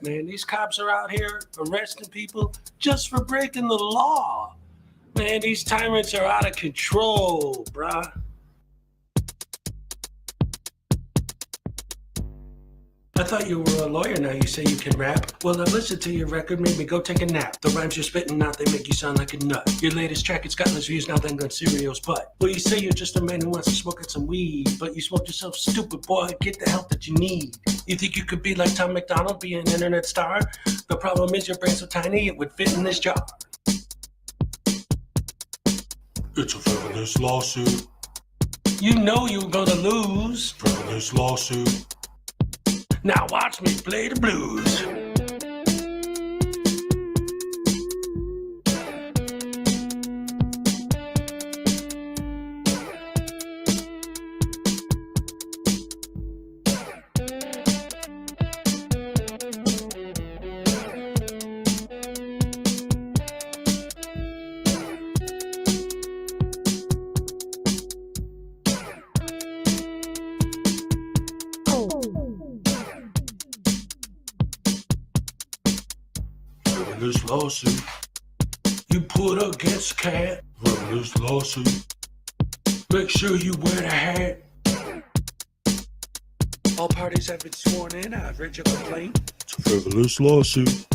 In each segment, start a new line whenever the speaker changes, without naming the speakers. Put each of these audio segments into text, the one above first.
man. These cops are out here arresting people just for breaking the law. Man, these tyrants are out of control, bruh. I thought you were a lawyer, now you say you can rap. Well, I've listened to your record, made me go take a nap. The rhymes you're spitting out, they make you sound like a nut. Your latest track, it's got less views now than Gun Cereal's butt. Well, you say you're just a man who wants to smoke at some weed, but you smoke yourself stupid, boy, get the help that you need. You think you could be like Tom McDonald, be an internet star? The problem is your brain's so tiny, it would fit in this jar.
It's a frivolous lawsuit.
You know you're gonna lose.
Frivolous lawsuit.
Now watch me play the blues.
Frivolous lawsuit.
You put against cat.
Frivolous lawsuit.
Make sure you wear the hat. All parties have been sworn in. I've read your complaint.
It's a frivolous lawsuit.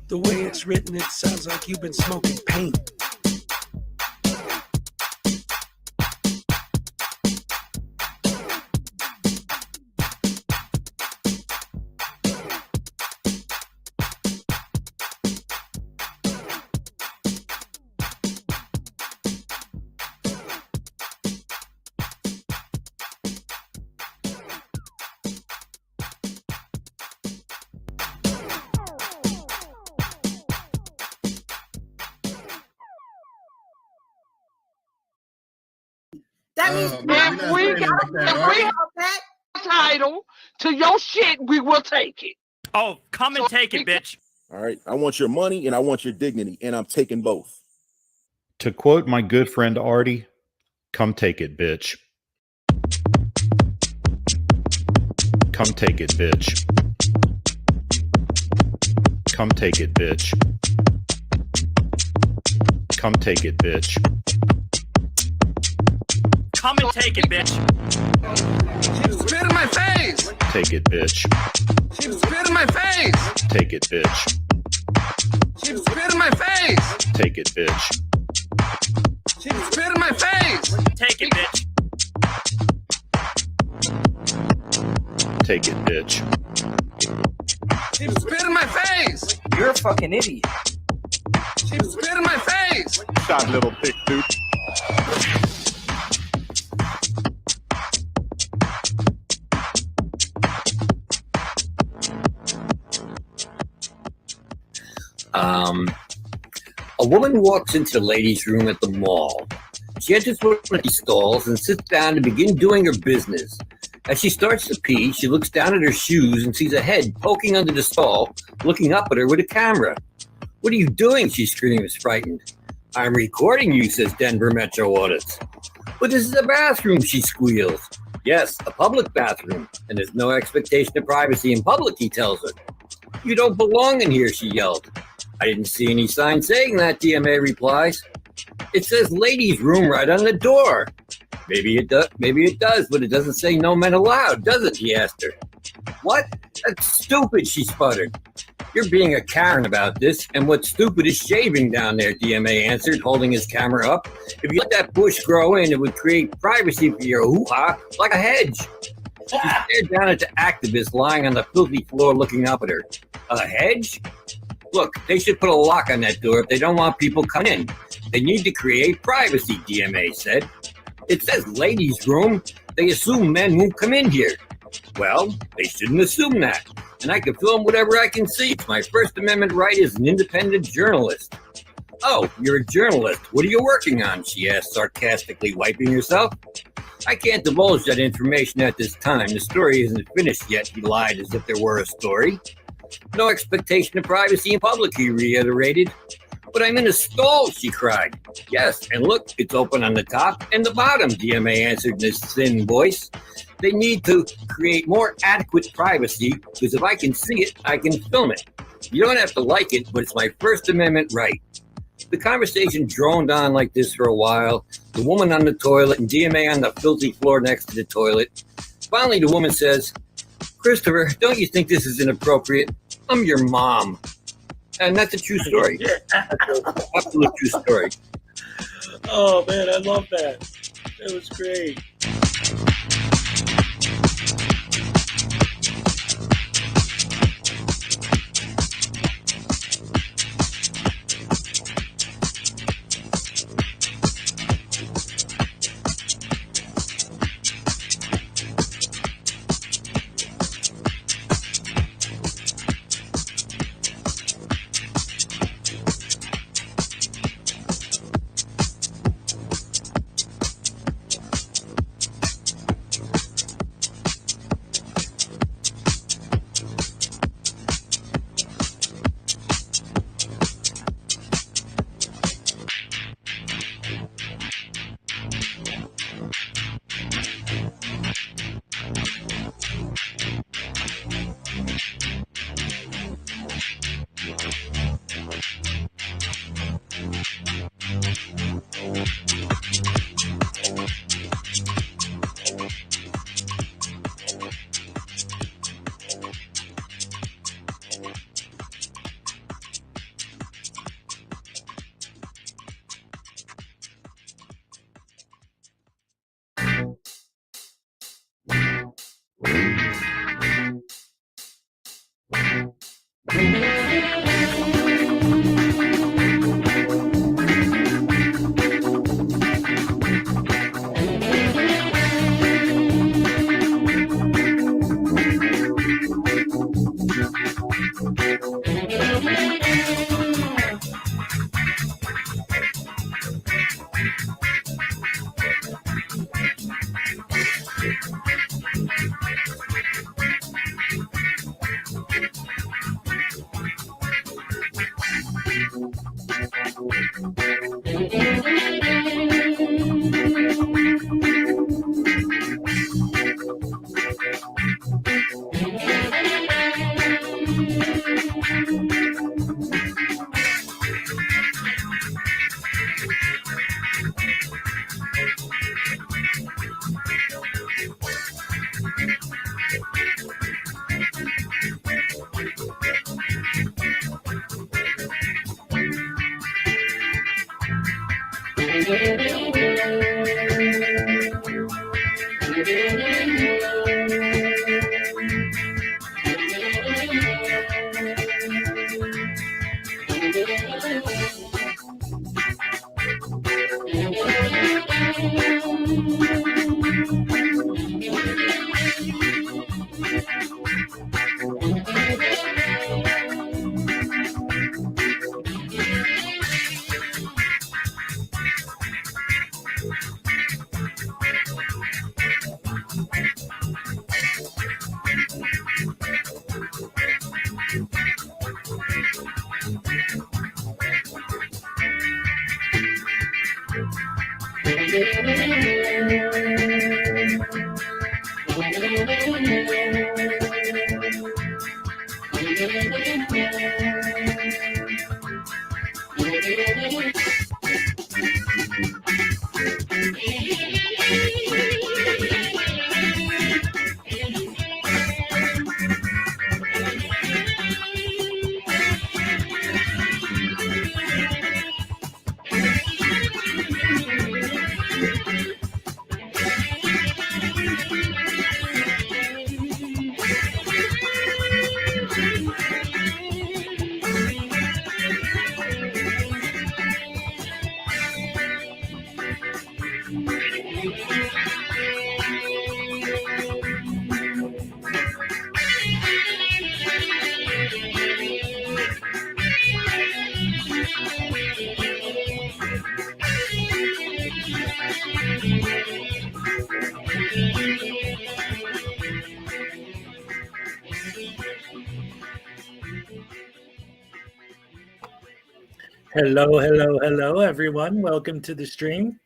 The way it's written, it sounds like you've been smoking paint.
That means
if we have that title to your shit, we will take it.
Oh, come and take it, bitch.
All right. I want your money and I want your dignity, and I'm taking both.
To quote my good friend Artie, come take it, bitch. Come take it, bitch. Come take it, bitch. Come take it, bitch.
Come and take it, bitch.
She spit in my face.
Take it, bitch.
She spit in my face.
Take it, bitch.
She spit in my face.
Take it, bitch.
She spit in my face.
Take it, bitch.
Take it, bitch.
She spit in my face.
You're a fucking idiot.
She spit in my face.
Shot little pick, dude.
A woman walks into the ladies' room at the mall. She enters one of these stalls and sits down to begin doing her business. As she starts to pee, she looks down at her shoes and sees a head poking under the stall, looking up at her with a camera. "What are you doing?" she screams, frightened. "I'm recording you," says Denver Metro Audits. "But this is a bathroom," she squeals. "Yes, a public bathroom, and there's no expectation of privacy in public," he tells her. "You don't belong in here," she yelled. "I didn't see any sign saying that," DMA replies. "It says ladies' room right on the door." Maybe it does, but it doesn't say no men allowed, does it?" he asked her. "What? That's stupid," she sputtered. "You're being a Karen about this, and what's stupid is shaving down there," DMA answered, holding his camera up. "If you let that bush grow in, it would create privacy for your hoo-ha like a hedge." She stared down at the activist lying on the filthy floor looking up at her. "A hedge? Look, they should put a lock on that door if they don't want people coming in. They need to create privacy," DMA said. "It says ladies' room. They assume men won't come in here." "Well, they shouldn't assume that. And I can film whatever I can see. It's my First Amendment right as an independent journalist." "Oh, you're a journalist. What are you working on?" she asked, sarcastically, wiping herself. "I can't divulge that information at this time. The story isn't finished yet," he lied as if there were a story. "No expectation of privacy in public," he reiterated. "But I'm in a stall," she cried. "Yes, and look, it's open on the top and the bottom," DMA answered in his thin voice. They need to create more adequate privacy because if I can see it, I can film it. You don't have to like it, but it's my First Amendment right. The conversation droned on like this for a while. The woman on the toilet and DMA on the filthy floor next to the toilet. Finally, the woman says, "Christopher, don't you think this is inappropriate? I'm your mom." And that's a true story. That's an absolute true story.
Oh, man, I love that. That was great.
Hello, everyone. Welcome to the stream.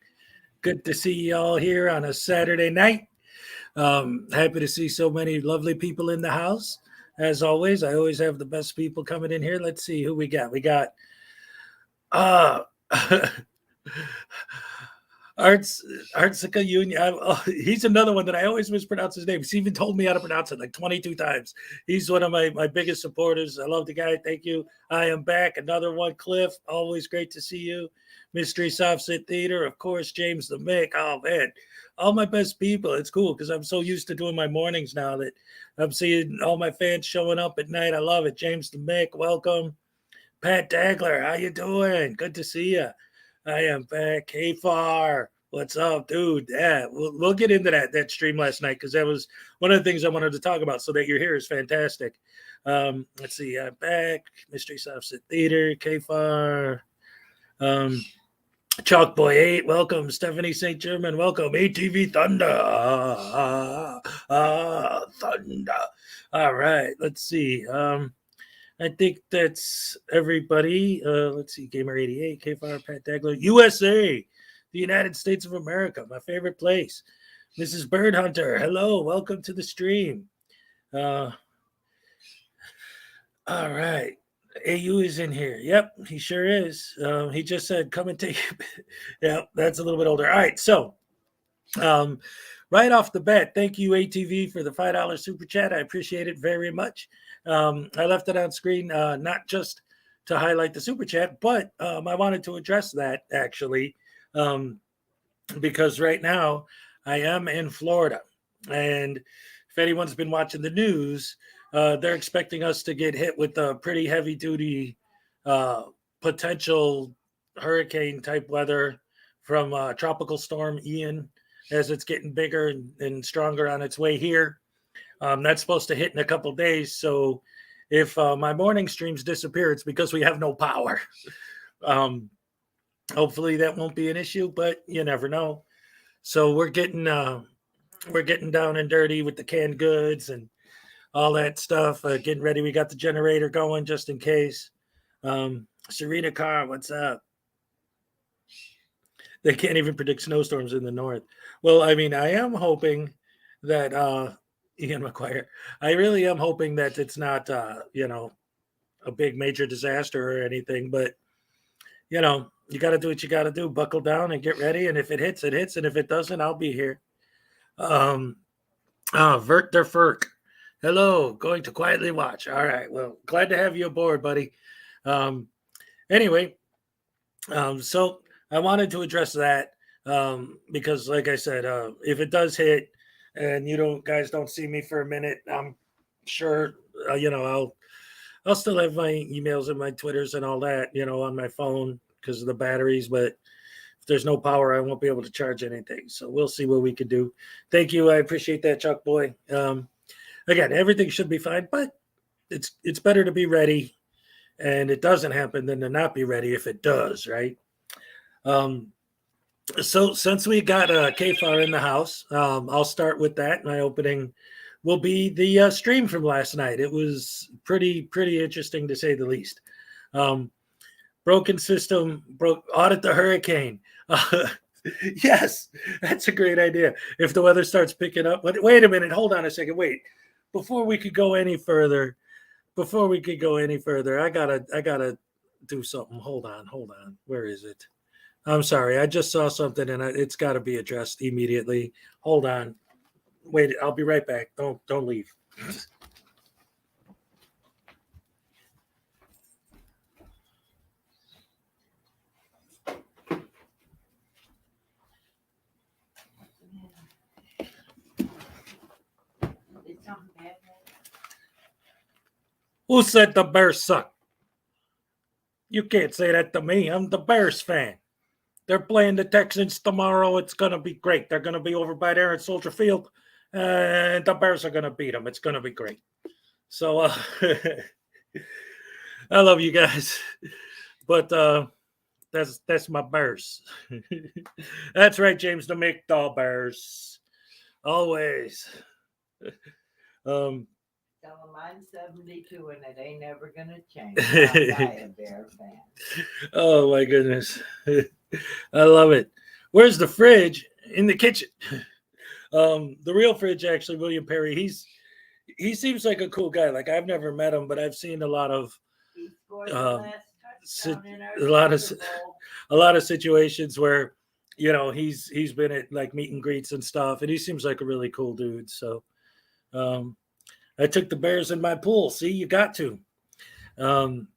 Good to see you all here on a Saturday night. Happy to see so many lovely people in the house. As always, I always have the best people coming in here. Let's see who we got. We got Artsika Union. He's another one that I always mispronounce his name. He's even told me how to pronounce it like 22 times. He's one of my biggest supporters. I love the guy. Thank you. I am back. Another one, Cliff. Always great to see you. Mystery Soft Sit Theater. Of course, James the Mick. Oh, man. All my best people. It's cool because I'm so used to doing my mornings now that I'm seeing all my fans showing up at night. I love it. James the Mick, welcome. Pat Dagler, how you doing? Good to see you. I am back. Hey, Far. What's up, dude? Yeah, we'll get into that stream last night because that was one of the things I wanted to talk about. So that you're here is fantastic. Let's see. I'm back. Mystery Soft Sit Theater. K-Far. Chalkboy 8, welcome. Stephanie St. German, welcome. ATV Thunder. Thunder. All right, let's see. I think that's everybody. Let's see. Gamer 88, K-Fire, Pat Dagler, USA, the United States of America, my favorite place. Mrs. Bird Hunter, hello, welcome to the stream. All right. AU is in here. Yep, he sure is. He just said, come and take it. Yeah, that's a little bit older. All right, so right off the bat, thank you, ATV, for the $5 super chat. I appreciate it very much. I left it on screen not just to highlight the super chat, but I wanted to address that, actually, because right now I am in Florida. And if anyone's been watching the news, they're expecting us to get hit with a pretty heavy-duty potential hurricane-type weather from Tropical Storm Ian as it's getting bigger and stronger on its way here. That's supposed to hit in a couple days. So if my morning streams disappear, it's because we have no power. Hopefully that won't be an issue, but you never know. So we're getting down and dirty with the canned goods and all that stuff, getting ready. We got the generator going just in case. Serena Carr, what's up? They can't even predict snowstorms in the north. Well, I mean, I am hoping that Ian McGuire, I really am hoping that it's not, a big major disaster or anything. But, you got to do what you got to do. Buckle down and get ready. And if it hits, it hits. And if it doesn't, I'll be here. Vert der Ferk. Hello, going to quietly watch. All right. Well, glad to have you aboard, buddy. Anyway, so I wanted to address that because, like I said, if it does hit and you guys don't see me for a minute, I'm sure, I'll still have my emails and my Twitters and all that, on my phone because of the batteries. But if there's no power, I won't be able to charge anything. So we'll see what we can do. Thank you. I appreciate that, Chuck Boy. Again, everything should be fine, but it's better to be ready and it doesn't happen than to not be ready if it does, right? So since we got KFAR in the house, I'll start with that. My opening will be the stream from last night. It was pretty interesting to say the least. Broken system, audit the hurricane. Yes, that's a great idea. If the weather starts picking up, but wait a minute, hold on a second. Wait, before we could go any further, I gotta do something. Hold on. Where is it? I'm sorry. I just saw something and it's got to be addressed immediately. Hold on. Wait, I'll be right back. Don't leave. Who said the Bears suck? You can't say that to me. I'm the Bears fan. They're playing the Texans tomorrow. It's going to be great. They're going to be over by there at Soldier Field, and the Bears are going to beat them. It's going to be great. So I love you guys, but that's my Bears. That's right, James, to make the Bears always.
Tell them I'm 72 and it ain't never going to change. I'm a Bear fan.
Oh, my goodness. I love it. Where's the fridge? In the kitchen. The real Fridge, actually, William Perry, he seems like a cool guy. Like, I've never met him, but I've seen a lot of
He scored the last touchdown in our
a lot of
Super Bowl.
a lot of situations where, you know, he's been at like meet and greets and stuff, and he seems like a really cool dude. So I took the Bears in my pool. See, you got to. That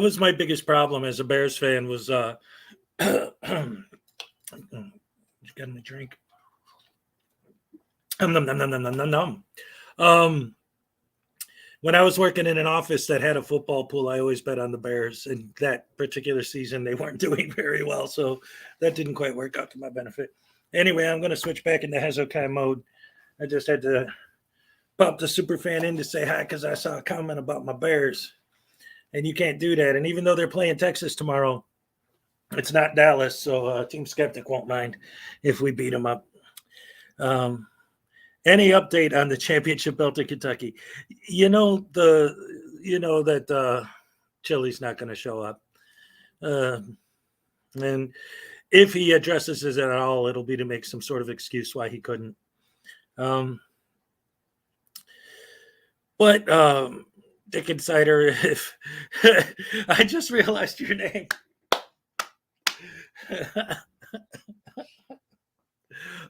was my biggest problem as a Bears fan was you got me a drink. When I was working in an office that had a football pool, I always bet on the Bears. And that particular season, they weren't doing very well. So that didn't quite work out to my benefit. Anyway, I'm going to switch back into Hezokai mode. I just had to pop the super fan in to say hi because I saw a comment about my Bears. And you can't do that. And even though they're playing Texas tomorrow, it's not Dallas. So Team Skeptic won't mind if we beat them up. Any update on the championship belt in Kentucky? You know that Chili's not going to show up, and if he addresses it at all, it'll be to make some sort of excuse why he couldn't. But Dick Insider, if I just realized your name.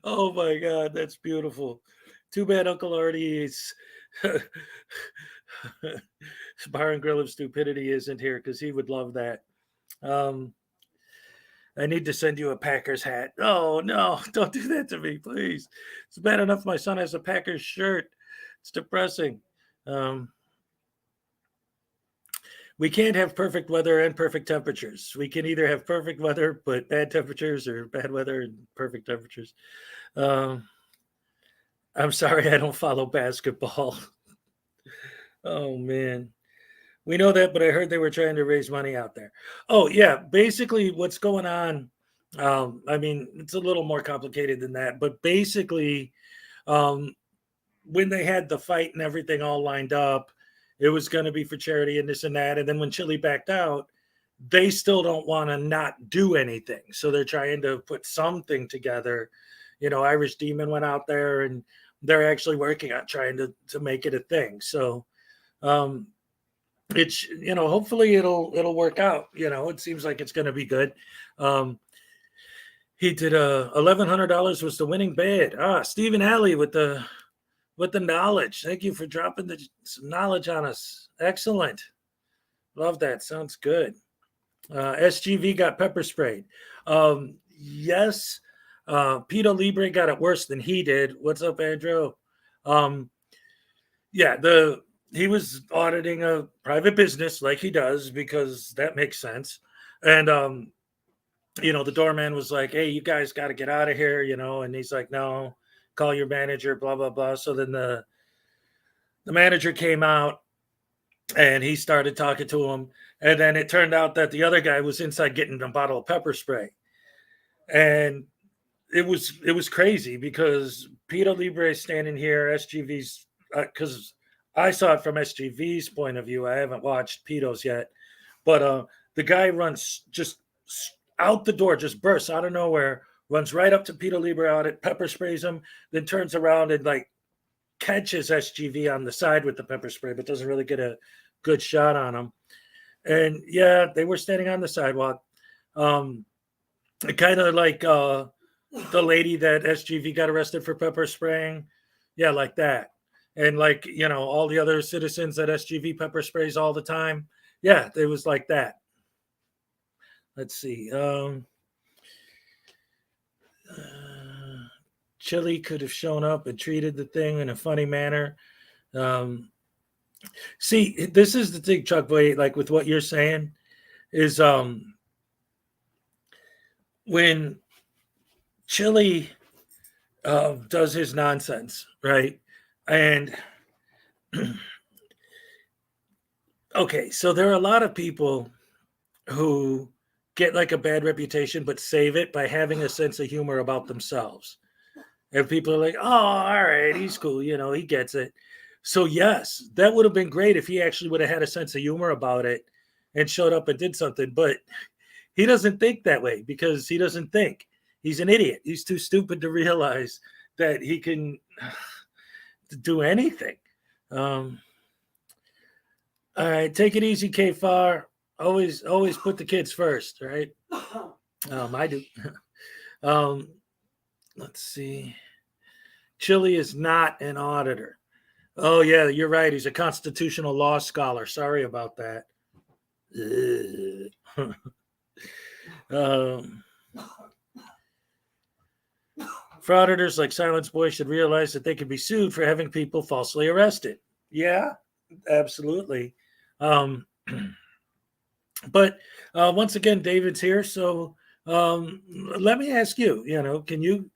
Oh my God, that's beautiful. Too bad Uncle Artie's Bar and Grill of Stupidity isn't here because he would love that. I need to send you a Packers hat. Oh, no, don't do that to me, please. It's bad enough my son has a Packers shirt. It's depressing. We can't have perfect weather and perfect temperatures. We can either have perfect weather but bad temperatures or bad weather and perfect temperatures. I'm sorry I don't follow basketball. Oh, man. We know that, but I heard they were trying to raise money out there. Oh, yeah. Basically, what's going on, I mean, it's a little more complicated than that. But basically, when they had the fight and everything all lined up, it was going to be for charity and this and that. And then when Chile backed out, they still don't want to not do anything. So they're trying to put something together. You know, Irish Demon went out there and they're actually working on trying to make it a thing. So it's, you know, hopefully it'll work out. You know, it seems like it's going to be good. He did $1,100 was the winning bid. Stephen Alley with the knowledge. Thank you for dropping some knowledge on us. Excellent. Love that. Sounds good. SGV got pepper sprayed. Yes. Pito Libre got it worse than he did. What's up, Andrew? Yeah, he was auditing a private business like he does because that makes sense. And, you know, the doorman was like, hey, you guys got to get out of here, you know, and he's like, no. Call your manager, blah, blah, blah. So then the manager came out and he started talking to him. And then it turned out that the other guy was inside getting a bottle of pepper spray. And it was crazy because Peter Libre is standing here, SGV's, because I saw it from SGV's point of view. I haven't watched Pito's yet. But the guy runs just out the door, just bursts out of nowhere, runs right up to Peter Libre audit, pepper sprays him, then turns around and like catches SGV on the side with the pepper spray, but doesn't really get a good shot on him. And yeah, they were standing on the sidewalk. Kind of like the lady that SGV got arrested for pepper spraying. Yeah, like that. And like, you know, all the other citizens that SGV pepper sprays all the time. Yeah, it was like that. Let's see. Chile could have shown up and treated the thing in a funny manner. See, this is the thing, Chuck Boy, like with what you're saying is when Chile does his nonsense, right? And okay, so there are a lot of people who get like a bad reputation, but save it by having a sense of humor about themselves. And people are like, oh, all right, he's cool. You know, he gets it. So yes, that would have been great if he actually would have had a sense of humor about it and showed up and did something. But he doesn't think that way because he doesn't think. He's an idiot. He's too stupid to realize that he can do anything. All right, take it easy, K-Far. Always put the kids first, right? I do. Let's see. Chili is not an auditor. Oh, yeah, you're right. He's a constitutional law scholar. Sorry about that. Frauditors like Silence Boy should realize that they could be sued for having people falsely arrested. Yeah, absolutely. But once again, David's here. So let me ask you, can you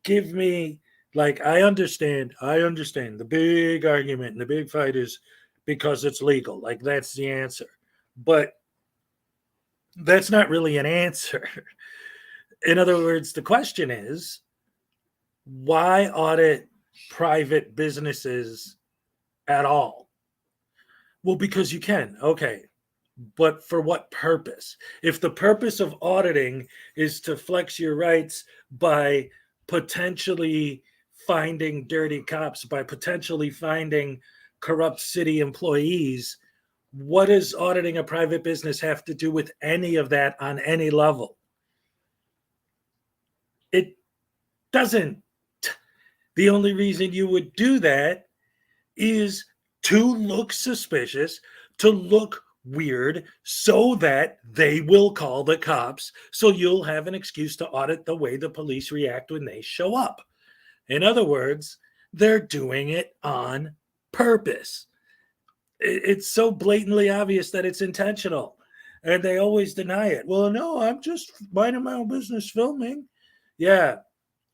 give me, like, I understand the big argument and the big fight is because it's legal. Like, that's the answer. But that's not really an answer. In other words, the question is, why audit private businesses at all? Well, because you can. Okay. But for what purpose? If the purpose of auditing is to flex your rights by potentially finding dirty cops, by potentially finding corrupt city employees, what does auditing a private business have to do with any of that on any level? It doesn't. The only reason you would do that is to look suspicious, to look weird, so that they will call the cops, so you'll have an excuse to audit the way the police react when they show up. In other words, they're doing it on purpose. It's so blatantly obvious that it's intentional, and they always deny it. Well, no, I'm just minding my own business filming. Yeah,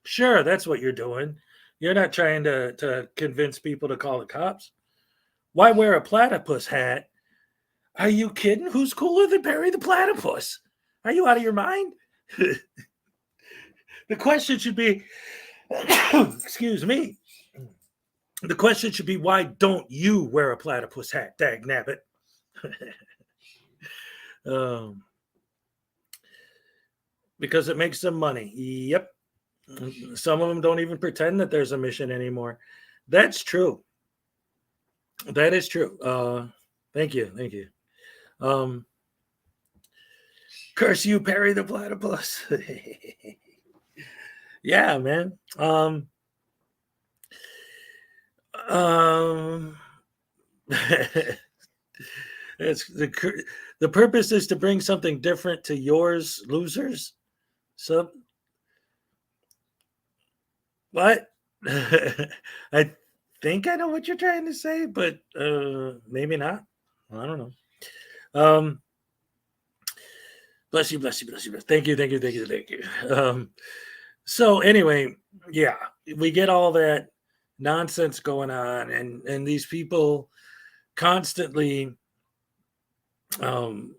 sure, that's what you're doing. You're not trying to convince people to call the cops. Why wear a platypus hat? Are you kidding? Who's cooler than Barry the Platypus? Are you out of your mind? The question should be, excuse me. The question should be, why don't you wear a platypus hat, dag nabbit? Because it makes them money. Yep. Some of them don't even pretend that there's a mission anymore. That's true. That is true. Thank you. Curse you, Perry the Platypus. Yeah, man. It's the purpose is to bring something different to yours, losers. So what? I think I know what you're trying to say, but maybe not. I don't know. Bless you. Thank you. So anyway, yeah, we get all that nonsense going on, and these people constantly. Oh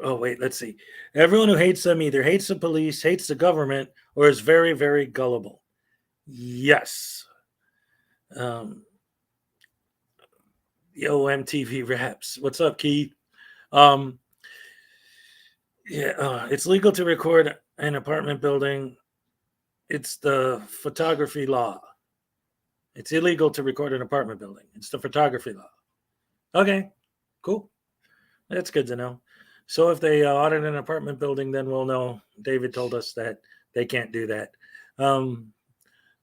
wait, let's see. Everyone who hates them either hates the police, hates the government, or is very, very gullible. Yes. Yo, MTV Raps. What's up, Keith? It's legal to record an apartment building. It's the photography law. It's illegal to record an apartment building. It's the photography law. Okay, cool. That's good to know. So if they audit an apartment building, then we'll know. David told us that they can't do that.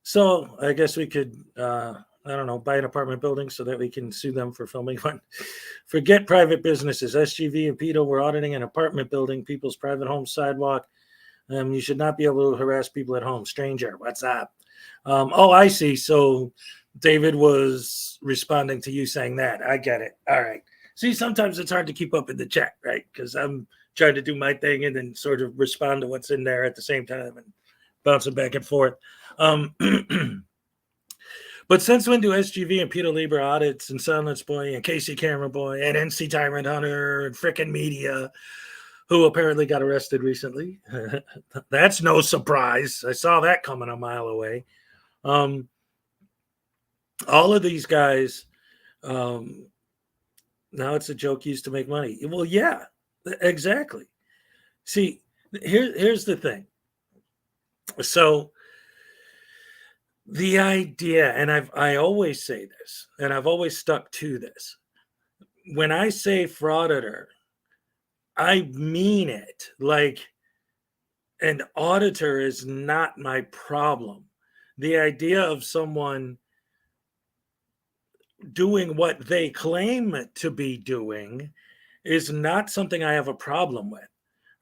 So I guess we could, buy an apartment building so that we can sue them for filming one. Forget private businesses. SGV and PETA were auditing an apartment building, people's private home sidewalk. You should not be able to harass people at home. Stranger, what's up? I see. So David was responding to you saying that. I get it. All right. See, sometimes it's hard to keep up in the chat, right? Because I'm trying to do my thing and then sort of respond to what's in there at the same time and bouncing back and forth. But since when do SGV and Peter Lieber audits and Silence Boy and Casey Camera Boy and NC Tyrant Hunter and frickin' media, who apparently got arrested recently? That's no surprise. I saw that coming a mile away. All of these guys, now it's a joke used to make money. Well, yeah, exactly. See, here's the thing. So the idea, and I always say this, and I've always stuck to this. When I say frauditor, I mean it. Like, an auditor is not my problem. The idea of someone doing what they claim to be doing is not something I have a problem with,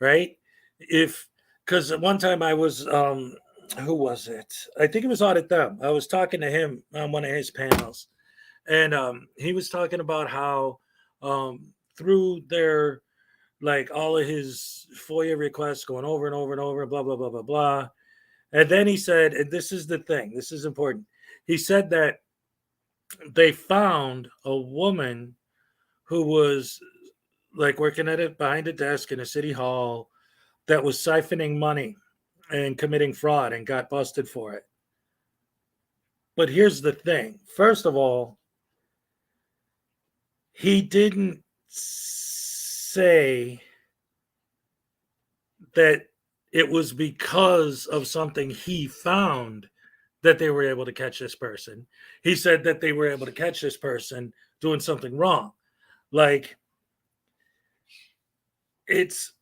right? Because at one time I was, who was it? I think it was Audit Them. I was talking to him on one of his panels, and he was talking about how through their, like, all of his FOIA requests going over and over and over, blah, blah, blah, blah, blah. And then he said, and this is the thing, this is important. He said that they found a woman who was like working at it behind a desk in a city hall that was siphoning money and committing fraud and got busted for it. But here's the thing. First of all, he didn't say that it was because of something he found that they were able to catch this person. He said that they were able to catch this person doing something wrong. Like, it's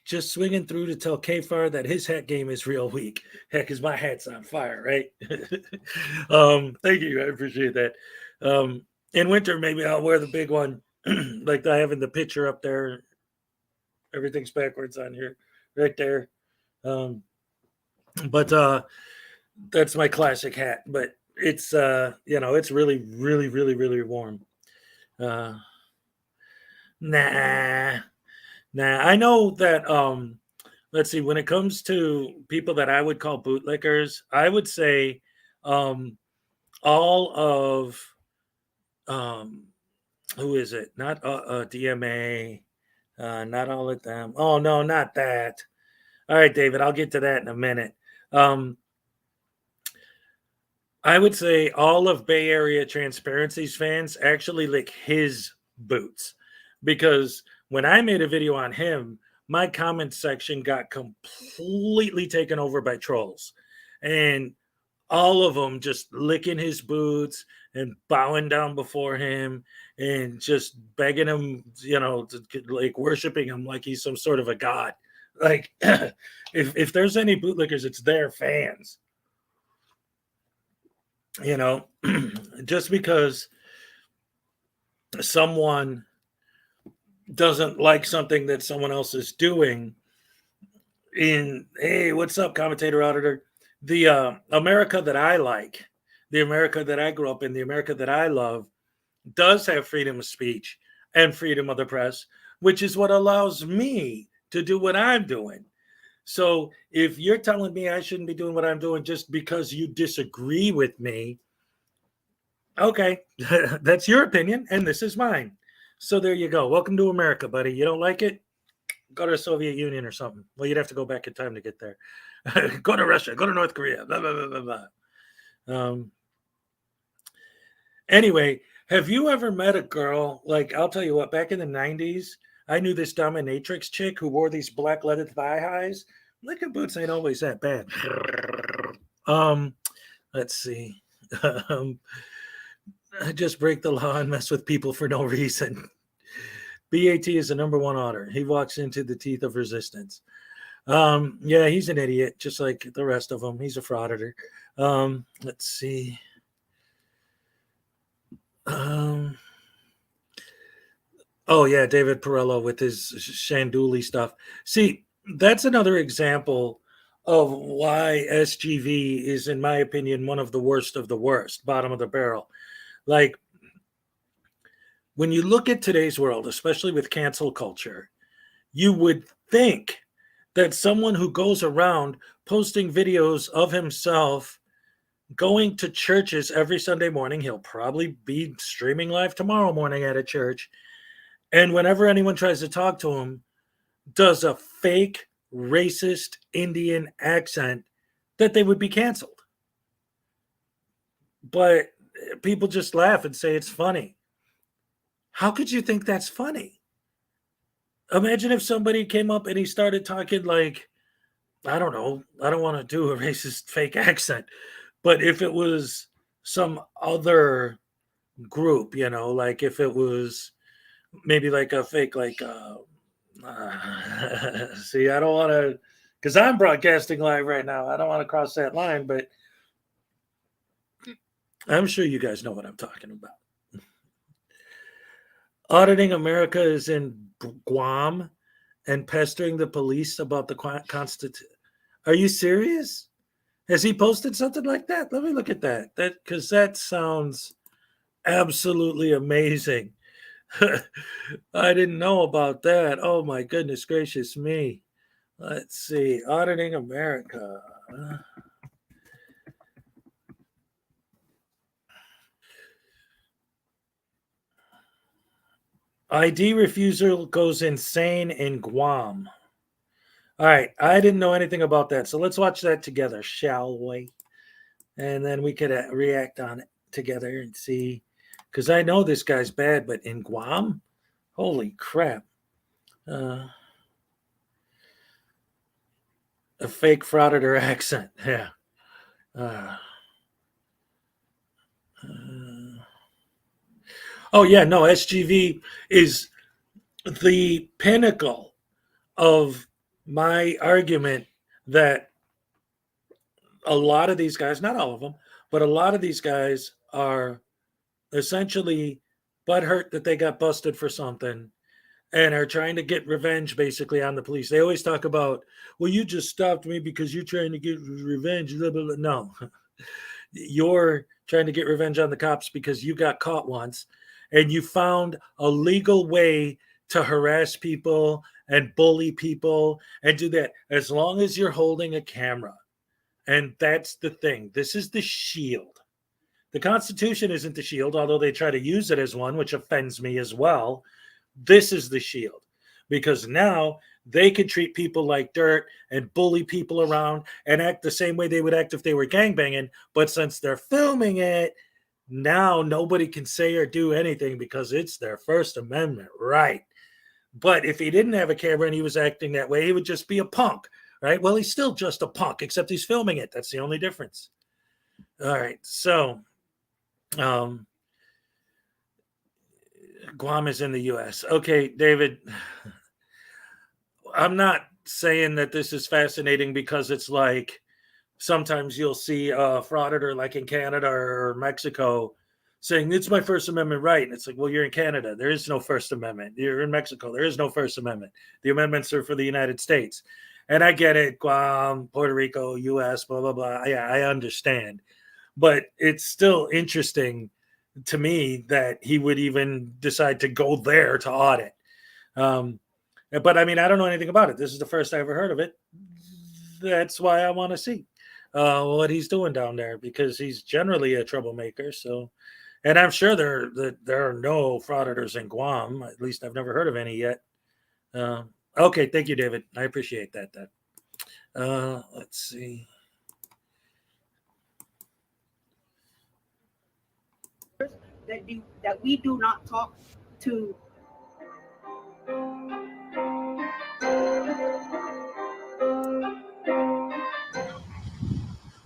just swinging through to tell Kfar that his hat game is real weak. Heck, because my hat's on fire, right? Thank you. I appreciate that. In winter, maybe I'll wear the big one like I have in the picture up there. Everything's backwards on here, right there. But that's my classic hat. But it's it's really, really, really, really warm. Nah. I know that let's see, when it comes to people that I would call bootlickers, I would say all of who is it? Not DMA, not all of them. Oh no, not that. All right, David, I'll get to that in a minute. I would say all of Bay Area Transparency's fans actually lick his boots, because when I made a video on him, my comment section got completely taken over by trolls, and all of them just licking his boots and bowing down before him and just begging him, like worshiping him like he's some sort of a god. Like, if there's any bootlickers, it's their fans. Just because someone doesn't like something that someone else is doing hey, what's up, commentator auditor? The America that I like, the America that I grew up in, the America that I love, does have freedom of speech and freedom of the press, which is what allows me to do what I'm doing. So if you're telling me I shouldn't be doing what I'm doing just because you disagree with me, okay, that's your opinion and this is mine. So there you go. Welcome to America, buddy. You don't like it? Go to the Soviet Union or something. Well, you'd have to go back in time to get there. Go to Russia. Go to North Korea. Blah, blah, blah, blah, blah. Anyway, have you ever met a girl? Like, I'll tell you what, back in the 90s, I knew this dominatrix chick who wore these black leather thigh highs. Licking boots ain't always that bad. Let's see. I just break the law and mess with people for no reason. BAT is the number one auditor. He walks into the teeth of resistance. Yeah, he's an idiot, just like the rest of them. He's a frauditor. Let's see. Oh yeah, David Perello with his Shanduli stuff. See, that's another example of why SGV is, in my opinion, one of the worst, bottom of the barrel. Like, when you look at today's world, especially with cancel culture, you would think that someone who goes around posting videos of himself going to churches every Sunday morning, he'll probably be streaming live tomorrow morning at a church, and whenever anyone tries to talk to him, does a fake racist Indian accent, that they would be canceled. But people just laugh and say it's funny. How could you think that's funny? Imagine if somebody came up and he started talking like, I don't know, I don't want to do a racist fake accent, but if it was some other group, like if it was maybe like a fake, like, see, I don't want to, because I'm broadcasting live right now. I don't want to cross that line, but I'm sure you guys know what I'm talking about. Auditing America is in Guam and pestering the police about the Constitution. Are you serious? Has he posted something like that? Let me look at that. Because that sounds absolutely amazing. I didn't know about that. Oh my goodness gracious me. Let's see. Auditing America. ID refusal goes insane in Guam. All right. I didn't know anything about that. So let's watch that together, shall we? And then we could react on it together and see. Because I know this guy's bad, but in Guam? Holy crap. A fake frauditor accent. Yeah. Oh, yeah. No, SGV is the pinnacle of my argument that a lot of these guys, not all of them, but a lot of these guys are essentially butthurt that they got busted for something and are trying to get revenge basically on the police. They always talk about, well, you just stopped me because you're trying to get revenge. Blah, blah, blah. No, you're trying to get revenge on the cops because you got caught once and you found a legal way to harass people and bully people and do that as long as you're holding a camera. And that's the thing. This is the shield. The Constitution isn't the shield, although they try to use it as one, which offends me as well. This is the shield because now they can treat people like dirt and bully people around and act the same way they would act if they were gangbanging. But since they're filming it, now nobody can say or do anything because it's their First Amendment right. But if he didn't have a camera and he was acting that way, he would just be a punk, right? Well, he's still just a punk, except he's filming it. That's the only difference. All right. So, Guam is in the U.S. Okay, David, I'm not saying that this is fascinating because it's like sometimes you'll see a frauditor like in Canada or Mexico saying it's my First Amendment right. And it's like, well, you're in Canada. There is no First Amendment. You're in Mexico. There is no First Amendment. The amendments are for the United States. And I get it. Guam, Puerto Rico, U.S., blah, blah, blah. Yeah, I understand. But it's still interesting to me that he would even decide to go there to audit. But I mean, I don't know anything about it. This is the first I ever heard of it. That's why I want to see what he's doing down there because he's generally a troublemaker. So, and I'm sure there are no frauditors in Guam. At least I've never heard of any yet. Okay, thank you, David. I appreciate that. Let's see.
That we do not talk to.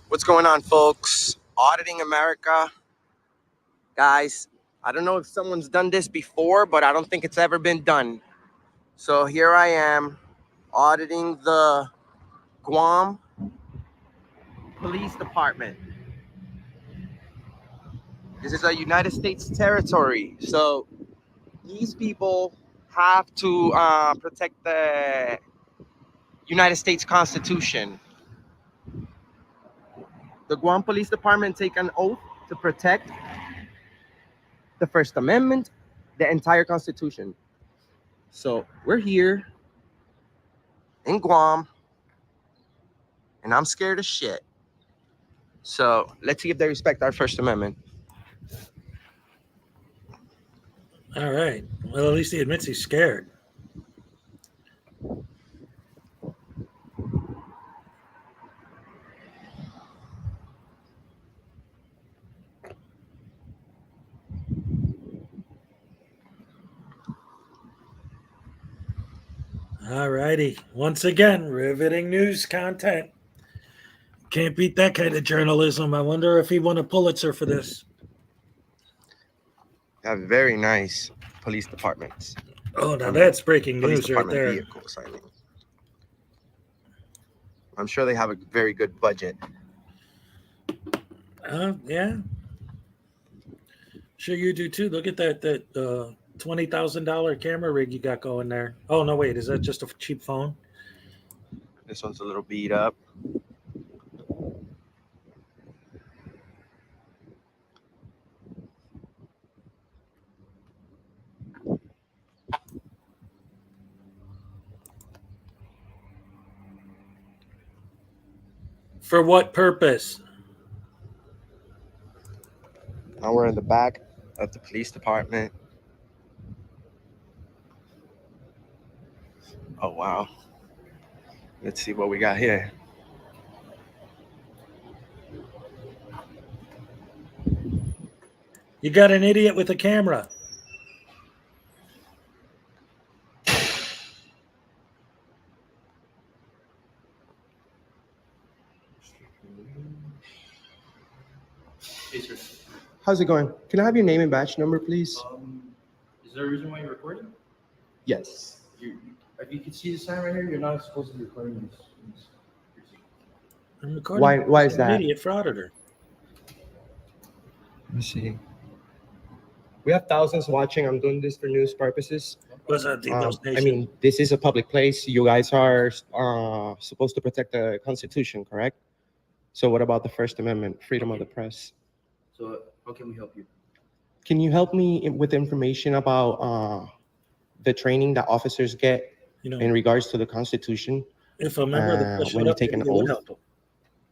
What's going on, folks? Auditing America. Guys, I don't know if someone's done this before, but I don't think it's ever been done. So here I am auditing the Guam Police Department. This is a United States territory. So these people have to protect the United States Constitution. The Guam Police Department take an oath to protect the First Amendment, the entire Constitution. So we're here in Guam, and I'm scared as shit. So let's see if they respect our First Amendment.
All right. Well, at least he admits he's scared. All righty. Once again, riveting news content. Can't beat that kind of journalism. I wonder if he won a Pulitzer for this.
Have very nice police departments.
Oh, now that's breaking
Police
news right
department
there.
vehicles, I mean. I'm sure they have a very good budget.
Yeah. Sure you do too. Look at that $20,000 camera rig you got going there. Oh no, wait, is that just a cheap phone?
This one's a little beat up.
For what purpose?
Now we're in the back of the police department. Oh, wow. Let's see what we got here.
You got an idiot with a camera.
How's it going? Can I have your name and badge number, please?
Is there a reason why you're recording?
Yes.
If you can see the sign right here, you're not supposed to be recording this.
I'm recording.
Why is that?
An idiot frauditor.
Let me see. We have thousands watching. I'm doing this for news purposes. I mean, this is a public place. You guys are supposed to protect the Constitution, correct? So what about the First Amendment, freedom of the press?
So how can we help you?
Can you help me with information about the training that officers get in regards to the Constitution?
If a member of the press
when you take an oath?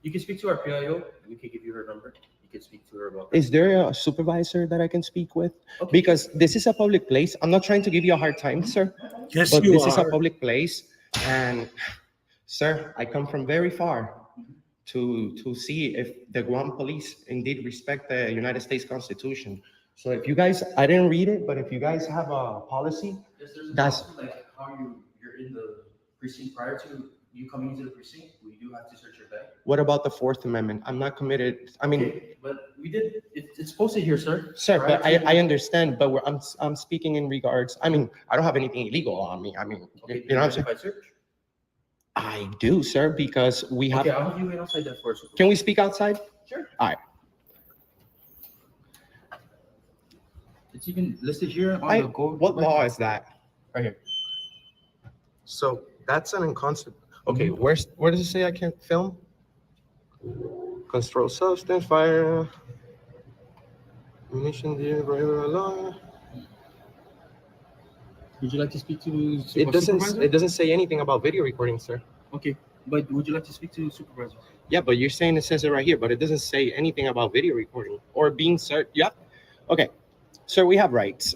You can speak to our PIO. We can give you her number. You can speak to her about that.
Is there a supervisor that I can speak with? Okay. Because this is a public place. I'm not trying to give you a hard time, sir.
Yes,
but
you
this
are.
is a public place. And, sir, I come from very far to see if the Guam police indeed respect the United States Constitution. So if you guys, I didn't read it, but if you guys have a policy, that's
like how you're in the precinct prior to you coming into the precinct. We do have to search your bag.
What about the Fourth Amendment? I'm not committed. I mean,
okay, but we did. It's posted here, sir.
Sir, but I understand. But I'm speaking in regards. I mean, I don't have anything illegal on me. I mean,
okay,
you know what I'm saying?
Search?
I do, sir, because we have.
Okay, I'll have you wait outside that first.
Can we speak outside?
Sure.
All right.
It's even listed here on the gold.
What law is that? Right here. So that's an inconstitutional. Okay, where does it say I can't film? Controlled substance, fire, ammunition, regular law.
Would you like to speak to?
It doesn't say anything about video recording, sir.
Okay, but would you like to speak to the supervisor?
Yeah, but you're saying it says it right here, but it doesn't say anything about video recording or being searched. Yeah. Okay, sir, we have rights,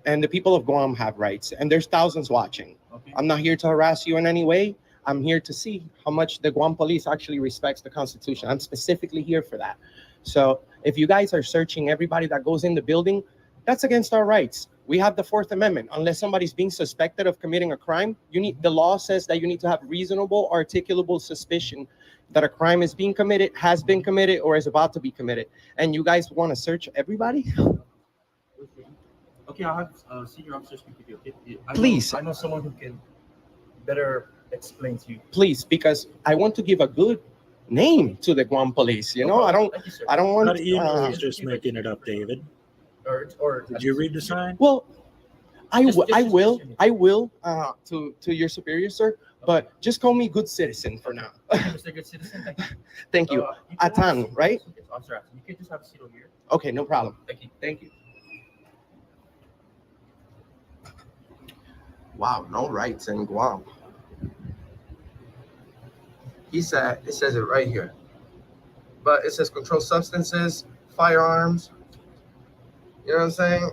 and the people of Guam have rights, and there's thousands watching. Okay. I'm not here to harass you in any way. I'm here to see how much the Guam police actually respects the Constitution. I'm specifically here for that. So if you guys are searching everybody that goes in the building, that's against our rights. We have the Fourth Amendment. Unless somebody's being suspected of committing a crime, the law says that you need to have reasonable, articulable suspicion that a crime is being committed, has been committed, or is about to be committed. And you guys want to search everybody?
Okay, I'll have senior officer speak with you. Okay?
Please.
I know someone who can better explain to you.
Please, because I want to give a good name to the Guam police. You know, I don't want.
He's just making it up, David.
Or
did you read the sign?
Well, I will to your superior, sir. But just call me good citizen for now.
Mr. Good Citizen, thank you.
Thank you. Atan, right?
Officer, you can just have a seat over here.
Okay, no problem.
Thank you.
Thank you. Wow, no rights in Guam. It says it right here. But it says controlled substances, firearms. You know what I'm saying?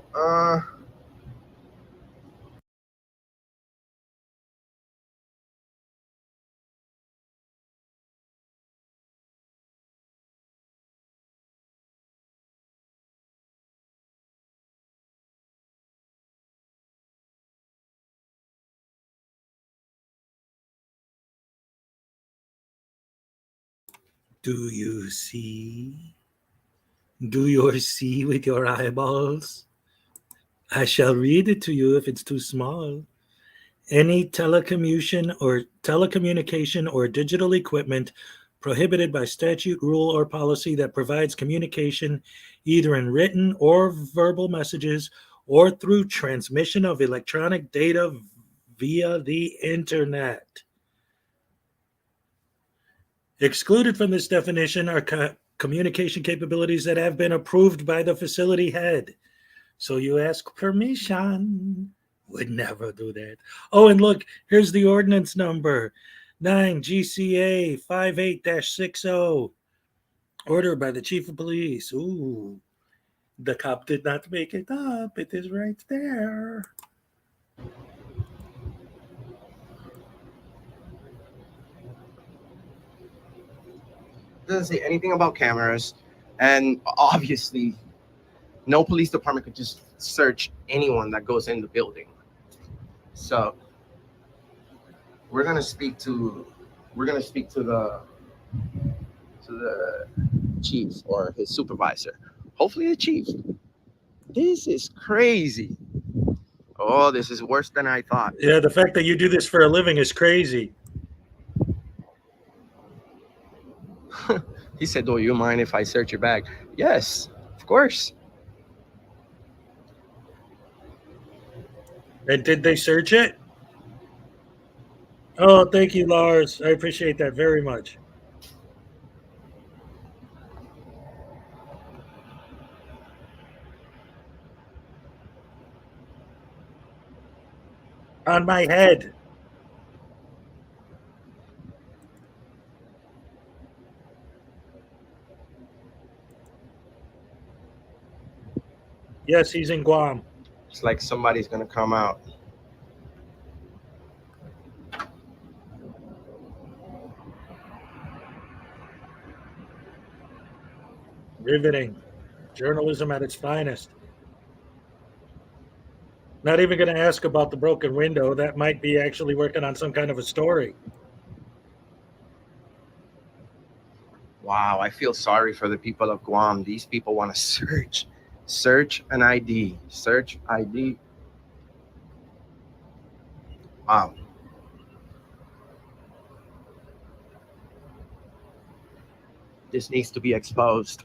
Do you see? Do you see with your eyeballs? I shall read it to you if it's too small. Any telecommunication or digital equipment prohibited by statute, rule, or policy that provides communication either in written or verbal messages or through transmission of electronic data via the internet. Excluded from this definition are communication capabilities that have been approved by the facility head. So you ask permission. Would never do that. Oh, and look, here's the ordinance number 9 GCA 58-60. Order by the chief of police. Ooh, the cop did not make it up. It is right there.
Doesn't say anything about cameras, and obviously no police department could just search anyone that goes in the building. So we're gonna speak to the chief or his supervisor. Hopefully the chief. This is crazy. Oh, this is worse than I thought.
Yeah, the fact that you do this for a living is crazy.
He said, "Do you mind if I search your bag?" Yes, of course.
And did they search it? Oh, thank you, Lars. I appreciate that very much. On my head. Yes, he's in Guam.
It's like somebody's gonna come out.
Riveting. Journalism at its finest. Not even going to ask about the broken window. That might be actually working on some kind of a story.
Wow, I feel sorry for the people of Guam. These people want to search an ID, search ID. Wow. This needs to be exposed.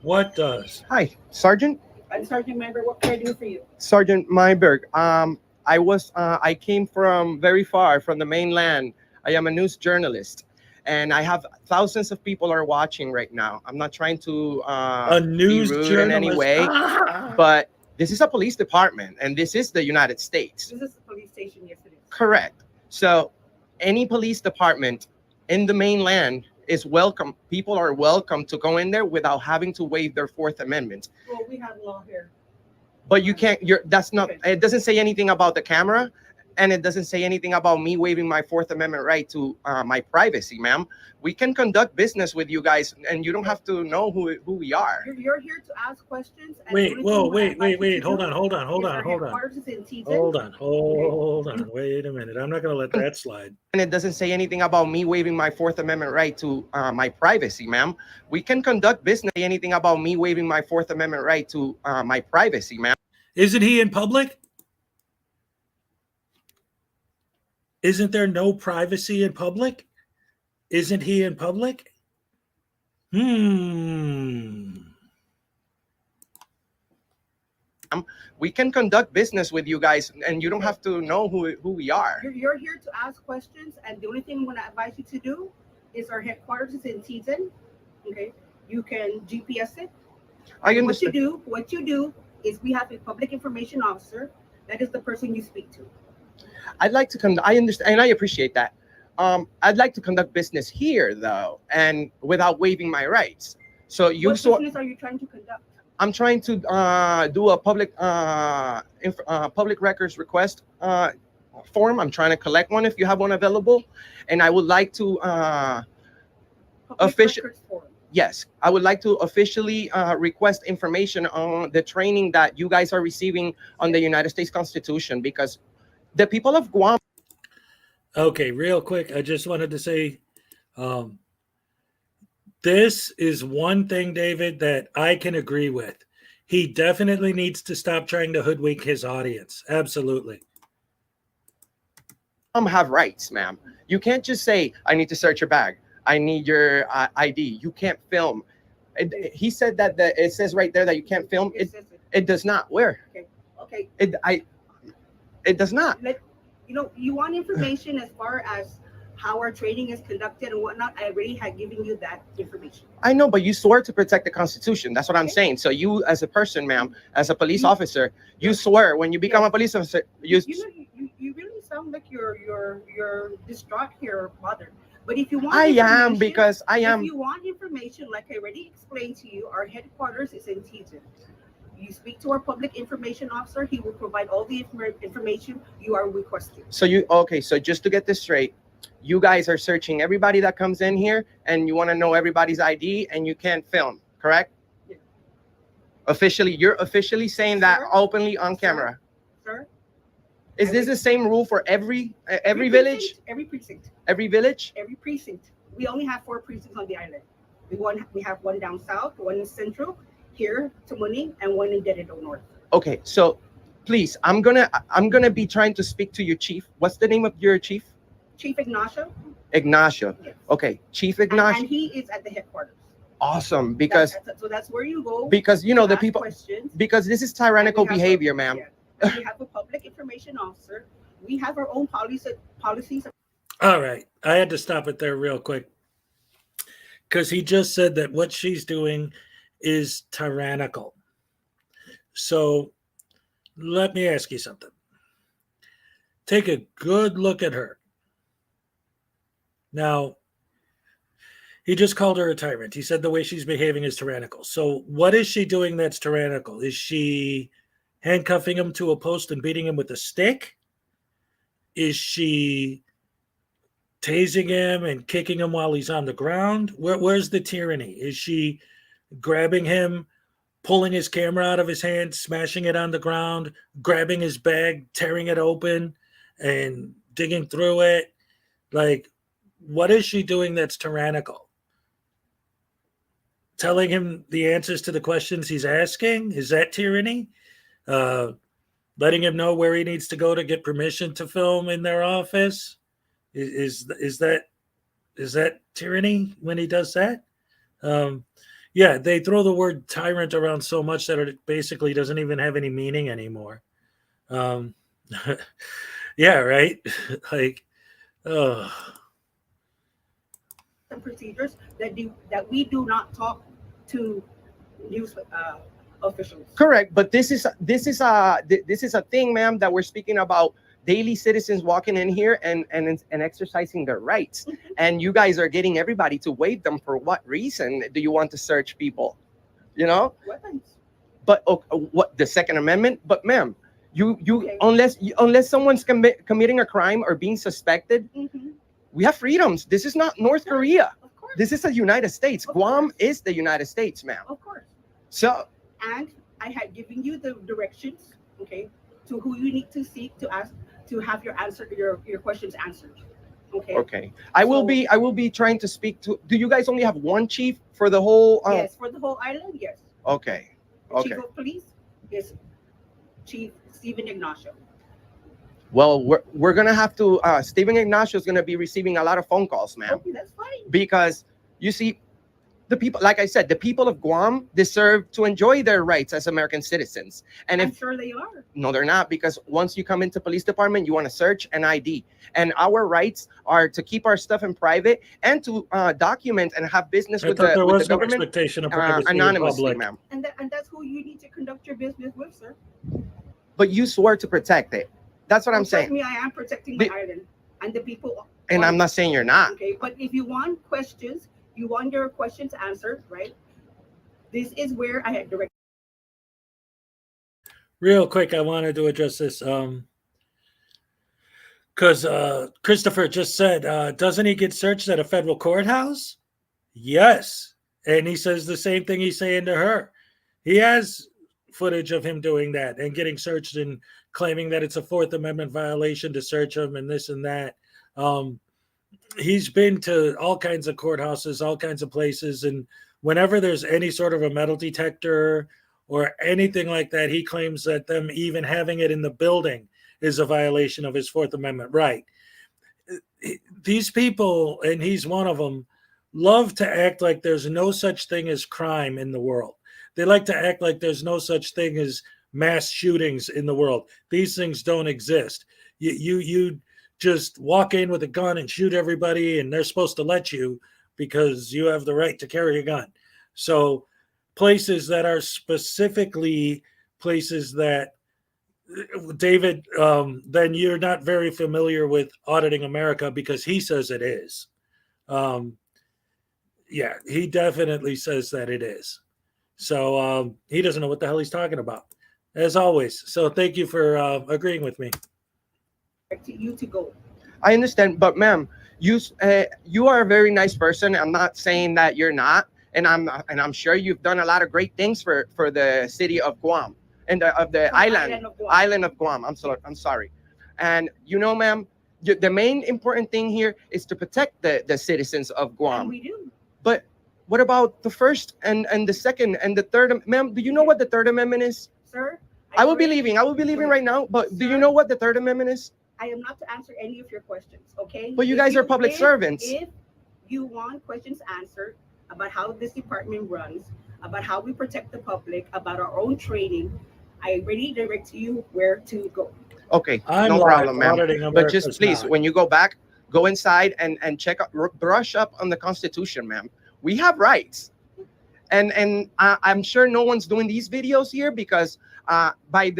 What does?
Hi, Sergeant.
I'm Sergeant Member. What can I do for you?
Sergeant Meinberg. I came from very far from the mainland. I am a news journalist, and I have thousands of people are watching right now. I'm not trying to
a news
be rude
journalist
in any way, but this is a police department, and this is the United States.
This is the police station. Yes, it is.
Correct. So, any police department in the mainland is welcome. People are welcome to go in there without having to waive their Fourth Amendment.
Well, we have law here.
But you can't. That's not. Okay. It doesn't say anything about the camera, and it doesn't say anything about me waiving my Fourth Amendment right to my privacy, ma'am. We can conduct business with you guys, and you don't have to know who we are.
You're here to ask questions. And
wait. Hold on. Wait a minute. I'm not going to let that slide.
And it doesn't say anything about me waiving my Fourth Amendment right to my privacy, ma'am. We can conduct business. Anything about me waiving my Fourth Amendment right to my privacy, ma'am.
Isn't he in public? Isn't there no privacy in public? Isn't he in public?
We can conduct business with you guys, and you don't have to know who we are.
You're here to ask questions, and the only thing I'm going to advise you to do is our headquarters is in Teton. Okay, you can GPS it.
I understand.
What you do is we have a public information officer. That is the person you speak to.
I'd like to I understand, and I appreciate that. I'd like to conduct business here, though, and without waiving my rights. So you
what business are you trying to conduct?
I'm trying to do a public records request form. I'm trying to collect one if you have one available, and I would like to Yes, I would like to officially request information on the training that you guys are receiving on the United States Constitution, because the people of Guam.
Okay, real quick, I just wanted to say This is one thing, David, that I can agree with. He definitely needs to stop trying to hoodwink his audience. Absolutely.
Have rights, ma'am. You can't just say, I need to search your bag. I need your ID. You can't film. He said that it says right there that you can't film. It does not. Where?
Okay.
It does not.
You want information as far as how our training is conducted and whatnot. I already had given you that information.
I know, but you swore to protect the Constitution. That's what I'm saying. So you, as a person, ma'am, as a police officer, you swear when you become a police officer. You
really sound like you're distraught here, bothered. But if you want,
I am, because I am.
If you want information, like I already explained to you, our headquarters is in Teton. You speak to our public information officer. He will provide all the information you are requesting.
So so just to get this straight, you guys are searching everybody that comes in here, and you want to know everybody's ID, and you can't film, correct?
Yeah.
Officially, you're officially saying that openly on camera.
Sir?
Is this the same rule for every village?
Every precinct.
Every village?
Every precinct. We only have 4 precincts on the island. We have one down south, one in central, here, Tamuning, and one in Dededo North.
Okay, so please, I'm gonna be trying to speak to your chief. What's the name of your chief?
Chief Ignacio.
Ignacio.
Yes.
Okay, Chief Ignacio.
And he is at the headquarters.
Awesome, because
so that's where you go.
Because you know the
ask
people.
Questions.
Because this is tyrannical behavior, ma'am.
Yeah. We have a public information officer. We have our own policies.
All right. I had to stop it there real quick because he just said that what she's doing is tyrannical. So let me ask you something. Take a good look at her. Now, he just called her a tyrant. He said the way she's behaving is tyrannical. So what is she doing that's tyrannical? Is she handcuffing him to a post and beating him with a stick? Is she tasing him and kicking him while he's on the ground? Where's the tyranny? Is she grabbing him, pulling his camera out of his hand, smashing it on the ground, grabbing his bag, tearing it open, and digging through it? Like, what is she doing that's tyrannical? Telling him the answers to the questions he's asking? Is that tyranny? Letting him know where he needs to go to get permission to film in their office? Is that tyranny when he does that? Yeah, they throw the word tyrant around so much that it basically doesn't even have any meaning anymore. Yeah, right? Like, oh.
Some procedures that we do not talk to news officials.
Correct, but this is a thing, ma'am, that we're speaking about. Daily citizens walking in here and exercising their rights, and you guys are getting everybody to waive them. For what reason do you want to search people? You know,
weapons.
But what the Second Amendment? But ma'am, you unless someone's committing a crime or being suspected, we have freedoms. This is not North Korea.
Of course.
This is the United States. Guam is the United States, ma'am.
Of course.
So,
and I had given you the directions, okay, to who you need to seek to ask to have your questions answered. Okay.
Okay. I will be trying to speak to. Do you guys only have one chief for the whole?
Yes, for the whole island. Yes.
Okay.
The Chief of Police is Chief Stephen Ignacio.
Well, we're gonna have to. Stephen Ignacio is gonna be receiving a lot of phone calls, ma'am.
Okay, that's fine.
Because you see, the people, like I said, the people of Guam deserve to enjoy their rights as American citizens. And
I'm sure they are.
No, they're not, because once you come into police department, you want to search an ID. And our rights are to keep our stuff in private and to document and have business with the government.
Expectation of privacy
anonymously, ma'am.
And that's who you need to conduct your business with, sir.
But you swore to protect it. That's what I'm saying.
Me, I am protecting my island and the people.
And I'm not saying you're not.
Okay, but if you want questions, you want your questions answered, right? This is where I had direct.
Real quick, I wanted to address this because Christopher just said, doesn't he get searched at a federal courthouse? Yes. And he says the same thing he's saying to her. He has footage of him doing that and getting searched and claiming that it's a Fourth Amendment violation to search him and this and that. he's been to all kinds of courthouses, all kinds of places, and whenever there's any sort of a metal detector or anything like that, he claims that them even having it in the building is a violation of his Fourth Amendment right. These people, and he's one of them, love to act like there's no such thing as crime in the world. They like to act like there's no such thing as mass shootings in the world. These things don't exist. You just walk in with a gun and shoot everybody, and they're supposed to let you because you have the right to carry a gun. So places that are specifically places that, David, then you're not very familiar with Auditing America because he says it is. Yeah, he definitely says that it is. So he doesn't know what the hell he's talking about, as always. So thank you for agreeing with me.
To you to go.
I understand, but ma'am, you are a very nice person. I'm not saying that you're not, and I'm sure you've done a lot of great things for the city of Guam and of the island of Guam. I'm sorry, and you know, ma'am, the main important thing here is to protect the citizens of Guam.
And we do.
But what about the First and the Second and the Third? Ma'am, do you know what the Third Amendment is?
Sir,
I will be leaving. I will be leaving right now. But do you know what the Third Amendment is?
I am not to answer any of your questions, okay?
But you guys are public servants.
If you want questions answered about how this department runs, about how we protect the public, about our own training, I already direct you where to go.
Okay,
I'm
no
live.
problem, ma'am.
Auditing
But
America's
just please,
not.
when you go back, go inside and check out, brush up on the Constitution, ma'am. We have rights. And I'm sure no one's doing these videos here because by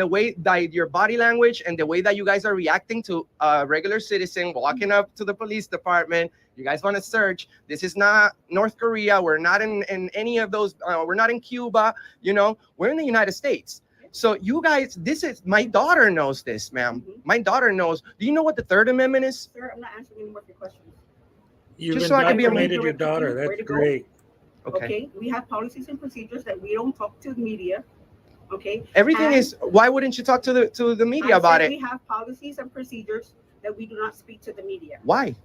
your body language and the way that you guys are reacting to a regular citizen walking up to the police department, you guys want to search. This is not North Korea. We're not in any of those. We're not in Cuba. You know, we're in the United States. So you guys, this is, my daughter knows this, ma'am. My daughter knows. Do you know what the Third Amendment is?
Sir, I'm not answering any more of your questions.
You've
Just so I can be
indoctrinated your daughter.
Where
That's
to go.
great.
Okay. We have policies and procedures that we don't talk to the media. Okay.
Everything
And
is. Why wouldn't you talk to the media
I
about
said
it?
we have policies and procedures that we do not speak to the media.
Why?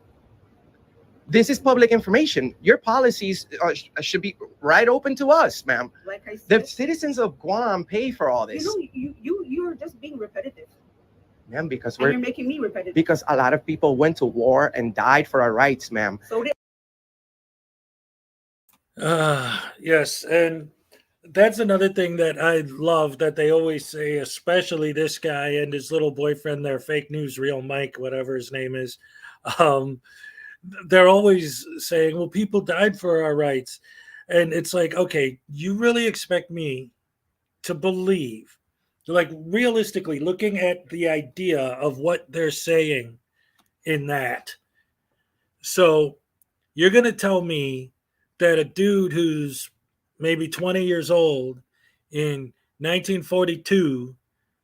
This is public information. Your policies should be right open to us, ma'am.
Like I said,
The citizens of Guam pay for all this.
you know, you're just being repetitive.
Ma'am, because
And you're making me repetitive.
because a lot of people went to war and died for our rights, ma'am.
So
Yes, and that's another thing that I love that they always say, especially this guy and his little boyfriend, their fake news, real Mike, whatever his name is. They're always saying, well, people died for our rights. And it's like, okay, you really expect me to believe, like realistically, looking at the idea of what they're saying in that. So you're going to tell me that a dude who's maybe 20 years old in 1942,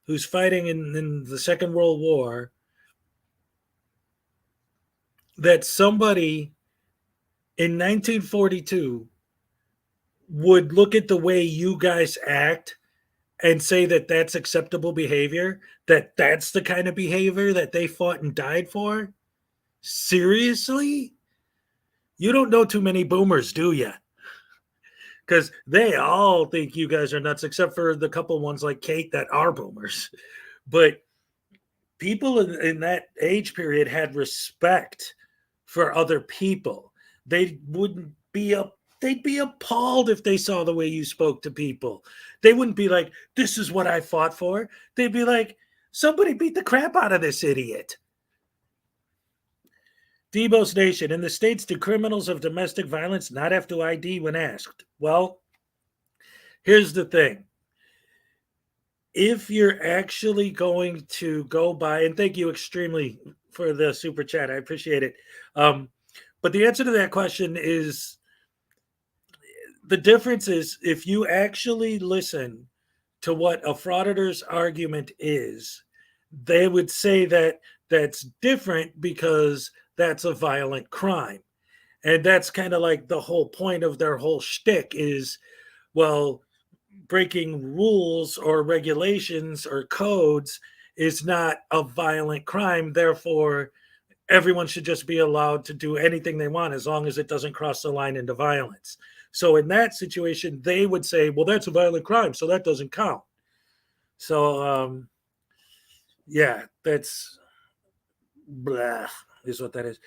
who's fighting in the Second World War, that somebody in 1942 would look at the way you guys act and say that that's acceptable behavior, that that's the kind of behavior that they fought and died for? Seriously? You don't know too many boomers, do you? Because they all think you guys are nuts, except for the couple ones like Kate that are boomers. But people in that age period had respect for other people. They wouldn't be they'd be appalled if they saw the way you spoke to people. They wouldn't be like, this is what I fought for. They'd be like, somebody beat the crap out of this idiot. Debo's Nation. In the States, do criminals of domestic violence not have to ID when asked? Well, here's the thing. If you're actually going to go by, and thank you extremely for the super chat, I appreciate it. But the answer to that question is, the difference is if you actually listen to what a frauditor's argument is, they would say that that's different because that's a violent crime. And that's kind of like the whole point of their whole shtick is, well, breaking rules or regulations or codes is not a violent crime. Therefore, everyone should just be allowed to do anything they want as long as it doesn't cross the line into violence. So in that situation, they would say, well, that's a violent crime, so that doesn't count. So, yeah, that's blah, is what that is.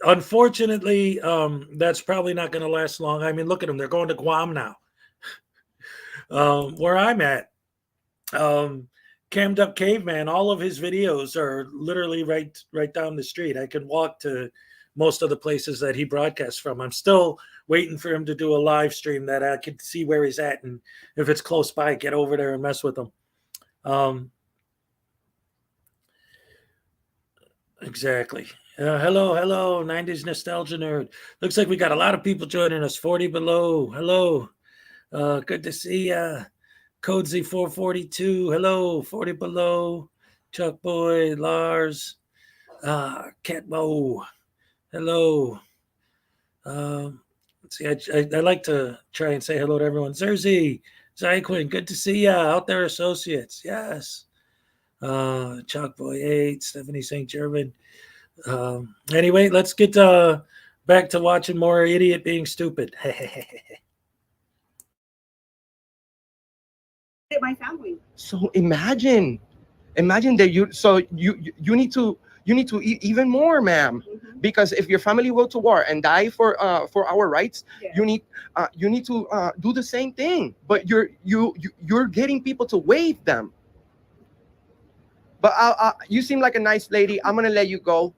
Unfortunately, that's probably not going to last long. I mean, look at them. They're going to Guam now. Where I'm at, Cammed Up Caveman, all of his videos are literally right down the street. I can walk to most of the places that he broadcasts from. I'm still waiting for him to do a live stream that I can see where he's at, and if it's close by, get over there and mess with him. Exactly. Hello, 90s nostalgia nerd. Looks like we got a lot of people joining us. 40 below. Hello. Good to see ya. Codesy 442. Hello. 40 below. Chuck Boy, Lars, Catbo. Hello. Let's see. I like to try and say hello to everyone. Zerzy, Zyquin, good to see ya. Out there, associates. Yes. Chuck Boy 8, Stephanie St. German. Anyway, let's get back to watching more idiot being stupid.
My family.
So imagine that you need to even more, ma'am, because if your family go to war and die for our rights, you need to do the same thing. But you're getting people to waive them. But you seem like a nice lady. I'm gonna let you go.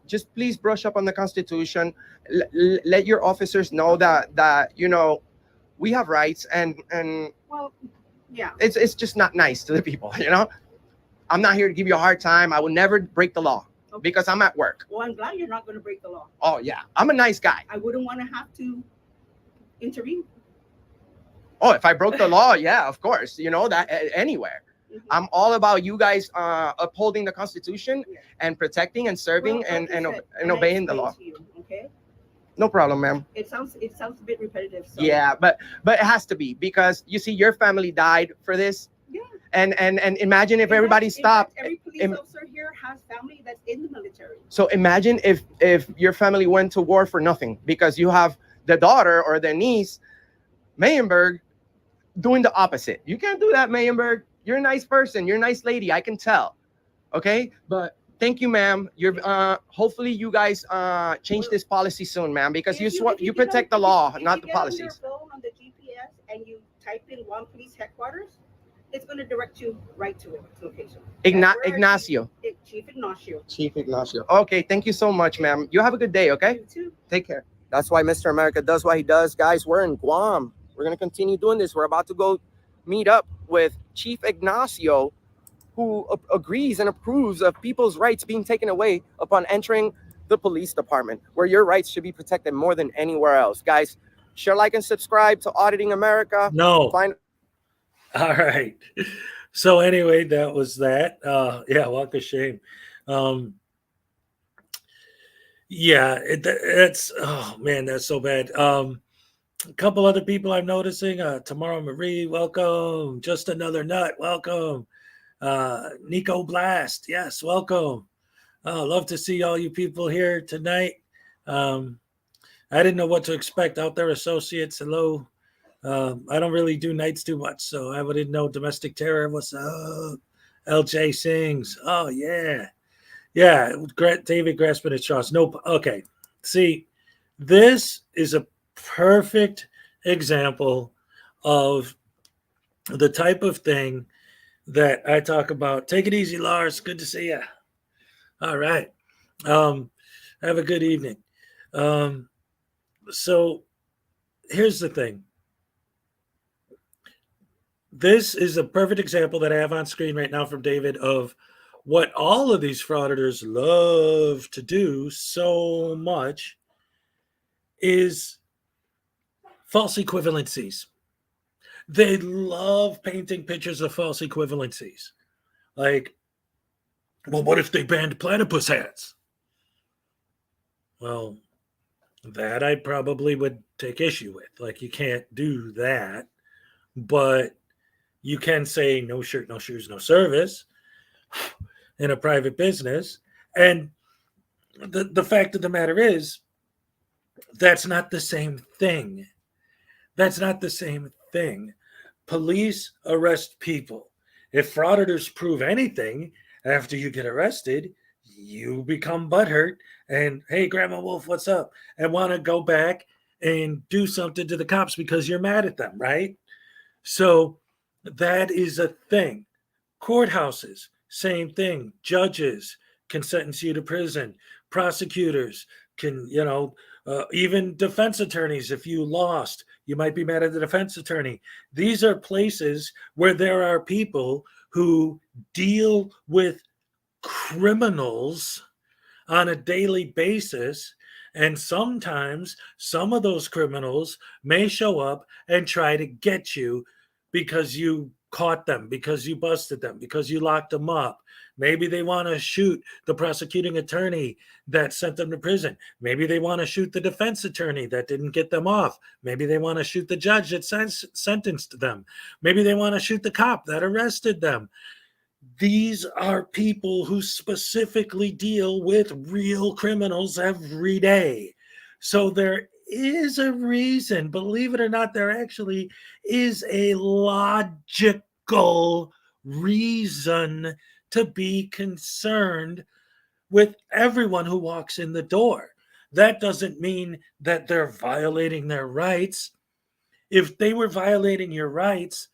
Just please brush up on the Constitution. Let your officers know that we have rights and
well, yeah,
it's just not nice to the people. I'm not here to give you a hard time. I will never break the law because I'm at work.
Well, I'm glad you're not going to break the law.
Oh yeah, I'm a nice guy.
I wouldn't want to have to intervene.
Oh, if I broke the law, yeah, of course. That anywhere. I'm all about you guys upholding the Constitution and protecting and serving and obeying the law.
Okay.
No problem, ma'am.
It sounds a bit repetitive. So.
Yeah, but it has to be because you see, your family died for this.
Yeah.
And imagine if everybody stopped.
Every police officer here has family that's in the military.
So imagine if your family went to war for nothing because you have the daughter or the niece, Mayenberg, doing the opposite. You can't do that, Mayenberg. You're a nice person. You're a nice lady. I can tell. Okay, but thank you, ma'am. You're hopefully you guys change this policy soon, ma'am, because you protect the law, not the policies.
If you get on your phone on the GPS and you type in Guam Police Headquarters, it's going to direct you right to its location.
Ignacio.
Chief Ignacio.
Chief Ignacio. Okay, thank you so much, ma'am. You have a good day, okay?
You too.
Take care. That's why Mr. America does what he does. Guys, we're in Guam. We're going to continue doing this. We're about to go meet up with Chief Ignacio, who agrees and approves of people's rights being taken away upon entering the police department, where your rights should be protected more than anywhere else. Guys, share, like, and subscribe to Auditing America.
No. All right. So anyway, that was that. Yeah, walk of shame. Yeah, it's oh man, that's so bad. A couple other people I'm noticing. Tomorrow Marie, welcome. Just Another Nut, welcome. Nico Blast, yes, welcome. Love to see all you people here tonight. I didn't know what to expect. Out there, associates, hello. I don't really do nights too much, so I didn't know. Domestic Terror, what's up? LJ Sings, oh yeah. Yeah, David grasping at straws. Nope. Okay. See, this is a perfect example of the type of thing that I talk about. Take it easy, Lars. Good to see you. All right. Have a good evening. So here's the thing. This is a perfect example that I have on screen right now from David of what all of these frauditors love to do so much is false equivalencies. They love painting pictures of false equivalencies. Like, well, what if they banned platypus hats? Well, that I probably would take issue with. Like, you can't do that. But you can say no shirt, no shoes, no service in a private business. And the fact of the matter is, that's not the same thing. That's not the same thing. Police arrest people. If frauditors prove anything after you get arrested, you become butthurt and, hey, Grandma Wolf, what's up? And want to go back and do something to the cops because you're mad at them, right? So that is a thing. Courthouses, same thing. Judges can sentence you to prison. Prosecutors can, even defense attorneys, if you lost, you might be mad at the defense attorney. These are places where there are people who deal with criminals on a daily basis. And sometimes some of those criminals may show up and try to get you because you caught them, because you busted them, because you locked them up. Maybe they want to shoot the prosecuting attorney that sent them to prison. Maybe they want to shoot the defense attorney that didn't get them off. Maybe they want to shoot the judge that sentenced them. Maybe they want to shoot the cop that arrested them. These are people who specifically deal with real criminals every day. So there is a reason, believe it or not, there actually is a logical reason to be concerned with everyone who walks in the door. That doesn't mean that they're violating their rights. If they were violating your rights,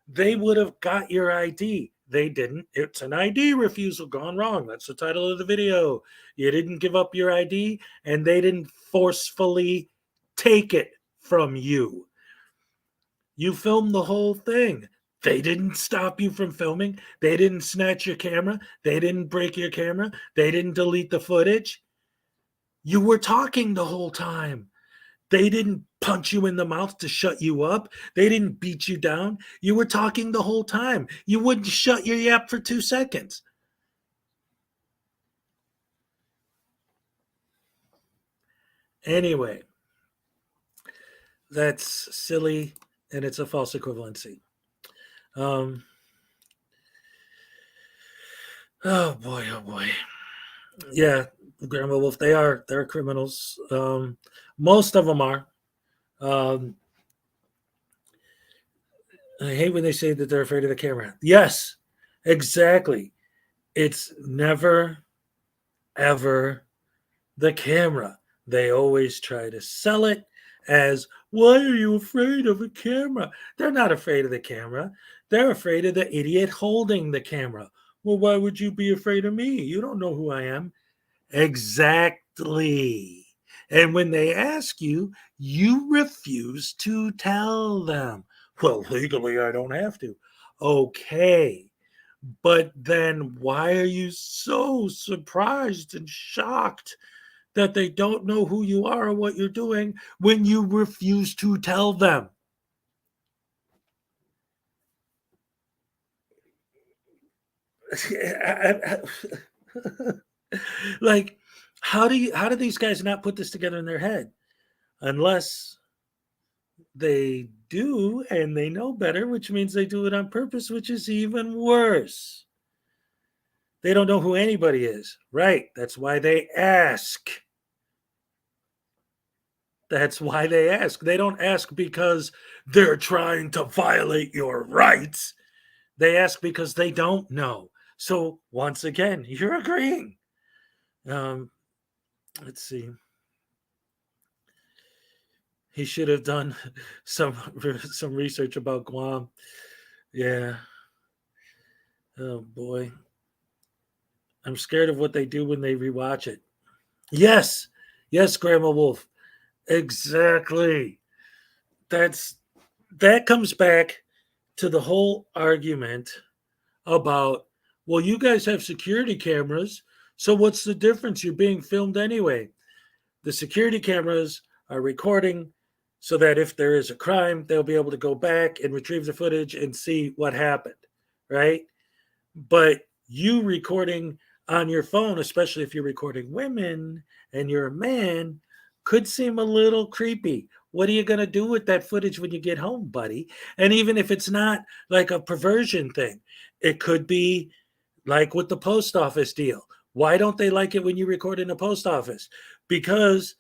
they would have got your ID. They didn't. It's an ID refusal gone wrong. That's the title of the video. You didn't give up your ID, and they didn't forcefully take it from you. You filmed the whole thing. They didn't stop you from filming. They didn't snatch your camera. They didn't break your camera. They didn't delete the footage. You were talking the whole time. They didn't punch you in the mouth to shut you up. They didn't beat you down. You were talking the whole time. You wouldn't shut your yap for 2 seconds. Anyway, that's silly, and it's a false equivalency. Oh boy. Yeah, Grandma Wolf, they're criminals. Most of them are. I hate when they say that they're afraid of the camera. Yes, exactly. It's never, ever the camera. They always try to sell it as, why are you afraid of a camera? They're not afraid of the camera. They're afraid of the idiot holding the camera. Well, why would you be afraid of me? You don't know who I am. Exactly. And when they ask you, you refuse to tell them. Well, legally, I don't have to. Okay. But then why are you so surprised and shocked that they don't know who you are or what you're doing when you refuse to tell them? Like, how do these guys not put this together in their head? Unless they do and they know better, which means they do it on purpose, which is even worse. They don't know who anybody is. Right. That's why they ask. That's why they ask. They don't ask because they're trying to violate your rights. They ask because they don't know. So once again, you're agreeing. Let's see. He should have done some research about Guam. Yeah. Oh boy. I'm scared of what they do when they rewatch it. Yes, Grandma Wolf. Exactly. That comes back to the whole argument about, well, you guys have security cameras, so what's the difference? You're being filmed anyway. The security cameras are recording so that if there is a crime, they'll be able to go back and retrieve the footage and see what happened, right? But you recording on your phone, especially if you're recording women and you're a man, could seem a little creepy. What are you going to do with that footage when you get home, buddy? And even if it's not like a perversion thing, it could be like with the post office deal. Why don't they like it when you record in a post office? Because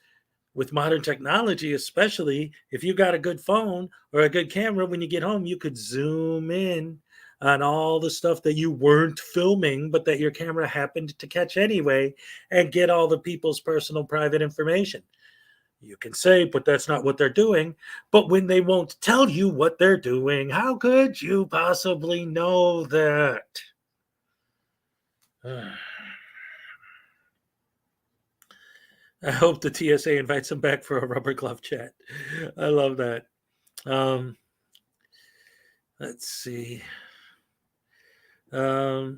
with modern technology, especially if you got a good phone or a good camera, when you get home, you could zoom in on all the stuff that you weren't filming, but that your camera happened to catch anyway, and get all the people's personal private information. You can say, but that's not what they're doing. But when they won't tell you what they're doing, how could you possibly know that? I hope the TSA invites him back for a rubber glove chat. I love that. Let's see. Yeah.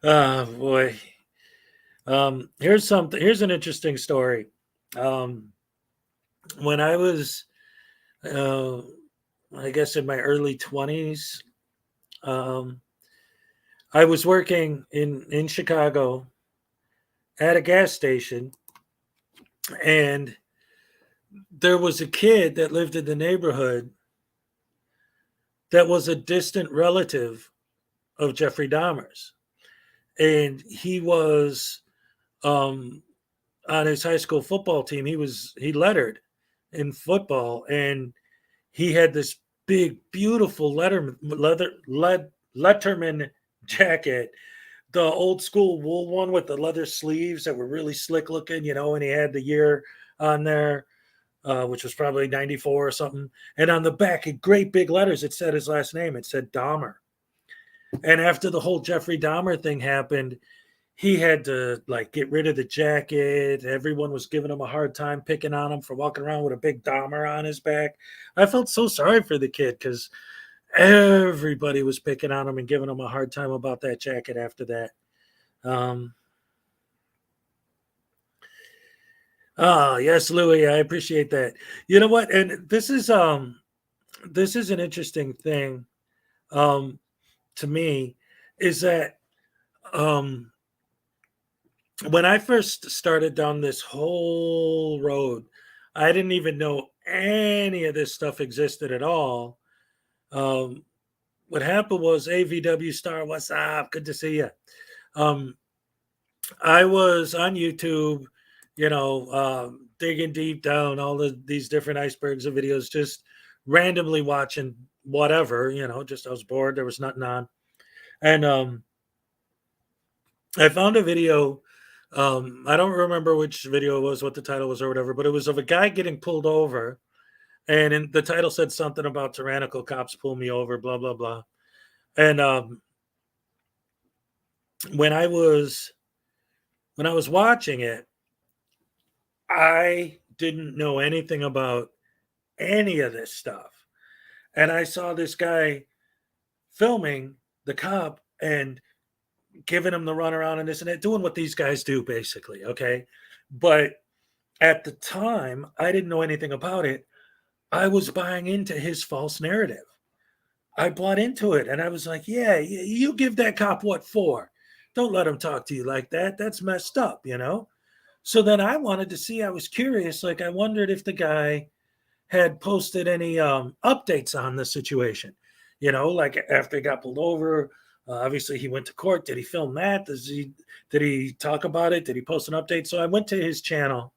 Oh boy. Here's an interesting story. When I was I guess in my early 20s, I was working in Chicago at a gas station, and there was a kid that lived in the neighborhood that was a distant relative of Jeffrey Dahmer's. And he was on his high school football team. He lettered in football, and he had this big, beautiful Letterman jacket, the old school wool one with the leather sleeves that were really slick looking, and he had the year on there, which was probably 94 or something. And on the back, in great big letters, it said his last name. It said Dahmer. And after the whole Jeffrey Dahmer thing happened, he had to get rid of the jacket. Everyone was giving him a hard time, picking on him for walking around with a big Dahmer on his back. I felt so sorry for the kid because everybody was picking on him and giving him a hard time about that jacket after that. Yes, Louis, I appreciate that. You know what? And this is an interesting thing to me, is that when I first started down this whole road, I didn't even know any of this stuff existed at all. What happened was, AVW Star, what's up? Good to see you. I was on YouTube, digging deep down all these different icebergs of videos, just randomly watching whatever, just I was bored. There was nothing on. And I found a video. I don't remember which video it was, what the title was or whatever, but it was of a guy getting pulled over. And the title said something about tyrannical cops pull me over, blah, blah, blah. And when I was watching it, I didn't know anything about any of this stuff. And I saw this guy filming the cop and giving him the runaround and this and that, doing what these guys do, basically, okay? But at the time, I didn't know anything about it. I was buying into his false narrative. I bought into it, and I was like, yeah, you give that cop what for? Don't let him talk to you like that. That's messed up, So then I wanted to see, I was curious, I wondered if the guy had posted any updates on the situation, after he got pulled over. Obviously, he went to court. Did he film that? Did he talk about it? Did he post an update? So I went to his channel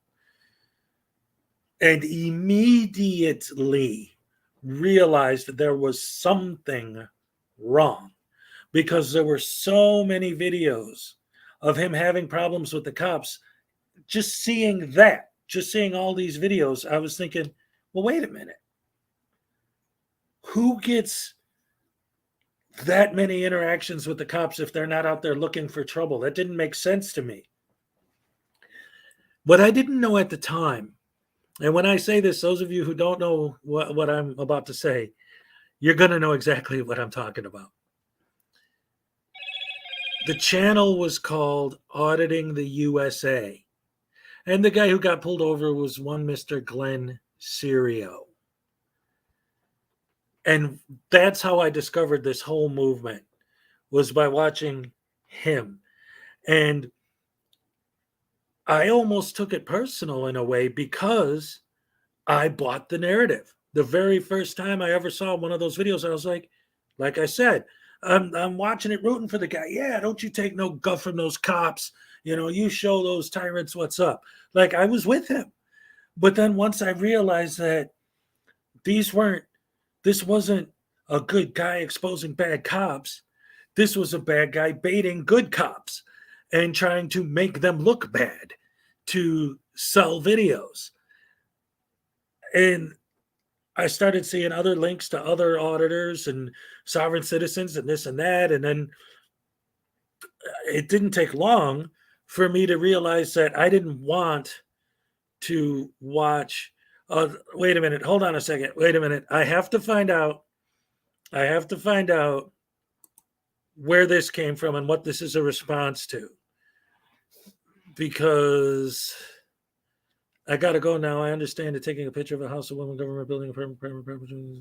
and immediately realized that there was something wrong, because there were so many videos of him having problems with the cops. Just seeing all these videos, I was thinking, well, wait a minute. Who gets that many interactions with the cops if they're not out there looking for trouble? That didn't make sense to me. What I didn't know at the time, and when I say this, those of you who don't know what I'm about to say, you're going to know exactly what I'm talking about. The channel was called Auditing the USA. And the guy who got pulled over was one Mr. Glenn Serio. And that's how I discovered this whole movement, was by watching him. And I almost took it personal in a way, because I bought the narrative. The very first time I ever saw one of those videos, I was like I said, I'm watching it, rooting for the guy. Yeah, don't you take no guff from those cops. You show those tyrants what's up. Like, I was with him. But then once I realized that this wasn't a good guy exposing bad cops. This was a bad guy baiting good cops and trying to make them look bad to sell videos. And I started seeing other links to other auditors and sovereign citizens and this and that. And then it didn't take long for me to realize that I didn't want to watch. Wait a minute. Hold on a second. Wait a minute. I have to find out where this came from and what this is a response to. Because I got to go now. I understand that taking a picture of a house, a woman, government building,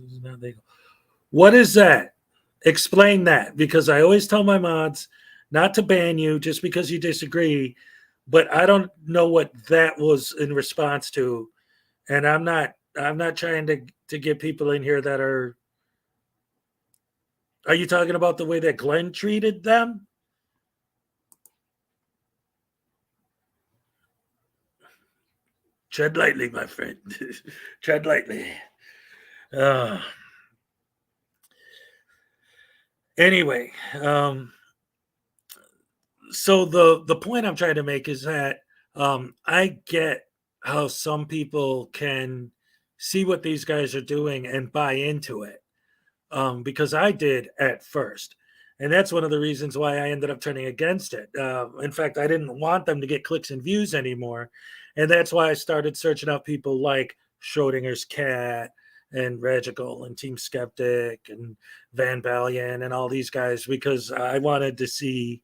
is not legal. What is that? Explain that. Because I always tell my mods not to ban you just because you disagree. But I don't know what that was in response to. And I'm not trying to get people in here that are you talking about the way that Glenn treated them? Tread lightly, my friend. Tread lightly. Anyway, so the point I'm trying to make is that I get how some people can see what these guys are doing and buy into it, because I did at first. And that's one of the reasons why I ended up turning against it. In fact, I didn't want them to get clicks and views anymore. And that's why I started searching out people like Schrodinger's Cat and Regical and Team Skeptic and Van Ballion and all these guys, because I wanted to see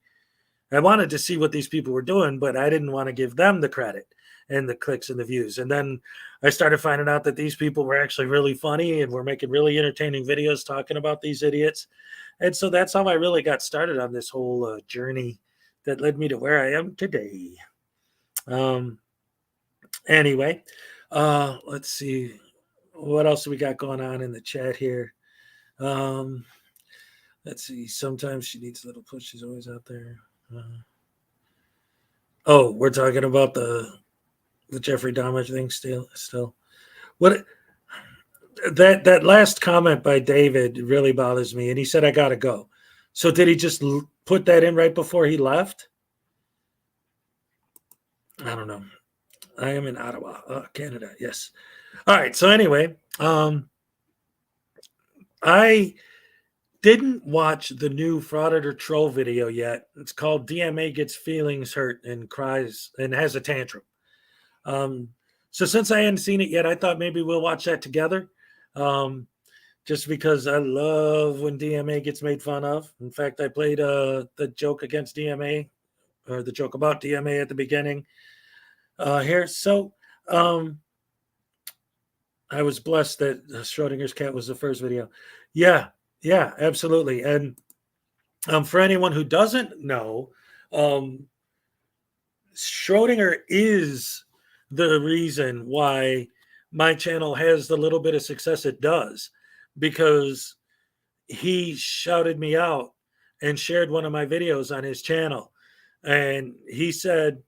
what these people were doing, but I didn't want to give them the credit and the clicks and the views. And then I started finding out that these people were actually really funny and were making really entertaining videos talking about these idiots. And so that's how I really got started on this whole journey that led me to where I am today. Anyway, let's see. What else we got going on in the chat here? Let's see. Sometimes she needs a little push. She's always out there. We're talking about the Jeffrey Dahmer thing still. What that last comment by David really bothers me. And he said, I got to go. So did he just put that in right before he left? I don't know. I am in Ottawa, Canada. Yes. All right. So anyway, I didn't watch the new Frauditor troll video yet. It's called DMA Gets Feelings Hurt and Cries and Has a Tantrum. So since I hadn't seen it yet, I thought maybe we'll watch that together. Just because I love when DMA gets made fun of. In fact, I played the joke against DMA, or the joke about DMA at the beginning here. So I was blessed that Schrodinger's Cat was the first video. Yeah, absolutely. And for anyone who doesn't know, Schrodinger is the reason why my channel has the little bit of success it does, because he shouted me out and shared one of my videos on his channel. And he said,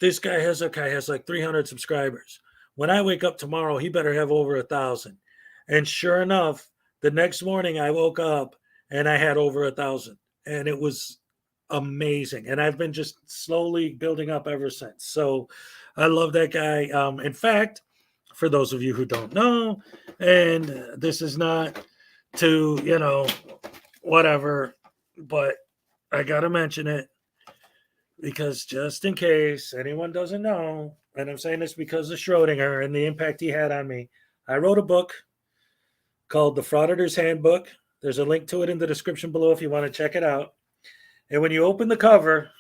this guy has like 300 subscribers. When I wake up tomorrow, he better have over 1,000. And sure enough, the next morning I woke up and I had over 1,000. And it was amazing. And I've been just slowly building up ever since. So I love that guy. In fact, for those of you who don't know, and this is not to, whatever, but I got to mention it because just in case anyone doesn't know, and I'm saying this because of Schrodinger and the impact he had on me, I wrote a book called The Frauditor's Handbook. There's a link to it in the description below if you want to check it out. And when you open the cover,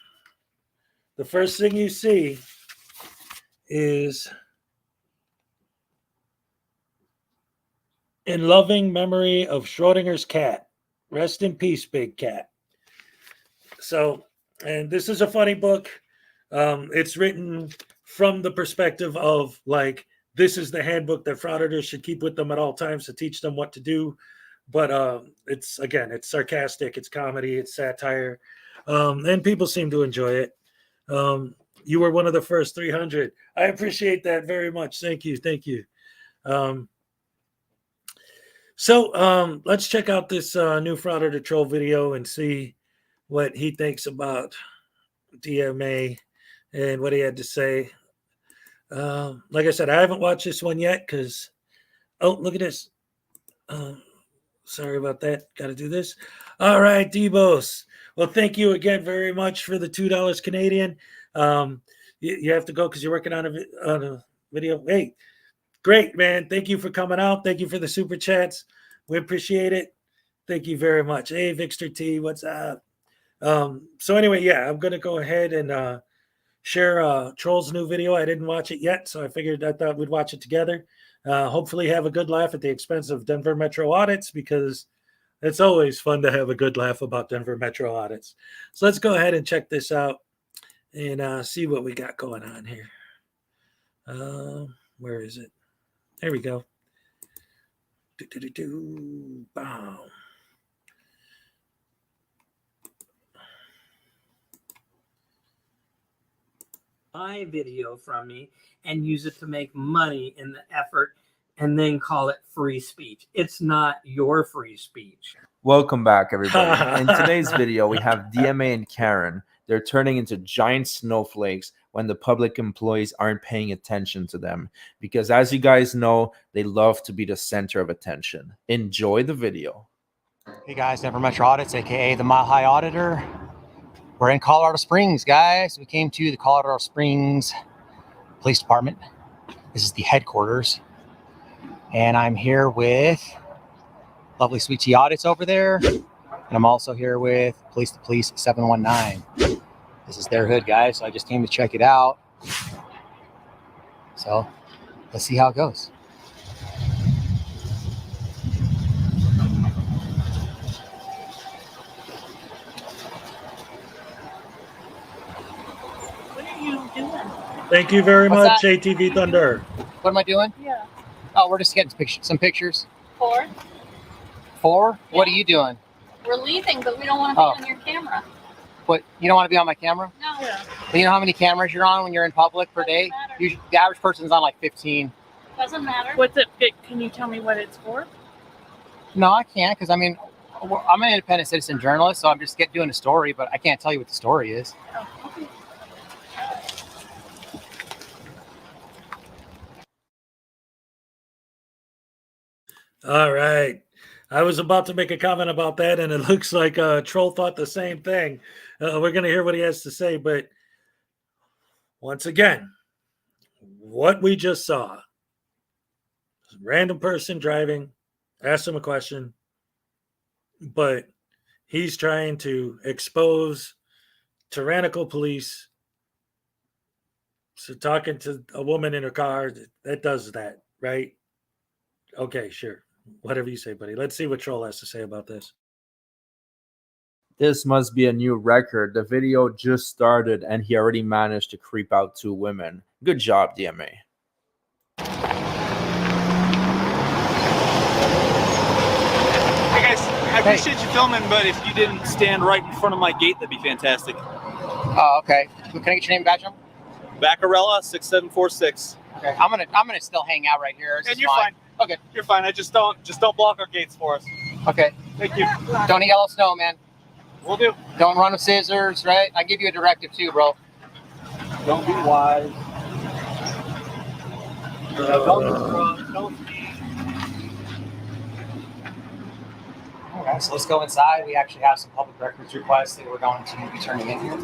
the first thing you see is "In loving memory of Schrodinger's cat. Rest in peace, big cat." So, and this is a funny book. It's written from the perspective of, like, this is the handbook that frauditors should keep with them at all times to teach them what to do but it's sarcastic, it's comedy, it's satire, and people seem to enjoy it. You were one of the first 300. I appreciate that very much. Thank you. So let's check out this new Frauditor troll video and see what he thinks about DMA and what he had to say. Like I said, I haven't watched this one yet because, oh, look at this. Sorry about that. Got to do this. All right, Debos. Well, thank you again very much for the $2 Canadian. You have to go because you're working on a video. Hey, great, man. Thank you for coming out. Thank you for the super chats. We appreciate it. Thank you very much. Hey, Vixter T, what's up? So anyway, yeah, I'm going to go ahead and share Troll's new video. I didn't watch it yet, so I thought we'd watch it together. Hopefully have a good laugh at the expense of Denver Metro audits, because it's always fun to have a good laugh about Denver Metro audits. So let's go ahead and check this out and see what we got going on here. Where is it? There we go. Boom.
My video from me and use it to make money in the effort and then call it free speech. It's not your free speech.
Welcome back, everybody. In today's video, we have DMA and Karen. They're turning into giant snowflakes when the public employees aren't paying attention to them. Because as you guys know, they love to be the center of attention. Enjoy the video.
Hey guys, Denver Metro Audits, aka the Mile High Auditor. We're in Colorado Springs, guys. We came to the Colorado Springs Police Department. This is the headquarters. And I'm here with lovely Sweet Tea Audits over there. And I'm also here with Police to Police 719. This is their hood, guys. So I just came to check it out. So let's see how it goes.
Thank you very much, ATV Thunder.
What am I doing?
Yeah.
Oh, we're just getting some pictures.
4.
4? Yeah. What are you doing?
We're leaving, but we don't want to be on your camera.
What? You don't want to be on my camera?
No. Yeah.
Well, you know how many cameras you're on when you're in public per day? Usually, the average person's on like 15.
Doesn't matter.
What's it? Can you tell me what it's for?
No, I can't, because I mean, I'm an independent citizen journalist, so I'm just doing a story, but I can't tell you what the story is.
Oh, okay.
All right. I was about to make a comment about that, and it looks like Troll thought the same thing. We're going to hear what he has to say, but once again, what we just saw, random person driving, asked him a question, but he's trying to expose tyrannical police. So talking to a woman in her car, that does that, right? Okay, sure. Whatever you say, buddy. Let's see what Troll has to say about this.
This must be a new record. The video just started and he already managed to creep out 2 women. Good job, DMA.
Hey guys, I appreciate you filming, but if you didn't stand right in front of my gate, that'd be fantastic.
Oh, okay. Can I get your name, badge number?
Baccarella 6746.
Okay. I'm gonna still hang out right here.
And you're fine.
Okay.
You're fine. I just don't block our gates for us.
Okay.
Thank you.
Don't eat yellow snow, man.
Will do.
Don't run with scissors, right? I give you a directive too, bro.
Don't be wise.
Don't Okay, so let's go inside. We actually have some public records requests that we're going to be turning in here.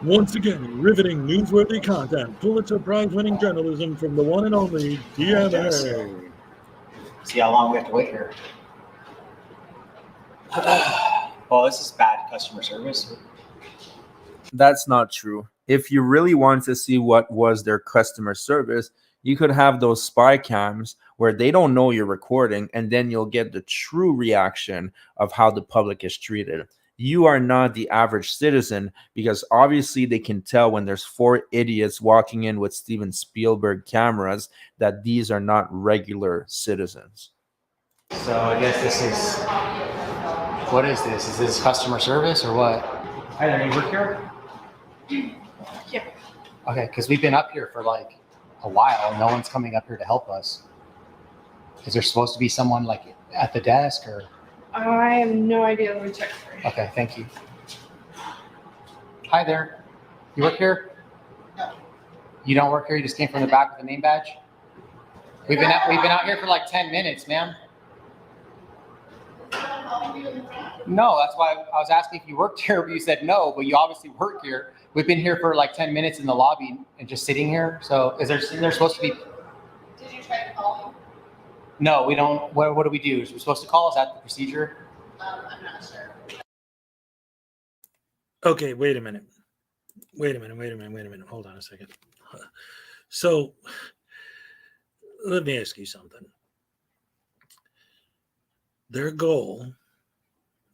Once again, riveting, newsworthy content, Pulitzer Prize-winning journalism from the one and only DMA.
See how long we have to wait here. Well, this is bad customer service.
That's not true. If you really want to see what was their customer service, you could have those spy cams where they don't know you're recording, and then you'll get the true reaction of how the public is treated. You are not the average citizen, because obviously they can tell when there's 4 idiots walking in with Steven Spielberg cameras that these are not regular citizens.
So I guess this is, what is this? Is this customer service or what? Hi there, you work here?
Yeah.
Okay, because we've been up here for like a while. No one's coming up here to help us. Is there supposed to be someone like at the desk or?
I have no idea. Let me check for you.
Okay, thank you. Hi there. You work here? No. You don't work here? You just came from the back with the name badge? We've been out here for like 10 minutes, ma'am. No, that's why I was asking if you worked here, but you said no, but you obviously work here. We've been here for like 10 minutes in the lobby and just sitting here. So is there supposed to be?
Did you try to call me?
No, we don't. What do we do? Is we supposed to call? Is that the procedure?
I'm not sure.
Okay, wait a minute. Hold on a second. So let me ask you something. Their goal,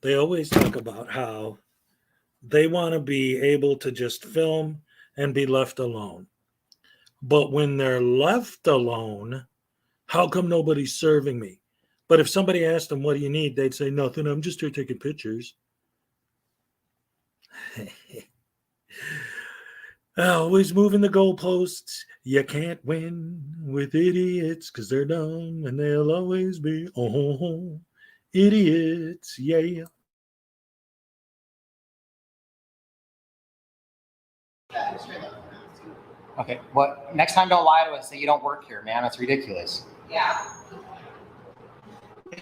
they always talk about how they want to be able to just film and be left alone. But when they're left alone, how come nobody's serving me? But if somebody asked them, what do you need? They'd say, nothing. I'm just here taking pictures. Always moving the goalposts. You can't win with idiots because they're dumb and they'll always be idiots. Yeah.
Okay, what? Next time, don't lie to us that you don't work here, man. That's ridiculous.
Yeah.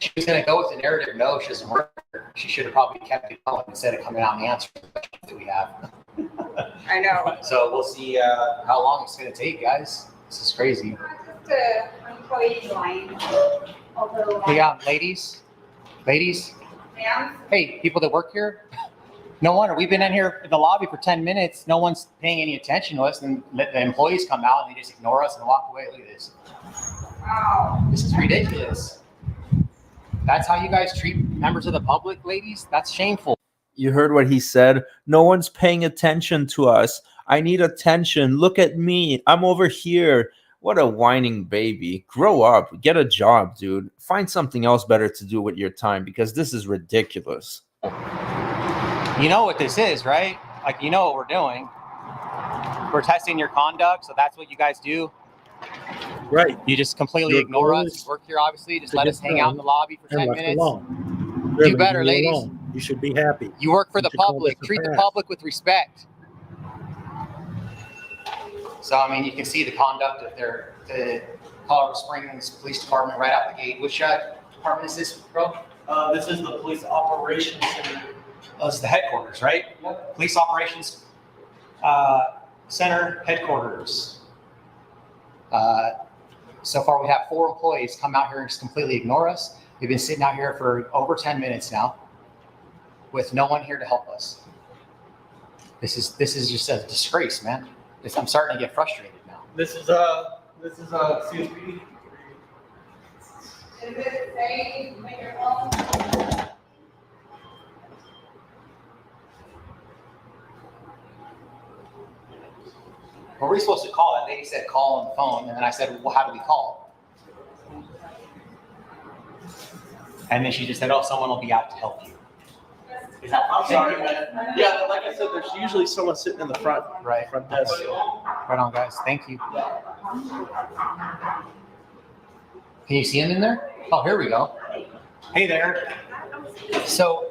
She was going to go with the narrative. No, she doesn't work here. She should have probably kept it going instead of coming out and answering the questions that we have.
I know.
So we'll see how long it's going to take, guys. This is crazy.
Just the employee line. Although.
Yeah, ladies.
Ma'am?
Hey, people that work here. No wonder we've been in here in the lobby for 10 minutes. No one's paying any attention to us, and the employees come out and they just ignore us and walk away. Look at this.
Wow.
This is ridiculous. That's how you guys treat members of the public, ladies? That's shameful. You heard what he said. No one's paying attention to us. I need attention. Look at me. I'm over here. What a whining baby. Grow up. Get a job, dude. Find something else better to do with your time, because this is ridiculous. You know what this is, right? Like, you know what we're doing. We're testing your conduct, so that's what you guys do.
Right.
You just completely ignore us. Work here, obviously. Just let us hang out in the lobby for 10 minutes.
Alone.
Do better, ladies.
Alone. You should be happy.
You work for the public. Treat the public with respect. So, I mean, you can see the conduct of the Colorado Springs Police Department right out the gate. Which department is this, bro?
This is the Police Operations Center.
This is the headquarters, right?
Yep.
Police Operations Center headquarters. So far, we have 4 employees come out here and just completely ignore us. We've been sitting out here for over 10 minutes now with no one here to help us. This is just a disgrace, man. I'm starting to get frustrated now.
This is CSP.
Is it say microphone?
What were we supposed to call? That lady said call on the phone, and then I said, well, how do we call? And then she just said, oh, someone will be out to help you. Is that
I'm sorry, man. Yeah, like I said, there's usually someone sitting in the front desk.
Right on, guys. Thank you. Can you see him in there? Oh, here we go. Hey there. So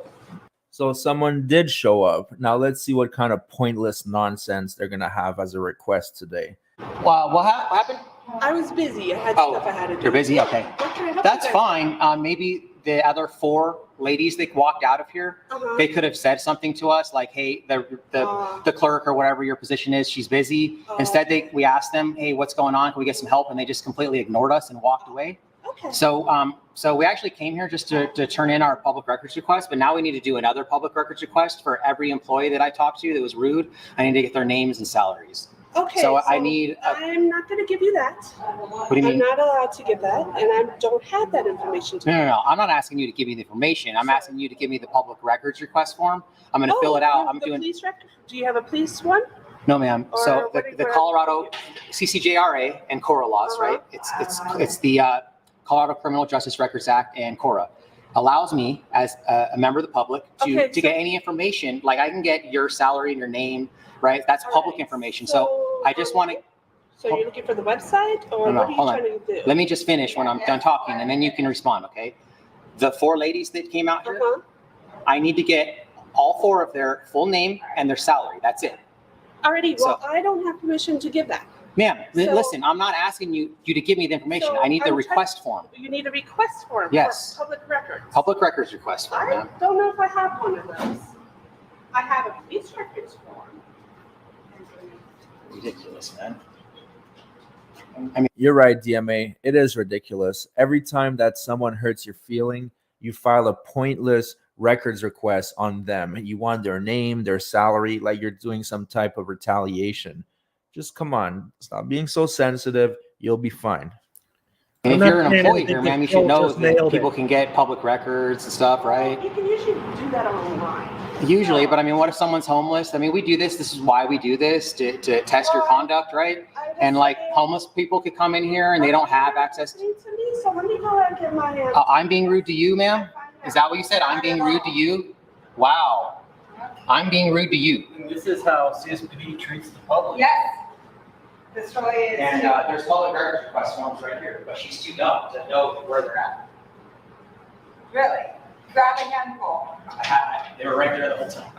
someone did show up. Now let's see what kind of pointless nonsense they're going to have as a request today. Wow, what happened?
I was busy. I had stuff I had to do.
You're busy? Okay.
What can I help
That's
you guys
fine. Maybe the other 4 ladies that walked out of here, they could have said something to us like, hey, the clerk or whatever your position is, she's busy. Instead, we asked them, hey, what's going on? Can we get some help? And they just completely ignored us and walked away. Okay. So we actually came here just to turn in our public records request, but now we need to do another public records request for every employee that I talked to that was rude. I need to get their names and salaries.
Okay.
So I need.
I'm not going to give you that.
What do you mean?
I'm not allowed to give that, and I don't have that information.
No. I'm not asking you to give me the information. I'm asking you to give me the public records request form. I'm going to fill it out. I'm doing.
Police record? Do you have a police one?
No, ma'am.
Or
So
what
the Colorado CCJRA and CORA laws, right? It's the Colorado Criminal Justice Records Act and CORA allows me as a member of the public to get any information. Like I can get your salary and your name, right? That's public information. So I just want to.
So you're looking for the website, or what are you trying to do?
Let me just finish when I'm done talking, and then you can respond, okay? The 4 ladies that came out here, I need to get all 4 of their full name and their salary. That's it.
Already, well, I don't have permission to give that.
Ma'am, listen, I'm not asking you to give me the information. I need the request form.
You need a request form
Yes.
for public records.
Public records request form,
I
ma'am.
don't know if I have one of those. I have a police records form.
Ridiculous, man.
I mean, you're right, DMA. It is ridiculous. Every time that someone hurts your feeling, you file a pointless records request on them. You want their name, their salary, like you're doing some type of retaliation. Just come on, stop being so sensitive. You'll be fine.
And if you're an employee here, ma'am, you should know that people can get public records and stuff, right?
You can usually do that online.
Usually, but I mean, what if someone's homeless? I mean, we do this. This is why we do this, to test your conduct, right? And like homeless people could come in here and they don't have access.
So let me go and get my.
I'm being rude to you, ma'am? Is that what you said? I'm being rude to you? Wow. I'm being rude to you.
This is how CSPD treats the public.
Yes. This really is.
And there's public records request forms right here, but she's too dumb to know where they're at.
Really? Grab a handful.
They were right there the whole time.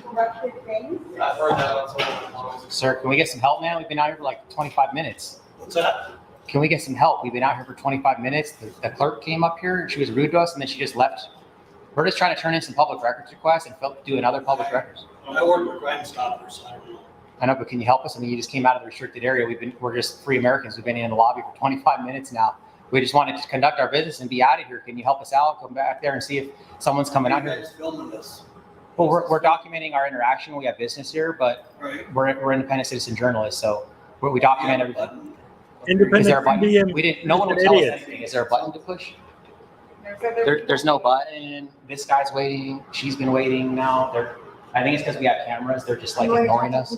Corrupted things.
I've heard that.
Sir, can we get some help, man? We've been out here for like 25 minutes.
What's that?
Can we get some help? We've been out here for 25 minutes. The clerk came up here and she was rude to us and then she just left. We're just trying to turn in some public records requests and do another public records.
I work with Crime Stoppers, so I don't know.
I know, but can you help us? I mean, you just came out of the restricted area. We're just free Americans. We've been in the lobby for 25 minutes now. We just wanted to conduct our business and be out of here. Can you help us out? Come back there and see if someone's coming out here.
Filming this.
Well, we're documenting our interaction. We have business here, but we're independent citizen journalists, so we document everything. Is there a button? No one will tell us anything. Is there a button to push? There's no button. This guy's waiting. She's been waiting now. I think it's because we have cameras. They're just like ignoring us.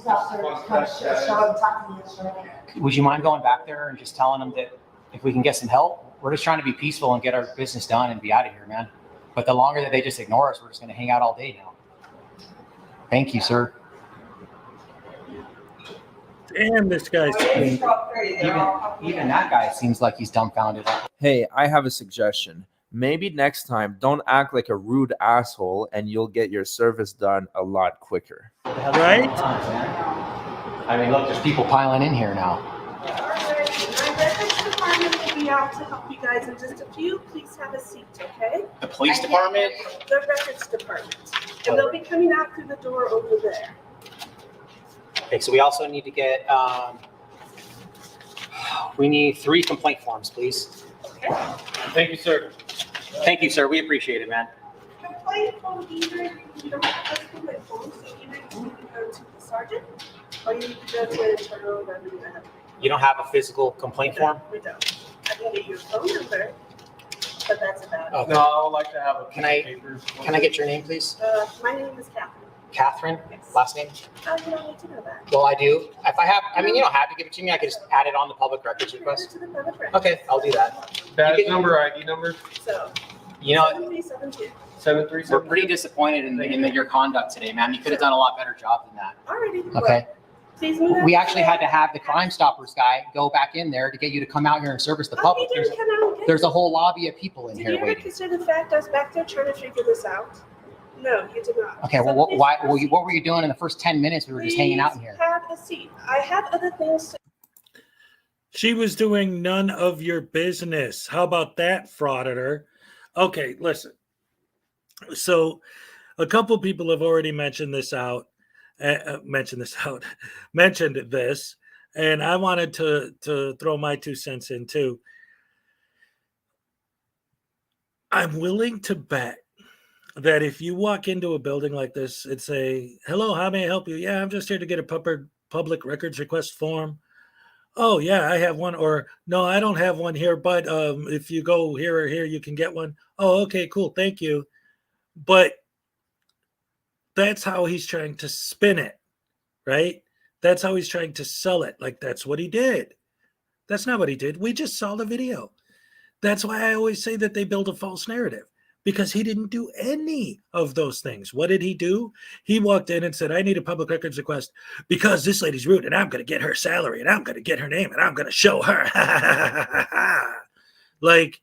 Would you mind going back there and just telling them that if we can get some help? We're just trying to be peaceful and get our business done and be out of here, man. But the longer that they just ignore us, we're just going to hang out all day now. Thank you, sir.
Damn, this guy's
even that guy seems like he's dumbfounded.
Hey, I have a suggestion. Maybe next time, don't act like a rude asshole and you'll get your service done a lot quicker.
Right?
I mean, look, there's people piling in here now.
My records department will be out to help you guys in just a few. Please have a seat, okay?
The police department?
The records department. And they'll be coming out through the door over there.
Okay, so we also need to get, we need 3 complaint forms, please.
Okay.
Thank you, sir. Thank you, sir. We appreciate it, man.
Complaint form, either you don't have a complaint form, so either you need to go to the sergeant or you need to go to an internal revenue.
You don't have a physical complaint form?
We don't. I can get your phone number, but that's about it.
Okay.
No, I would like to have a
Can I get your name, please?
My name is Catherine.
Catherine?
Yes.
Last name?
You don't need to know that.
Well, I do. If I have, I mean, you don't have to give it to me. I can just add it on the public records request. Okay, I'll do that.
Badge number, ID number?
So,
You know,
7372.
737.
we're pretty disappointed in your conduct today, man. You could have done a lot better job than that.
Alrighty.
Okay.
Please move
We
out.
actually had to have the Crime Stoppers guy go back in there to get you to come out here and service the public.
He didn't come out and get
There's
you.
a whole lobby of people in
Did
here
you ever
waiting.
consider the fact I was back there trying to figure this out? No, you did not.
Okay, well,
So
what
please
were you doing in the first 10 minutes? We were just hanging out in here.
have a seat. I have other things to.
She was doing none of your business. How about that, Frauditor? Okay, listen. So a couple people have already mentioned this, and I wanted to throw my 2 cents in too. I'm willing to bet that if you walk into a building like this and say, hello, how may I help you? Yeah, I'm just here to get a public records request form. Oh, yeah, I have one. Or no, I don't have one here, but if you go here or here, you can get one. Oh, okay, cool. Thank you. But that's how he's trying to spin it, right? That's how he's trying to sell it. Like, that's what he did. That's not what he did. We just saw the video. That's why I always say that they build a false narrative, because he didn't do any of those things. What did he do? He walked in and said, I need a public records request because this lady's rude and I'm going to get her salary and I'm going to get her name and I'm going to show her. Like,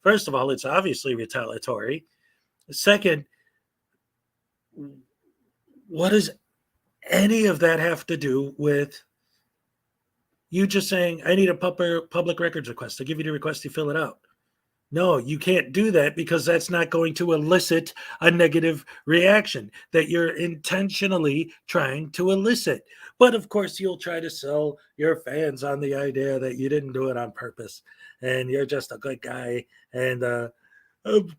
first of all, it's obviously retaliatory. Second, what does any of that have to do with you just saying, I need a public records request? I give you the request, you fill it out. No, you can't do that, because that's not going to elicit a negative reaction that you're intentionally trying to elicit. But of course, you'll try to sell your fans on the idea that you didn't do it on purpose and you're just a good guy. And I'm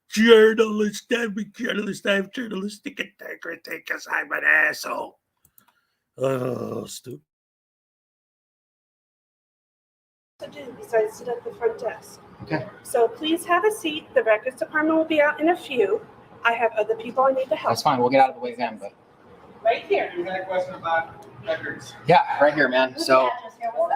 journalist. I'm a journalist. I have journalistic integrity because I'm an asshole. Oh, stupid.
To do besides sit at the front desk.
Okay.
So please have a seat. The records department will be out in a few. I have other people I need to help.
That's fine. We'll get out of the way then. But
Right here.
You had a question about records.
yeah, right here, man. So
You can take one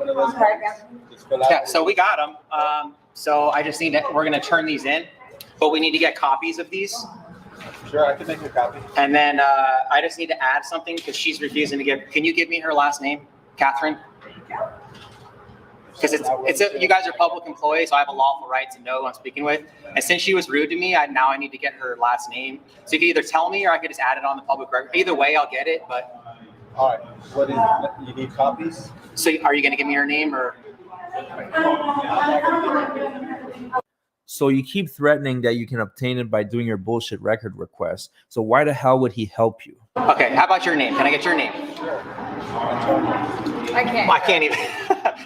of those cards. Just fill out.
yeah, so we got them. So I just need to. We're gonna turn these in, but we need to get copies of these.
Sure, I can make a copy.
And then I just need to add something because she's refusing to give. Can you give me her last name, Catherine? Because you guys are public employees, so I have a lawful right to know who I'm speaking with. And since she was rude to me, now I need to get her last name. So you can either tell me or I could just add it on the public record. Either way, I'll get it. But
all right, you need copies?
So are you going to give me her name or?
So you keep threatening that you can obtain it by doing your bullshit record request. So why the hell would he help you?
Okay, how about your name? Can I get your name?
I can't.
I can't even.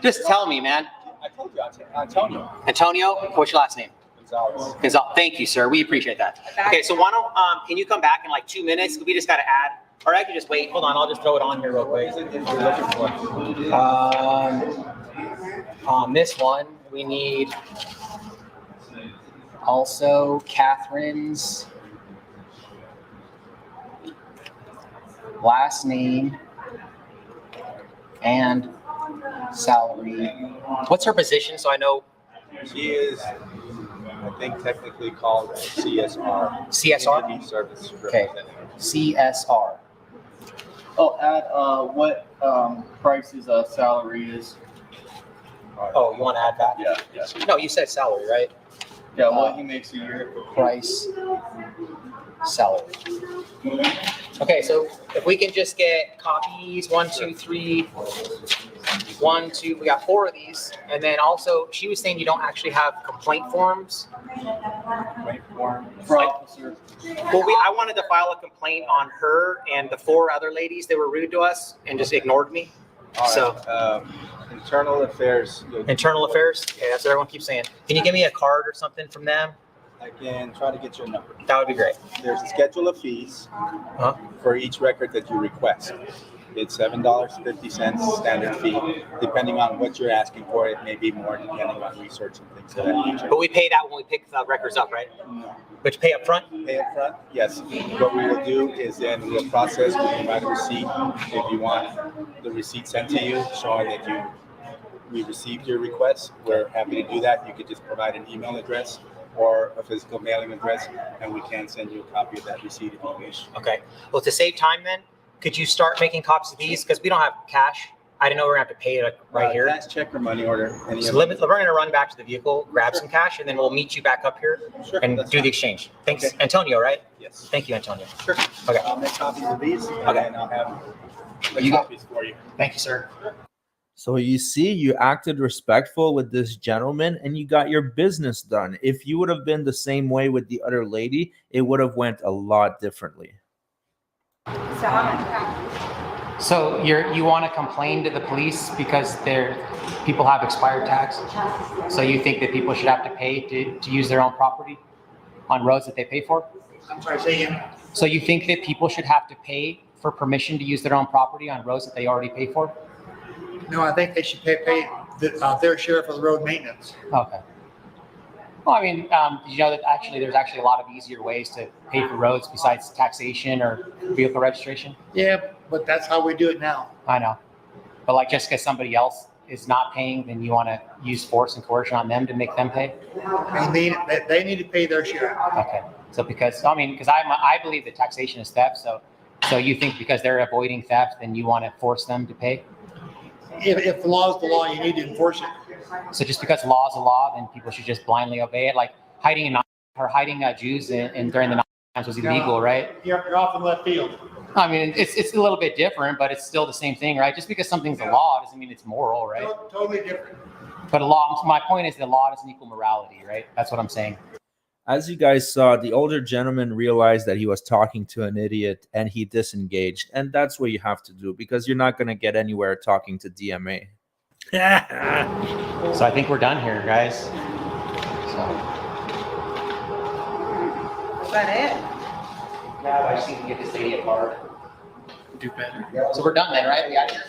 Just tell me, man.
I told you, Antonio.
Antonio, what's your last name?
Gonzalez.
Gonzalez. Thank you, sir. We appreciate that. Okay, so why don't can you come back in like 2 minutes? We just got to add, or I could just wait. Hold on, I'll just throw it on here real quick. On this one, we need also Catherine's last name and salary. What's her position so I know?
She is, I think, technically called CSR.
CSR?
Community Service
Okay, CSR.
Oh, add what Price's salary is.
Oh, you want to add that?
Yeah.
No, you said salary, right?
Yeah, what he makes a year.
Price, salary. Okay, so if we can just get copies, 1, 2, 3, 1, 2, we got 4 of these. And then also, she was saying you don't actually have complaint forms.
Complaint form.
For officer.
Well, I wanted to file a complaint on her and the 4 other ladies that were rude to us and just ignored me.
All right,
So.
Internal affairs.
Internal affairs? Okay, that's what everyone keeps saying. Can you give me a card or something from them?
I can try to get your number.
That would be great.
There's a schedule of fees for each record that you request. It's $7.50 standard fee. Depending on what you're asking for, it may be more depending on research and things of that nature.
But we pay that when we pick the records up, right?
No.
But you pay up front?
Pay up front? Yes. What we will do is then we'll process, we'll provide a receipt. If you want the receipt sent to you showing that we received your request, we're happy to do that. You could just provide an email address or a physical mailing address, and we can send you a copy of that receipt if you wish.
Okay. Well, to save time then, could you start making copies of these? Because we don't have cash. I didn't know we were going to have to pay it right here.
Cash, check, or money order.
So we're going to run back to the vehicle, grab some cash, and then we'll meet you back up here and do the exchange. Thanks.
Okay.
Antonio, right?
Yes.
Thank you, Antonio.
Sure.
Okay.
I'll make copies of these, and
Okay.
then I'll have the copies for you.
Thank you, sir.
So you see, you acted respectful with this gentleman and you got your business done. If you would have been the same way with the other lady, it would have went a lot differently.
So I'm
So you want to complain to the police because people have expired tax? So you think that people should have to pay to use their own property on roads that they pay for?
I'm sorry, say again.
So you think that people should have to pay for permission to use their own property on roads that they already pay for?
No, I think they should pay their share for the road maintenance.
Okay. Well, I mean, did you know that there's actually a lot of easier ways to pay for roads besides taxation or vehicle registration?
Yeah, but that's how we do it now.
I know. But like just because somebody else is not paying, then you want to use force and coercion on them to make them pay?
They need to pay their share.
Okay. So because I believe that taxation is theft. So you think because they're avoiding theft, then you want to force them to pay?
If the law is the law, you need to enforce it.
So just because law is a law, then people should just blindly obey it? Like hiding Jews in during the times was illegal, right?
You're off in left field.
I mean, it's a little bit different, but it's still the same thing, right? Just because something's a law doesn't mean it's moral, right?
Totally different.
But my point is that law doesn't equal morality, right? That's what I'm saying.
As you guys saw, the older gentleman realized that he was talking to an idiot and he disengaged. And that's what you have to do because you're not going to get anywhere talking to DMA.
So I think we're done here, guys. So.
Is that it?
Yeah, I just need to get this lady a card.
Do better.
So we're done then, right? We out here?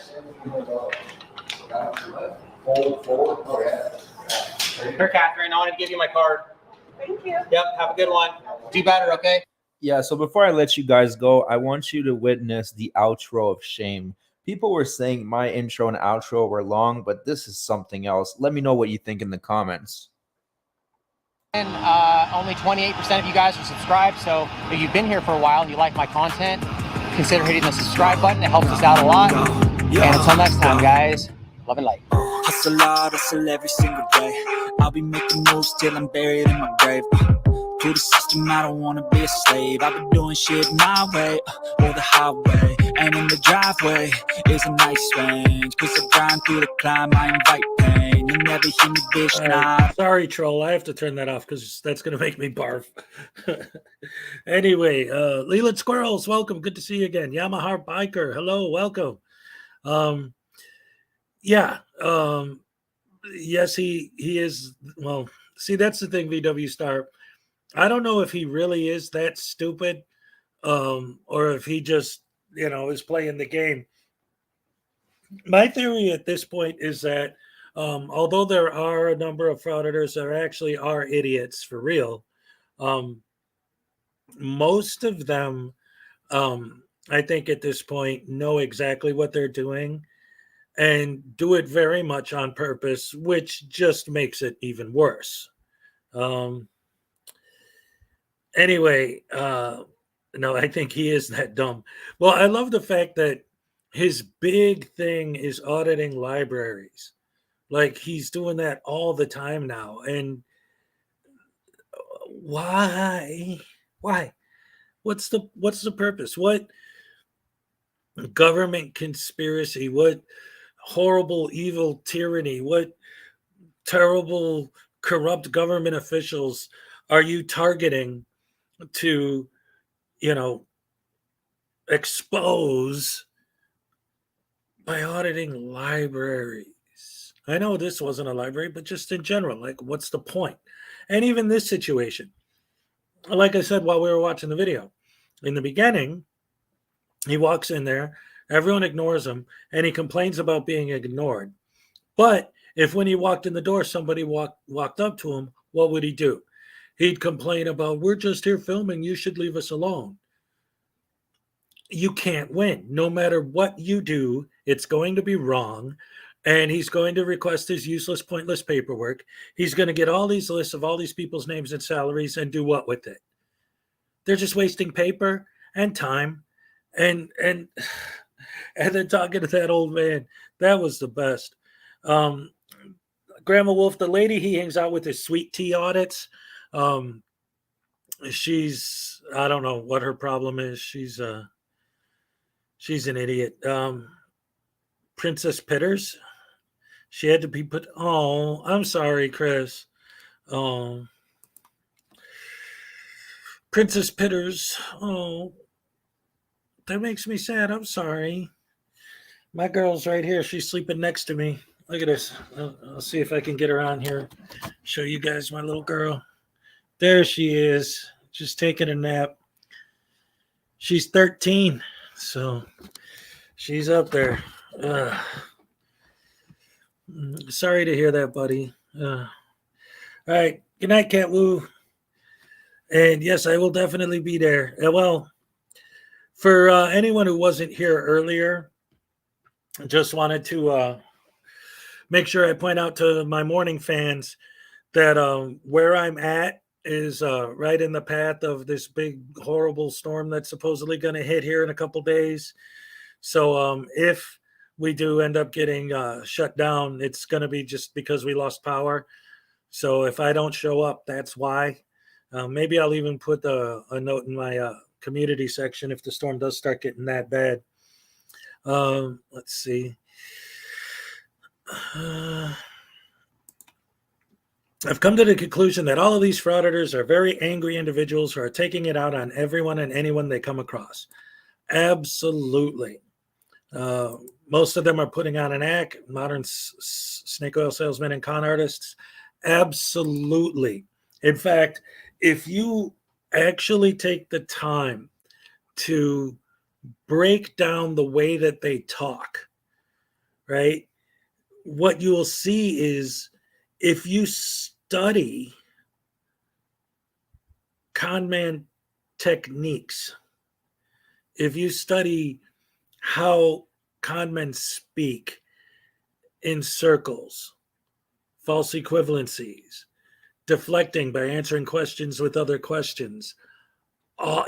Here, Catherine, I want to give you my card.
Thank you.
Yep, have a good one. Do better, okay?
Yeah, so before I let you guys go, I want you to witness the outro of shame. People were saying my intro and outro were long, but this is something else. Let me know what you think in the comments.
And only 28% of you guys are subscribed, so if you've been here for a while and you like my content, consider hitting the subscribe button. It helps us out a lot. And until next time, guys, love and light.
Hustle hard, hustle every single day. I'll be making moves till I'm buried in my grave. To the system, I don't wanna be a slave. I've been doing shit my way, or the highway. And in the driveway is a nice range. Cause I grind through the climb, I invite pain. You never hear me, bitch, nah.
Sorry, troll. I have to turn that off because that's going to make me barf. Anyway, Leland Squirrels, welcome. Good to see you again. Yamaha Biker, hello, welcome. Yes, he is. Well, see, that's the thing, VW Star. I don't know if he really is that stupid or if he just, is playing the game. My theory at this point is that although there are a number of frauditors, there actually are idiots for real. Most of them, I think at this point, know exactly what they're doing and do it very much on purpose, which just makes it even worse. Anyway, no, I think he is that dumb. Well, I love the fact that his big thing is auditing libraries. Like he's doing that all the time now. And why? What's the purpose? What government conspiracy? What horrible, evil tyranny? What terrible, corrupt government officials are you targeting to, expose by auditing libraries? I know this wasn't a library, but just in general, like, what's the point? And even this situation, like I said while we were watching the video, in the beginning, he walks in there, everyone ignores him, and he complains about being ignored. But if when he walked in the door, somebody walked up to him, what would he do? He'd complain about, we're just here filming, you should leave us alone. You can't win. No matter what you do, it's going to be wrong. And he's going to request his useless, pointless paperwork. He's going to get all these lists of all these people's names and salaries and do what with it? They're just wasting paper and time. And then talking to that old man, that was the best. Grandma Wolf, the lady he hangs out with is sweet tea audits. She's, I don't know what her problem is. She's an idiot. Princess Pitters, she had to be put. Oh, I'm sorry, Chris. Princess Pitters. Oh, that makes me sad. I'm sorry. My girl's right here. She's sleeping next to me. Look at this. I'll see if I can get her on here. Show you guys my little girl. There she is, just taking a nap. She's 13, so she's up there. Sorry to hear that, buddy. All right. Good night, Cat Woo. And yes, I will definitely be there. Well, for anyone who wasn't here earlier, I just wanted to make sure I point out to my morning fans that where I'm at is right in the path of this big, horrible storm that's supposedly going to hit here in a couple days. So if we do end up getting shut down, it's going to be just because we lost power. So if I don't show up, that's why. Maybe I'll even put a note in my community section if the storm does start getting that bad. Let's see. I've come to the conclusion that all of these frauditors are very angry individuals who are taking it out on everyone and anyone they come across. Absolutely. Most of them are putting on an act, modern snake oil salesmen and con artists. Absolutely. In fact, if you actually take the time to break down the way that they talk, right, what you will see is if you study con man techniques, if you study how con men speak in circles, false equivalencies, deflecting by answering questions with other questions,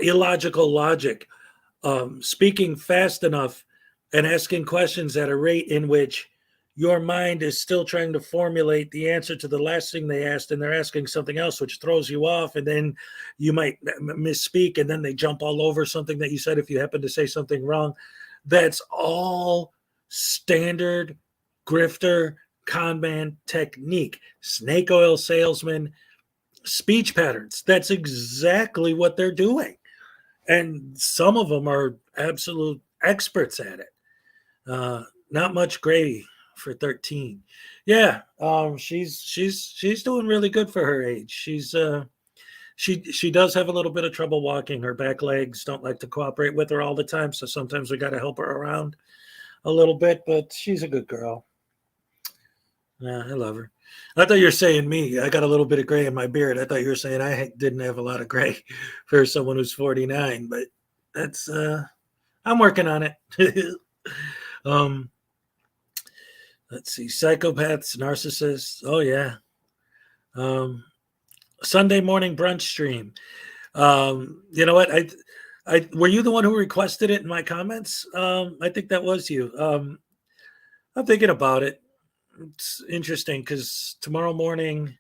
illogical logic, speaking fast enough and asking questions at a rate in which your mind is still trying to formulate the answer to the last thing they asked, and they're asking something else, which throws you off, and then you might misspeak, and then they jump all over something that you said if you happen to say something wrong. That's all standard grifter con man technique. Snake oil salesman speech patterns. That's exactly what they're doing. And some of them are absolute experts at it. Not much gray for 13. Yeah, she's doing really good for her age. She does have a little bit of trouble walking. Her back legs don't like to cooperate with her all the time, so sometimes we got to help her around a little bit, but she's a good girl. Yeah, I love her. I thought you were saying me. I got a little bit of gray in my beard. I thought you were saying I didn't have a lot of gray for someone who's 49, but that's I'm working on it. Let's see, psychopaths, narcissists. Oh yeah. Sunday morning brunch stream. You know what? I were you the one who requested it in my comments? I think that was you. I'm thinking about it. It's interesting because tomorrow morning,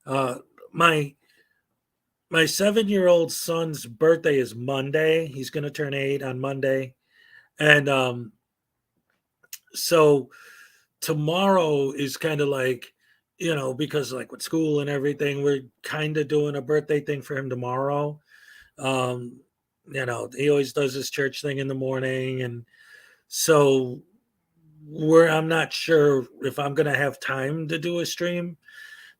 my 7-year-old son's birthday is Monday. He's going to turn 8 on Monday, and so tomorrow is kind of like, because like with school and everything, we're kind of doing a birthday thing for him tomorrow. He always does his church thing in the morning, and so I'm not sure if I'm going to have time to do a stream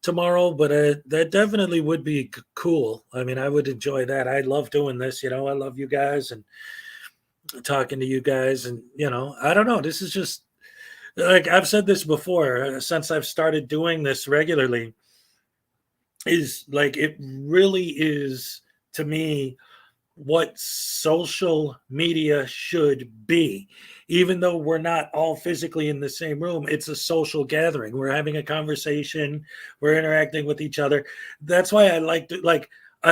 tomorrow, but that definitely would be cool. I mean, I would enjoy that. I love doing this. I love you guys and talking to you guys, and I don't know. This is just like I've said this before, since I've started doing this regularly, is like it really is to me what social media should be. Even though we're not all physically in the same room, it's a social gathering. We're having a conversation, we're interacting with each other. That's why I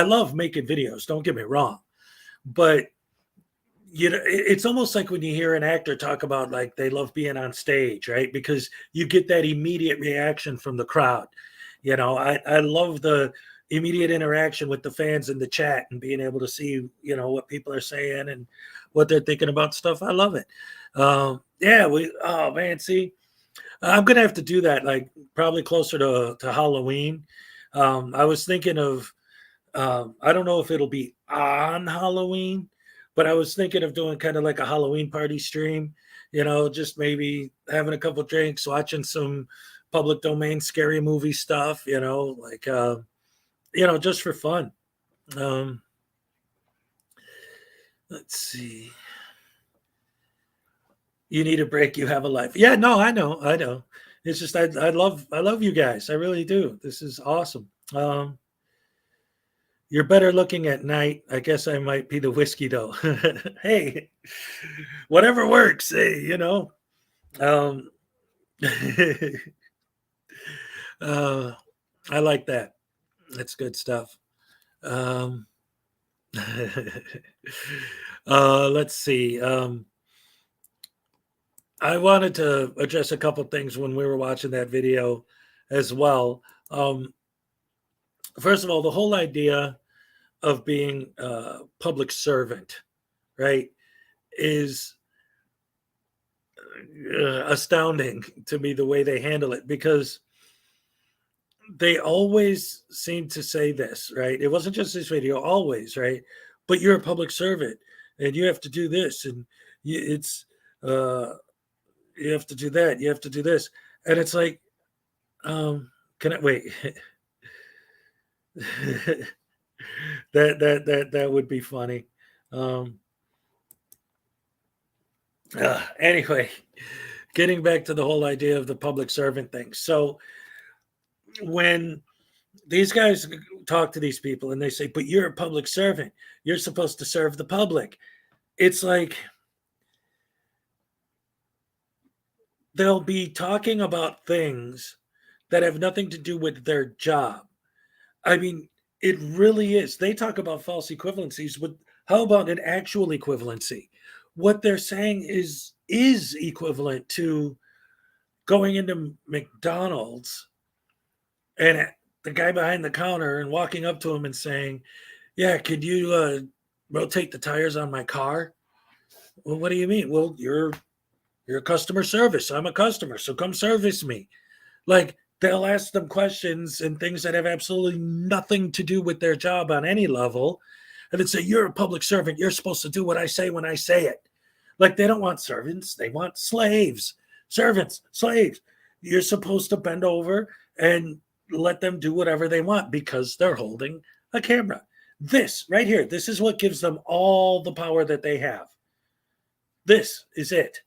love making videos, don't get me wrong, but it's almost like when you hear an actor talk about like they love being on stage, right? Because you get that immediate reaction from the crowd. I love the immediate interaction with the fans in the chat and being able to see, what people are saying and what they're thinking about stuff. I love it. Oh man, see, I'm going to have to do that, like probably closer to Halloween. I was thinking of, I don't know if it'll be on Halloween, but I was thinking of doing kind of like a Halloween party stream, just maybe having a couple drinks, watching some public domain scary movie stuff, like, just for fun. Let's see. You need a break. You have a life. Yeah, no, I know. It's just, I love you guys. I really do. This is awesome. You're better looking at night. I guess I might be the whiskey though. Hey, whatever works. Hey, I like that. That's good stuff. Let's see. I wanted to address a couple things when we were watching that video as well. First of all, the whole idea of being a public servant, right, is astounding to me, the way they handle it, because they always seem to say this, right? It wasn't just this video, always, right? But you're a public servant and you have to do this, and you have to do that, you have to do this. And it's like, can I wait? that would be funny. Anyway, getting back to the whole idea of the public servant thing. So when these guys talk to these people and they say, but you're a public servant, you're supposed to serve the public. It's like they'll be talking about things that have nothing to do with their job. I mean, it really is. They talk about false equivalencies. How about an actual equivalency? What they're saying is equivalent to going into McDonald's and the guy behind the counter and walking up to him and saying, yeah, could you rotate the tires on my car? Well, what do you mean? Well, you're customer service. I'm a customer, so come service me. Like, they'll ask them questions and things that have absolutely nothing to do with their job on any level. And then say, you're a public servant. You're supposed to do what I say when I say it. Like, they don't want servants. They want slaves. Servants, slaves. You're supposed to bend over and let them do whatever they want because they're holding a camera. This right here, this is what gives them all the power that they have. This is it.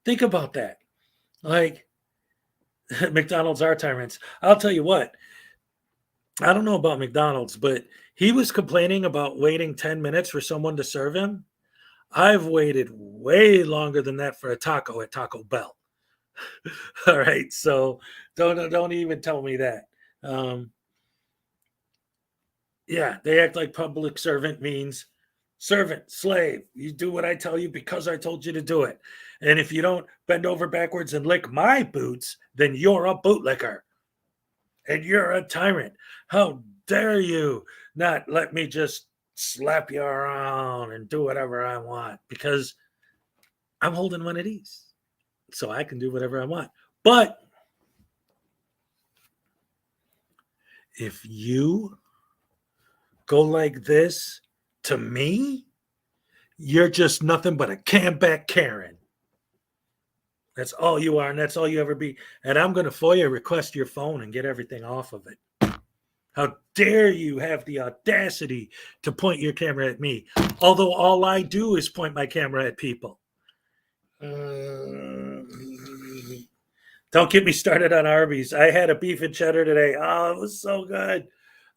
Think about that. Like, McDonald's are tyrants. I'll tell you what. I don't know about McDonald's, but he was complaining about waiting 10 minutes for someone to serve him. I've waited way longer than that for a taco at Taco Bell. All right, so don't even tell me that. Yeah, they act like public servant means servant, slave. You do what I tell you because I told you to do it. And if you don't bend over backwards and lick my boots, then you're a bootlicker. And you're a tyrant. How dare you not let me just slap you around and do whatever I want because I'm holding one of these. So I can do whatever I want. But if you go like this to me, you're just nothing but a campback Karen. That's all you are, and that's all you ever be. And I'm going to FOIA request your phone and get everything off of it. How dare you have the audacity to point your camera at me? Although all I do is point my camera at people. Don't get me started on Arby's. I had a beef and cheddar today. Oh, it was so good.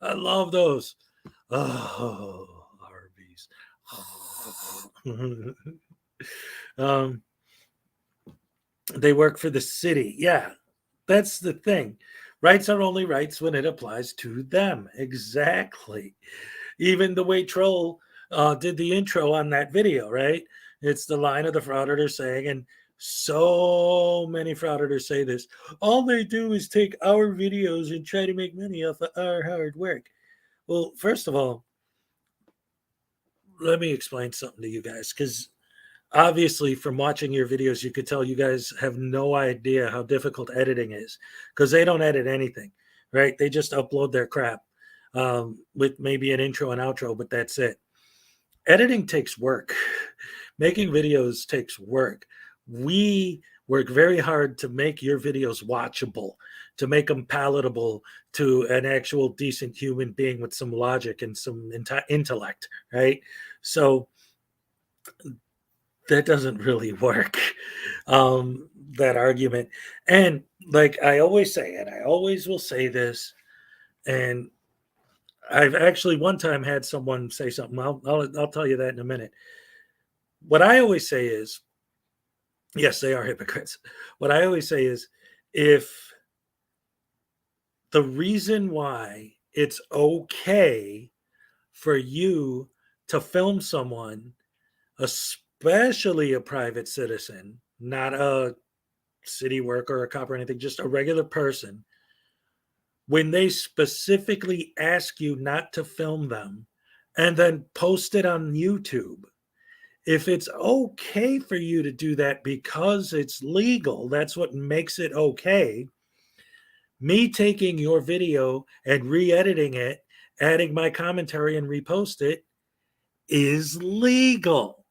I love those. Oh, Arby's. They work for the city. Yeah, that's the thing. Rights are only rights when it applies to them. Exactly. Even the way Troll did the intro on that video, right? It's the line of the Frauditor saying, and so many Frauditors say this, all they do is take our videos and try to make money off of our hard work. Well, first of all, let me explain something to you guys, because obviously from watching your videos, you could tell you guys have no idea how difficult editing is, because they don't edit anything, right? They just upload their crap with maybe an intro and outro, but that's it. Editing takes work. Making videos takes work. we work very hard to make your videos watchable, to make them palatable to an actual decent human being with some logic and some intellect, right? So that doesn't really work, that argument. And like I always say, and I always will say this, and I've actually one time had someone say something. I'll tell you that in a minute. What I always say is, yes, they are hypocrites. What I always say is, if the reason why it's okay for you to film someone, especially a private citizen, not a city worker or a cop or anything, just a regular person, when they specifically ask you not to film them and then post it on YouTube, if it's okay for you to do that because it's legal, that's what makes it okay. Me taking your video and re-editing it, adding my commentary and repost it is legal.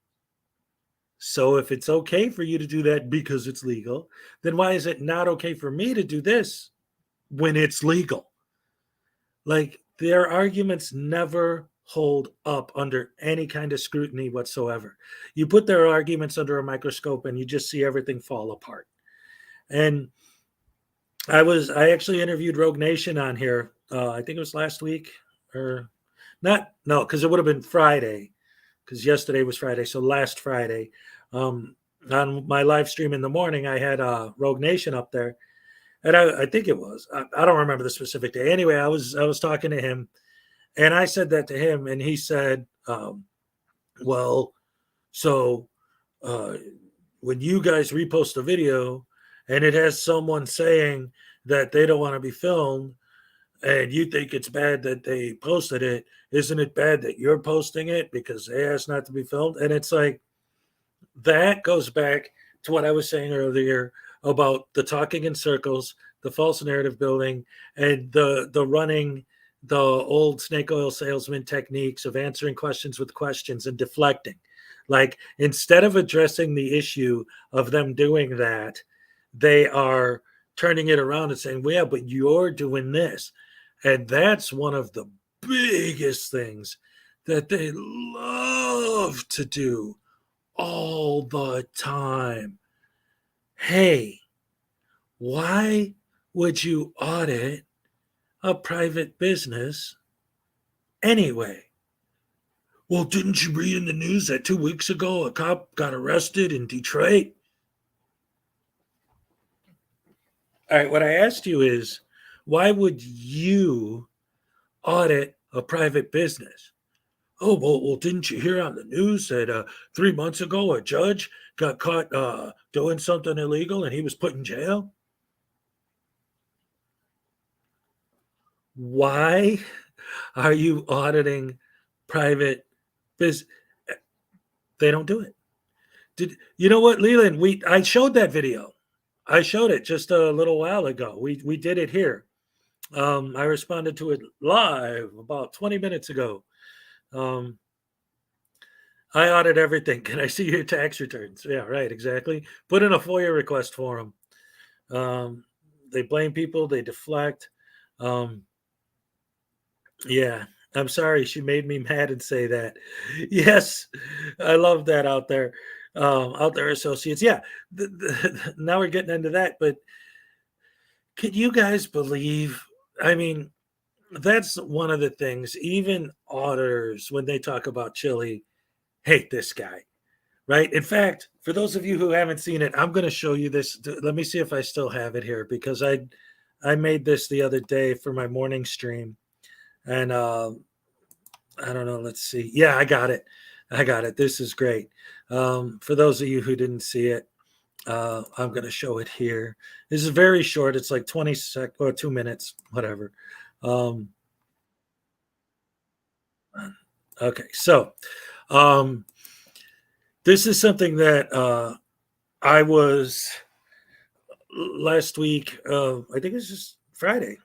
So if it's okay for you to do that because it's legal, then why is it not okay for me to do this when it's legal? Like, their arguments never hold up under any kind of scrutiny whatsoever. You put their arguments under a microscope and you just see everything fall apart. And I actually interviewed Rogue Nation on here. I think it was last week, or not. No, because it would have been Friday, because yesterday was Friday. So last Friday, on my live stream in the morning, I had Rogue Nation up there, and I think it was. I don't remember the specific day. Anyway, I was talking to him, and I said that to him, and he said, "Well, so when you guys repost a video, and it has someone saying that they don't want to be filmed, and you think it's bad that they posted it, isn't it bad that you're posting it because they asked not to be filmed?" And it's like, that goes back to what I was saying earlier about the talking in circles, the false narrative building, and the running the old snake oil salesman techniques of answering questions with questions and deflecting. Like, instead of addressing the issue of them doing that, they are turning it around and saying, well, yeah, but you're doing this. And that's one of the biggest things that they love to do all the time. Hey, why would you audit a private business anyway? Well, didn't you read in the news that 2 weeks ago a cop got arrested in Detroit? All right, what I asked you is, why would you audit a private business? Oh, well, didn't you hear on the news that 3 months ago a judge got caught doing something illegal and he was put in jail? Why are you auditing private business? They don't do it. You know what, Leland? I showed that video. I showed it just a little while ago. We did it here. I responded to it live about 20 minutes ago. I audit everything. Can I see your tax returns? Yeah, right, exactly. Put in a FOIA request for them. They blame people. They deflect. Yeah, I'm sorry. She made me mad and say that. Yes, I love that out there associates. Yeah, now we're getting into that. But can you guys believe? I mean, that's one of the things. Even auditors, when they talk about chili, hate this guy, right? In fact, for those of you who haven't seen it, I'm going to show you this. Let me see if I still have it here, because I made this the other day for my morning stream, and I don't know. Let's see. Yeah, I got it. This is great. For those of you who didn't see it, I'm going to show it here. This is very short. It's like 20 seconds or 2 minutes, whatever. Okay, so this is something that I was last week. I think it's just Friday.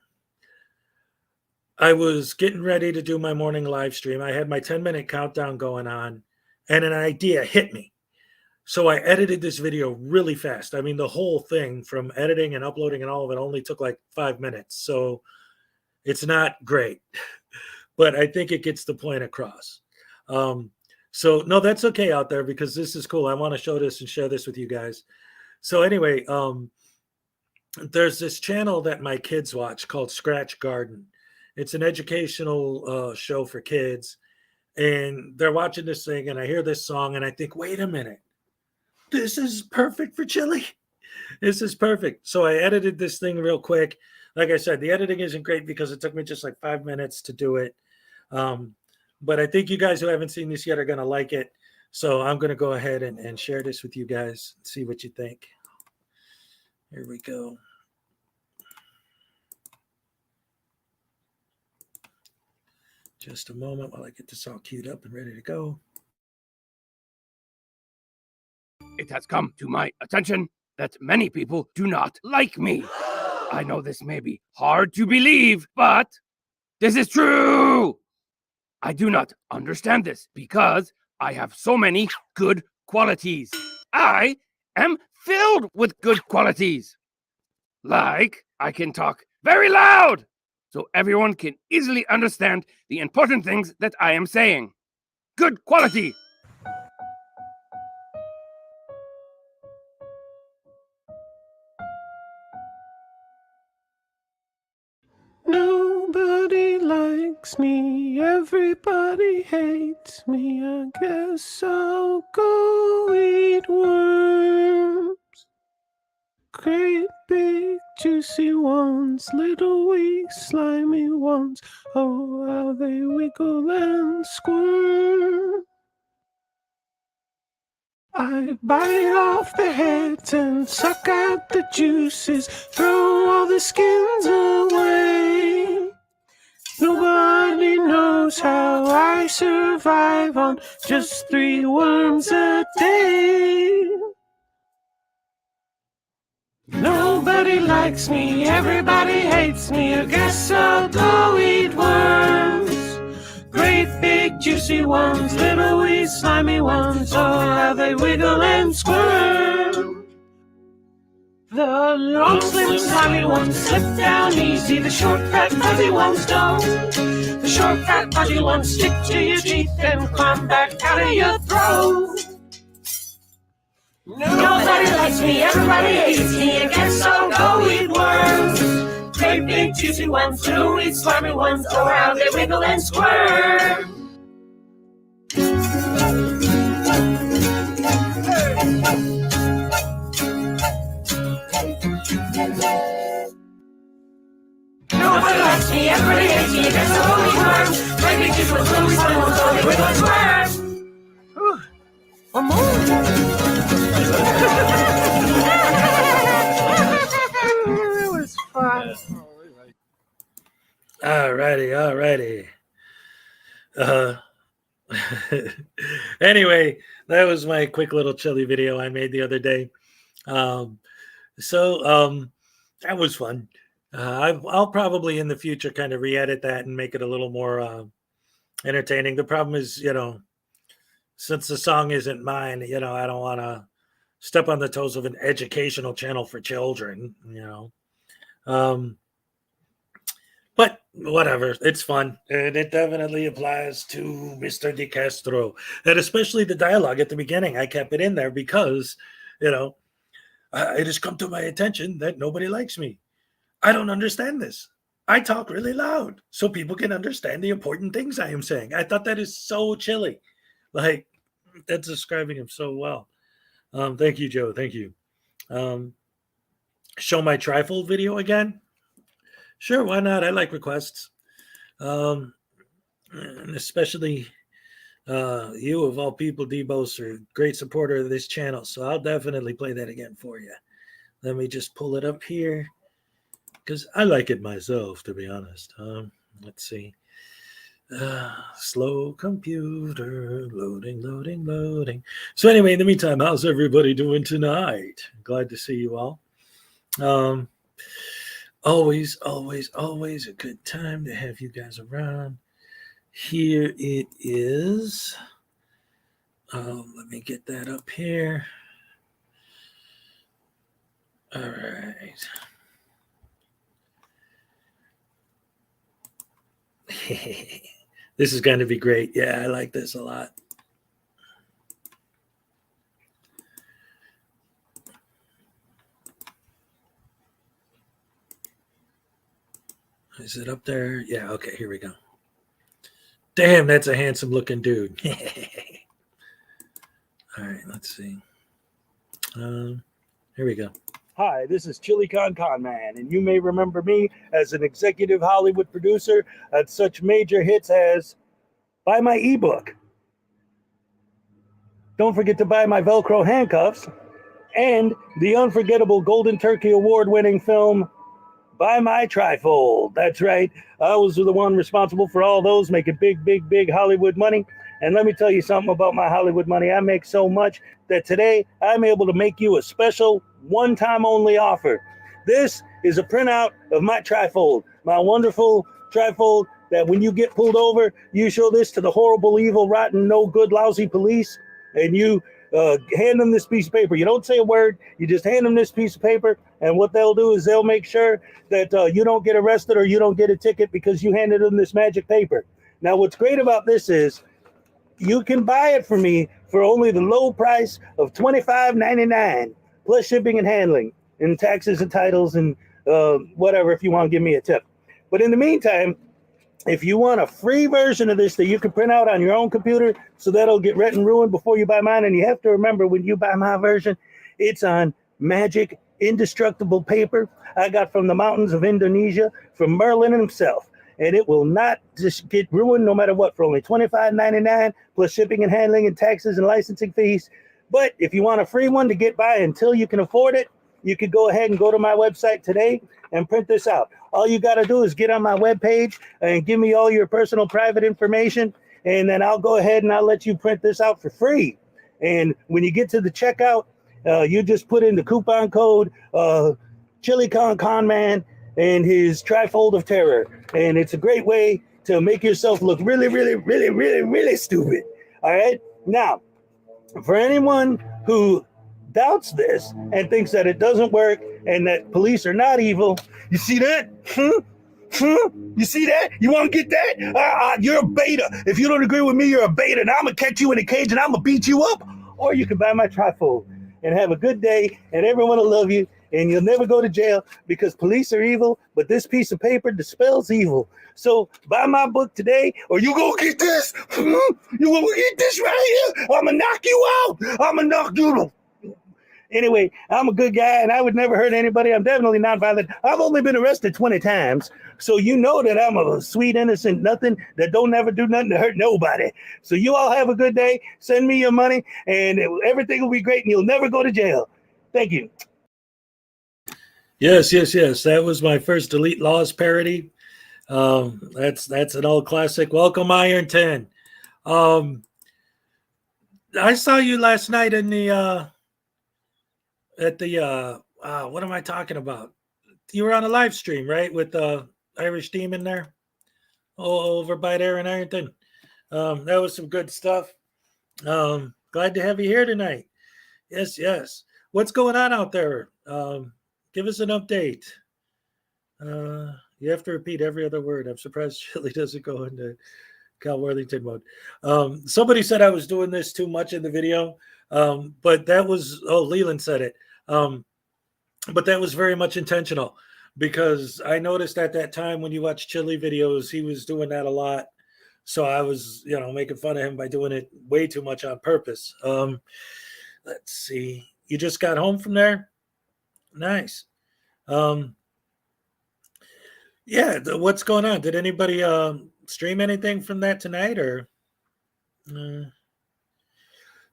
I was getting ready to do my morning live stream. I had my 10-minute countdown going on, and an idea hit me. So I edited this video really fast. I mean, the whole thing from editing and uploading and all of it only took like 5 minutes. So it's not great, but I think it gets the point across. So no, that's okay out there because this is cool. I want to show this and share this with you guys. So anyway, there's this channel that my kids watch called Scratch Garden. It's an educational show for kids, and they're watching this thing, and I hear this song, and I think, wait a minute, this is perfect for chili. This is perfect. So I edited this thing real quick. Like I said, the editing isn't great because it took me just like 5 minutes to do it. But I think you guys who haven't seen this yet are going to like it. So I'm going to go ahead and share this with you guys and see what you think. Here we go. Just a moment while I get this all queued up and ready to go.
It has come to my attention that many people do not like me. I know this may be hard to believe, but this is true. I do not understand this because I have so many good qualities. I am filled with good qualities. Like, I can talk very loud so everyone can easily understand the important things that I am saying. Good quality.
Nobody likes me, everybody hates me. I guess I'll go eat worms. Great big juicy ones, little wee slimy ones. Oh, how they wiggle and squirm. I bite off the heads and suck out the juices, throw all the skins away. Nobody knows how I survive on just 3 worms a day. Nobody likes me, everybody hates me. I guess I'll go eat worms. Great big juicy ones, little wee slimy ones. Oh, how they wiggle and squirm. The long slim slimy ones slip down easy. The short fat fuzzy ones don't. The short fat fuzzy ones stick to your teeth and climb back out of your throat. Nobody likes me, everybody hates me. I guess I'll go eat worms. Great big juicy ones, little wee slimy ones. Oh, how they wiggle and squirm. Nobody likes me, everybody hates me. I guess I'll go eat worms. Great big juicy ones, little wee slimy ones. Oh, they wiggle and squirm. One more. It was fun. Alrighty. Anyway, that was my quick little chili video I made the other day. That was fun. I'll probably in the future kind of re-edit that and make it a little more entertaining. The problem is, since the song isn't mine, I don't want to step on the toes of an educational channel for children, but whatever, it's fun. And it definitely applies to Mr. De Castro, and especially the dialogue at the beginning. I kept it in there because, it has come to my attention that nobody likes me. I don't understand this. I talk really loud so people can understand the important things I am saying. I thought that is so chilly. Like, that's describing him so well. Thank you, Joe. Thank you. Show my trifold video again? Sure, why not? I like requests. And especially you, of all people, Debos, are a great supporter of this channel. So I'll definitely play that again for you. Let me just pull it up here because I like it myself, to be honest. Let's see. Slow computer, loading. So anyway, in the meantime, how's everybody doing tonight? Glad to see you all. Always a good time to have you guys around. Here it is.
Let me get that up here. All right. This is going to be great. Yeah, I like this a lot. Is it up there? Yeah, okay, here we go. Damn, that's a handsome looking dude. All right, let's see. Here we go. Hi, this is Chili Con Man, and you may remember me as an executive Hollywood producer at such major hits as Buy My ebook. Don't forget to buy my Velcro handcuffs and the unforgettable Golden Turkey Award-winning film Buy My Trifold. That's right. I was the one responsible for all those, making big Hollywood money. And let me tell you something about my Hollywood money. I make so much that today I'm able to make you a special one-time only offer. This is a printout of my trifold, my wonderful trifold that when you get pulled over, you show this to the horrible, evil, rotten, no good, lousy police, and you hand them this piece of paper. You don't say a word. You just hand them this piece of paper, and what they'll do is they'll make sure that you don't get arrested or you don't get a ticket because you handed them this magic paper. Now, what's great about this is you can buy it for me for only the low price of $25.99 plus shipping and handling and taxes and titles and whatever if you want to give me a tip. But in the meantime, if you want a free version of this that you can print out on your own computer so that'll get written and ruined before you buy mine, and you have to remember when you buy my version, it's on magic, indestructible paper I got from the mountains of Indonesia from Merlin himself. And it will not just get ruined no matter what for only $25.99 plus shipping and handling and taxes and licensing fees. But if you want a free one to get by until you can afford it, you could go ahead and go to my website today and print this out. All you got to do is get on my webpage and give me all your personal private information, and then I'll go ahead and I'll let you print this out for free. And when you get to the checkout, you just put in the coupon code Chili Con Man and his trifold of terror. And it's a great way to make yourself look really stupid. All right. Now, for anyone who doubts this and thinks that it doesn't work and that police are not evil, you see that? You see that? You want to get that? You're a beta. If you don't agree with me, you're a beta. And I'm going to catch you in a cage and I'm going to beat you up. Or you can buy my trifold and have a good day and everyone will love you. And you'll never go to jail because police are evil, but this piece of paper dispels evil. So buy my book today, or you gonna get this. You gonna get this right here. I'm gonna knock you out. I'm gonna knock you out. Anyway, I'm a good guy, and I would never hurt anybody. I'm definitely not violent. I've only been arrested 20 times, so you know that I'm a sweet, innocent nothing that don't ever do nothing to hurt nobody. So you all have a good day. Send me your money, and everything will be great, and you'll never go to jail. Thank you. Yes. That was my first Delete Laws parody. That's an old classic. Welcome, Ironton. I saw you last night in the what am I talking about? You were on a live stream, right, with Irish Demon there, over by there in Ironton. That was some good stuff. Glad to have you here tonight. Yes. What's going on out there? Give us an update. You have to repeat every other word. I'm surprised Shirley doesn't go into Cal Worthington mode. Somebody said I was doing this too much in the video, but that was, Leland said it. But that was very much intentional because I noticed at that time when you watch Chili videos, he was doing that a lot. So I was, making fun of him by doing it way too much on purpose. Let's see. You just got home from there? Nice. What's going on? Did anybody stream anything from that tonight, or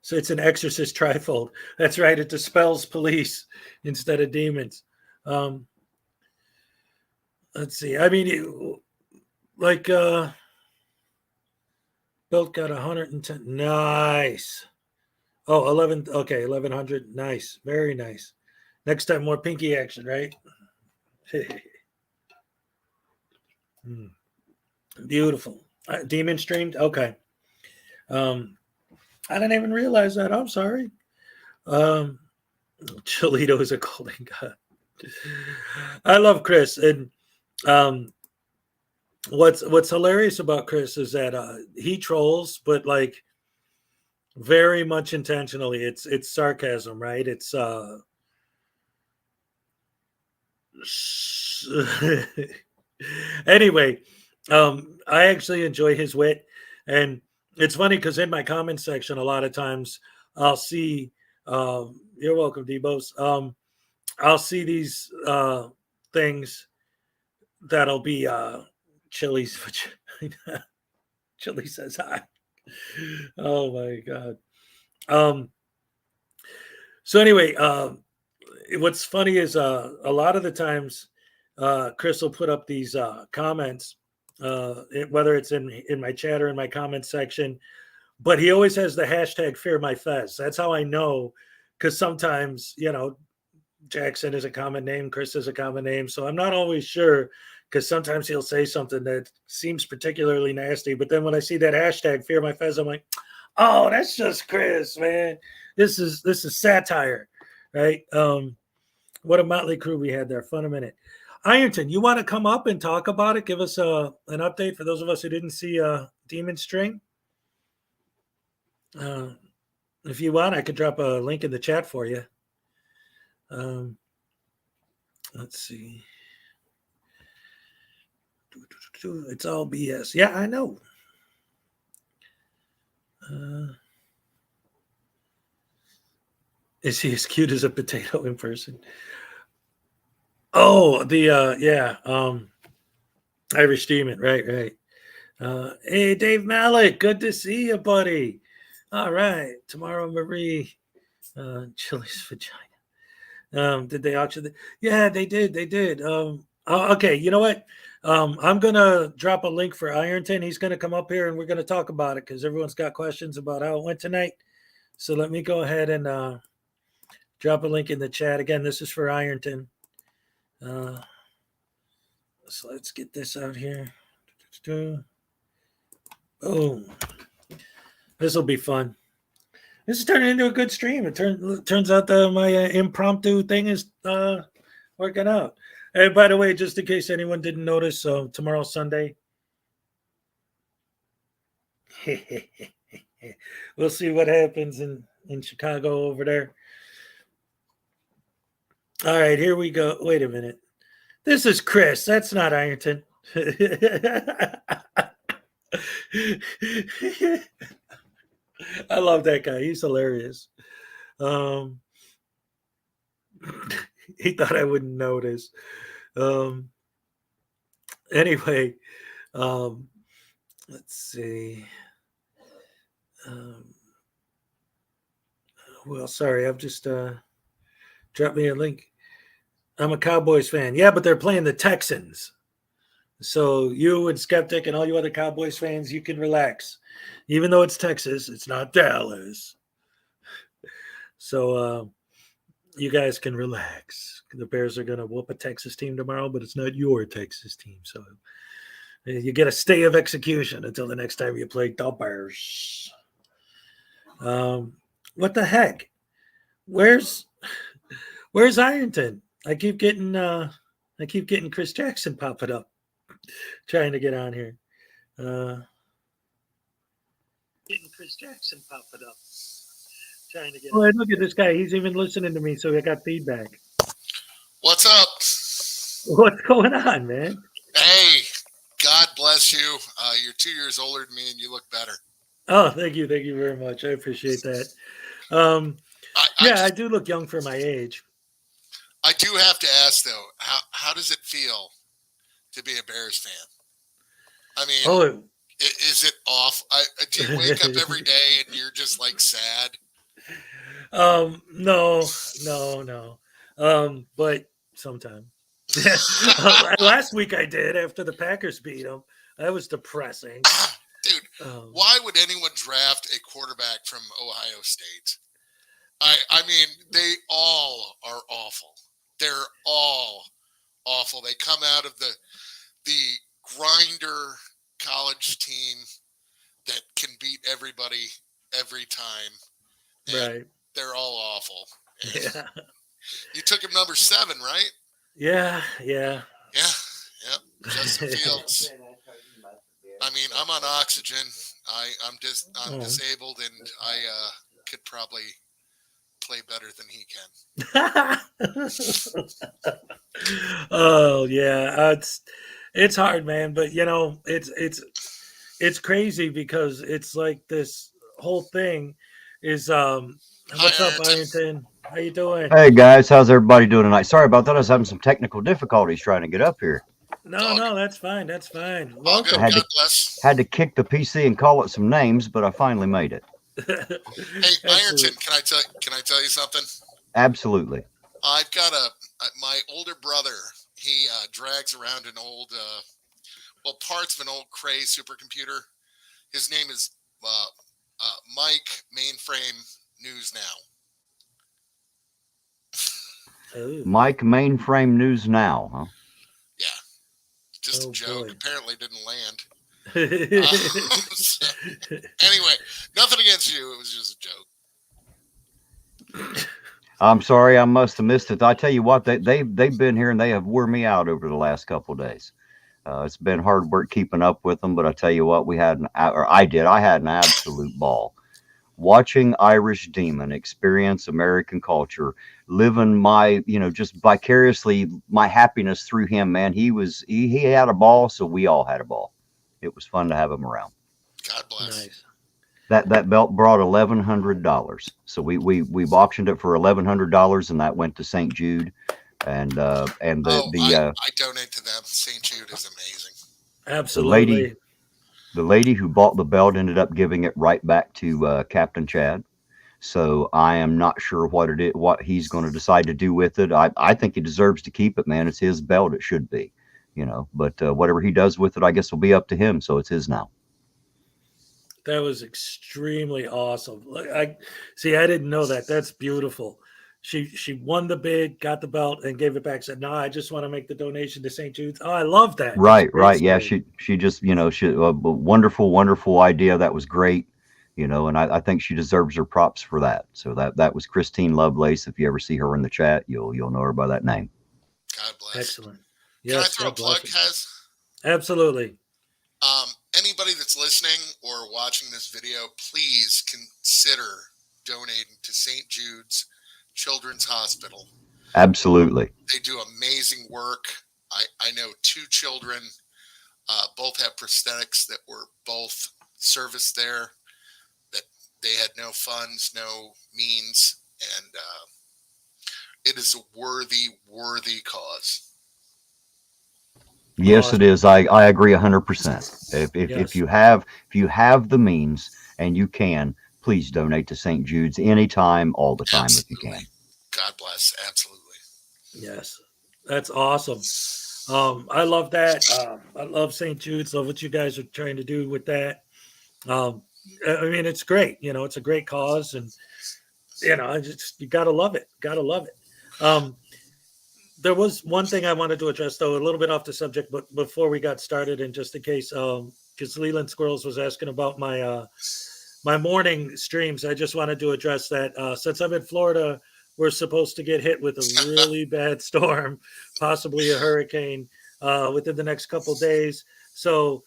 so it's an exorcist trifold? That's right, it dispels police instead of demons. Let's see. I mean, Belt got 110. Nice. 11. Okay, 1100. Nice. Very nice. Next time, more pinky action, right? Beautiful. Demon streamed? Okay. I didn't even realize that. I'm sorry. Cholito is a golden god. I love Chris, and what's hilarious about Chris is that he trolls, but like very much intentionally. It's sarcasm, right? It's anyway. I actually enjoy his wit, and it's funny because in my comment section, a lot of times I'll see. You're welcome, Debos. I'll see these things that'll be Chili's vagina. Chili says hi. Oh my god. So anyway, what's funny is a lot of the times Chris will put up these comments, whether it's in my chat or in my comment section, but he always has the hashtag fear my fez. That's how I know, because sometimes, Jackson is a common name, Chris is a common name, so I'm not always sure, because sometimes he'll say something that seems particularly nasty, but then when I see that hashtag fear my fez, I'm like, oh, that's just Chris, man. This is satire, right? What a motley crew we had there. Fun a minute. Ironton, you want to come up and talk about it? Give us an update for those of us who didn't see Demon String. If you want, I could drop a link in the chat for you. Let's see. It's all BS. Yeah, I know. Is he as cute as a potato in person? Oh, Irish Demon, right. Hey, Dave Malik, good to see you, buddy. All right, Tomorrow Marie, Chili's vagina. Did they auction? Yeah, they did. Okay, you know what? I'm gonna drop a link for Ironton. He's gonna come up here and we're gonna talk about it because everyone's got questions about how it went tonight. So let me go ahead and drop a link in the chat. Again, this is for Ironton. So let's get this out here. Boom. This will be fun. This is turning into a good stream. It turns out that my impromptu thing is working out. And by the way, just in case anyone didn't notice, tomorrow's Sunday. We'll see what happens in Chicago over there. All right, here we go. Wait a minute. This is Chris. That's not Ironton. I love that guy. He's hilarious. He thought I wouldn't notice. Anyway, let's see. Well, sorry, I've just dropped me a link. I'm a Cowboys fan. Yeah, but they're playing the Texans. So you and Skeptic and all you other Cowboys fans, you can relax. Even though it's Texas, it's not Dallas. So you guys can relax. The Bears are going to whoop a Texas team tomorrow, but it's not your Texas team. So you get a stay of execution until the next time you play the Bears. What the heck? Where's Ironton? I keep getting Chris Jackson popping up, trying to get on here. Getting Chris Jackson popping up, trying to get. Oh, look at this guy. He's even listening to me, so I got feedback.
What's up?
What's going on, man?
Hey, God bless you. You're 2 years older than me, and you look better.
Oh, thank you very much. I appreciate that. I do look young for my age.
I do have to ask though, how does it feel to be a Bears fan? I mean, is it off? Do you wake up every day and you're just like sad?
No. But sometime. Last week I did after the Packers beat them. That was depressing.
Dude, why would anyone draft a quarterback from Ohio State? I mean, they all are awful. They're all awful. They come out of the grinder college team that can beat everybody every time. And
Right.
they're all awful. And
Yeah.
you took him number 7, right?
Yeah.
Yeah. Yep. Justin Fields. I mean, I'm on oxygen. I'm
Oh.
disabled, and I could probably play better than he can.
Oh yeah, it's hard, man. But you know, it's crazy because it's like this whole thing is What's up, Ironton? How you doing?
Hey guys, how's everybody doing tonight? Sorry about that. I was having some technical difficulties trying to get up here.
No, that's fine. That's fine.
All
Welcome.
good. God bless.
Had to kick the PC and call it some names, but I finally made it.
Hey, Ironton, can I tell you something?
Absolutely.
I've got my older brother. He drags around an old, parts of an old Cray supercomputer. His name is Mike Mainframe News Now.
Mike Mainframe News Now, huh?
Yeah, just a joke.
Boy.
Apparently didn't land. Anyway, nothing against you. It was just a joke.
I'm sorry, I must have missed it. I tell you what, they've been here and they have wore me out over the last couple of days. It's been hard work keeping up with them, but I tell you what, I had an absolute ball. Watching Irish Demon experience American culture, living my, just vicariously my happiness through him, man. He had a ball, so we all had a ball. It was fun to have him around.
God bless.
Nice.
That belt brought $1,100. So we auctioned it for $1,100, and that went to St. Jude. I donate
to them. St. Jude is amazing.
Absolutely.
The lady who bought the belt ended up giving it right back to Captain Chad. So I am not sure what he's going to decide to do with it. I think he deserves to keep it, man. It's his belt. It should be, but whatever he does with it, I guess will be up to him. So it's his now.
That was extremely awesome. I didn't know that. That's beautiful. She won the bid, got the belt, and gave it back. Said, "No, I just want to make the donation to St. Jude's." Oh, I love that.
Right. Yeah, she just a wonderful idea. That was great, and I think she deserves her props for that. So that was Christine Lovelace. If you ever see her in the chat, you'll know her by that name.
God bless.
Excellent.
Can I throw a plug, Kaz?
Absolutely.
Anybody that's listening or watching this video, please consider donating to St. Jude's Children's Hospital.
Absolutely.
They do amazing work. I know 2 children, both have prosthetics that were both serviced there, that they had no funds, no means, and it is a worthy cause.
Yes, it is. I agree 100%. If you have the means and you can, please donate to St. Jude's anytime, all the time, if you can.
God bless. Absolutely.
Yes, that's awesome. I love that. I love St. Jude's. Love what you guys are trying to do with that. It's great. It's a great cause, and you gotta love it. Gotta love it. There was one thing I wanted to address, though, a little bit off the subject, but before we got started, and just in case, because Leland Squirrels was asking about my morning streams, I just wanted to address that. Since I'm in Florida, we're supposed to get hit with a really bad storm, possibly a hurricane, within the next couple of days. So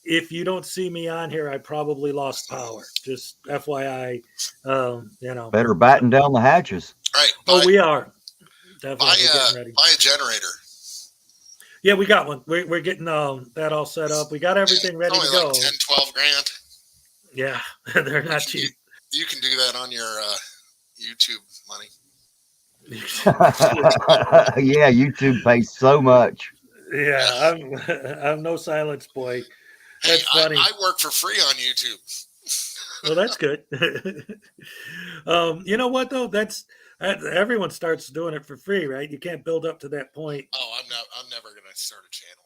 if you don't see me on here, I probably lost power. Just FYI,
Better batten down the hatches.
Right.
We are. Definitely getting ready.
Buy a generator.
Yeah, we got one. We're getting that all set up. We got everything ready to go.
Like 10, 12 grand.
Yeah, they're not cheap.
You can do that on your YouTube money.
Yeah, YouTube pays so much.
Yeah, I'm no silence boy. That's funny.
I work for free on YouTube.
Well, that's good. You know what though? Everyone starts doing it for free, right? You can't build up to that point.
Oh, I'm never gonna start a channel.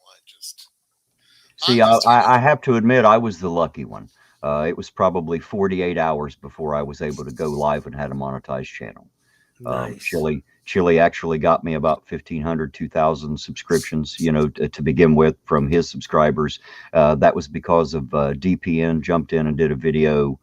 I have to admit, I was the lucky one. It was probably 48 hours before I was able to go live and had a monetized channel.
Nice.
Chili actually got me about 1,500, 2,000 subscriptions, to begin with from his subscribers. That was because of DPN jumped in and did a video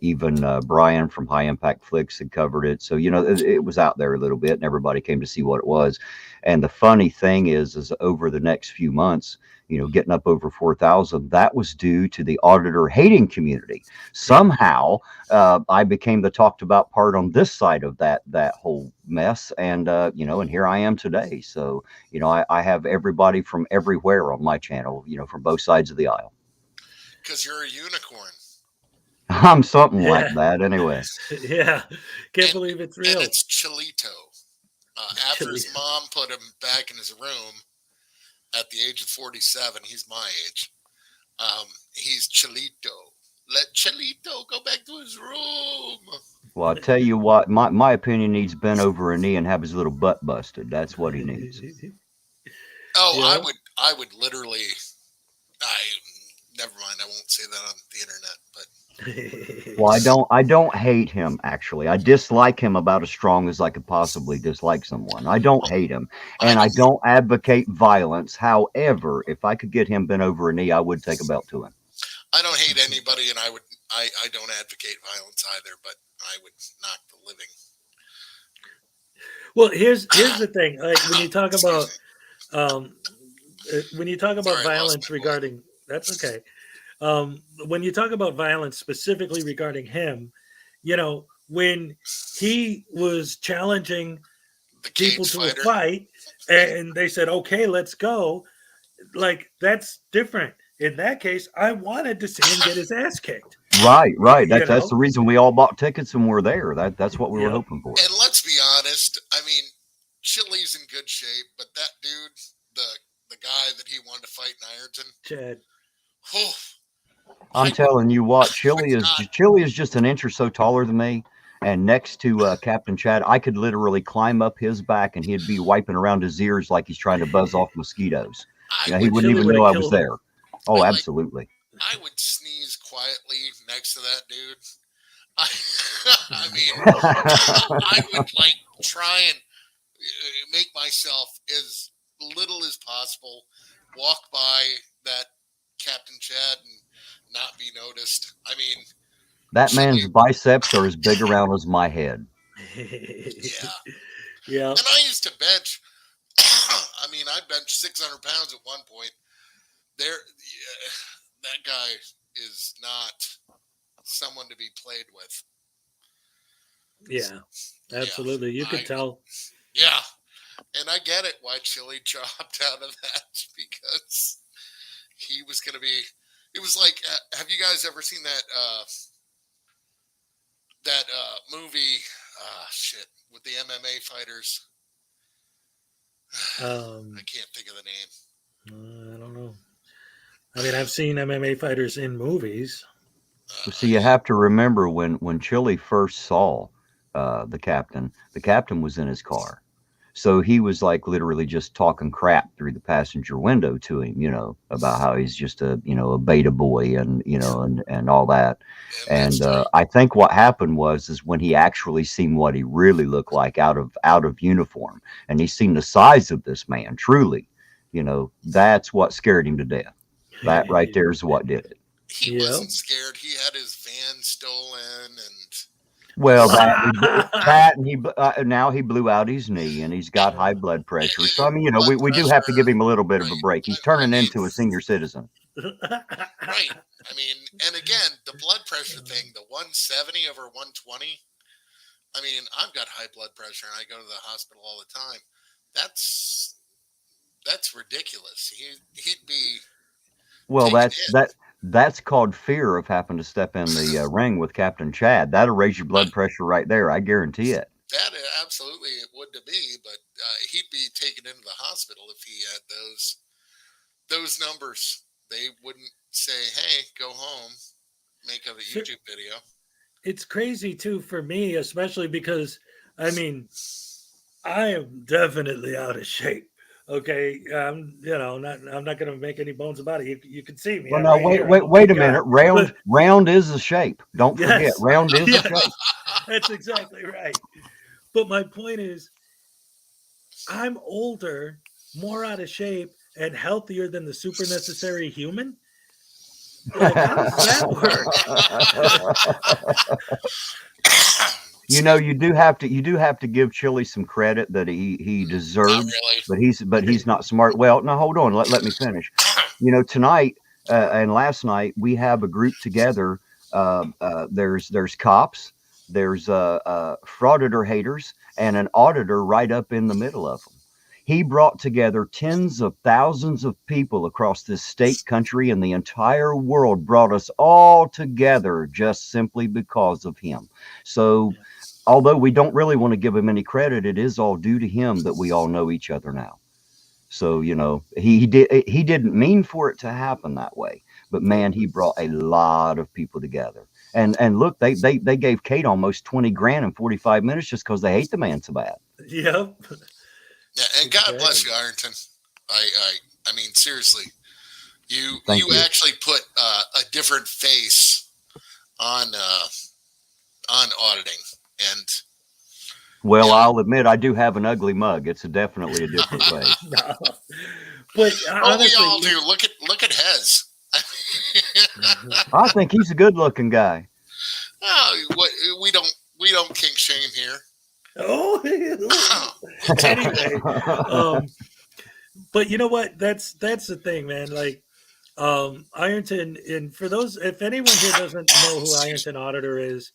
Even Brian from High Impact Flicks had covered it. So, it was out there a little bit and everybody came to see what it was. And the funny thing is over the next few months, getting up over 4,000, that was due to the auditor hating community. Somehow, I became the talked about part on this side of that whole mess. And, and here I am today. So, I have everybody from everywhere on my channel, from both sides of the aisle.
Because you're a unicorn.
I'm something like that anyway.
Yeah. Can't believe it's real.
And it's Chilito. After his mom put him back in his room at the age of 47, he's my age. He's Chilito. Let Chilito go back to his room.
Well, I tell you what, my opinion needs bent over a knee and have his little butt busted. That's what he needs.
Oh, yeah. I would literally. Never mind. I won't say that on the internet, but.
Well, I don't hate him, actually. I dislike him about as strong as I could possibly dislike someone. I don't hate him, and I don't advocate violence. However, if I could get him bent over a knee, I would take a belt to him.
I don't hate anybody, and I don't advocate violence either, but I would knock the living.
Well, here's the thing. Like when you talk about violence regarding, that's okay. When you talk about violence specifically regarding him, when he was challenging people to a fight and they said, okay, let's go. Like, that's different. In that case, I wanted to see him get his ass kicked.
Right. That's the reason we all bought tickets and we're there. That's what we were hoping for.
And let's be honest. I mean, Chili's in good shape, but that dude, the guy that he wanted to fight in Ironton,
Chad.
Oh,
I'm telling you what, Chili is just an inch or so taller than me. And next to Captain Chad, I could literally climb up his back and he'd be wiping around his ears like he's trying to buzz off mosquitoes. He wouldn't even know I was there. Oh, absolutely.
I would sneeze quietly next to that dude. I mean, I would try and make myself as little as possible, walk by that Captain Chad and not be noticed. I mean,
that man's biceps are as big around as my head.
Yeah.
And I used to bench. I mean, I benched 600 pounds at one point. That guy is not someone to be played with.
Yeah, absolutely. You could tell.
Yeah, and I get it why Chili dropped out of that, because he was going to be. It was like, have you guys ever seen that movie? With the MMA fighters. I can't think of the name.
I don't know. I mean, I've seen MMA fighters in movies.
See, you have to remember when Chili first saw the captain was in his car. So he was literally just talking crap through the passenger window to him, about how he's just a beta boy and all that. And I think what happened is when he actually seen what he really looked like out of uniform, and he seen the size of this man, truly, that's what scared him to death. That right there is what did it.
He wasn't scared. He had his van stolen and.
Well, that and he now he blew out his knee and he's got high blood pressure. So I mean, we do have to give him a little bit of a break. He's turning into a senior citizen.
Right. I mean, and again, the blood pressure thing, the 170 over 120. I mean, I've got high blood pressure and I go to the hospital all the time. That's ridiculous. He'd be.
Well, that's called fear of having to step in the ring with Captain Chad. That'll raise your blood pressure right there. I guarantee it.
That absolutely it would to me, but he'd be taken into the hospital if he had those numbers. They wouldn't say, "Hey, go home, make a YouTube video."
It's crazy too for me, especially because I mean, I am definitely out of shape. Okay, I'm not going to make any bones about it. You can see me.
Well, no, wait a minute. Round is a shape. Don't forget, round is a shape.
That's exactly right. But my point is, I'm older, more out of shape, and healthier than the super necessary human. Like, how does that work?
You know, you do have to give Chili some credit that he deserves, but he's not smart. Well, now hold on, let me finish. You know, tonight and last night we have a group together. There's cops, there's frauditor haters, and an auditor right up in the middle of them. He brought together tens of thousands of people across this state, country, and the entire world, brought us all together just simply because of him. So although we don't really want to give him any credit, it is all due to him that we all know each other now. So, you know, he didn't mean for it to happen that way, but man, he brought a lot of people together. And look, they gave Kate almost 20 grand in 45 minutes just because they hate the man so bad.
Yep.
Yeah, and God bless you, Ironton. I mean, seriously, you
Thank you.
actually put a different face on auditing, and
Well, I'll admit I do have an ugly mug. It's definitely a different face.
But
we all do. Look at Hez.
I think he's a good-looking guy.
We don't kink shame here.
Oh, anyway, but you know what? That's the thing, man. Like, Ironton, and for those, if anyone here doesn't know who Ironton Auditor is,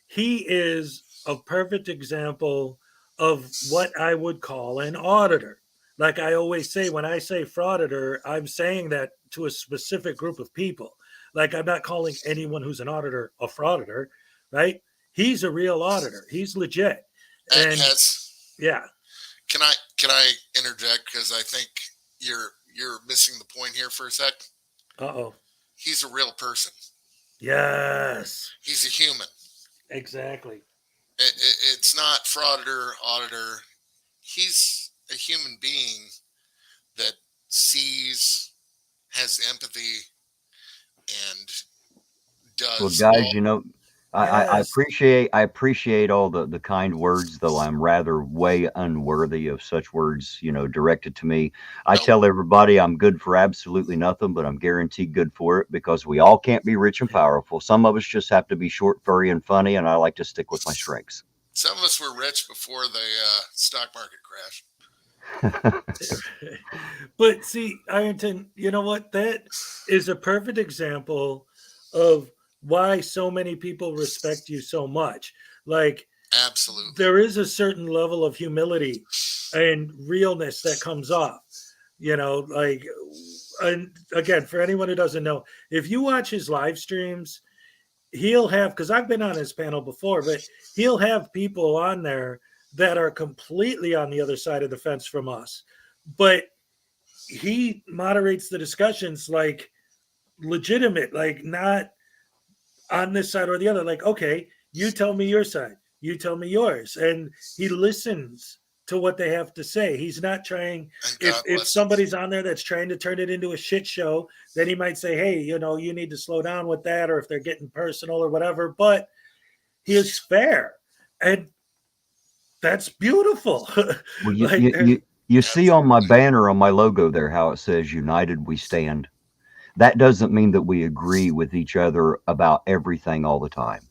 he is a perfect example of what I would call an auditor. Like I always say, when I say frauditor, I'm saying that to a specific group of people. Like I'm not calling anyone who's an auditor a frauditor, right? He's a real auditor. He's legit. And yeah,
can I interject, because I think you're missing the point here for a sec.
Uh-oh.
He's a real person.
Yes.
He's a human.
Exactly.
It's not frauditor, auditor. He's a human being that sees, has empathy, and does.
Well, guys, you know, I appreciate all the kind words, though I'm rather way unworthy of such words, you know, directed to me. I tell everybody I'm good for absolutely nothing, but I'm guaranteed good for it, because we all can't be rich and powerful. Some of us just have to be short, furry, and funny, and I like to stick with my strengths.
Some of us were rich before the stock market crash.
But see, Ironton, you know what? That is a perfect example of why so many people respect you so much. Like,
absolutely,
there is a certain level of humility and realness that comes off, you know, like, and again, for anyone who doesn't know, if you watch his live streams, he'll have, because I've been on his panel before, but he'll have people on there that are completely on the other side of the fence from us, but he moderates the discussions like legitimate, like not on this side or the other. Like, okay, you tell me your side, you tell me yours, and he listens to what they have to say. He's not trying, if somebody's on there that's trying to turn it into a shit show, then he might say, hey, you know, you need to slow down with that, or if they're getting personal or whatever, but he is fair, and that's beautiful.
Well, you see on my banner, on my logo there, how it says United We Stand. That doesn't mean that we agree with each other about everything all the time.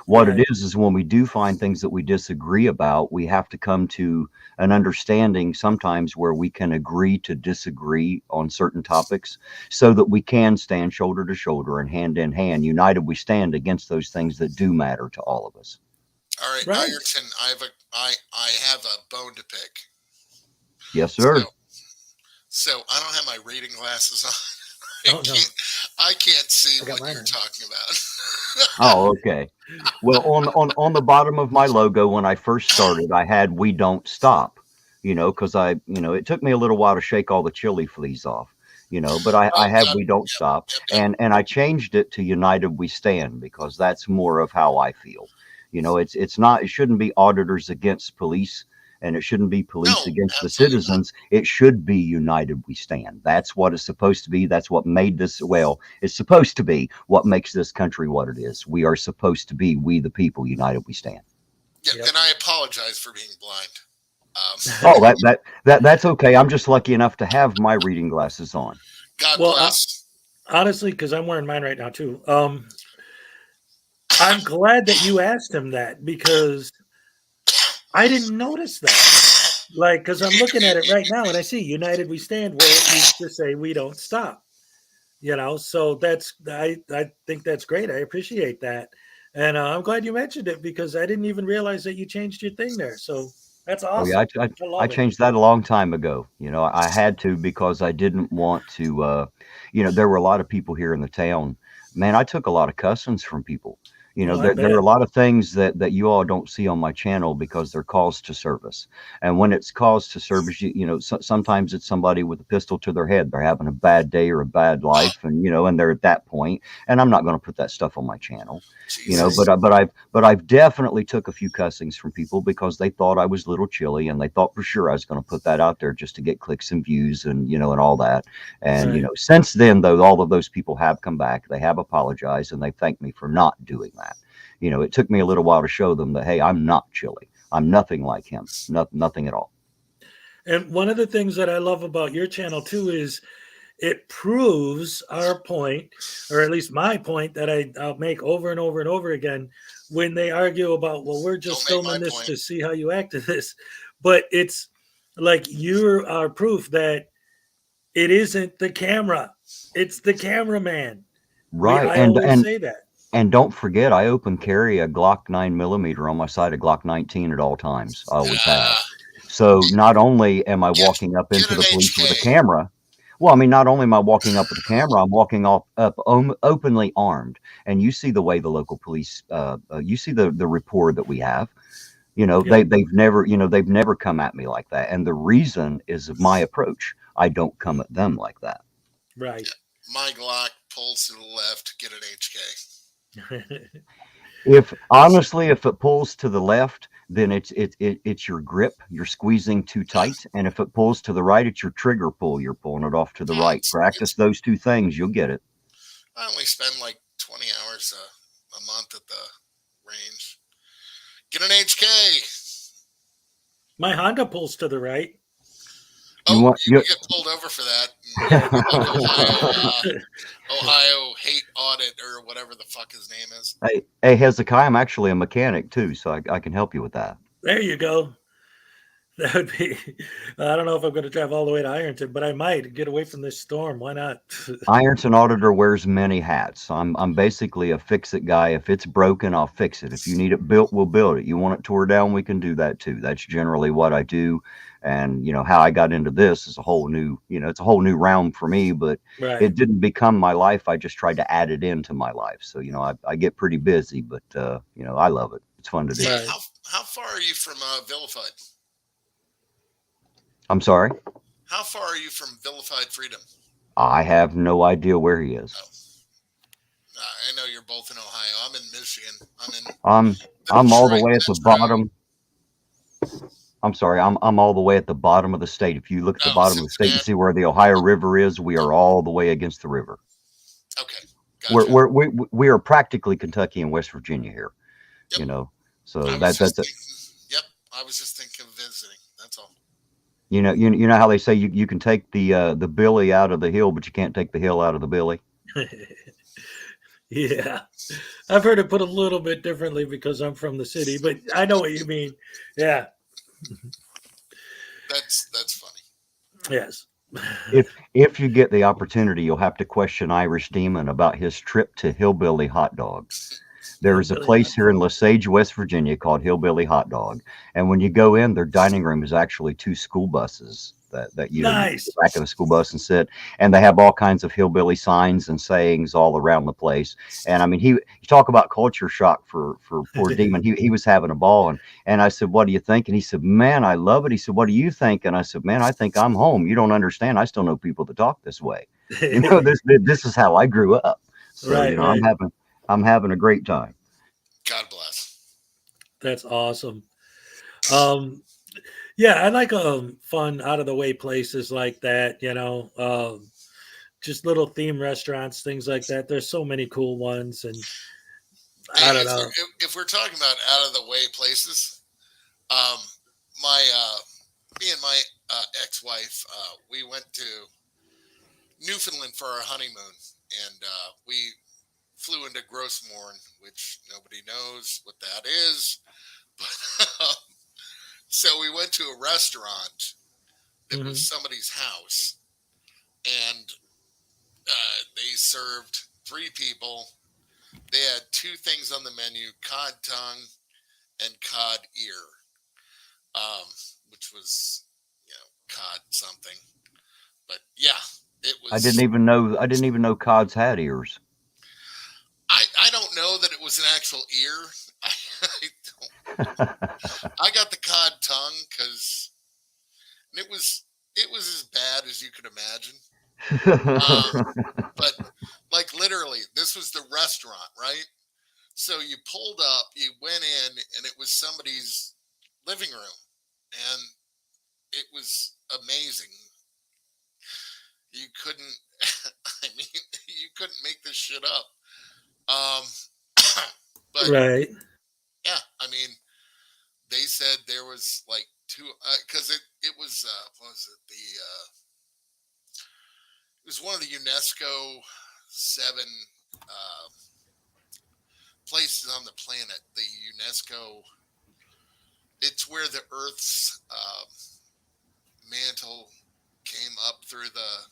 What it is when we do find things that we disagree about, we have to come to an understanding sometimes where we can agree to disagree on certain topics, so that we can stand shoulder to shoulder and hand in hand. United we stand against those things that do matter to all of us.
All right, Ironton, I have a bone to pick.
Yes, sir.
So I don't have my reading glasses on. I can't see what you're talking about.
Oh, okay. Well, on the bottom of my logo, when I first started, I had "We Don't Stop," you know, because it took me a little while to shake all the chili fleas off, you know, but I have "We Don't Stop," and I changed it to "United We Stand," because that's more of how I feel. You know, it shouldn't be auditors against police, and it shouldn't be police against the citizens. It should be United We Stand. That's what it's supposed to be. That's what made this, well, it's supposed to be what makes this country what it is. We are supposed to be, we the people, United We Stand.
Yeah, and I apologize for being blind.
That's okay. I'm just lucky enough to have my reading glasses on.
God bless.
honestly, because I'm wearing mine right now too. I'm glad that you asked him that because I didn't notice that. Like, because I'm looking at it right now and I see United We Stand where it used to say we don't stop. So I think that's great. I appreciate that. And I'm glad you mentioned it because I didn't even realize that you changed your thing there. So that's
Oh yeah,
awesome. I
I
love it.
changed that a long time ago. I had to because I didn't want to. There were a lot of people here in the town. Man, I took a lot of cussings from people.
Oh, I
There are
bet.
a lot of things that you all don't see on my channel because they're calls to service. And when it's calls to service, sometimes it's somebody with a pistol to their head. They're having a bad day or a bad life, and they're at that point. And I'm not going to put that stuff on my channel. But I've definitely took a few cussings from people because they thought I was a little chilly and they thought for sure I was going to put that out there just to get clicks and views and and all that. And
Right.
since then though, all of those people have come back, they have apologized, and they thanked me for not doing that. It took me a little while to show them that hey, I'm not chilly. I'm nothing like him. Nothing at all.
And one of the things that I love about your channel too is it proves our point, or at least my point that I'll make over and over and over again when they argue about, well, we're just filming this to see how you act to this. But it's like you are proof that it isn't the camera, it's the cameraman.
Right.
I
And
always
and
say that.
and don't forget, I open carry a Glock 9mm on my side, a Glock 19 at all times. I always have. So not only am I walking up into the police with a camera, well, I mean, not only am I walking up with a camera, I'm walking up openly armed. And you see the way the local police, you see the rapport that we have. They've never come at me like that. And the reason is my approach. I don't come at them like that.
Right.
My Glock pulls to the left, get an HK.
If honestly, if it pulls to the left, then it's your grip. You're squeezing too tight, and if it pulls to the right, it's your trigger pull. You're pulling it off to the right. Practice those two things, you'll get it.
I only spend like 20 hours a month at the range. Get an HK.
My Honda pulls to the right.
You get pulled over for that. Ohio hate audit or whatever the fuck his name is.
Hey, Hezekiah, I'm actually a mechanic too, so I can help you with that.
There you go. That would be, I don't know if I'm going to drive all the way to Ironton, but I might get away from this storm. Why not?
Ironton Auditor wears many hats. I'm basically a fix-it guy. If it's broken, I'll fix it. If you need it built, we'll build it. You want it tore down, we can do that too. That's generally what I do. And how I got into this is a whole new, it's a whole new realm for me, but it didn't become my life. I just tried to add it into my life. So, I get pretty busy, but, I love it. It's fun to do.
How far are you from Vilified?
I'm sorry?
How far are you from Vilified Freedom?
I have no idea where he is.
I know you're both in Ohio. I'm in Michigan.
I'm all the way at the bottom. I'm sorry. I'm all the way at the bottom of the state. If you look at the bottom of the state and see where the Ohio River is, we are all the way against the river.
Okay. Gotcha.
We are practically Kentucky and West Virginia here. So that's it.
Yep. I was just thinking of visiting. That's all.
You know how they say you can take the billy out of the hill, but you can't take the hill out of the billy.
Yeah, I've heard it put a little bit differently because I'm from the city, but I know what you mean. Yeah,
that's funny.
Yes.
If you get the opportunity, you'll have to question Irish Demon about his trip to Hillbilly Hot Dogs. There is a place here in Lesage, West Virginia called Hillbilly Hot Dog. And when you go in, their dining room is actually 2 school buses that you
nice.
Go back in a school bus and sit. And they have all kinds of hillbilly signs and sayings all around the place. And I mean, you talk about culture shock for poor Demon. He was having a ball. And I said, what do you think? And he said, man, I love it. He said, what do you think? And I said, man, I think I'm home. You don't understand. I still know people that talk this way. This is how I grew up. So,
right.
I'm having a great time.
God bless.
That's awesome. Yeah, I like fun, out of the way places like that. Just little theme restaurants, things like that. There's so many cool ones, and I don't know.
If we're talking about out of the way places, me and my ex-wife, we went to Newfoundland for our honeymoon, and we flew into Grossmorn, which nobody knows what that is. But, so we went to a restaurant that was somebody's house, and they served 3 people. They had 2 things on the menu: cod tongue and cod ear, which was, cod something. But yeah, it was.
I didn't even know cods had ears.
I don't know that it was an actual ear. I got the cod tongue because it was as bad as you could imagine. But like literally, this was the restaurant, right? So you pulled up, you went in, and it was somebody's living room, and it was amazing. You couldn't, you couldn't make this shit up. But
right.
Yeah, they said there was like 2, because it was what was it, it was one of the UNESCO 7 places on the planet. The UNESCO, it's where the Earth's mantle came up through the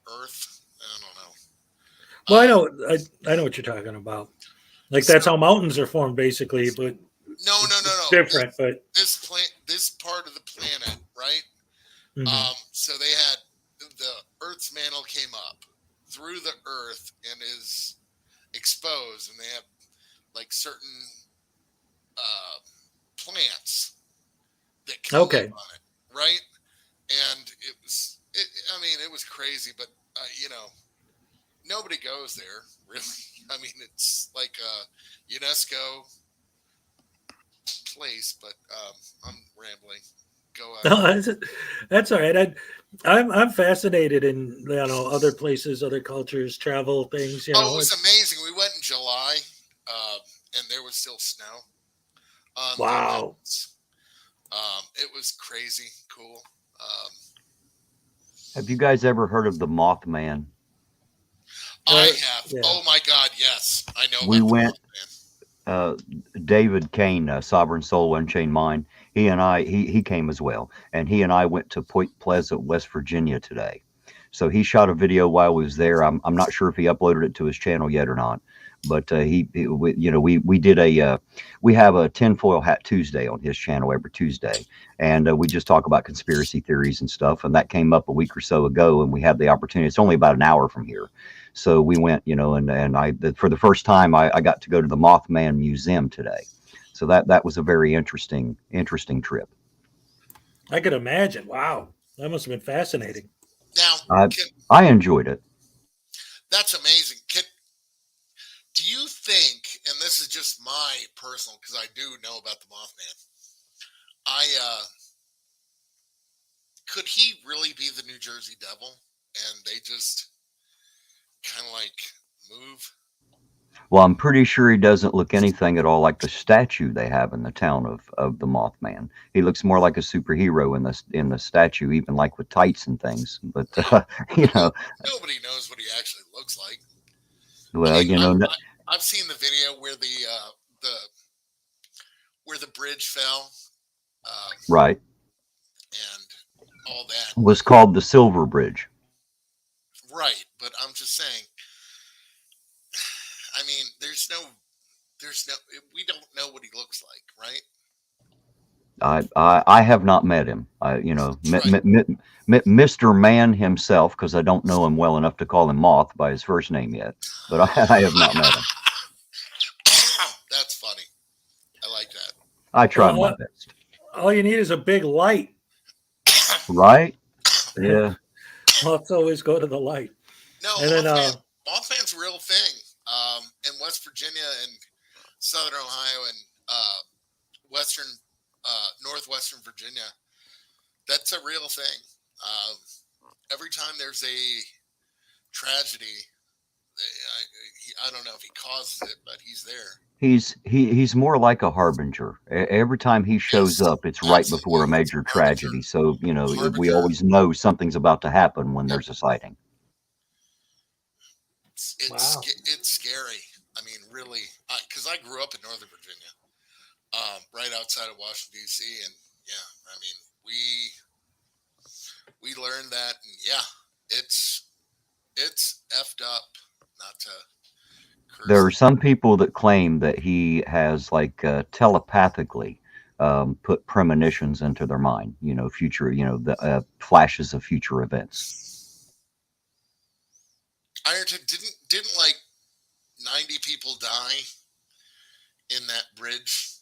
Earth. I don't know.
Well, I know what you're talking about. Like that's how mountains are formed, basically. But
no.
Different, but
this part of the planet, right? So they had the Earth's mantle came up through the Earth and is exposed, and they have like certain plants that can live on it, right? And it was crazy, but nobody goes there, really. It's like a UNESCO place, but I'm rambling. Go ahead.
No, that's all right. I'm fascinated in other places, other cultures, travel things.
It was amazing. We went in July, and there was still snow.
Wow.
It was crazy cool.
Have you guys ever heard of the Mothman?
I have. Yeah. Oh my God, yes, I know.
We went. David Kane, Sovereign Soul, Unchained Mind. He and I, he came as well, and he and I went to Point Pleasant, West Virginia today. So he shot a video while I was there. I'm not sure if he uploaded it to his channel yet or not, but we have a Tinfoil Hat Tuesday on his channel every Tuesday, and we just talk about conspiracy theories and stuff. And that came up a week or so ago, and we had the opportunity. It's only about an hour from here. So we went, and I, for the first time, I got to go to the Mothman Museum today. So that was a very interesting trip.
I could imagine. Wow. That must have been fascinating.
Now,
I enjoyed it.
That's amazing. Do you think, and this is just my personal, because I do know about the Mothman, could he really be the New Jersey Devil, and they just kind of like move?
Well, I'm pretty sure he doesn't look anything at all like the statue they have in the town of the Mothman. He looks more like a superhero in the statue, even like with tights and things. But
nobody knows what he actually looks like.
Well,
I've seen the video where the bridge fell.
Right.
And all that
was called the Silver Bridge.
Right, but I'm just saying. We don't know what he looks like, right?
I have not met him. Mr. Man himself, because I don't know him well enough to call him Moth by his first name yet. But I have not met him.
That's funny. I like that.
I try my best.
All you need is a big light.
Right? Yeah.
Let's always go to the light.
No,
and then
Mothman's a real thing. In West Virginia and Southern Ohio and Northwestern Virginia, that's a real thing. Every time there's a tragedy, I don't know if he causes it, but he's there.
He's more like a harbinger. Every time he shows up, it's right before a major tragedy. So we always know something's about to happen when there's a sighting.
Wow.
it's scary. I mean, really, because I grew up in Northern Virginia, right outside of Washington D.C., and yeah, I mean, we learned that, and yeah, it's effed up. Not to
There are some people that claim that he has like telepathically put premonitions into their mind, future, the flashes of future events.
Ironton didn't like 90 people die in that bridge.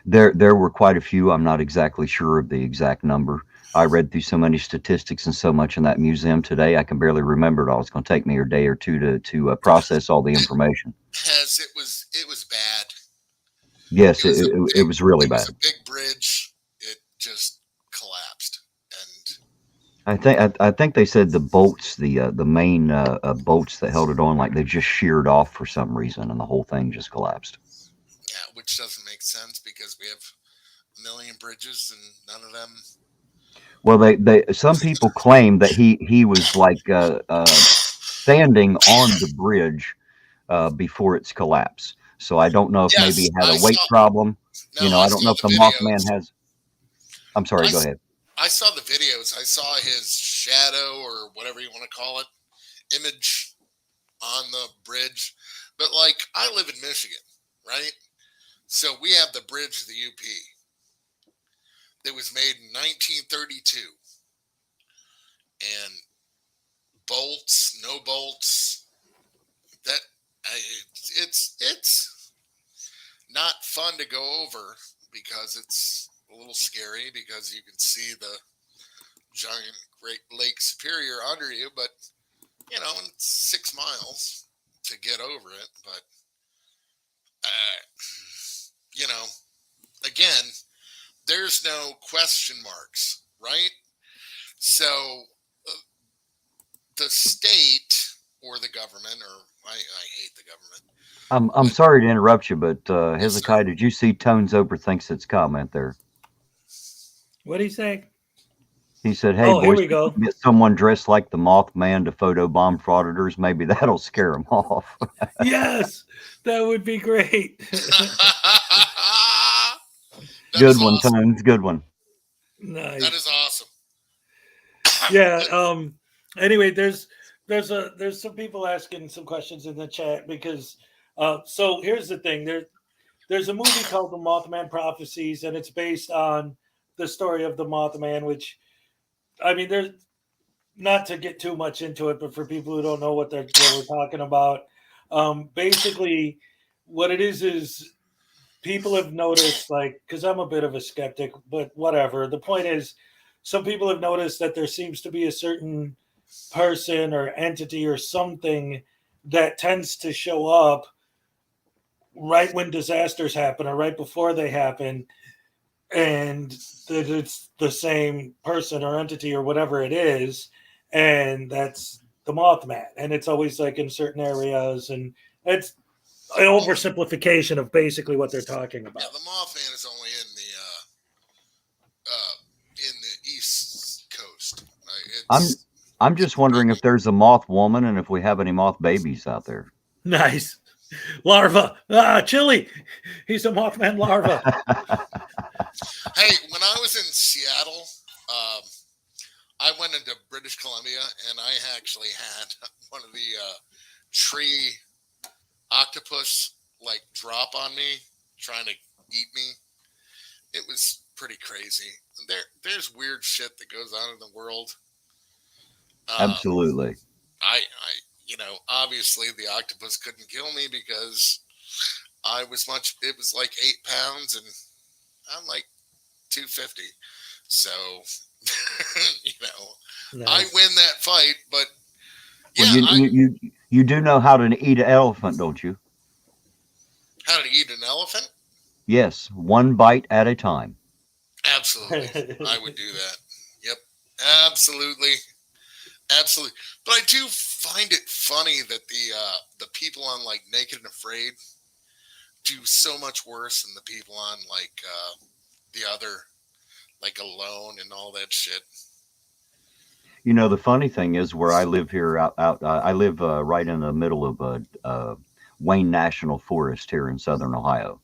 There were quite a few. I'm not exactly sure of the exact number. I read through so many statistics and so much in that museum today, I can barely remember it all. It's going to take me a day or two to process all the information.
It was bad.
Yes, it was really bad.
It was a big bridge. It just collapsed.
I think they said the bolts, the main bolts that held it on, like they just sheared off for some reason, and the whole thing just collapsed.
Yeah, which doesn't make sense because we have a million bridges and none of them.
Well, they some people claim that he was like standing on the bridge before its collapse. So I don't know if maybe he had a weight problem.
No,
I don't know if the Mothman has. I'm sorry. Go ahead.
I saw the videos. I saw his shadow or whatever you want to call it, image on the bridge. But like, I live in Michigan, right? So we have the bridge of the UP that was made in 1932. And bolts, no bolts, it's not fun to go over because it's a little scary because you can see the giant Great Lake Superior under you, but it's 6 miles to get over it. But again, there's no question marks, right? So the state or the government, or I hate the government.
I'm sorry to interrupt you, but Hezekiah, did you see Tones overthinks its comment there?
What did he say?
He said, "Hey,
Oh, here
boys,
we go.
get someone dressed like the Mothman to photobomb frauditors. Maybe that'll scare them off."
Yes, that would be great.
Good one, Tones. Good one.
Nice.
That is awesome.
Yeah. Anyway, there's some people asking some questions in the chat because so here's the thing. There's a movie called The Mothman Prophecies, and it's based on the story of the Mothman, which, I mean, there's not to get too much into it, but for people who don't know what we're talking about, basically what it is people have noticed, like, because I'm a bit of a skeptic, but whatever. The point is, some people have noticed that there seems to be a certain person or entity or something that tends to show up right when disasters happen or right before they happen, and that it's the same person or entity or whatever it is, and that's the Mothman. And it's always like in certain areas, and it's an oversimplification of basically what they're talking about.
Yeah, the Mothman is only in the East Coast.
I'm just wondering if there's a moth woman and if we have any moth babies out there.
Nice. Larva. Chili. He's a Mothman larva.
Hey, when I was in Seattle, I went into British Columbia, and I actually had one of the tree octopus like drop on me, trying to eat me. It was pretty crazy. There's weird shit that goes on in the world.
Absolutely.
Obviously the octopus couldn't kill me because it was like 8 pounds and I'm like 250. So,
Nice.
I win that fight, but
Well, you do know how to eat an elephant, don't you?
how to eat an elephant?
Yes, one bite at a time.
Absolutely. I would do that. Yep. Absolutely. But I do find it funny that the people on like Naked and Afraid do so much worse than the people on like the other, like Alone and all that shit.
You know, the funny thing is, where I live here, I live right in the middle of Wayne National Forest here in Southern Ohio,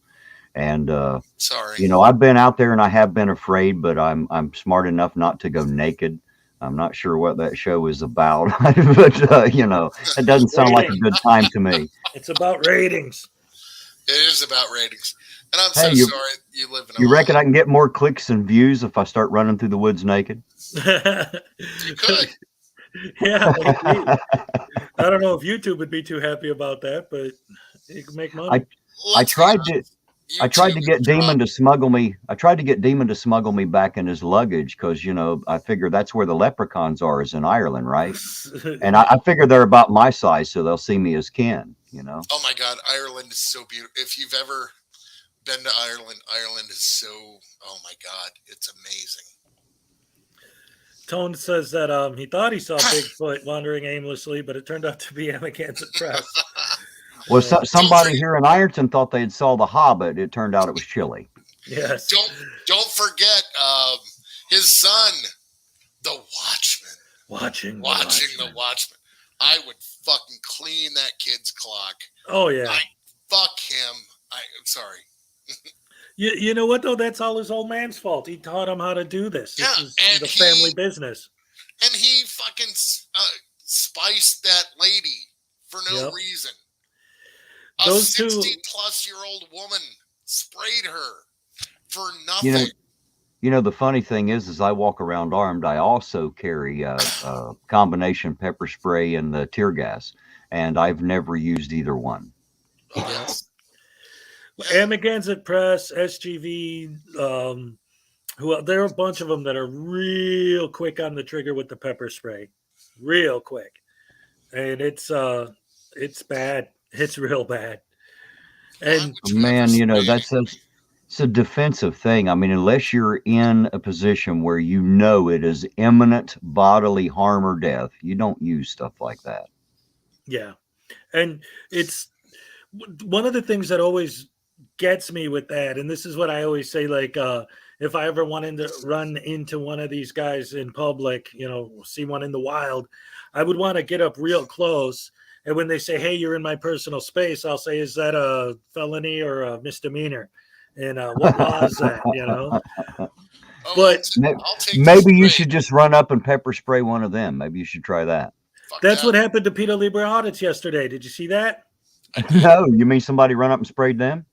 and
Sorry.
you know, I've been out there and I have been afraid, but I'm smart enough not to go naked. I'm not sure what that show is about, but you know, it doesn't sound like a good time to me.
It's about ratings.
It is about ratings. And I'm
Hey,
so sorry you live in
You
Ohio.
reckon I can get more clicks and views if I start running through the woods naked?
You could.
Yeah, maybe. I don't know if YouTube would be too happy about that, but you can make money.
I tried to get Demon to smuggle me. I tried to get Demon to smuggle me back in his luggage because, you know, I figure that's where the leprechauns are, is in Ireland, right? And I figure they're about my size, so they'll see me as kin, you know.
Oh my God, Ireland is so beautiful. If you've ever been to Ireland, Ireland is so, oh my God, it's amazing.
Tone says that he thought he saw Bigfoot wandering aimlessly, but it turned out to be Amagansett Press.
Well, somebody here in Ironton thought they had saw the Hobbit. It turned out it was Chili.
Yes.
Don't forget his son, the Watchman.
Watching
the Watchman. I would fucking clean that kid's clock.
Oh yeah.
Fuck him. I'm sorry.
You know what though? That's all his old man's fault. He taught him how to do this. This is the family business.
And he fucking spiced that lady for no reason. A 60-plus-year-old woman sprayed her for nothing.
You know, the funny thing is I walk around armed. I also carry a combination pepper spray and the tear gas, and I've never used either one.
Yes.
Amagansett Press, SGV, there are a bunch of them that are real quick on the trigger with the pepper spray, real quick, and it's bad. It's real bad. And
man, you know, it's a defensive thing. I mean, unless you're in a position where you know it is imminent bodily harm or death, you don't use stuff like that.
Yeah, and it's one of the things that always gets me with that, and this is what I always say, like if I ever wanted to run into one of these guys in public, you know, see one in the wild, I would want to get up real close, and when they say, hey, you're in my personal space, I'll say, is that a felony or a misdemeanor, and what law is that, you know? But
maybe you should just run up and pepper spray one of them. Maybe you should try that.
That's what happened to Peter Libre audits yesterday. Did you see that?
No, you mean somebody run up and sprayed them?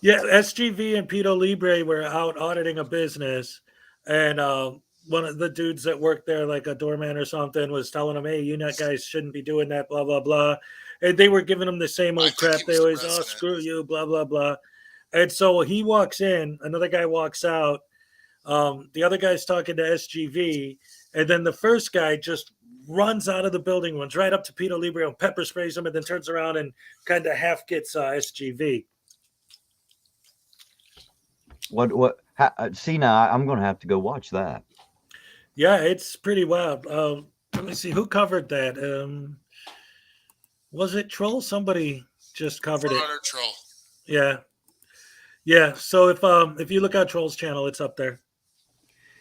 Yeah, SGV and Peter Libre were out auditing a business, and one of the dudes that worked there, like a doorman or something, was telling them, hey, you guys shouldn't be doing that, blah, blah, blah. And they were giving them the same old crap. They always, oh, screw you, blah, blah, blah. And so he walks in, another guy walks out. The other guy's talking to SGV, and then the first guy just runs out of the building, runs right up to Peter Libre and pepper sprays him, and then turns around and kind of half gets SGV.
See, now I'm going to have to go watch that.
Yeah, it's pretty wild. Let me see who covered that. Was it Troll? Somebody just covered it.
Troll.
Yeah. So if you look at Troll's channel, it's up there.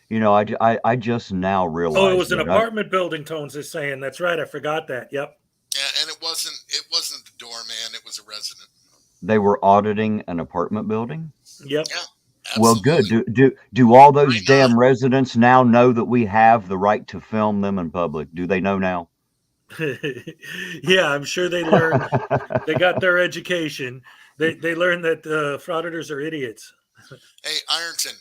You know, I just now realized.
Oh, it was an apartment building. Tones is saying that's right. I forgot that. Yep.
Yeah, and it wasn't the doorman. It was a resident.
They were auditing an apartment building.
Yep.
Yeah.
Well, good. Do all those damn residents now know that we have the right to film them in public? Do they know now?
Yeah, I'm sure they learned. They got their education. They learned that frauditors are idiots.
Hey, Ironton.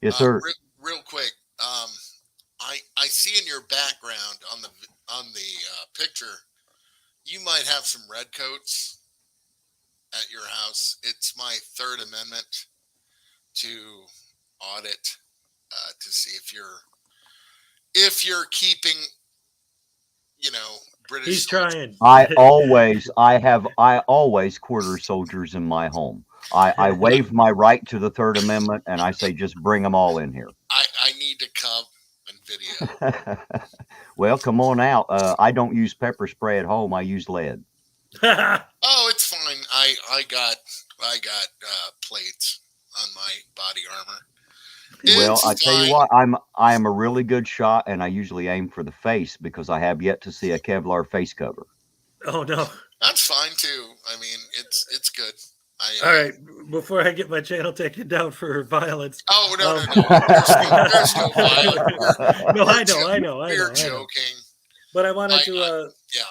Yes, sir.
Real quick, I see in your background on the picture, you might have some redcoats at your house. It's my Third Amendment to audit to see if you're keeping, you know, British.
He's trying.
I always quarter soldiers in my home. I waive my right to the Third Amendment, and I say just bring them all in here.
I need to come and video.
Well, come on out. I don't use pepper spray at home. I use lead.
Oh, it's fine. I got plates on my body armor,
Well, I tell you what, I am a really good shot, and I usually aim for the face because I have yet to see a Kevlar face cover.
Oh no!
That's fine too. I mean, it's good.
All right, before I get my channel taken down for violence.
Oh no, there's no violence.
No, I know.
We're joking.
But I wanted to.
Yeah,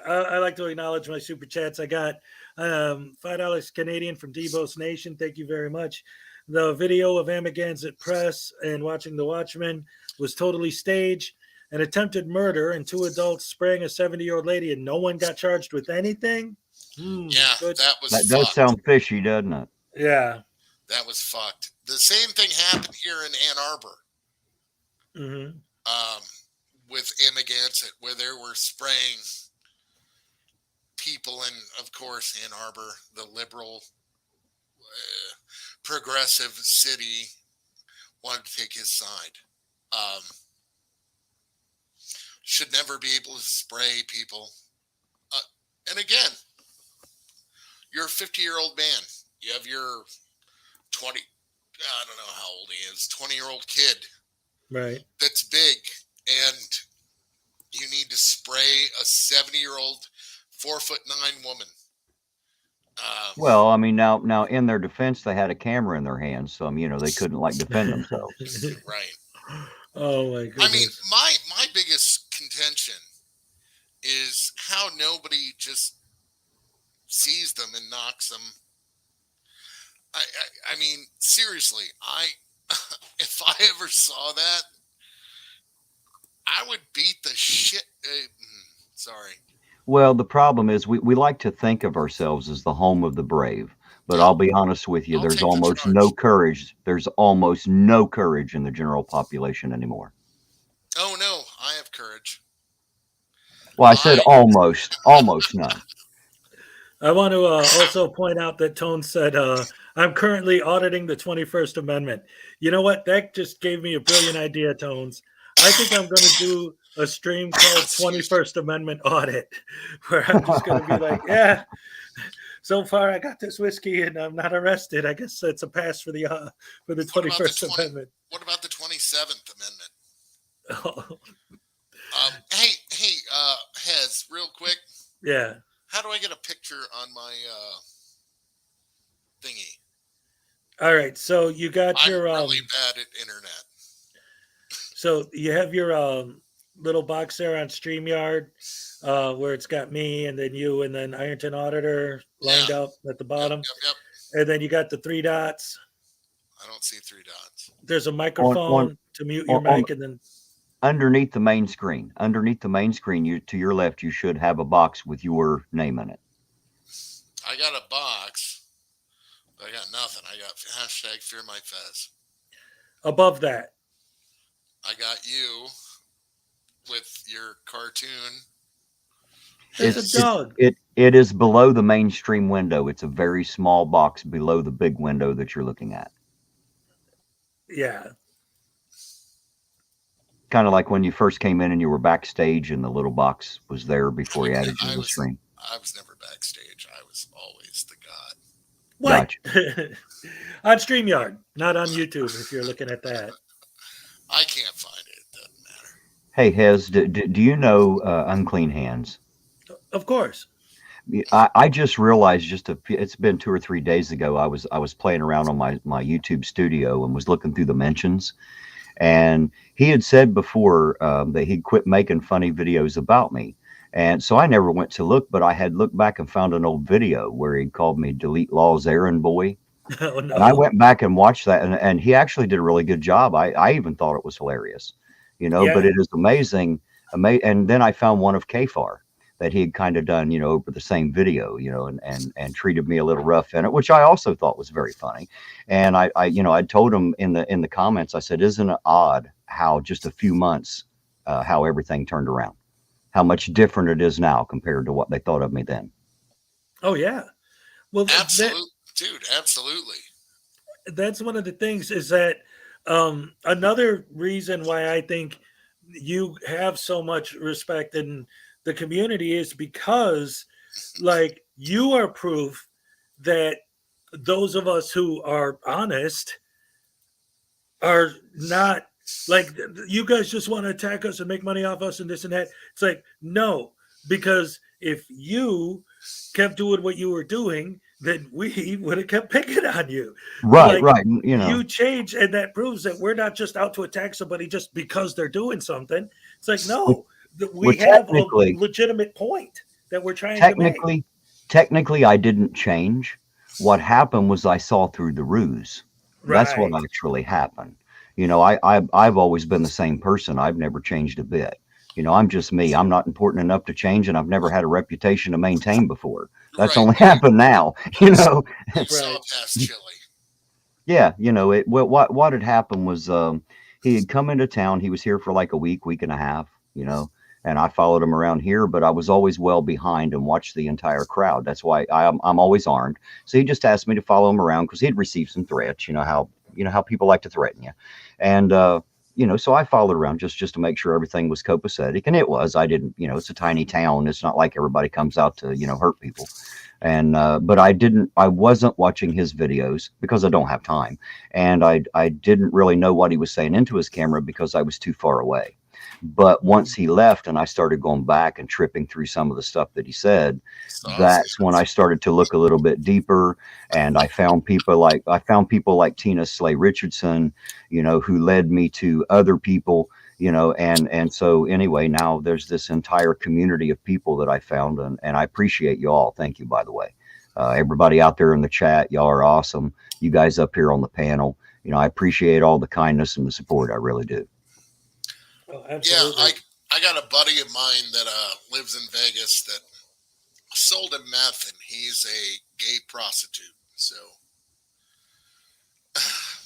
I like to acknowledge my super chats. I got $5 Canadian from Debos Nation. Thank you very much. The video of Amagansett Press and watching The Watchmen was totally staged. An attempted murder and 2 adults spraying a 70-year-old lady, and no one got charged with anything.
That does sound fishy, doesn't it?
Yeah.
That was fucked. The same thing happened here in Ann Arbor.
Mm-hmm.
With Amagansett, where they were spraying people, and of course, Ann Arbor, the liberal, progressive city, wanted to take his side. Should never be able to spray people. And again, you're a 50-year-old man. You have your 20, I don't know how old he is, 20-year-old kid.
Right.
That's big. And you need to spray a 70-year-old, 4'9" woman.
Well, I mean, now in their defense, they had a camera in their hands, so they couldn't defend themselves.
Right.
Oh my goodness.
I mean, my biggest contention is how nobody just sees them and knocks them. I mean, seriously, if I ever saw that, I would beat the shit. Sorry.
Well, the problem is we like to think of ourselves as the home of the brave, but I'll be honest with you, there's almost no courage. There's almost no courage in the general population anymore.
Oh no, I have courage.
Well, I said almost none.
I want to also point out that Tone said, I'm currently auditing the 21st Amendment. You know what? That just gave me a brilliant idea, Tones. I think I'm going to do a stream called 21st Amendment Audit, where I'm just going to be like, yeah, so far I got this whiskey and I'm not arrested. I guess that's a pass for the 21st Amendment.
What about the 27th Amendment?
Oh.
Hey, Hez, real quick.
Yeah.
How do I get a picture on my thingy?
All right, so you got
I'm
your
really bad at internet.
So you have your little box there on StreamYard, where it's got me and then you and then Ironton Auditor lined up at the bottom.
Yep.
And then you got the 3 dots.
I don't see 3 dots.
There's a microphone to mute your mic, and then
underneath the main screen, you to your left, you should have a box with your name in it.
I got a box, but I got nothing. I got hashtag Fear My Fez.
Above that,
I got you with your cartoon.
There's a dog.
It is below the mainstream window. It's a very small box below the big window that you're looking at.
Yeah.
Kind of like when you first came in and you were backstage and the little box was there before he added you to the stream.
I was never backstage. I was always the god.
What?
Gotcha.
On StreamYard, not on YouTube, if you're looking at that.
I can't find it. It doesn't matter.
Hey, Hez, do you know Unclean Hands?
Of course.
I just realized it's been 2 or 3 days ago. I was playing around on my YouTube studio and was looking through the mentions. And he had said before that he'd quit making funny videos about me. And so I never went to look, but I had looked back and found an old video where he called me Delete Law's errand boy.
Oh, no.
And I went back and watched that, and he actually did a really good job. I even thought it was hilarious, but it is amazing. And then I found one of Kfar that he had kind of done, over the same video, and treated me a little rough in it, which I also thought was very funny. And I told him in the comments, I said, isn't it odd how just a few months, how everything turned around, how much different it is now compared to what they thought of me then.
Oh yeah. Well,
absolutely. Dude, absolutely.
That's one of the things is that another reason why I think you have so much respect in the community is because you are proof that those of us who are honest are not like you guys just want to attack us and make money off us and this and that. It's like, no, because if you kept doing what you were doing, then we would have kept picking on you.
Right,
Like,
right. You know,
you change, and that proves that we're not just out to attack somebody just because they're doing something. It's like, no, we
well,
have a
technically,
legitimate point that we're trying to make.
technically, I didn't change. What happened was I saw through the ruse. That's what
Right.
actually happened. You know, I've always been the same person. I've never changed a bit. You know, I'm just me. I'm not important enough to change, and I've never had a reputation to maintain before. That's only happened now. You know,
You saw past chili.
yeah. You know, what had happened was he had come into town. He was here for like a week and a half. You know, and I followed him around here, but I was always well behind and watched the entire crowd. That's why I'm always armed. So he just asked me to follow him around because he'd received some threats. You know how people like to threaten you, and you know, so I followed around just to make sure everything was copacetic, and it was. I didn't, you know, it's a tiny town. It's not like everybody comes out to, you know, hurt people. And but I wasn't watching his videos because I don't have time, and I didn't really know what he was saying into his camera because I was too far away. But once he left and I started going back and tripping through some of the stuff that he said, that's when I started to look a little bit deeper. And I found people like Tina Slay Richardson, you know, who led me to other people, you know, and so anyway, now there's this entire community of people that I found, and I appreciate you all. Thank you, by the way. Everybody out there in the chat, y'all are awesome. You guys up here on the panel, you know, I appreciate all the kindness and the support. I really do.
Oh,
Yeah, I got a buddy of mine that lives in Vegas that sold him meth, and he's a gay prostitute. So,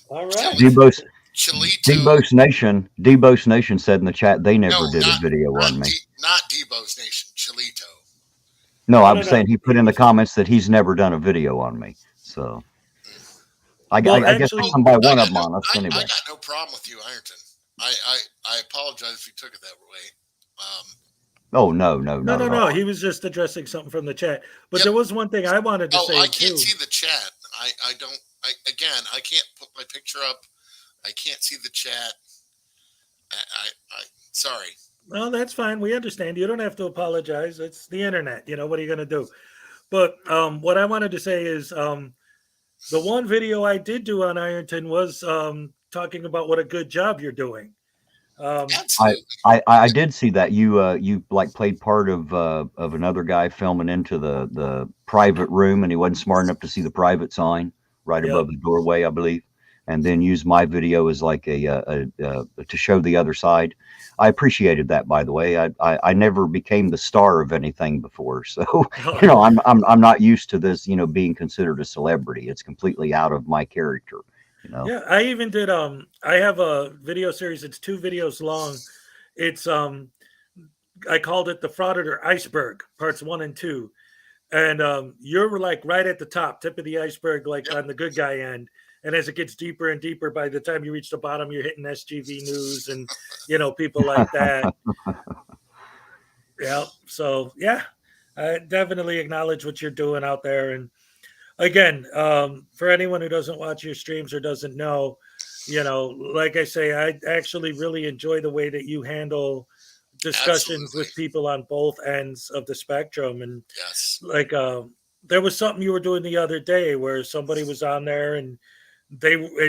all right.
Debose Nation said in the chat they never did a video on me.
Not Debose Nation, Chilito.
No, I'm saying he put in the comments that he's never done a video on me. So I guess we come by one of them on us anyway.
I got no problem with you, Ironton. I apologize if you took it that way.
Oh no.
He was just addressing something from the chat. But there was one thing I wanted to say.
I can't see the chat. I can't put my picture up. I can't see the chat. I sorry.
Well, that's fine. We understand. You don't have to apologize. It's the internet. You know, what are you going to do? But what I wanted to say is the one video I did do on Ironton was talking about what a good job you're doing.
I did see that you like played part of another guy filming into the private room, and he wasn't smart enough to see the private sign right above the doorway, I believe, and then used my video as like a to show the other side. I appreciated that, by the way. I never became the star of anything before, so you know, I'm not used to this, you know, being considered a celebrity. It's completely out of my character. You know?
Yeah, I even did. I have a video series. It's 2 videos long. It's I called it the Frauditor Iceberg, parts 1 and 2, and you're like right at the top, tip of the iceberg, like on the good guy end. And as it gets deeper and deeper, by the time you reach the bottom, you're hitting SGV News and, you know, people like that. Yeah. So yeah, I definitely acknowledge what you're doing out there. And again, for anyone who doesn't watch your streams or doesn't know, you know, like I say, I actually really enjoy the way that you handle discussions with people on both ends of the spectrum. And like, there was something you were doing the other day where somebody was on there and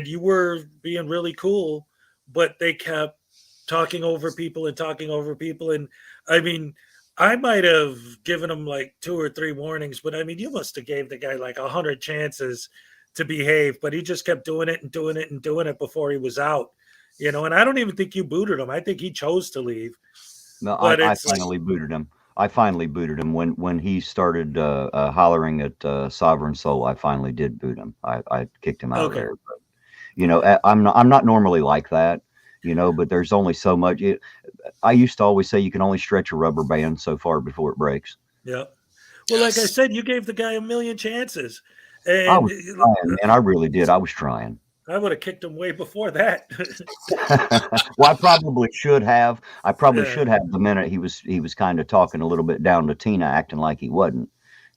you were being really cool, but they kept talking over people. And I mean, I might have given him like 2 or 3 warnings, but I mean, you must have gave the guy like 100 chances to behave, but he just kept doing it before he was out, you know. And I don't even think you booted him. I think he chose to leave.
No, I finally booted him. I finally booted him when he started hollering at Sovereign Soul. I finally did boot him. I kicked him out of there. But, you know, I'm not normally like that, you know. But there's only so much. I used to always say you can only stretch a rubber band so far before it breaks.
Yeah. Well, like I said, you gave the guy a million chances. And
I was trying, man. I really did. I was trying.
I would have kicked him way before that.
Well, I probably should have. Should have the minute he was kind of talking a little bit down to Tina, acting like he wasn't.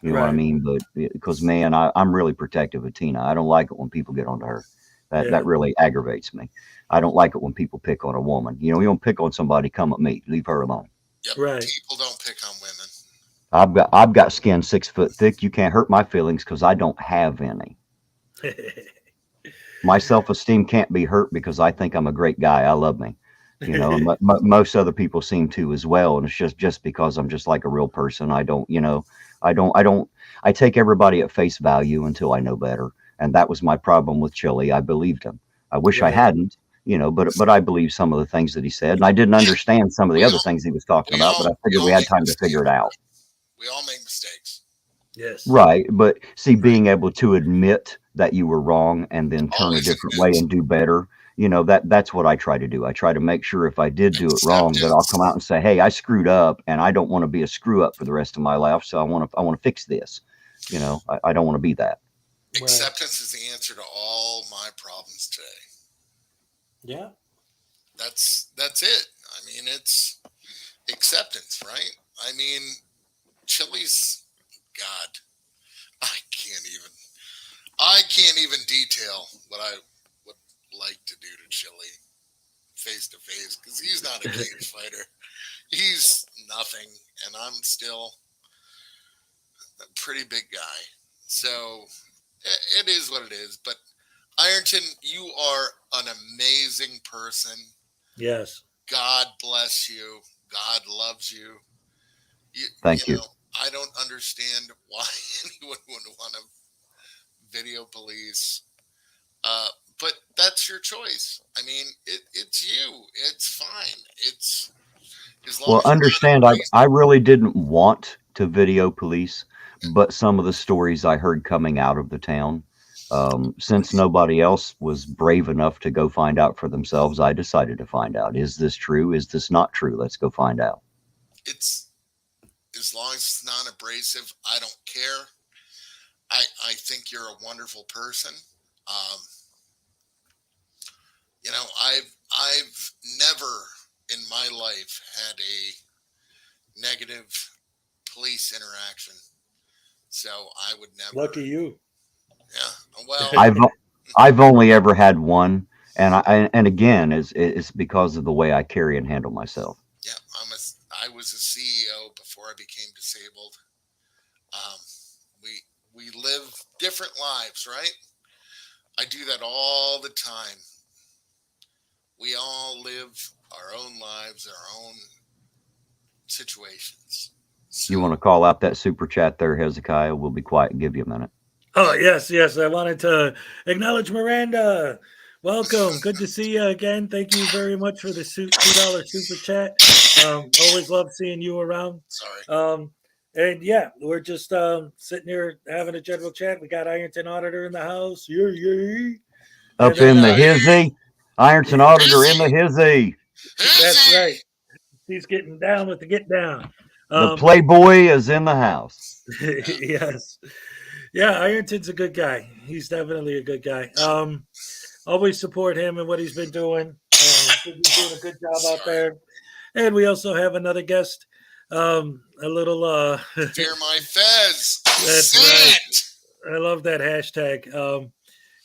You know what I mean? But because, man, I'm really protective of Tina. I don't like it when people get onto her. That really aggravates me. I don't like it when people pick on a woman. You don't pick on somebody, come at me. Leave her alone.
Yep.
Right.
People don't pick on women.
I've got skin 6 foot thick. You can't hurt my feelings because I don't have any. My self-esteem can't be hurt because I think I'm a great guy. I love me. And most other people seem to as well. And it's just because I'm just like a real person. I take everybody at face value until I know better. And that was my problem with Chili. I believed him. I wish I hadn't, but I believe some of the things that he said. And I didn't understand some of the other things he was talking about, but I figured we had time to figure it out.
We all make mistakes.
Yes.
Right. But see, being able to admit that you were wrong and then turn a different way and do better, that's what I try to do. I try to make sure if I did do it wrong, that I'll come out and say, hey, I screwed up and I don't want to be a screw up for the rest of my life. So I want to fix this. I don't want to be that.
Acceptance is the answer to all my problems today.
Yeah.
That's it. I mean, it's acceptance, right? I mean, Chili's, God, I can't even detail what I would like to do to Chili face to face, because he's not a cage fighter. He's nothing, and I'm still a pretty big guy. So it is what it is. But Ironton, you are an amazing person.
Yes.
God bless you. God loves you.
Thank you.
I don't understand why anyone would want to video police. But that's your choice. I mean, it's you. It's fine. It's as long as
understand, I really didn't want to video police, but some of the stories I heard coming out of the town, since nobody else was brave enough to go find out for themselves, I decided to find out. Is this true? Is this not true? Let's go find out.
It's as long as it's not abrasive, I don't care. I think you're a wonderful person. I've never in my life had a negative police interaction, so I would never.
Lucky you.
Yeah. Well,
I've only ever had one, and again, it's because of the way I carry and handle myself.
Yeah, I was a CEO before I became disabled. We live different lives, right? I do that all the time. We all live our own lives, our own situations.
You want to call out that super chat there, Hezekiah? We'll be quiet and give you a minute.
Oh, yes. I wanted to acknowledge Miranda. Welcome. Good to see you again. Thank you very much for the $2 super chat. Always love seeing you around.
Sorry.
And yeah, we're just sitting here having a general chat. We got Ironton Auditor in the house.
Up in the hizzy. Ironton Auditor in the hizzy.
That's right. He's getting down with the get down.
The Playboy is in the house.
Yes. Yeah, Ironton's a good guy. He's definitely a good guy. Always support him and what he's been doing. He's doing a good job out there. And we also have another guest. A little
Fear my fez.
That's right. I love that hashtag.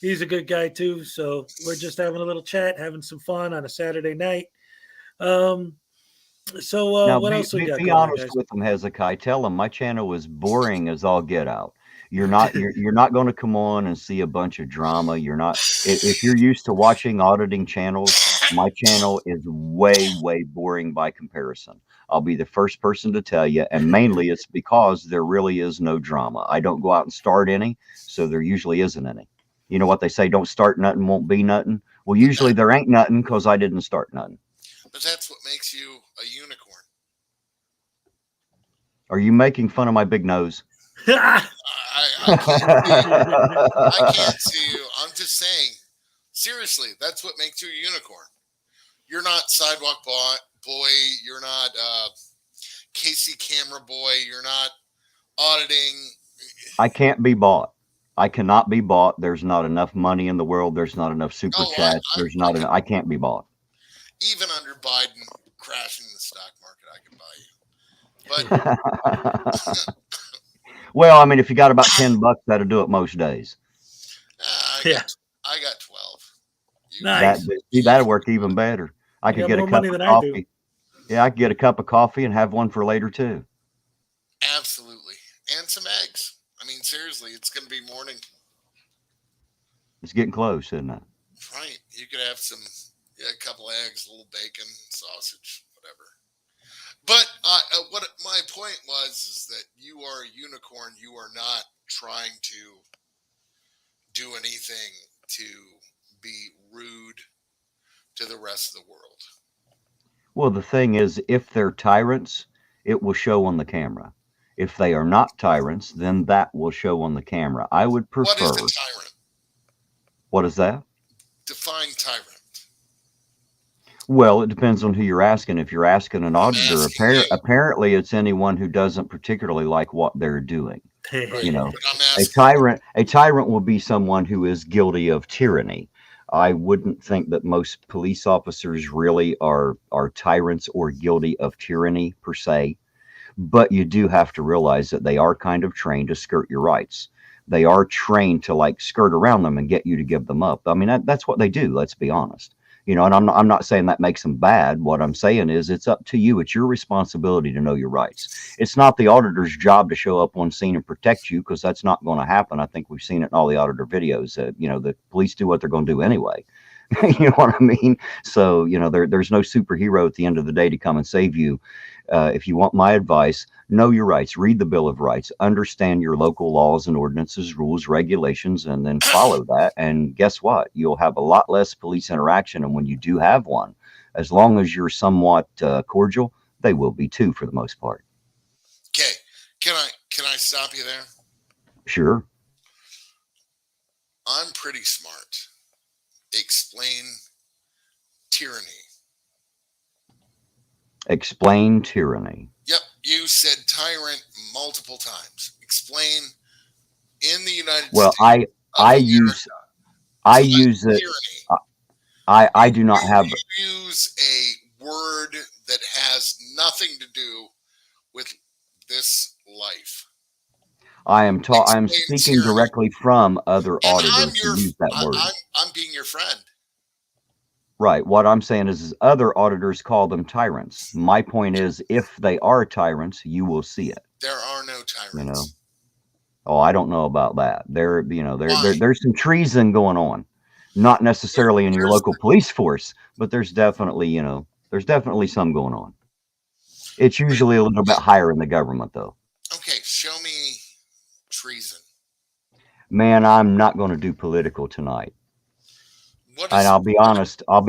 He's a good guy too. So we're just having a little chat, having some fun on a Saturday night. Now, what else we got?
Be honest with them, Hezekiah. Tell them my channel is boring as all get out. You're not going to come on and see a bunch of drama. You're not. If you're used to watching auditing channels, my channel is way boring by comparison. I'll be the first person to tell you, and mainly it's because there really is no drama. I don't go out and start any, so there usually isn't any. You know what they say, don't start nothing, won't be nothing. Well, usually there ain't nothing because I didn't start nothing.
But that's what makes you a unicorn.
Are you making fun of my big nose?
I can't see you. I'm just saying, seriously, that's what makes you a unicorn. You're not sidewalk boy. You're not Casey camera boy. You're not auditing.
I can't be bought. I cannot be bought. There's not enough money in the world. There's not enough super chats. I can't be bought.
Even under Biden crashing the stock market, I could buy you. But
well, I mean, if you got about $10, that'll do it most days.
I got 12.
Nice.
That'd work even better. I
You
could
got
get a
more
cup
money
of
than I do.
coffee. Yeah, I could get a cup of coffee and have one for later too.
Absolutely. And some eggs. I mean, seriously, it's going to be morning.
It's getting close, isn't it?
Right. You could have some, a couple eggs, a little bacon, sausage, whatever. But what my point was is that you are a unicorn. You are not trying to do anything to be rude to the rest of the world.
Well, the thing is, if they're tyrants, it will show on the camera. If they are not tyrants, then that will show on the camera. I would prefer.
What is a tyrant?
What is that?
Define tyrant.
Well, it depends on who you're asking. If you're asking an auditor, apparently it's anyone who doesn't particularly like what they're doing. You know, a tyrant will be someone who is guilty of tyranny. I wouldn't think that most police officers really are tyrants or guilty of tyranny per se, but you do have to realize that they are kind of trained to skirt your rights. They are trained to like skirt around them and get you to give them up. I mean, that's what they do. Let's be honest. You know, and I'm not saying that makes them bad. What I'm saying is it's up to you. It's your responsibility to know your rights. It's not the auditor's job to show up on scene and protect you, because that's not going to happen. I think we've seen it in all the auditor videos. You know, the police do what they're going to do anyway. You know what I mean? So, you know, there's no superhero at the end of the day to come and save you. If you want my advice, know your rights, read the Bill of Rights, understand your local laws and ordinances, rules, regulations, and then follow that. And guess what? You'll have a lot less police interaction. And when you do have one, as long as you're somewhat cordial, they will be too, for the most part.
Okay. Can I stop you there?
Sure.
I'm pretty smart. Explain tyranny.
Explain tyranny.
Yep, you said tyrant multiple times. Explain in the United States.
Well, I use it. I do not have.
You use a word that has nothing to do with this life.
I'm speaking directly from other auditors who use that word.
I'm being your friend.
Right. What I'm saying is other auditors call them tyrants. My point is, if they are tyrants, you will see it.
There are no tyrants.
You know. Oh, I don't know about that. There's some treason going on. Not necessarily in your local police force, but there's definitely some going on. It's usually a little bit higher in the government, though.
Okay, show me treason.
Man, I'm not going to do political tonight. And I'll be honest. I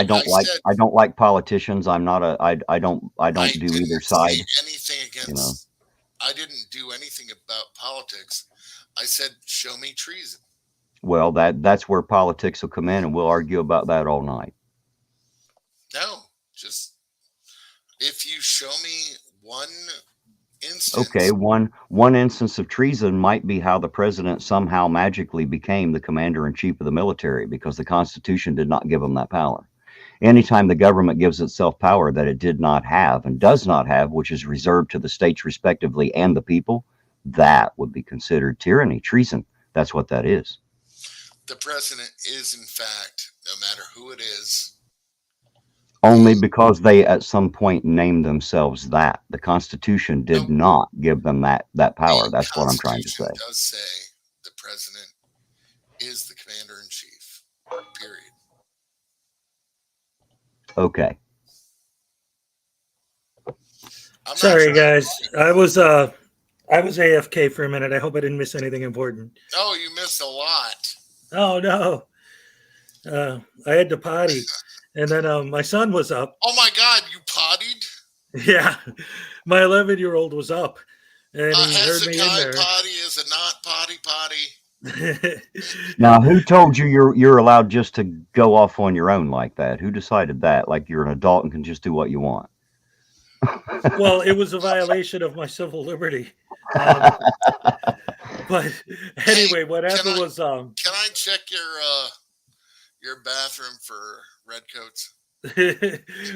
don't like politicians. I'm not I don't do either side.
Anything against? I didn't do anything about politics. I said, show me treason.
Well, that's where politics will come in, and we'll argue about that all night.
No, just if you show me one instance.
Okay, one instance of treason might be how the president somehow magically became the commander-in-chief of the military, because the Constitution did not give him that power. Anytime the government gives itself power that it did not have and does not have, which is reserved to the states respectively and the people, that would be considered tyranny, treason. That's what that is.
The president is, in fact, no matter who it is.
Only because they at some point named themselves that. The Constitution did not give them that power. That's what I'm trying to say.
It does say the president is the commander-in-chief, period.
Okay.
Sorry, guys. I was AFK for a minute. I hope I didn't miss anything important.
Oh, you missed a lot.
Oh no. I had to potty, and then my son was up.
Oh my God, you pottied?
Yeah, my 11-year-old was up, and he heard me in there.
Potty is a not potty.
Now, who told you you're allowed just to go off on your own like that? Who decided that? Like you're an adult and can just do what you want?
Well, it was a violation of my civil liberty. But anyway, what happened was
can I check your bathroom for redcoats?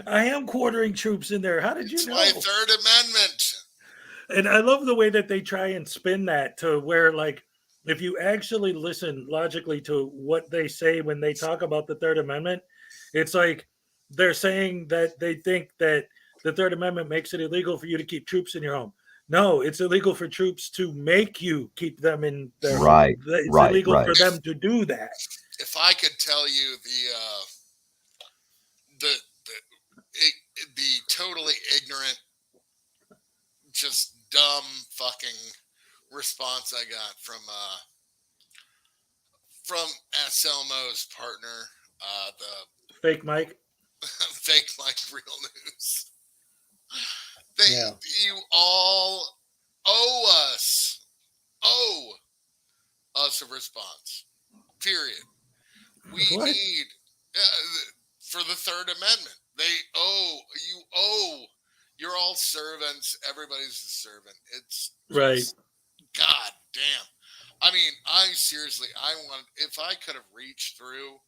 I am quartering troops in there. How did you know?
My Third Amendment.
And I love the way that they try and spin that to where, like, if you actually listen logically to what they say when they talk about the Third Amendment, it's like they're saying that they think that the Third Amendment makes it illegal for you to keep troops in your home. No, it's illegal for troops to make you keep them in their
Right,
home. It's
right,
illegal
right.
for them to do that.
If I could tell you the totally ignorant, just dumb fucking response I got from Anselmo's partner, the
Fake Mike.
fake Mike Real News.
Yeah.
You all owe us a response. Period. We
What?
need for the Third Amendment. You're all servants. Everybody's a servant. It's
Right.
just, God damn. I mean, if I could have reached through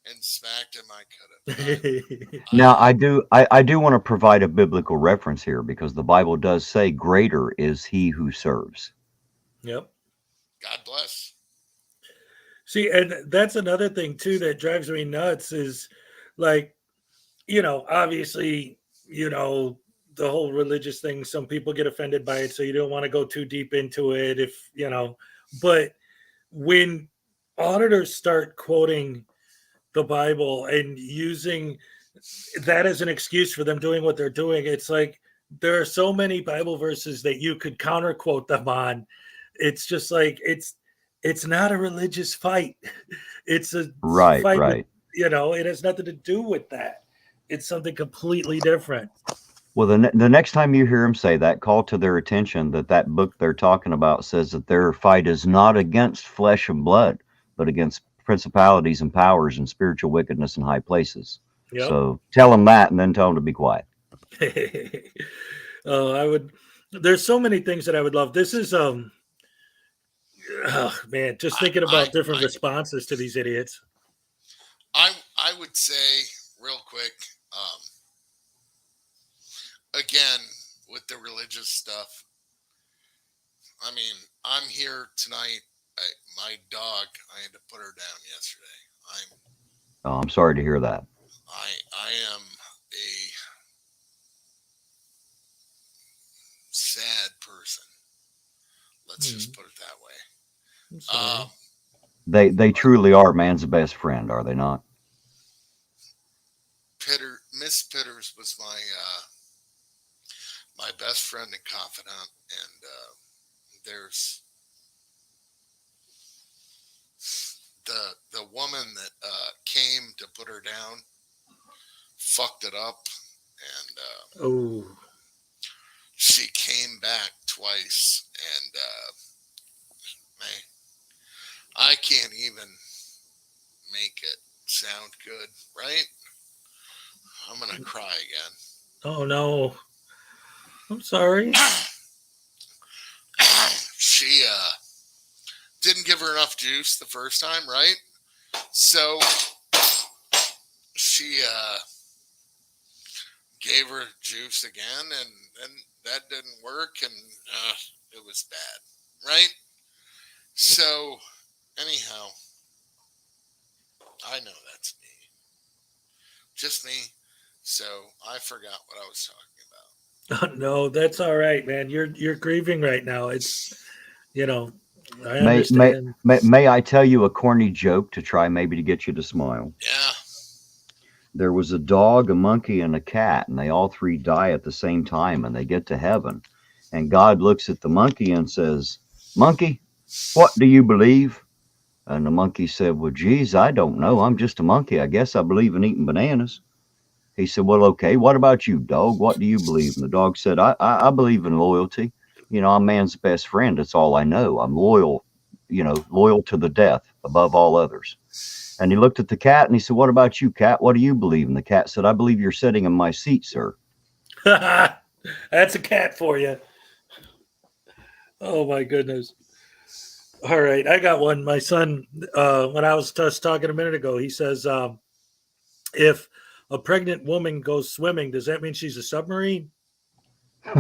and smacked him, I could have.
Now, I do want to provide a biblical reference here because the Bible does say greater is he who serves.
Yep.
God bless.
See, and that's another thing too that drives me nuts is like, obviously, the whole religious thing, some people get offended by it, so you don't want to go too deep into it but when auditors start quoting the Bible and using that as an excuse for them doing what they're doing, it's like there are so many Bible verses that you could counter quote them on. It's just like it's not a religious fight. It's a
Right,
fight
right.
with, it has nothing to do with that. It's something completely different.
Well, the next time you hear them say that, call to their attention that book they're talking about says that their fight is not against flesh and blood, but against principalities and powers and spiritual wickedness in high places.
Yep.
So tell them that and then tell them to be quiet.
There's so many things that I would love. This is, just thinking about different responses to these idiots.
I would say real quick, again, with the religious stuff, I mean, I'm here tonight. My dog, I had to put her down yesterday.
I'm sorry to hear that.
I am a sad person. Let's just put it that way.
They truly are man's best friend, are they not?
Miss Pitters was my best friend and confidant, and there's the woman that came to put her down fucked it up, and she came back twice, and I can't even make it sound good, right? I'm gonna cry again.
Oh no, I'm sorry.
She didn't give her enough juice the first time, right? So she gave her juice again, and that didn't work, and it was bad, right? So anyhow, I know that's me, just me. So I forgot what I was talking about.
Oh, no, that's all right, man. You're grieving right now. It's, I understand.
May I tell you a corny joke to try maybe to get you to smile?
Yeah.
There was a dog, a monkey, and a cat, and they all three die at the same time, and they get to heaven. And God looks at the monkey and says, "Monkey, what do you believe?" And the monkey said, "Well, geez, I don't know. I'm just a monkey. I guess I believe in eating bananas." He said, "Well, okay, what about you, dog? What do you believe?" And the dog said, I believe in loyalty. I'm man's best friend. It's all I know. I'm loyal, loyal to the death above all others. And he looked at the cat and he said, "What about you, cat? What do you believe?" And the cat said, "I believe you're sitting in my seat, sir."
That's a cat for you. Oh, my goodness. All right, I got one. My son, when I was just talking a minute ago, he says, if a pregnant woman goes swimming, does that mean she's a submarine?
Hey,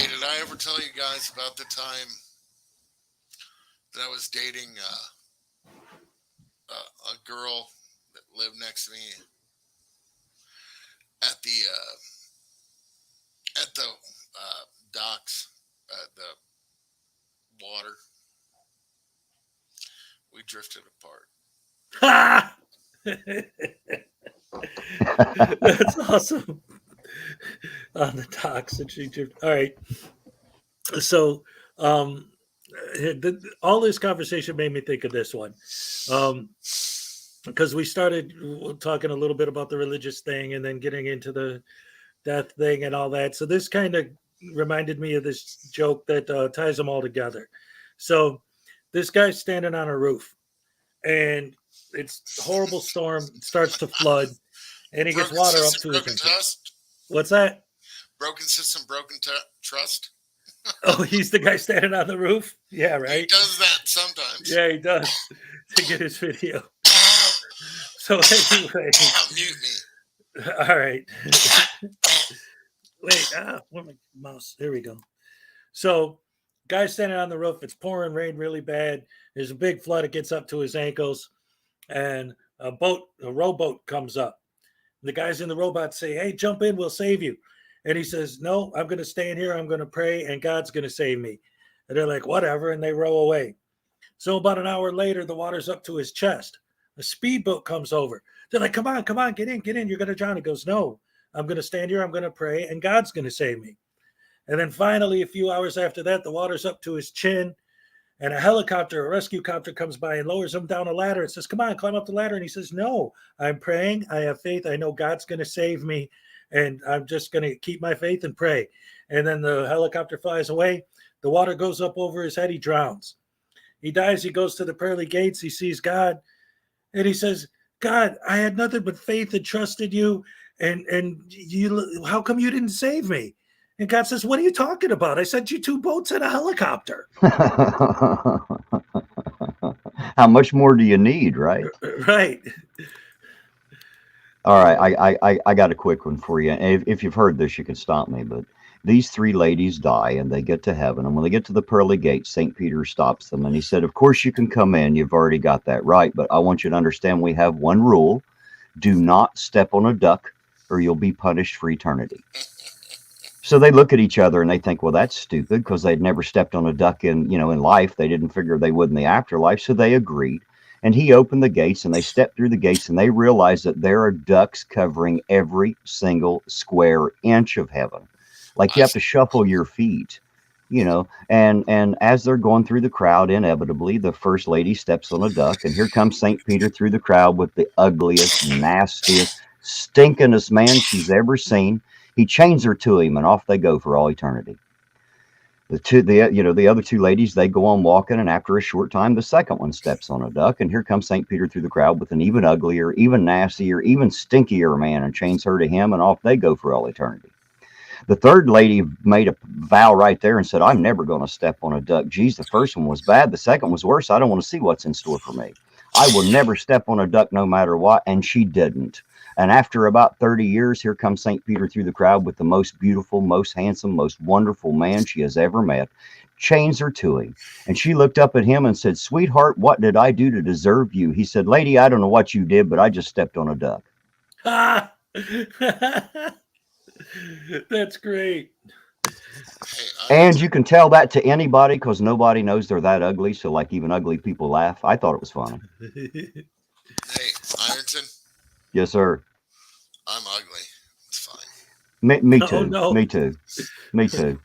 did I ever tell you guys about the time that I was dating a girl that lived next to me at the docks, at the water? We drifted apart.
That's awesome. On the docks and she drift. All right. So all this conversation made me think of this one. Because we started talking a little bit about the religious thing and then getting into the death thing and all that. So this kind of reminded me of this joke that ties them all together. So this guy's standing on a roof and it's a horrible storm. It starts to flood and he gets water up to his ankles. What's that?
Broken system, broken trust.
Oh, he's the guy standing on the roof? Yeah, right?
He does that sometimes.
Yeah, he does to get his video. So anyway.
Mute me.
All right. Wait, where's my mouse? There we go. So guy's standing on the roof. It's pouring rain really bad. There's a big flood. It gets up to his ankles. And a rowboat comes up. The guys in the rowboat say, hey, jump in, we'll save you. And he says, no, I'm going to stay in here. I'm going to pray and God's going to save me. And they're like, whatever. And they row away. So about an hour later, the water's up to his chest. A speedboat comes over. They're like, come on, get in. You're going to drown. He goes, no, I'm going to stand here. I'm going to pray and God's going to save me. And then finally, a few hours after that, the water's up to his chin. And a rescue copter comes by and lowers him down a ladder and says, come on, climb up the ladder. And he says, no, I'm praying. I have faith. I know God's going to save me. And I'm just going to keep my faith and pray. And then the helicopter flies away. The water goes up over his head. He drowns. He dies. He goes to the pearly gates. He sees God. And he says, God, I had nothing but faith and trusted you. And you, how come you didn't save me? And God says, what are you talking about? I sent you 2 boats and a helicopter.
How much more do you need, right?
Right.
All right, I got a quick one for you. And if you've heard this, you can stop me. But these 3 ladies die and they get to heaven. And when they get to the pearly gates, St. Peter stops them. And he said, of course you can come in. You've already got that right. But I want you to understand we have one rule. Do not step on a duck or you'll be punished for eternity. So they look at each other and they think, well, that's stupid because they'd never stepped on a duck in life. They didn't figure they would in the afterlife. So they agreed. And he opened the gates and they stepped through the gates and they realized that there are ducks covering every single square inch of heaven. Like you have to shuffle your feet, and as they're going through the crowd, inevitably, the first lady steps on a duck and here comes St. Peter through the crowd with the ugliest, nastiest, stinkingest man she's ever seen. He chains her to him and off they go for all eternity. The other 2 ladies, they go on walking, and after a short time, the second one steps on a duck, and here comes St. Peter through the crowd with an even uglier, even nastier, even stinkier man, and chains her to him, and off they go for all eternity. The third lady made a vow right there and said, I'm never going to step on a duck. Geez, the first one was bad. The second was worse. I don't want to see what's in store for me. I will never step on a duck no matter what, and she didn't. And after about 30 years, here comes St. Peter through the crowd with the most beautiful, most handsome, most wonderful man she has ever met, chains her to him. And she looked up at him and said, sweetheart, what did I do to deserve you? He said, lady, I don't know what you did, but I just stepped on a duck.
That's great.
And you can tell that to anybody because nobody knows they're that ugly. So like even ugly people laugh. I thought it was funny.
Hey, Ironton.
Yes, sir.
I'm ugly. It's fine.
Me too.
Oh, no.
Me too. Me too.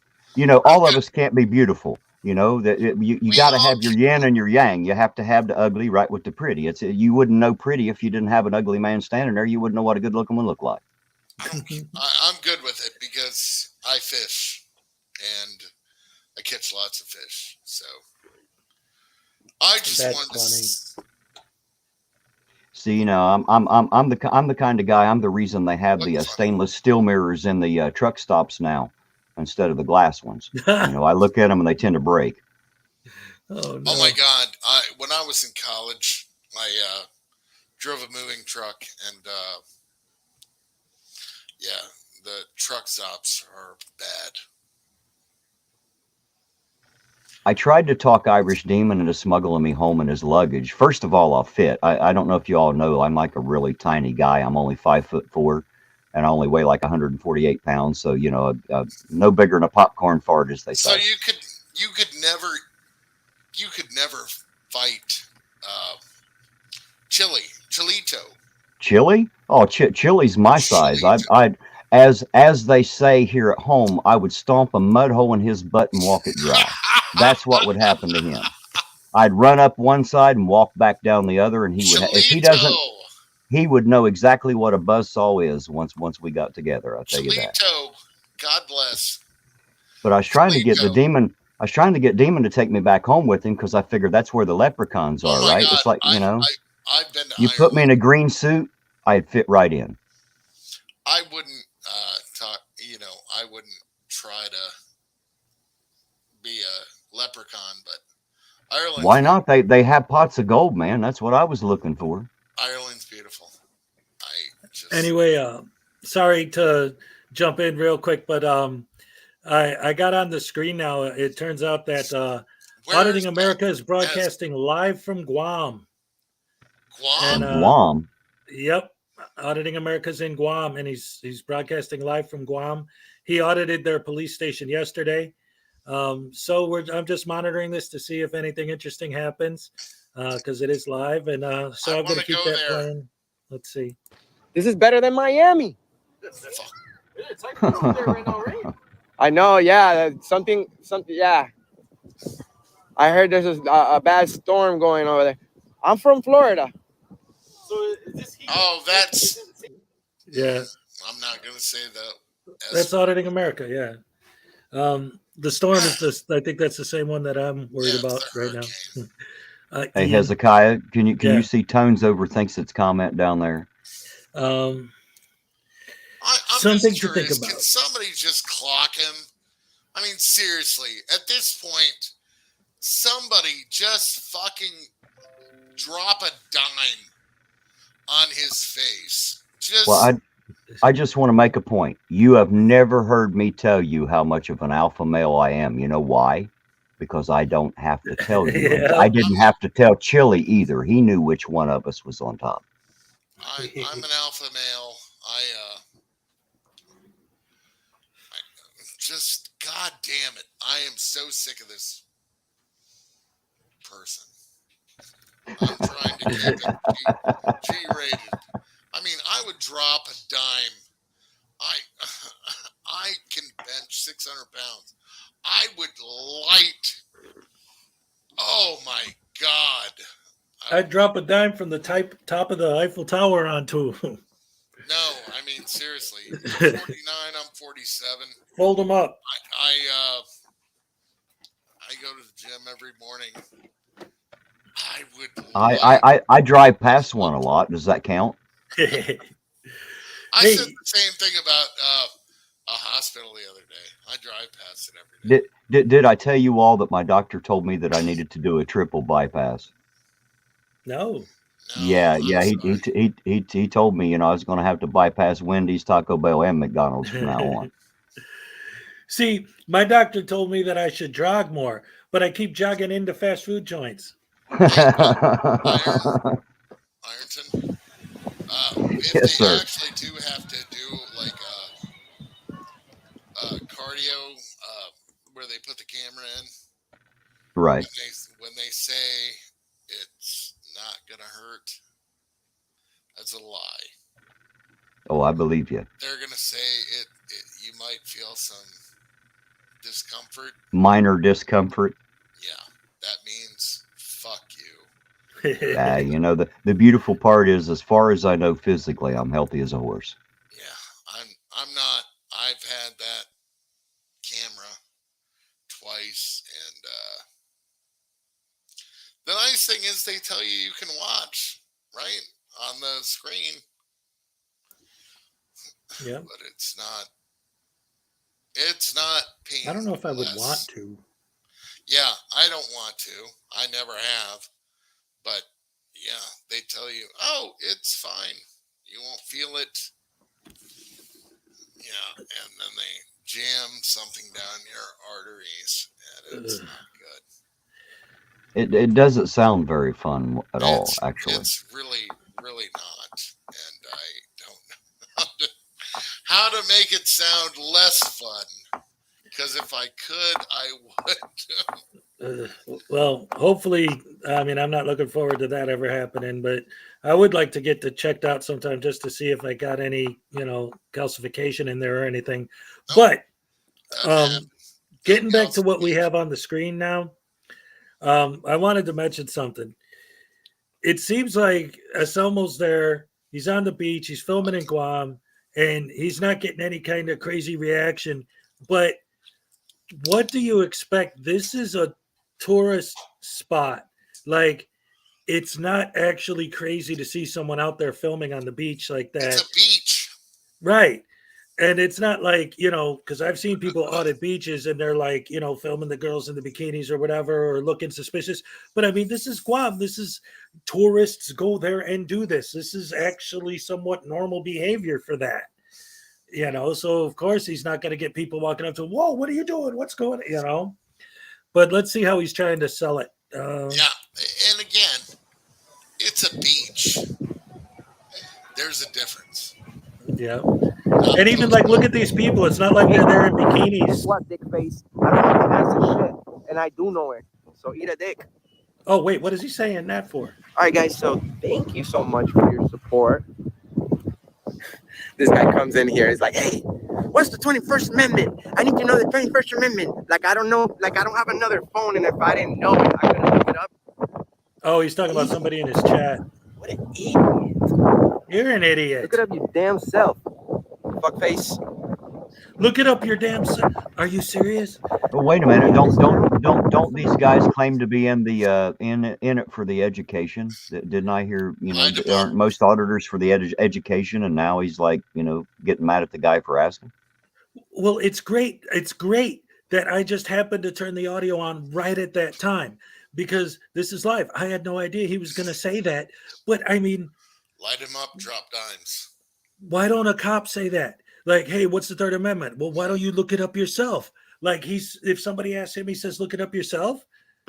All of us can't be beautiful. You got to have your yin and your yang. You have to have the ugly right with the pretty. You wouldn't know pretty if you didn't have an ugly man standing there. You wouldn't know what a good looking one looked like.
I'm good with it because I fish and I catch lots of fish. So I just wanted to.
See, I'm the kind of guy. I'm the reason they have the stainless steel mirrors in the truck stops now instead of the glass ones. I look at them and they tend to break.
Oh, no.
Oh my God! When I was in college, I drove a moving truck, and yeah, the truck stops are bad.
I tried to talk Irish Demon into smuggling me home in his luggage. First of all, I'll fit. I don't know if you all know, I'm like a really tiny guy. I'm only 5'4", and I only weigh like 148 pounds. So, you know, no bigger than a popcorn fart, as they
So
say.
you could never fight Chilito.
Chili? Oh, Chili's my size. I'd as they say here at home, I would stomp a mud hole in his butt and walk it dry. That's what would happen to him. I'd run up one side and walk back down the other, and he would. If he doesn't, he would know exactly what a buzzsaw is once we got together. I'll tell you that.
God bless.
But I was trying to get the demon. I was trying to get Demon to take me back home with him because I figured that's where the leprechauns are, right?
God.
It's like, you know,
I've been to
you put me in a green suit, I'd fit right in.
I wouldn't I wouldn't try to be a leprechaun, but Ireland.
Why not? They have pots of gold, man. That's what I was looking for.
Ireland's beautiful.
Anyway, sorry to jump in real quick, but I got on the screen now. It turns out that Auditing America is broadcasting live from Guam.
Guam?
And,
Guam?
Yep. Auditing America's in Guam, and he's broadcasting live from Guam. He audited their police station yesterday. So I'm just monitoring this to see if anything interesting happens, because it is live, and so I'm going to keep that playing. Let's see.
This is better than Miami. I know, yeah. Something, yeah. I heard there's a bad storm going over there. I'm from Florida.
So is this
that's.
Yeah.
I'm not going to say that.
That's Auditing America, yeah. The storm is this. I think that's the same one that I'm worried about right now.
Hey, Hezekiah, can you see Tones overthinks its comment down there?
I'm
something
just
to think
curious,
about.
Can somebody just clock him? I mean, seriously, at this point, somebody just fucking drop a dime on his face.
Well, I just want to make a point. You have never heard me tell you how much of an alpha male I am. You know why? Because I don't have to tell you.
Yeah.
I didn't have to tell Chili either. He knew which one of us was on top.
I'm an alpha male. I just, God damn it. I am so sick of this person. I'm trying to keep it G-rated. I mean, I would drop a dime. I can bench 600 pounds. I would light. Oh my God.
I'd drop a dime from the top of the Eiffel Tower onto.
No, I mean, seriously. You're 49, I'm 47.
Fold them up.
I go to the gym every morning. I would.
I drive past one a lot. Does that count?
I said the same thing about a hospital the other day. I drive past it every day.
Did I tell you all that my doctor told me that I needed to do a triple bypass?
No.
Yeah. He told me, I was going to have to bypass Wendy's, Taco Bell, and McDonald's from now on.
See, my doctor told me that I should jog more, but I keep jogging into fast food joints.
Ironton.
Yes, sir.
Actually do have to do like cardio where they put the camera in.
Right.
When they say it's not gonna hurt, that's a lie.
Oh, I believe you.
They're gonna say it you might feel some discomfort.
Minor discomfort.
Yeah, that means fuck you.
The beautiful part is, as far as I know physically, I'm healthy as a horse.
Yeah, I'm not. I've had that camera twice, and the nice thing is they tell you can watch right on the screen.
Yeah,
but it's not painful.
I don't know if I would want to.
Yeah, I don't want to. I never have. But yeah, they tell you, oh, it's fine. You won't feel it. Yeah, and then they jam something down your arteries, and it's not good.
It doesn't sound very fun at all, actually.
It's really, really not. And I don't know how to make it sound less fun. Because if I could, I would.
Well, hopefully, I mean, I'm not looking forward to that ever happening, but I would like to get checked out sometime just to see if I got any, calcification in there or anything. But getting back to what we have on the screen now, I wanted to mention something. It seems like Anselmo's there. He's on the beach. He's filming in Guam, and he's not getting any kind of crazy reaction. But what do you expect? This is a tourist spot. Like, it's not actually crazy to see someone out there filming on the beach like that.
It's a beach.
Right. And it's not like, because I've seen people audit beaches and they're like, filming the girls in the bikinis or whatever, or looking suspicious. But I mean, this is Guam. This is tourists go there and do this. This is actually somewhat normal behavior for that. So of course he's not going to get people walking up to him. Whoa, what are you doing? What's going on? But let's see how he's trying to sell it.
Yeah. And again, it's a beach. There's a difference.
Yeah. And even look at these people. It's not like they're there in bikinis.
Guess what, dick face? I don't know the answer shit, and I do know it. So eat a dick.
Oh, wait. What is he saying that for?
All right, guys. So thank you so much for your support. This guy comes in here. He's like, hey, what's the 21st Amendment? I need to know the 21st Amendment. I don't know. I don't have another phone, and if I didn't know it, I couldn't look it up.
Oh, he's talking about somebody in his chat.
What an idiot.
You're an idiot.
Look it up your damn self. Fuckface.
Look it up your damn self. Are you serious?
But wait a minute. Don't these guys claim to be in the in it for the education? Didn't I hear, aren't most auditors for the education, and now he's like, getting mad at the guy for asking?
Well, it's great. It's great that I just happened to turn the audio on right at that time, because this is live. I had no idea he was going to say that. But I mean,
light him up, drop dimes.
Why don't a cop say that? Like, hey, what's the Third Amendment? Well, why don't you look it up yourself? Like, if somebody asks him, he says, look it up yourself?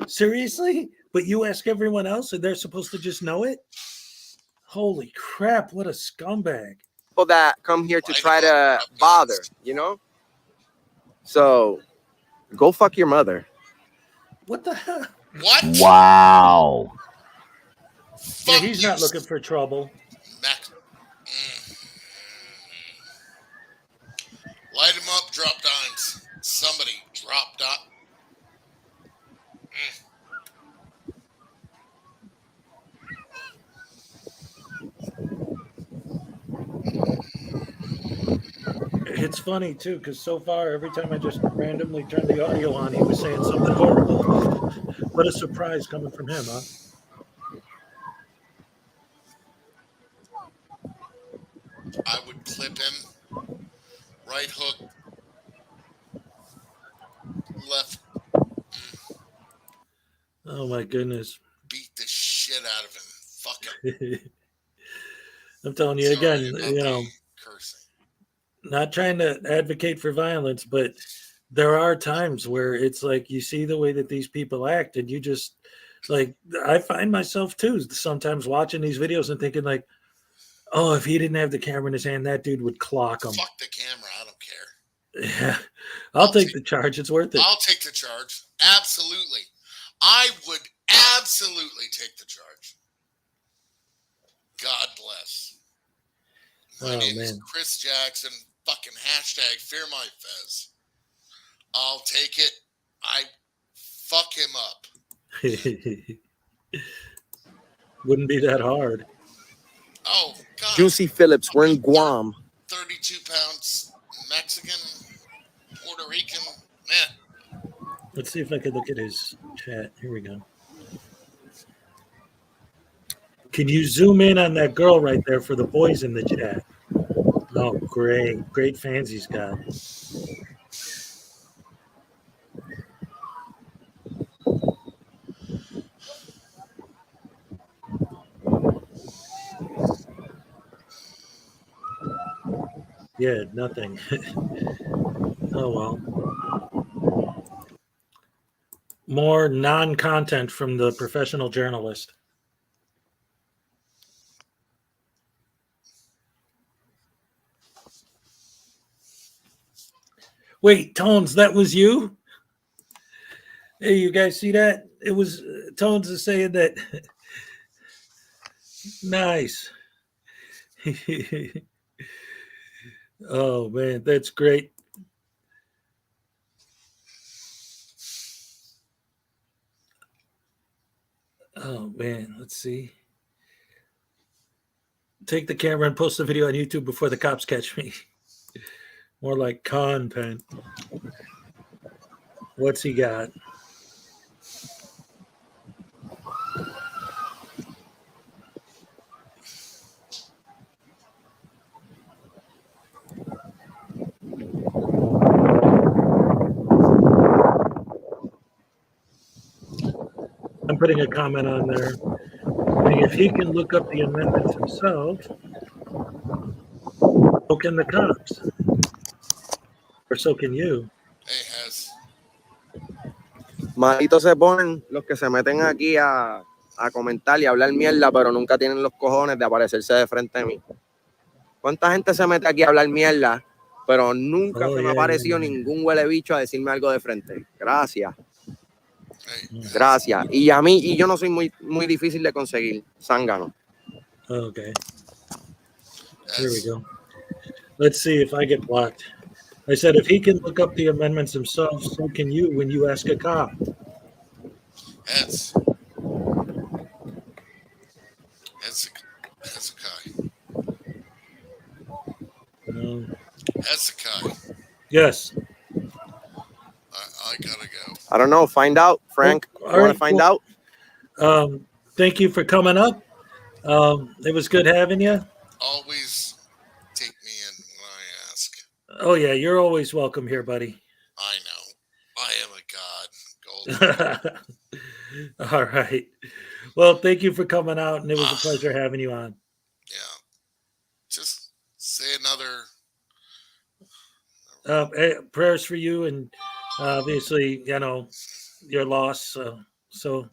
Seriously? But you ask everyone else and they're supposed to just know it? Holy crap, what a scumbag.
People that come here to try to bother, So, go fuck your mother.
What the hell?
What?
Wow.
Yeah, he's not looking for trouble.
Light him up, drop dimes. Somebody drop dot.
It's funny too, because so far every time I just randomly turn the audio on, he was saying something horrible. What a surprise coming from him, huh?
I would clip him. Right hook. Left.
Oh my goodness.
Beat the shit out of him. Fuck him.
I'm telling you again, not trying to advocate for violence, but there are times where it's like you see the way that these people act, and you just I find myself too sometimes watching these videos and thinking like, oh, if he didn't have the camera in his hand, that dude would clock him.
Fuck the camera. I don't care.
Yeah, I'll take the charge. It's worth it.
I'll take the charge. Absolutely. I would absolutely take the charge. God bless. My name is Chris Jackson. Fucking hashtag Fear My Fez. I'll take it. I fuck him up.
Wouldn't be that hard.
Oh, God.
Juicy Phillips, we're in Guam.
32 pounds Mexican, Puerto Rican. Man.
Let's see if I can look at his chat. Here we go. Can you zoom in on that girl right there for the boys in the chat? Oh, great. Great fans he's got. Yeah, nothing. Oh, well. more non-content from the professional journalist. Wait, Tones, that was you? Hey, you guys see that? It was Tones is saying that. Nice. Oh man, that's great. Oh man, let's see. Take the camera and post the video on YouTube before the cops catch me. More like content. What's he got? I'm putting a comment on there. Saying if he can look up the amendments himself, so can the cops. Or so can you.
Malitos se ponen los que se meten aquí a comentar y a hablar mierda, pero nunca tienen los cojones de aparecerse de frente a mí. ¿Cuánta gente se mete aquí a hablar mierda, pero nunca se me ha aparecido ningún huele bicho a decirme algo de frente? Gracias. Gracias. Y yo no soy muy difícil de conseguir. Zángano.
Okay. Here we go. Let's see if I get blocked. I said, if he can look up the amendments himself, so can you when you ask a cop.
That's a guy. That's a guy.
Yes.
I gotta go.
I don't know. Find out, Frank.
All
You want
right,
to find out?
Thank you for coming up. It was good having you.
Always take me in when I ask.
Oh yeah, you're always welcome here, buddy.
I know. I am a god. Golden.
All right. Well, thank you for coming out, and it was a pleasure having you on.
Yeah. Just say another.
Prayers for you, and obviously, your loss. So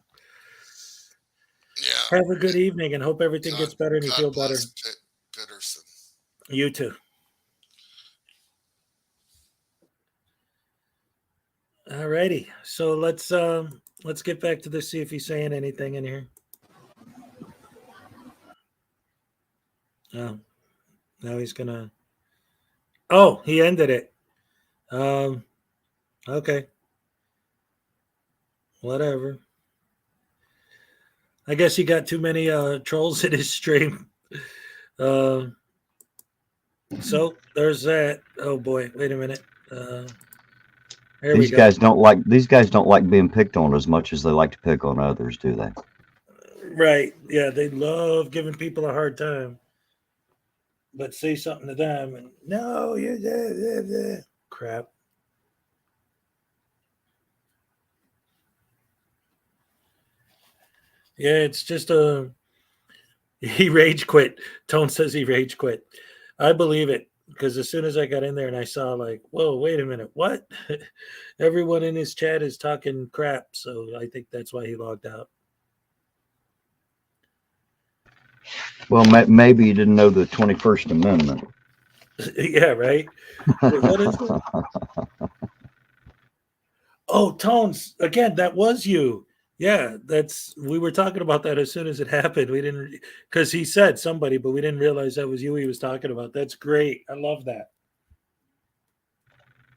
yeah.
Have a good evening, and hope everything gets better and you feel better.
Peterson.
You too. All righty. So let's get back to this. See if he's saying anything in here. Oh, now he's gonna. Oh, he ended it. Okay. Whatever. I guess he got too many trolls in his stream. So there's that. Oh boy, wait a minute.
These guys don't like being picked on as much as they like to pick on others, do they?
Right. Yeah, they love giving people a hard time. But say something to them and no, you're there. Crap. Yeah, it's just he rage quit. Tone says he rage quit. I believe it because as soon as I got in there and I saw like, whoa, wait a minute, what? Everyone in his chat is talking crap, so I think that's why he logged out.
Well, maybe you didn't know the 21st Amendment.
Yeah, right. What is it? Oh, Tones, again, that was you. Yeah, we were talking about that as soon as it happened. We didn't, because he said somebody, but we didn't realize that was you he was talking about. That's great. I love that.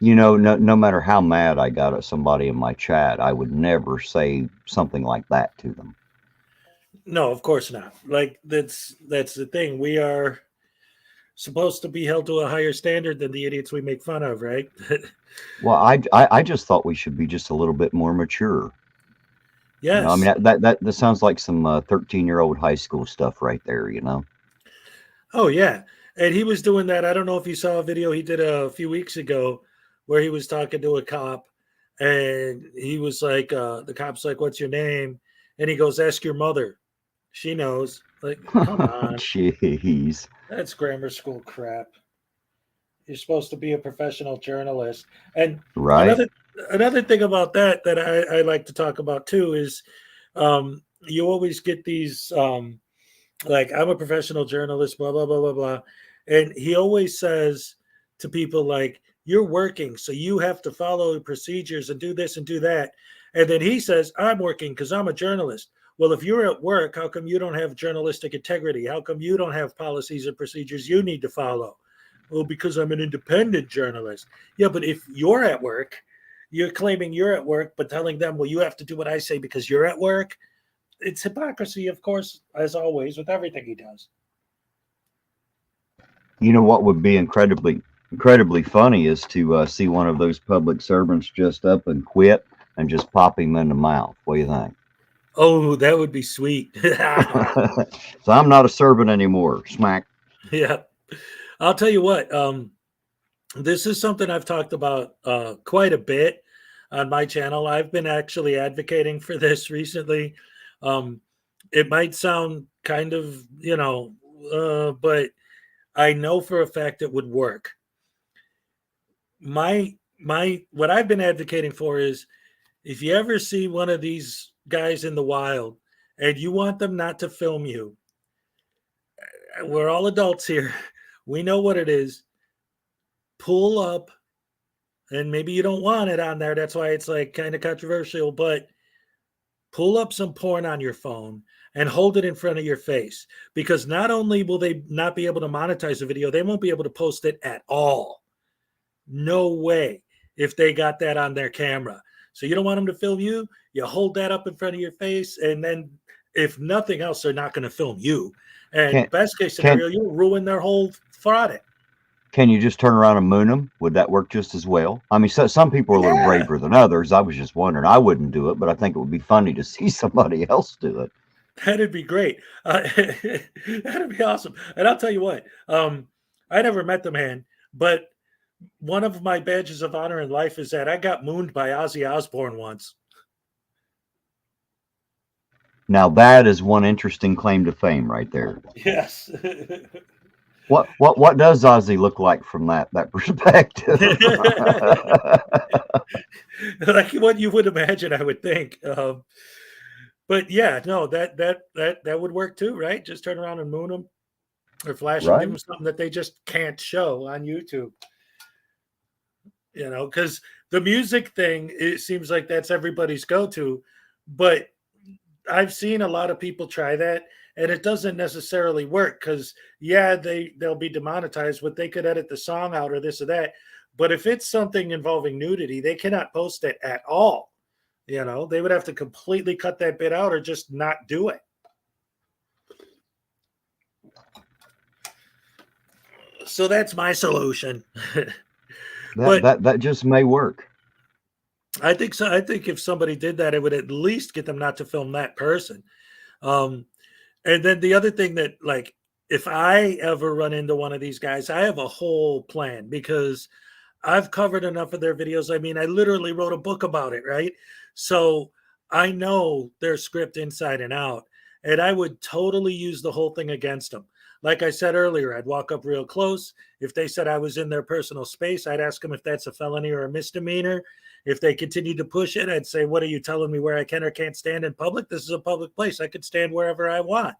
No matter how mad I got at somebody in my chat, I would never say something like that to them.
No, of course not. Like that's the thing. We are supposed to be held to a higher standard than the idiots we make fun of, right?
Well, I just thought we should be just a little bit more mature.
Yes.
I mean that sounds like some 13-year-old high school stuff right there,
Oh yeah, and he was doing that. I don't know if you saw a video he did a few weeks ago where he was talking to a cop, and he was like, the cop's like, "What's your name?" And he goes, "Ask your mother. She knows." Like, come on.
Jeez.
That's grammar school crap. You're supposed to be a professional journalist. And
right.
Another thing about that I like to talk about too is you always get these like, I'm a professional journalist, blah blah blah blah blah, and he always says to people like, you're working, so you have to follow procedures and do this and do that, and then he says, I'm working because I'm a journalist. Well, if you're at work, how come you don't have journalistic integrity? How come you don't have policies and procedures you need to follow? Well, because I'm an independent journalist. Yeah, but if you're at work, you're claiming you're at work, but telling them, well, you have to do what I say because you're at work. It's hypocrisy, of course, as always, with everything he does.
You know what would be incredibly funny is to see one of those public servants just up and quit and just pop him in the mouth. What do you think?
Oh, that would be sweet.
So I'm not a servant anymore. Smack.
Yeah. I'll tell you what, this is something I've talked about quite a bit on my channel. I've been actually advocating for this recently. It might sound kind of, but I know for a fact it would work. What I've been advocating for is, if you ever see one of these guys in the wild and you want them not to film you, we're all adults here. We know what it is. Pull up, and maybe you don't want it on there. That's why it's like kind of controversial, but pull up some porn on your phone and hold it in front of your face, because not only will they not be able to monetize the video, they won't be able to post it at all. No way if they got that on their camera. So you don't want them to film you, you hold that up in front of your face, and then if nothing else, they're not going to film you. And best case scenario, you'll ruin their whole product.
Can you just turn around and moon them? Would that work just as well? I mean, some people are a little braver than others. I was just wondering. I wouldn't do it, but I think it would be funny to see somebody else do it.
That'd be great. That'd be awesome. And I'll tell you what, I never met the man, but one of my badges of honor in life is that I got mooned by Ozzy Osbourne once.
Now that is one interesting claim to fame right there.
Yes.
What does Ozzy look like from that perspective?
Like what you would imagine, I would think. But yeah, no, that would work too, right? Just turn around and moon them, or flash and give them something that they just can't show on YouTube. Because the music thing, it seems like that's everybody's go-to, but I've seen a lot of people try that, and it doesn't necessarily work, because they'll be demonetized, but they could edit the song out or this or that. But if it's something involving nudity, they cannot post it at all. They would have to completely cut that bit out or just not do it. So that's my solution.
That just may work.
I think so. I think if somebody did that, it would at least get them not to film that person. And then the other thing that, like, if I ever run into one of these guys, I have a whole plan, because I've covered enough of their videos. I mean, I literally wrote a book about it, right? So I know their script inside and out, and I would totally use the whole thing against them. Like I said earlier, I'd walk up real close. If they said I was in their personal space, I'd ask them if that's a felony or a misdemeanor. If they continued to push it, I'd say, what are you telling me where I can or can't stand in public? This is a public place. I could stand wherever I want.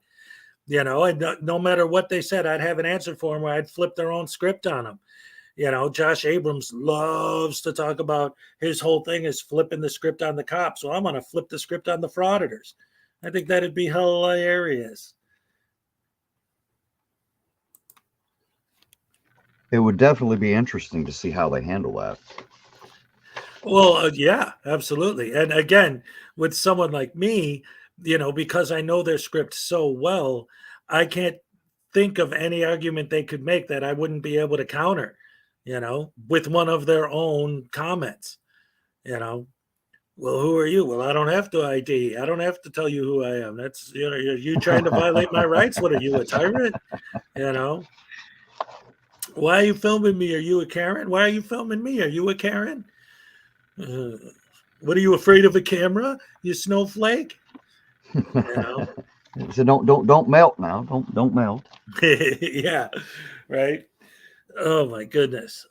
And no matter what they said, I'd have an answer for them where I'd flip their own script on them. Josh Abrams loves to talk about his whole thing is flipping the script on the cops. So I'm going to flip the script on the frauditors. I think that'd be hilarious.
It would definitely be interesting to see how they handle that.
Well, yeah, absolutely. And again, with someone like me, because I know their script so well, I can't think of any argument they could make that I wouldn't be able to counter, with one of their own comments. Well, who are you? Well, I don't have to ID. I don't have to tell you who I am. That's, are you trying to violate my rights? What are you, a tyrant? Why are you filming me? Are you a Karen? Why are you filming me? Are you a Karen? What, are you afraid of a camera, you snowflake?
So don't melt now. Don't melt.
Yeah, right. Oh my goodness.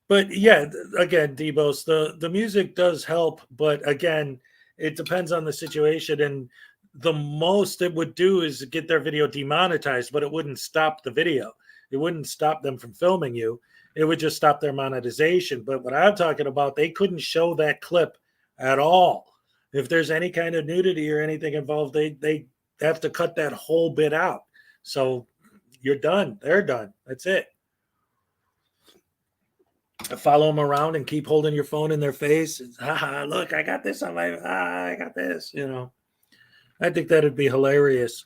But yeah, again, Debos, the music does help, but again, it depends on the situation. And the most it would do is get their video demonetized, but it wouldn't stop the video. It wouldn't stop them from filming you. It would just stop their monetization. But what I'm talking about, they couldn't show that clip at all. If there's any kind of nudity or anything involved, they have to cut that whole bit out. So you're done. They're done. That's it. Follow them around and keep holding your phone in their face. Look, I got this on my, I got this, you know. I think that'd be hilarious.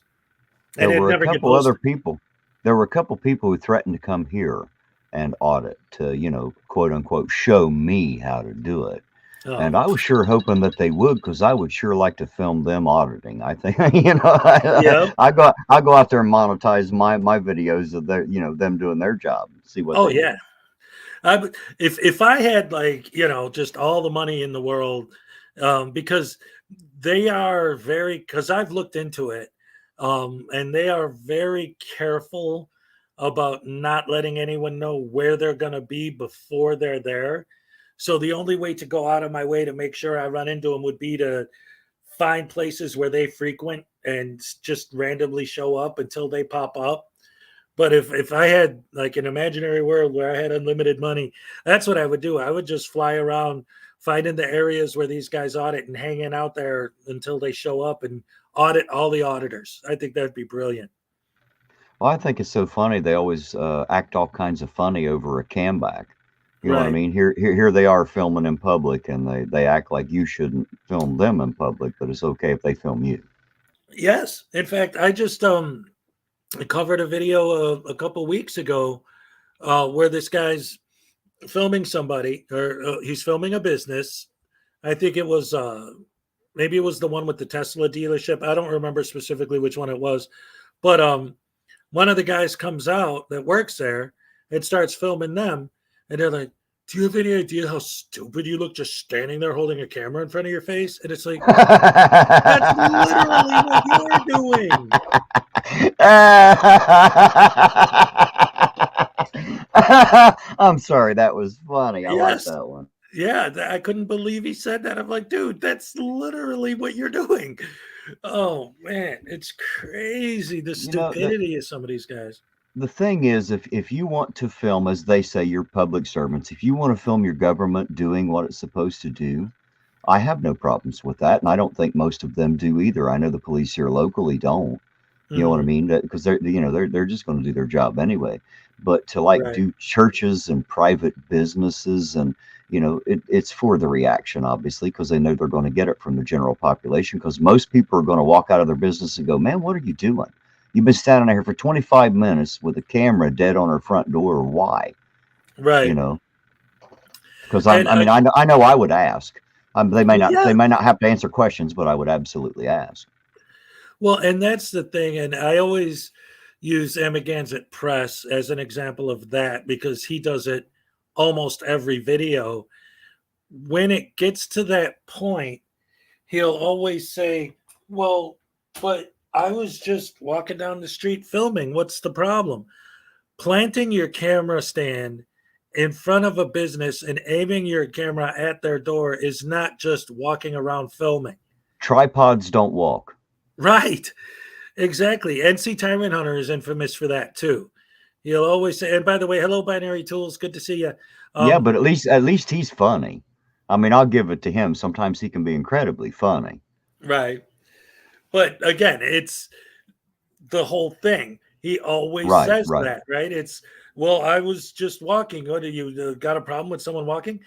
And
There
it'd
were a
never get
couple other
posted.
people. There were a couple people who threatened to come here and audit to, you know, quote unquote, show me how to do it.
Oh.
And I was sure hoping that they would, because I would sure like to film them auditing. I think, you know,
Yep.
I go out there and monetize my videos of their, you know, them doing their job. See what?
Oh
they do.
yeah. If I had, like, you know, just all the money in the world, because they are very, because I've looked into it, and they are very careful about not letting anyone know where they're going to be before they're there. So the only way to go out of my way to make sure I run into them would be to find places where they frequent and just randomly show up until they pop up. But if I had like an imaginary world where I had unlimited money, that's what I would do. I would just fly around, finding the areas where these guys audit and hanging out there until they show up and audit all the auditors. I think that'd be brilliant.
Well, I think it's so funny. They always act all kinds of funny over a cam back. You know what I
Right.
mean? Here they are filming in public, and they act like you shouldn't film them in public, but it's okay if they film you.
Yes. In fact, I just covered a video a couple weeks ago where this guy's filming somebody, or he's filming a business. I think it was maybe it was the one with the Tesla dealership. I don't remember specifically which one it was, but one of the guys comes out that works there and starts filming them, and they're like, "Do you have any idea how stupid you look just standing there holding a camera in front of your face?" And it's like, that's literally what you're doing.
I'm sorry, that was funny. I like
Yes.
that one.
Yeah, I couldn't believe he said that. I'm like, dude, that's literally what you're doing. Oh man, it's crazy the
You know,
stupidity of some of these guys.
the thing is, if you want to film, as they say, your public servants, if you want to film your government doing what it's supposed to do, I have no problems with that, and I don't think most of them do either. I know the police here locally don't. You know what I mean? Because they're just going to do their job anyway. But to like
Right.
do churches and private businesses, and it's for the reaction, obviously, because they know they're going to get it from the general population. Because most people are going to walk out of their business and go, "Man, what are you doing? You've been standing here for 25 minutes with a camera dead on our front door. Why?"
Right.
You know, because
And
I know I would ask. They may not
Yeah.
they may not have to answer questions, but I would absolutely ask.
Well, and that's the thing. And I always use Amagansett Press as an example of that because he does it almost every video. When it gets to that point, he'll always say, "Well, but I was just walking down the street filming. What's the problem?" Planting your camera stand in front of a business and aiming your camera at their door is not just walking around filming.
Tripods don't walk.
Right. Exactly. NC Tyrant Hunter is infamous for that too. He'll always say, and by the way, hello, Binary Tools. Good to see you.
Yeah, but at least he's funny. I mean, I'll give it to him. Sometimes he can be incredibly funny.
Right. But again, it's the whole thing. He always
Right,
says
right.
that, right? It's, well, I was just walking. What, do you got a problem with someone walking?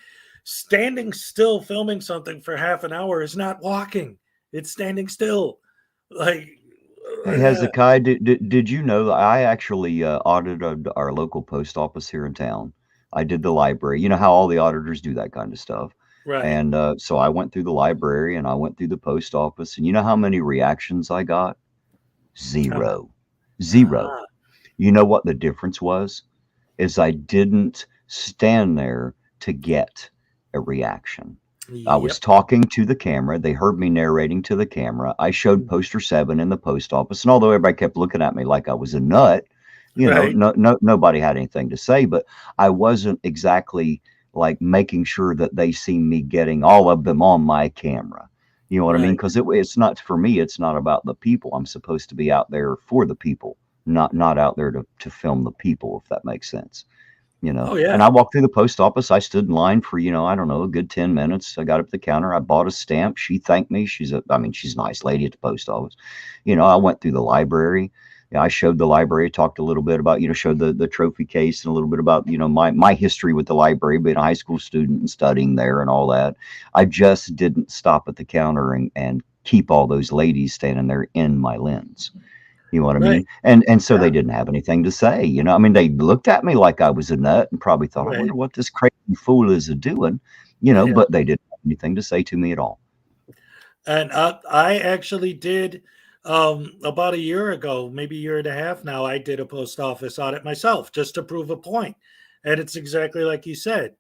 Standing still filming something for half an hour is not walking. It's standing still. Like,
Hey, Hezekiah, did you know that I actually audited our local post office here in town? I did the library. You know how all the auditors do that kind of stuff.
Right.
And so I went through the library and I went through the post office. And you know how many reactions I got? Zero. You know what the difference was? Is I didn't stand there to get a reaction. I was talking to the camera. They heard me narrating to the camera. I showed poster 7 in the post office. And although everybody kept looking at me like I was a nut,
Right.
nobody had anything to say, but I wasn't exactly like making sure that they see me getting all of them on my camera. You know what I mean?
Right.
Because it's not, for me, it's not about the people. I'm supposed to be out there for the people, not out there to film the people, if that makes sense. You know,
Oh
and
yeah.
I walked through the post office. I stood in line for, I don't know, a good 10 minutes. I got up to the counter. I bought a stamp. She thanked me. She's a nice lady at the post office. I went through the library. I showed the library, talked a little bit about, showed the trophy case and a little bit about, my history with the library, being a high school student and studying there and all that. I just didn't stop at the counter and keep all those ladies standing there in my lens. You know what I mean?
Right.
And so
Yeah.
they didn't have anything to say. I mean, they looked at me like I was a nut and probably thought, I
Right.
wonder what this crazy fool is doing,
Yeah.
but they didn't have anything to say to me at all.
And I actually did about a year ago, maybe a year and a half now, I did a post office audit myself just to prove a point. And it's exactly like you said.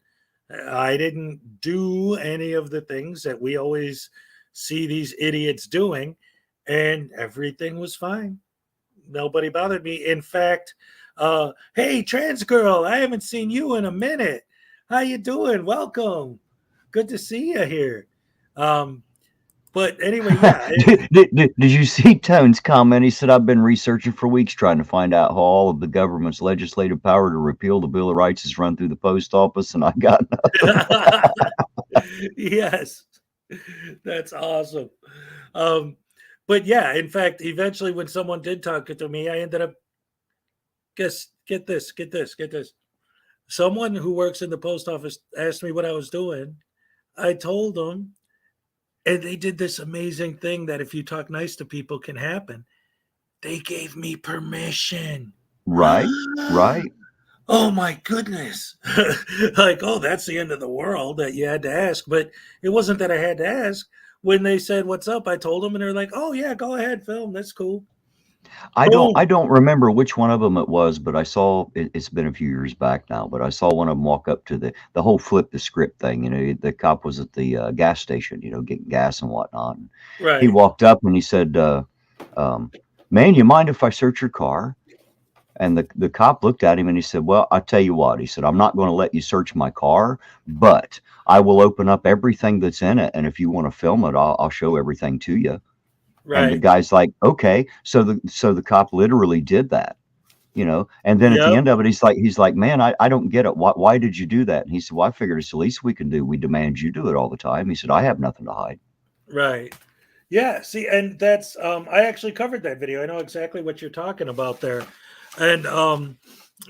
I didn't do any of the things that we always see these idiots doing, and everything was fine. Nobody bothered me. In fact, hey, trans girl, I haven't seen you in a minute. How you doing? Welcome. Good to see you here. But anyway, yeah.
Did you see Tone's comment? He said, I've been researching for weeks trying to find out how all of the government's legislative power to repeal the Bill of Rights is run through the post office, and I got nothing.
Yes, that's awesome. But yeah, in fact, eventually when someone did talk to me, I ended up, get this. Someone who works in the post office asked me what I was doing. I told them, and they did this amazing thing that if you talk nice to people can happen. They gave me permission.
Right.
Oh my goodness. Like, oh, that's the end of the world that you had to ask. But it wasn't that I had to ask. When they said, what's up? I told them and they're like, oh yeah, go ahead, film. That's cool.
I don't remember which one of them it was, but I saw it's been a few years back now, but I saw one of them walk up to the whole flip the script thing. The cop was at the gas station, getting gas and whatnot. And
Right.
he walked up and he said, man, you mind if I search your car? And the cop looked at him and he said, well, I tell you what, he said, I'm not going to let you search my car, but I will open up everything that's in it. And if you want to film it, I'll show everything to you.
Right.
And the guy's like, okay. So the cop literally did that, and then at the end of it, he's like, man, I don't get it. Why did you do that? And he said, well, I figured it's the least we can do. We demand you do it all the time. He said, I have nothing to hide.
Right. Yeah. See, and that's, I actually covered that video. I know exactly what you're talking about there. And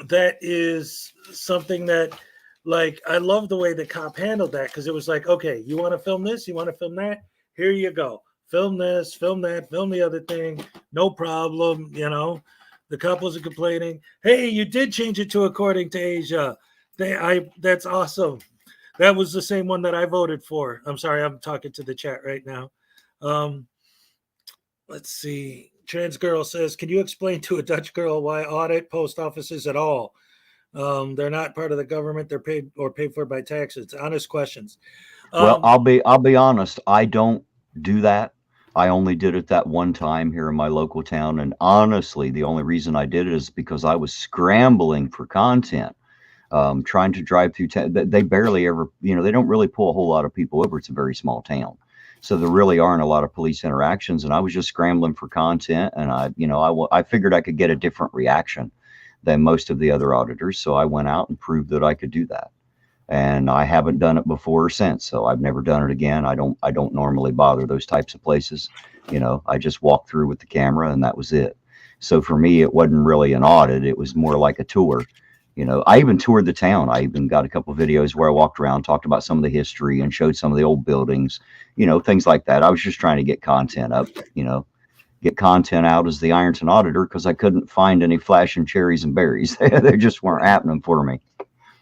that is something that, like, I love the way the cop handled that, because it was like, okay, you want to film this? You want to film that? Here you go. Film this, film that, film the other thing. No problem. The cop wasn't complaining. Hey, you did change it to according to Asia. That's awesome. That was the same one that I voted for. I'm sorry, I'm talking to the chat right now. Let's see. Trans girl says, can you explain to a Dutch girl why audit post offices at all? They're not part of the government. They're paid for by taxes. Honest questions.
Well, I'll be honest. I don't do that. I only did it that one time here in my local town. And honestly, the only reason I did it is because I was scrambling for content, trying to drive through town. They barely ever, they don't really pull a whole lot of people over. It's a very small town. So there really aren't a lot of police interactions. And I was just scrambling for content. And I figured I could get a different reaction than most of the other auditors. So I went out and proved that I could do that. And I haven't done it before or since, so I've never done it again. I don't normally bother those types of places. I just walked through with the camera and that was it. So for me, it wasn't really an audit. It was more like a tour. I even toured the town. I even got a couple of videos where I walked around, talked about some of the history and showed some of the old buildings, things like that. I was just trying to get content up, get content out as the Ironton auditor, because I couldn't find any flashing cherries and berries. They just weren't happening for me.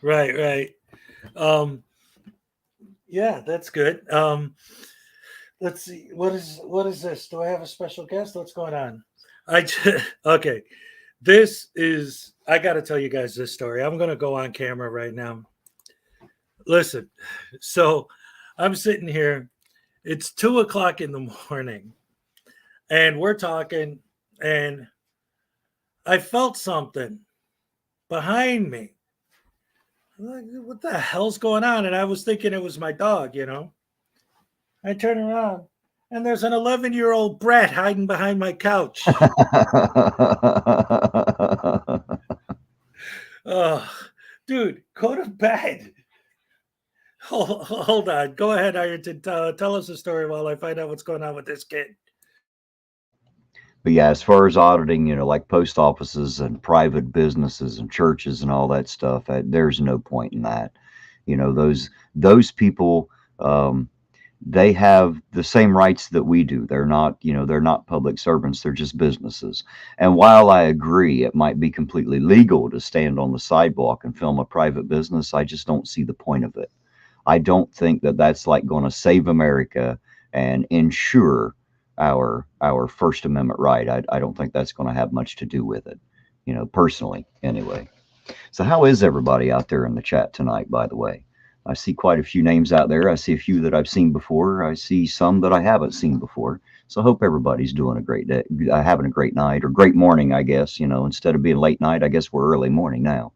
Right. Yeah, that's good. Let's see. What is this? Do I have a special guest? What's going on? Okay. This is, I got to tell you guys this story. I'm going to go on camera right now. Listen, so I'm sitting here. It's 2:00 in the morning and we're talking and I felt something behind me. Like, what the hell's going on? And I was thinking it was my dog, you know. I turn around and there's an 11-year-old brat hiding behind my couch. Oh, dude, go to bed. Hold on. Go ahead, Ironton. Tell us a story while I find out what's going on with this kid.
But yeah, as far as auditing, you know, like post offices and private businesses and churches and all that stuff, there's no point in that. You know, those people, they have the same rights that we do. They're not, you know, they're not public servants. They're just businesses. And while I agree it might be completely legal to stand on the sidewalk and film a private business, I just don't see the point of it. I don't think that that's like going to save America and ensure our First Amendment right. I don't think that's going to have much to do with it, you know, personally anyway. So how is everybody out there in the chat tonight, by the way? I see quite a few names out there. I see a few that I've seen before. I see some that I haven't seen before. So I hope everybody's doing a great day, having a great night or great morning, I guess. You know, instead of being late night, I guess we're early morning now.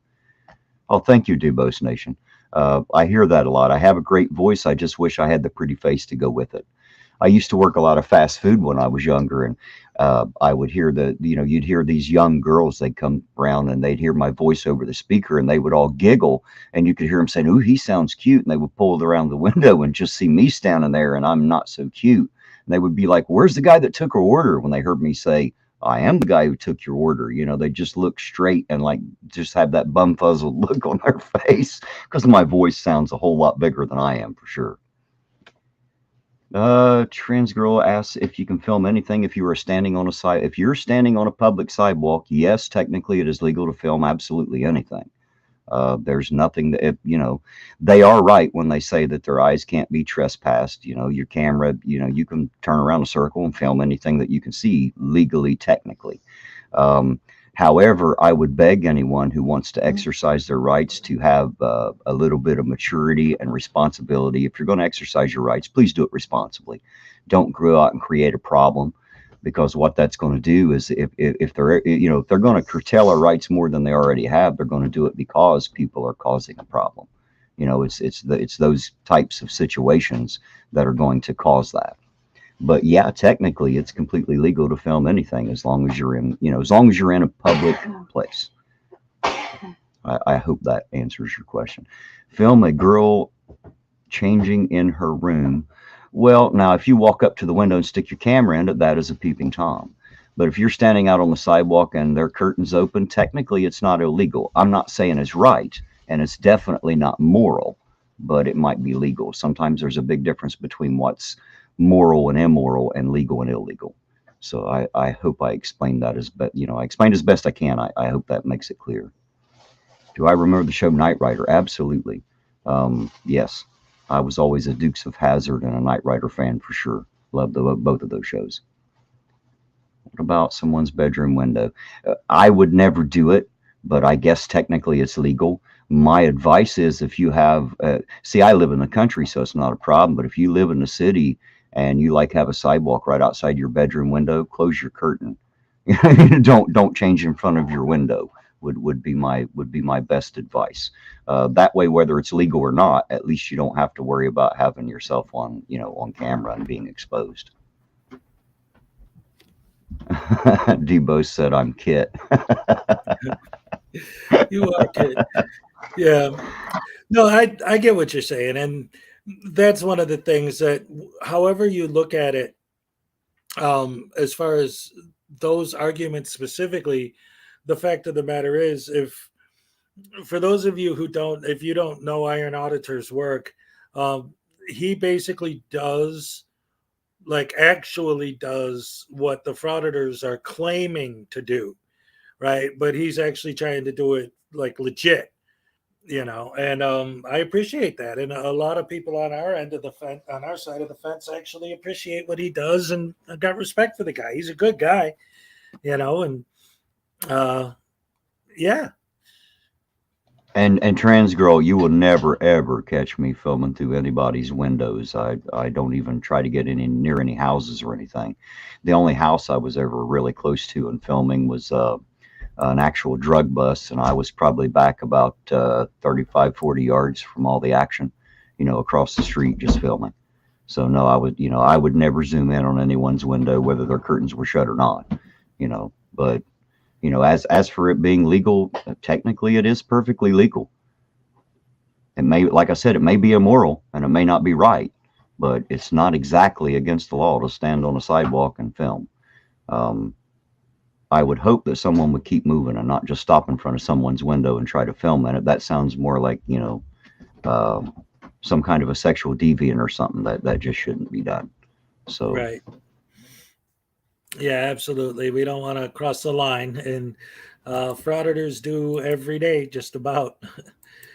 Oh, thank you, Dubose Nation. I hear that a lot. I have a great voice. I just wish I had the pretty face to go with it. I used to work a lot of fast food when I was younger, and I would hear you'd hear these young girls, they'd come around and they'd hear my voice over the speaker and they would all giggle, and you could hear them saying, "Ooh, he sounds cute." And they would pull around the window and just see me standing there and I'm not so cute. And they would be like, "Where's the guy that took her order?" When they heard me say, "I am the guy who took your order." You know, they just look straight and like just have that bumfuzzled look on their face because my voice sounds a whole lot bigger than I am for sure. Trans girl asks if you can film anything if you are standing on if you're standing on a public sidewalk. Yes, technically it is legal to film absolutely anything. There's nothing that, you know, they are right when they say that their eyes can't be trespassed. You know, your camera, you know, you can turn around a circle and film anything that you can see legally, technically. However, I would beg anyone who wants to exercise their rights to have a little bit of maturity and responsibility. If you're going to exercise your rights, please do it responsibly. Don't go out and create a problem, because what that's going to do is if they're, you know, if they're going to curtail our rights more than they already have, they're going to do it because people are causing a problem. You know, it's those types of situations that are going to cause that. But yeah, technically it's completely legal to film anything as long as you're in, you know, as long as you're in a public place. I hope that answers your question. Film a girl changing in her room. Well, now if you walk up to the window and stick your camera in it, that is a peeping Tom. But if you're standing out on the sidewalk and their curtains open, technically it's not illegal. I'm not saying it's right, and it's definitely not moral, but it might be legal. Sometimes there's a big difference between what's moral and immoral and legal and illegal. So I hope I explained that I explained as best I can. I hope that makes it clear. Do I remember the show Knight Rider? Absolutely. Yes, I was always a Dukes of Hazzard and a Knight Rider fan for sure. Loved both of those shows. What about someone's bedroom window? I would never do it, but I guess technically it's legal. My advice is if you have, see, I live in the country, so it's not a problem. But if you live in the city and you like have a sidewalk right outside your bedroom window, close your curtain. Don't change in front of your window. Would be my best advice. That way, whether it's legal or not, at least you don't have to worry about having yourself on, you know, on camera and being exposed. Debo said, "I'm Kit."
You are Kit. Yeah. No, I get what you're saying, and that's one of the things that, however you look at it, as far as those arguments specifically, the fact of the matter is, if for those of you who don't, if you don't know Iron Auditor's work, he basically does, like actually does what the frauditors are claiming to do, right? But he's actually trying to do it like legit, you know, and I appreciate that. And a lot of people on our end of the fence, on our side of the fence, actually appreciate what he does, and I got respect for the guy. He's a good guy, you know, and yeah.
And trans girl, you will never ever catch me filming through anybody's windows. I don't even try to get near any houses or anything. The only house I was ever really close to in filming was an actual drug bust, and I was probably back about 35, 40 yards from all the action, across the street just filming. So no, I would never zoom in on anyone's window, whether their curtains were shut or not, but as for it being legal, technically it is perfectly legal. It may, like I said, it may be immoral and it may not be right, but it's not exactly against the law to stand on a sidewalk and film. I would hope that someone would keep moving and not just stop in front of someone's window and try to film in it. That sounds more like, some kind of a sexual deviant or something that just shouldn't be done. So,
right. Yeah, absolutely. We don't want to cross the line, and frauditors do every day, just about.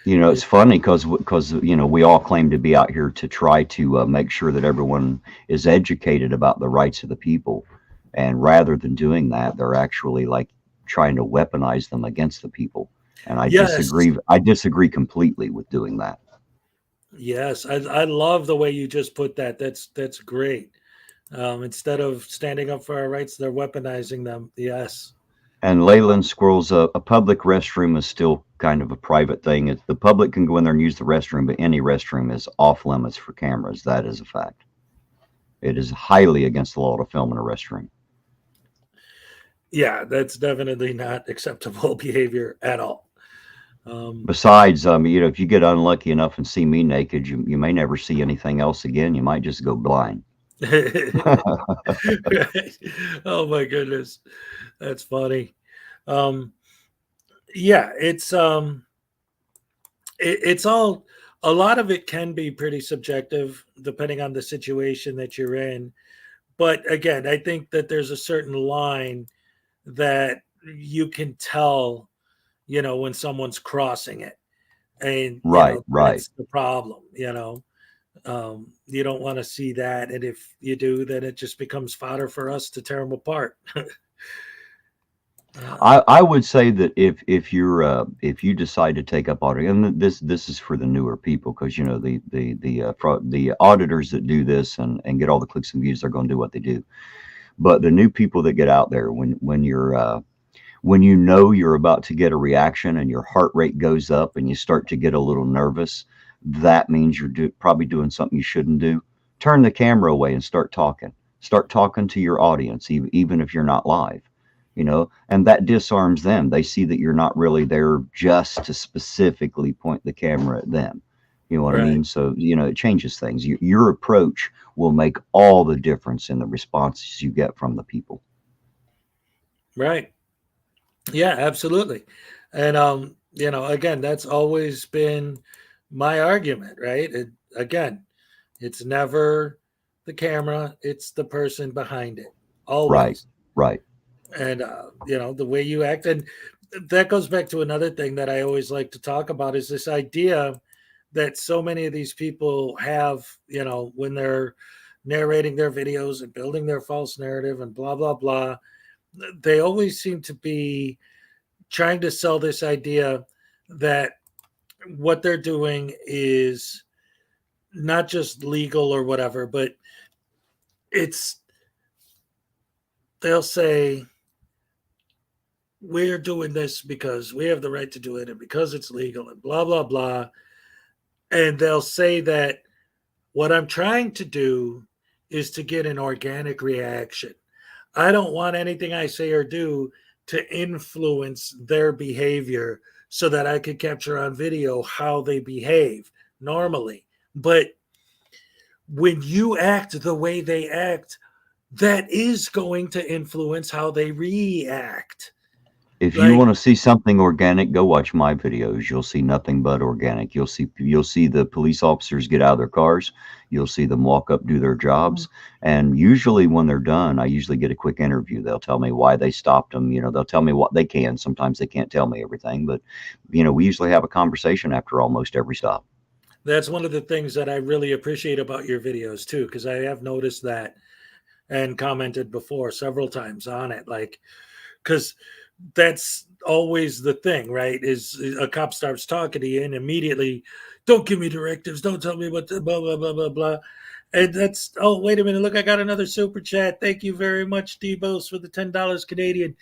It's funny because we all claim to be out here to try to make sure that everyone is educated about the rights of the people. And rather than doing that, they're actually like trying to weaponize them against the people. And I disagree. I disagree completely with doing that.
Yes, I love the way you just put that. That's great. Instead of standing up for our rights, they're weaponizing them. Yes.
And Leyland Squirrels, a public restroom is still kind of a private thing. The public can go in there and use the restroom, but any restroom is off limits for cameras. That is a fact. It is highly against the law to film in a restroom.
Yeah, that's definitely not acceptable behavior at all.
Besides, if you get unlucky enough and see me naked, you may never see anything else again. You might just go blind.
Right. Oh my goodness, that's funny. Yeah, it's all, a lot of it can be pretty subjective depending on the situation that you're in. But again, I think that there's a certain line that you can tell, when someone's crossing it, and
right.
that's the problem. You don't want to see that, and if you do, then it just becomes fodder for us to tear them apart.
I would say that if you decide to take up auditing, and this is for the newer people, because the auditors that do this and get all the clicks and views, they're going to do what they do. But the new people that get out there, when you're about to get a reaction and your heart rate goes up and you start to get a little nervous, that means you're probably doing something you shouldn't do. Turn the camera away and start talking. Start talking to your audience, even if you're not live, and that disarms them. They see that you're not really there just to specifically point the camera at them. You know what I mean? So, it changes things. Your approach will make all the difference in the responses you get from the people.
Right. Yeah, absolutely. And, again, that's always been my argument, right? Again, it's never the camera, it's the person behind it. Always.
Right.
And, the way you act. And that goes back to another thing that I always like to talk about is this idea that so many of these people have, when they're narrating their videos and building their false narrative and blah, blah, blah. They always seem to be trying to sell this idea that what they're doing is not just legal or whatever, but they'll say, we're doing this because we have the right to do it and because it's legal and blah, blah, blah. And they'll say that what I'm trying to do is to get an organic reaction. I don't want anything I say or do to influence their behavior so that I could capture on video how they behave normally. But when you act the way they act, that is going to influence how they react.
If you want to see something organic, go watch my videos. You'll see nothing but organic. You'll see the police officers get out of their cars. You'll see them walk up, do their jobs. And usually when they're done, I usually get a quick interview. They'll tell me why they stopped them. They'll tell me what they can. Sometimes they can't tell me everything, but we usually have a conversation after almost every stop.
That's one of the things that I really appreciate about your videos too, because I have noticed that and commented before several times on it. Because that's always the thing, right? Is a cop starts talking to you and immediately, don't give me directives, don't tell me what to blah, blah, blah, blah, blah. And that's, oh, wait a minute. Look, I got another super chat. Thank you very much, Debos, for the $10 Canadian.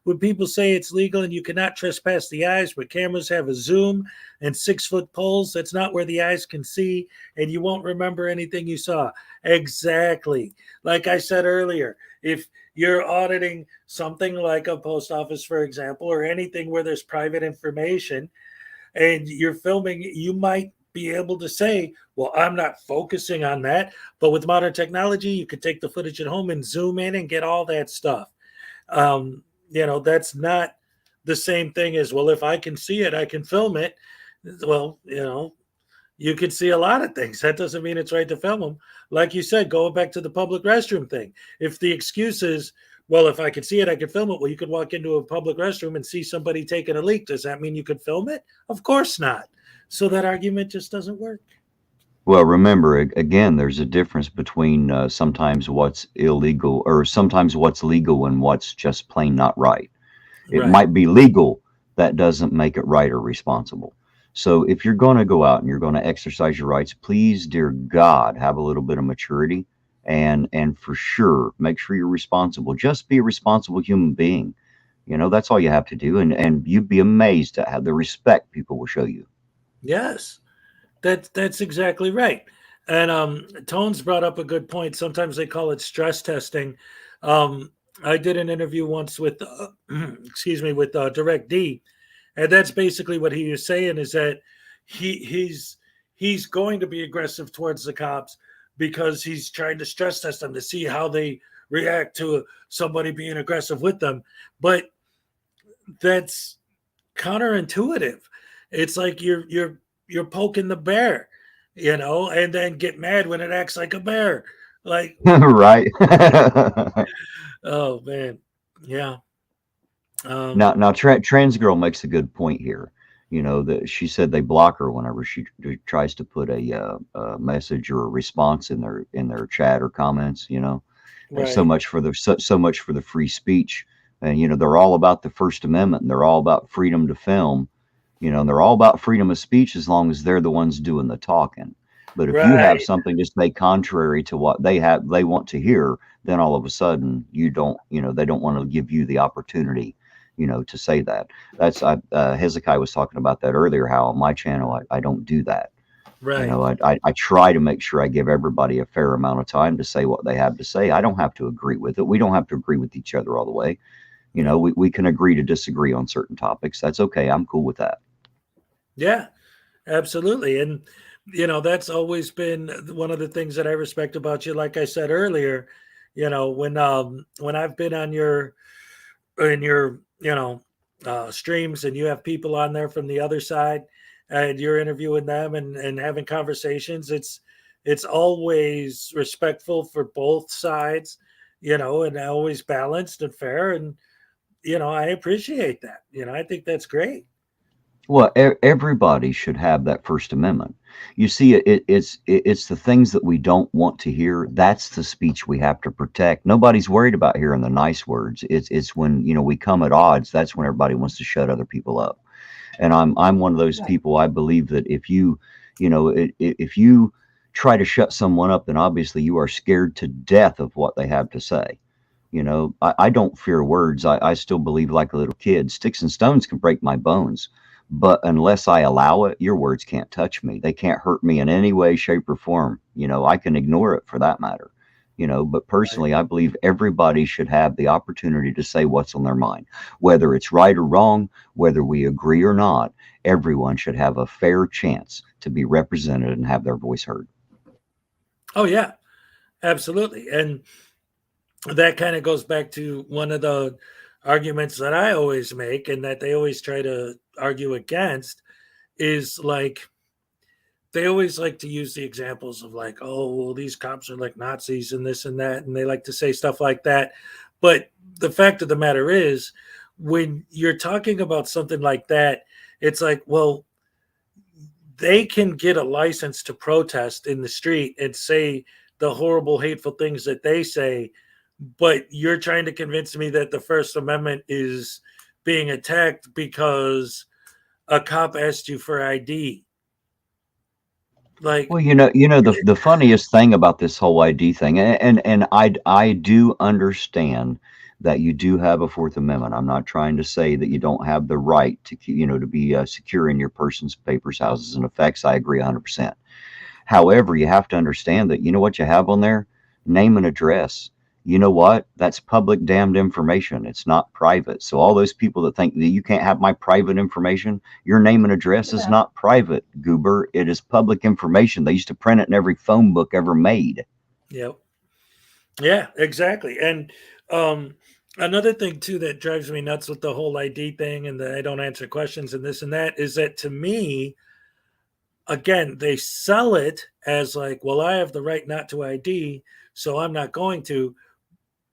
When people say it's legal and you cannot trespass the eyes, but cameras have a zoom and 6-foot poles, that's not where the eyes can see, and you won't remember anything you saw. Exactly. Like I said earlier, if you're auditing something like a post office, for example, or anything where there's private information and you're filming, you might be able to say, well, I'm not focusing on that. But with modern technology, you could take the footage at home and zoom in and get all that stuff. That's not the same thing as, well, if I can see it, I can film it. Well, you can see a lot of things. That doesn't mean it's right to film them. Like you said, going back to the public restroom thing. If the excuse is, well, if I can see it, I can film it. Well, you could walk into a public restroom and see somebody taking a leak. Does that mean you could film it? Of course not. So that argument just doesn't work.
Well, remember, again, there's a difference between sometimes what's illegal or sometimes what's legal and what's just plain not right. It
Right.
might be legal. That doesn't make it right or responsible. So if you're going to go out and you're going to exercise your rights, please, dear God, have a little bit of maturity and for sure, make sure you're responsible. Just be a responsible human being. That's all you have to do. And you'd be amazed at how the respect people will show you.
Yes, that's exactly right. And Tones brought up a good point. Sometimes they call it stress testing. I did an interview once with, with Direct D, and that's basically what he was saying is that he's going to be aggressive towards the cops because he's trying to stress test them to see how they react to somebody being aggressive with them. But that's counterintuitive. It's like you're poking the bear, and then get mad when it acts like a bear. Like
Right.
oh man, yeah.
Now, trans girl makes a good point here. That she said they block her whenever she tries to put a message or a response in their chat or comments. And so
Right.
much for so much for the free speech. And they're all about the First Amendment. And they're all about freedom to film. And they're all about freedom of speech as long as they're the ones doing the talking. But if you have
Right.
something to say contrary to what they want to hear, then all of a sudden they don't want to give you the opportunity, to say that. That's Hezekiah was talking about that earlier, how on my channel, I don't do that.
Right.
I try to make sure I give everybody a fair amount of time to say what they have to say. I don't have to agree with it. We don't have to agree with each other all the way. We can agree to disagree on certain topics. That's okay. I'm cool with that.
Yeah, absolutely. And that's always been one of the things that I respect about you. Like I said earlier, when I've been on your streams and you have people on there from the other side and you're interviewing them and having conversations, it's always respectful for both sides, and always balanced and fair. And I appreciate that. I think that's great.
Well, everybody should have that First Amendment. You see, it's the things that we don't want to hear. That's the speech we have to protect. Nobody's worried about hearing the nice words. It's when we come at odds. That's when everybody wants to shut other people up. And I'm one of those people. I believe that if you try to shut someone up, then obviously you are scared to death of what they have to say. I don't fear words. I still believe like a little kid. Sticks and stones can break my bones. But unless I allow it, your words can't touch me. They can't hurt me in any way, shape, or form. I can ignore it for that matter. But personally, I believe everybody should have the opportunity to say what's on their mind. Whether it's right or wrong, whether we agree or not, everyone should have a fair chance to be represented and have their voice heard.
Oh, yeah, absolutely. And that kind of goes back to one of the arguments that I always make and that they always try to argue against is like they always like to use the examples of like, oh, well, these cops are like Nazis and this and that, and they like to say stuff like that. But the fact of the matter is, when you're talking about something like that, it's like, well, they can get a license to protest in the street and say the horrible, hateful things that they say, but you're trying to convince me that the First Amendment is being attacked because a cop asked you for ID. Like,
well, the funniest thing about this whole ID thing, and I do understand that you do have a Fourth Amendment. I'm not trying to say that you don't have the right to, to be secure in your persons, papers, houses, and effects. I agree 100%. However, you have to understand that what you have on there, name and address. You know what? That's public damned information. It's not private. So all those people that think that you can't have my private information, your name and address is not private, goober. It is public information. They used to print it in every phone book ever made.
Yep. Yeah, exactly. And another thing too that drives me nuts with the whole ID thing and that I don't answer questions and this and that is that, to me, again, they sell it as like, well, I have the right not to ID, so I'm not going to.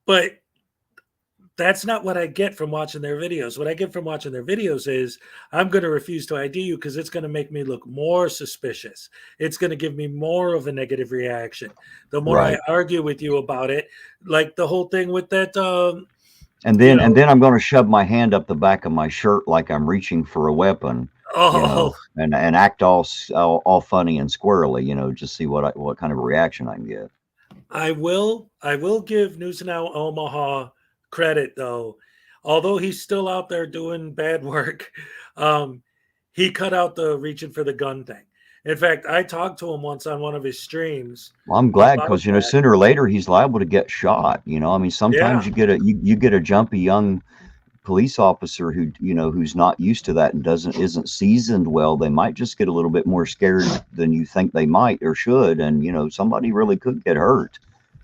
But that's not what I get from watching their videos. What I get from watching their videos is I'm going to refuse to ID you because it's going to make me look more suspicious. It's going to give me more of a negative reaction. The more
Right.
I argue with you about it, like the whole thing with that.
And then I'm going to shove my hand up the back of my shirt like I'm reaching for a weapon. And act all funny and squirrely, just see what kind of a reaction I can get.
I will give News Now Omaha credit, though. Although he's still out there doing bad work, he cut out the reaching for the gun thing. In fact, I talked to him once on one of his streams.
Well, I'm glad, because sooner or later he's liable to get shot. I mean, sometimes you get a jumpy young police officer who who's not used to that and isn't seasoned well. They might just get a little bit more scared than you think they might or should, and somebody really could get hurt.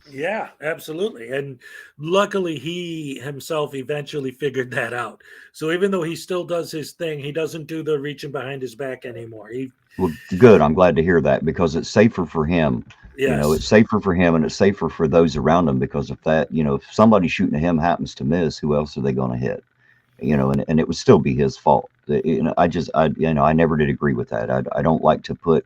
Yeah, absolutely. And luckily he himself eventually figured that out. So even though he still does his thing, he doesn't do the reaching behind his back anymore.
Well, good. I'm glad to hear that, because it's safer for him.
Yes.
It's safer for him, and it's safer for those around him, because if somebody shooting at him happens to miss, who else are they going to hit? And it would still be his fault. I never did agree with that. I don't like to put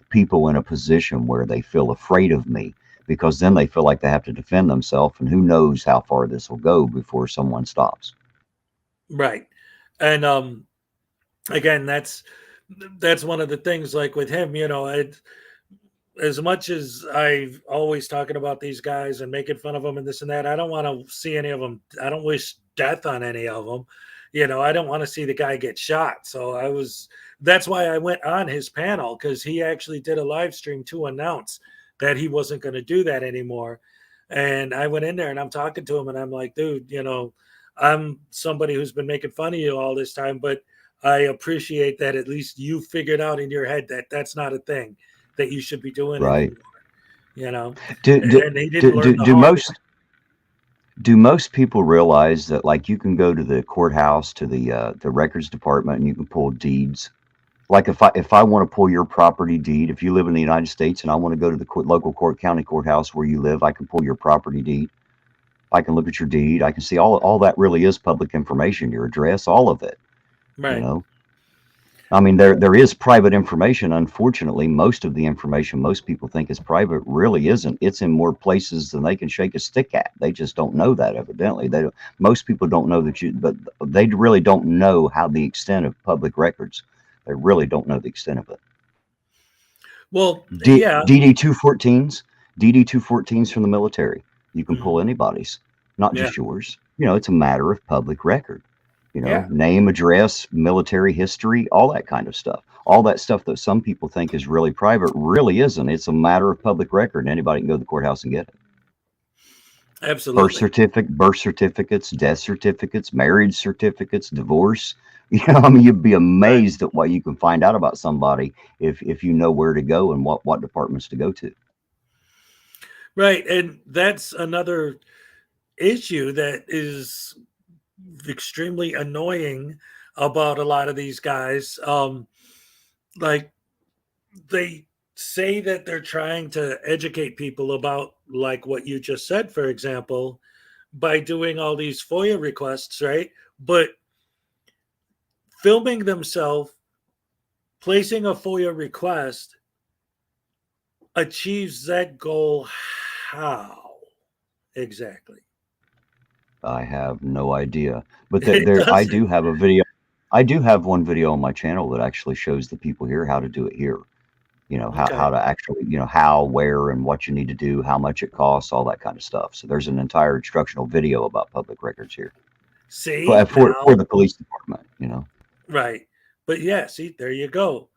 people in a position where they feel afraid of me, because then they feel like they have to defend themselves, and who knows how far this will go before someone stops.
Right. And again, that's one of the things, like with him, as much as I've always talking about these guys and making fun of them and this and that, I don't want to see any of them. I don't wish death on any of them. I don't want to see the guy get shot. So that's why I went on his panel, because he actually did a live stream to announce that he wasn't going to do that anymore. And I went in there and I'm talking to him and I'm like, dude, I'm somebody who's been making fun of you all this time, but I appreciate that at least you figured out in your head that that's not a thing that you should be doing.
Right.
Anymore,
Do most people realize that, like, you can go to the courthouse, to the records department, and you can pull deeds? Like if I want to pull your property deed, if you live in the United States and I want to go to the local county courthouse where you live, I can pull your property deed. I can look at your deed. I can see all that really is public information, your address, all of it.
Right.
I mean, there is private information. Unfortunately, most of the information most people think is private really isn't. It's in more places than they can shake a stick at. They just don't know that, evidently. Most people don't know but they really don't know how the extent of public records. They really don't know the extent of it.
Well,
DD-214s from the military. You can pull anybody's, not just yours. It's a matter of public record. Name, address, military history, all that kind of stuff. All that stuff that some people think is really private really isn't. It's a matter of public record, and anybody can go to the courthouse and get it.
Absolutely.
Birth certificates, death certificates, marriage certificates, divorce. You'd be amazed at what you can find out about somebody if you know where to go and what departments to go to.
Right. And that's another issue that is extremely annoying about a lot of these guys. Like, they say that they're trying to educate people about, like what you just said, for example, by doing all these FOIA requests, right? But filming themselves placing a FOIA request achieves that goal how exactly?
I have no idea, but I do have a video. I do have one video on my channel that actually shows the people here how to do it here. how to actually, how, where, and what you need to do, how much it costs, all that kind of stuff. So there's an entire instructional video about public records here.
See,
For the police department,
Right. But yeah, see, there you go.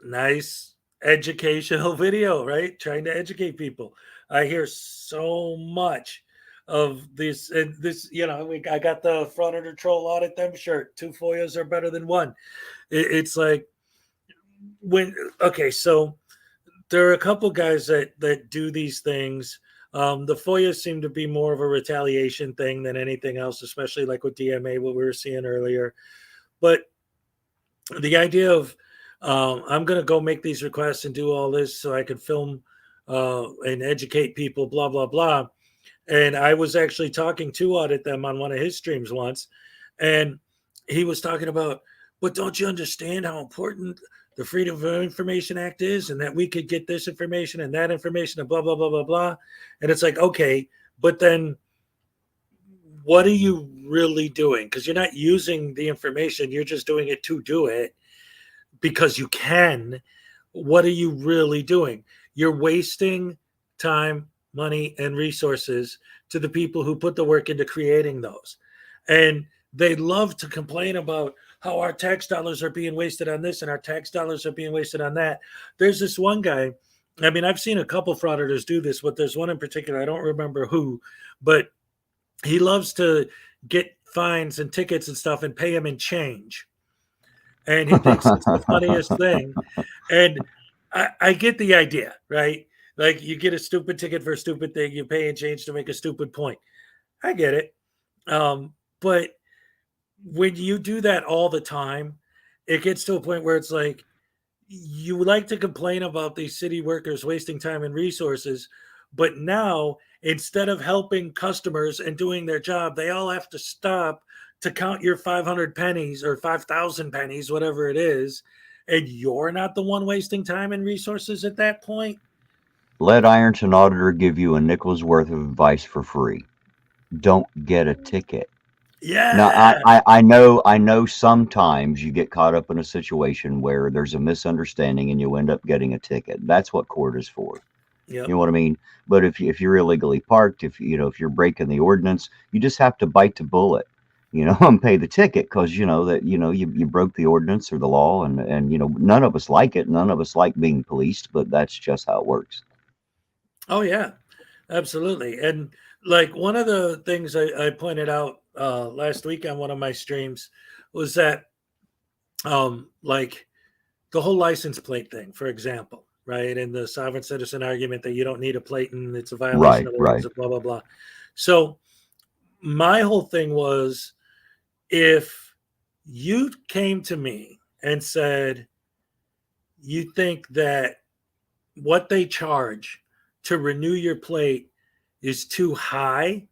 Nice educational video, right? Trying to educate people. I hear so much of this, and this, I got the Frauditor troll audit them shirt. 2 FOIAs are better than 1. It's like so there are a couple guys that do these things. The FOIAs seem to be more of a retaliation thing than anything else, especially like with DMA, what we were seeing earlier. But the idea of I'm going to go make these requests and do all this so I can film and educate people, blah, blah, blah. And I was actually talking to Audit them on one of his streams once. And he was talking about, but don't you understand how important the Freedom of Information Act is, and that we could get this information and that information and blah, blah, blah, blah, blah. And it's like, okay, but then what are you really doing? Because you're not using the information. You're just doing it to do it because you can. What are you really doing? You're wasting time, money, and resources to the people who put the work into creating those. And they love to complain about how our tax dollars are being wasted on this and our tax dollars are being wasted on that. There's this one guy, I mean, I've seen a couple frauditors do this, but there's one in particular, I don't remember who, but he loves to get fines and tickets and stuff and pay them in change. And he thinks it's the funniest thing. And I get the idea, right? Like you get a stupid ticket for a stupid thing, you pay in change to make a stupid point. I get it. But when you do that all the time, it gets to a point where it's like, you like to complain about these city workers wasting time and resources, but now instead of helping customers and doing their job, they all have to stop to count your 500 pennies or 5,000 pennies, whatever it is. And you're not the one wasting time and resources at that point.
Let Ironton Auditor give you a nickel's worth of advice for free. Don't get a ticket.
Yeah.
Now, I know sometimes you get caught up in a situation where there's a misunderstanding and you end up getting a ticket. That's what court is for.
Yep.
You know what I mean? But if you're illegally parked, if you're breaking the ordinance, you just have to bite the bullet, and pay the ticket because you broke the ordinance or the law, and none of us like it. None of us like being policed, but that's just how it works.
Oh yeah, absolutely. And like one of the things I pointed out last week on one of my streams was that like the whole license plate thing, for example, right? And the sovereign citizen argument that you don't need a plate and it's a violation of the rules, blah, blah, blah. So my whole thing was, if you came to me and said, you think that what they charge to renew your plate is too high,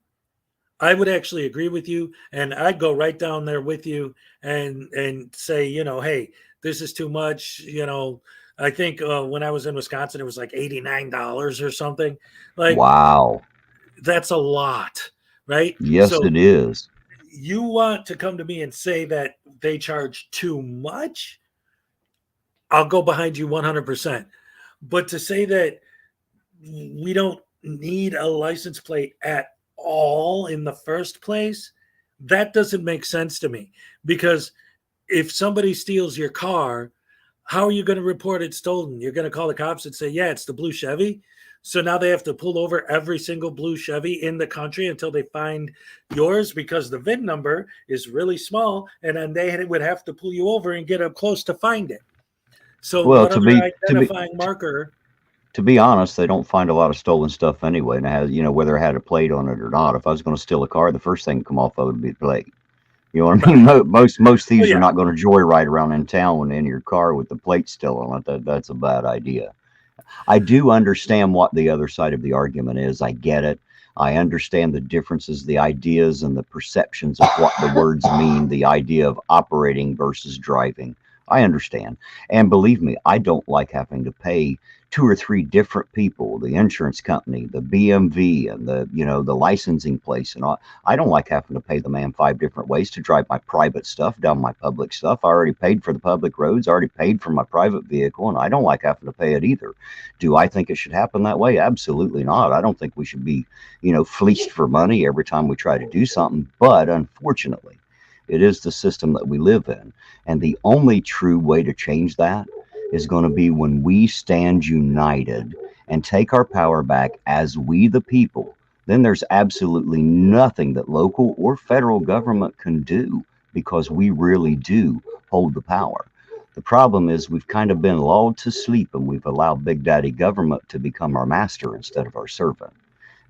I would actually agree with you, and I'd go right down there with you and say, hey, this is too much. I think when I was in Wisconsin, it was like $89 or something. Like,
wow,
that's a lot, right?
Yes,
So
it is.
you want to come to me and say that they charge too much? I'll go behind you 100%. But to say that we don't need a license plate at all in the first place, that doesn't make sense to me. Because if somebody steals your car, how are you going to report it stolen? You're going to call the cops and say, yeah, it's the blue Chevy. So now they have to pull over every single blue Chevy in the country until they find yours, because the VIN number is really small, and then they would have to pull you over and get up close to find it. So what other identifying marker?
To be honest, they don't find a lot of stolen stuff anyway. And it has, whether it had a plate on it or not. If I was going to steal a car, the first thing to come off of it would be the plate. You know what I mean? Most thieves are not going to joyride around in town in your car with the plate still on it. That's a bad idea. I do understand what the other side of the argument is. I get it. I understand the differences, the ideas, and the perceptions of what the words mean. The idea of operating versus driving. I understand. And believe me, I don't like having to pay 2 or 3 different people, the insurance company, the BMV, and the, you know, the licensing place and all. I don't like having to pay the man 5 different ways to drive my private stuff down my public stuff. I already paid for the public roads, already paid for my private vehicle, and I don't like having to pay it either. Do I think it should happen that way? Absolutely not. I don't think we should be, you know, fleeced for money every time we try to do something. But unfortunately, it is the system that we live in. And the only true way to change that is going to be when we stand united and take our power back as we the people. Then there's absolutely nothing that local or federal government can do, because we really do hold the power. The problem is we've kind of been lulled to sleep, and we've allowed Big Daddy government to become our master instead of our servant.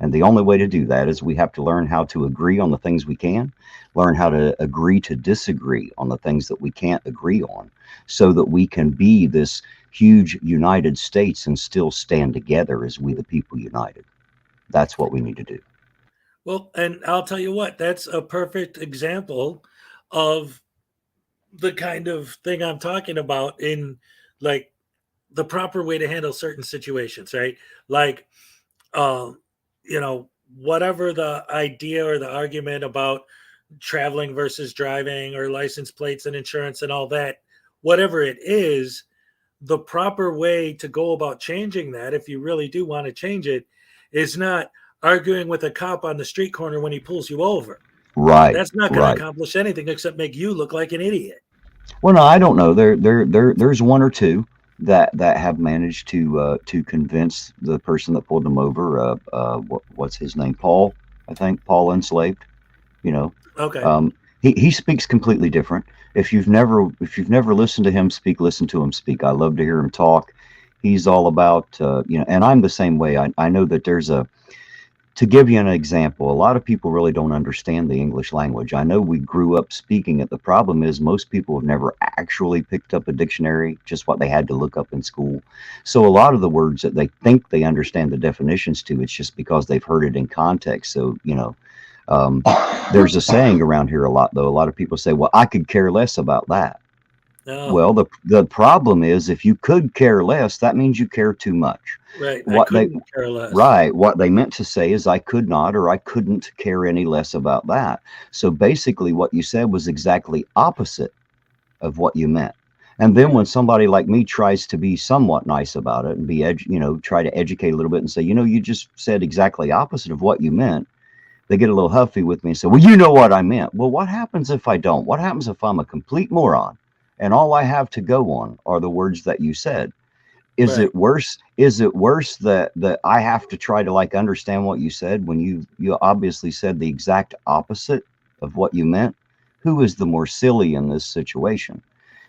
And the only way to do that is we have to learn how to agree on the things we can, learn how to agree to disagree on the things that we can't agree on, so that we can be this huge United States and still stand together as we the people united. That's what we need to do.
Well, and I'll tell you what, that's a perfect example of the kind of thing I'm talking about, in like the proper way to handle certain situations, right? Like, you know, whatever the idea or the argument about traveling versus driving or license plates and insurance and all that, whatever it is, the proper way to go about changing that, if you really do want to change it, is not arguing with a cop on the street corner when he pulls you over.
Right.
That's not going
right.
to accomplish anything except make you look like an idiot.
Well, no, I don't know. There's 1 or 2 that have managed to convince the person that pulled them over. What's his name? Paul, I think. Paul Enslaved. You know.
Okay.
He speaks completely different. If you've never listened to him speak, listen to him speak. I love to hear him talk. He's all about you know, and I'm the same way. I know that there's a. To give you an example, a lot of people really don't understand the English language. I know we grew up speaking it. The problem is most people have never actually picked up a dictionary, just what they had to look up in school. So a lot of the words that they think they understand the definitions to, it's just because they've heard it in context. So, you know, there's a saying around here a lot, though. A lot of people say, well, I could care less about that.
No.
Well, the problem is, if you could care less, that means you care too much.
Right.
What
I couldn't care less.
Right. What they meant to say is I could not, or I couldn't care any less about that. So basically what you said was exactly opposite of what you meant. And then when somebody like me tries to be somewhat nice about it and be, you know, try to educate a little bit and say, you know, you just said exactly opposite of what you meant, they get a little huffy with me and say, well, you know what I meant. Well, what happens if I don't? What happens if I'm a complete moron and all I have to go on are the words that you said? Is
Right.
it worse? Is it worse that I have to try to like understand what you said when you obviously said the exact opposite of what you meant? Who is the more silly in this situation?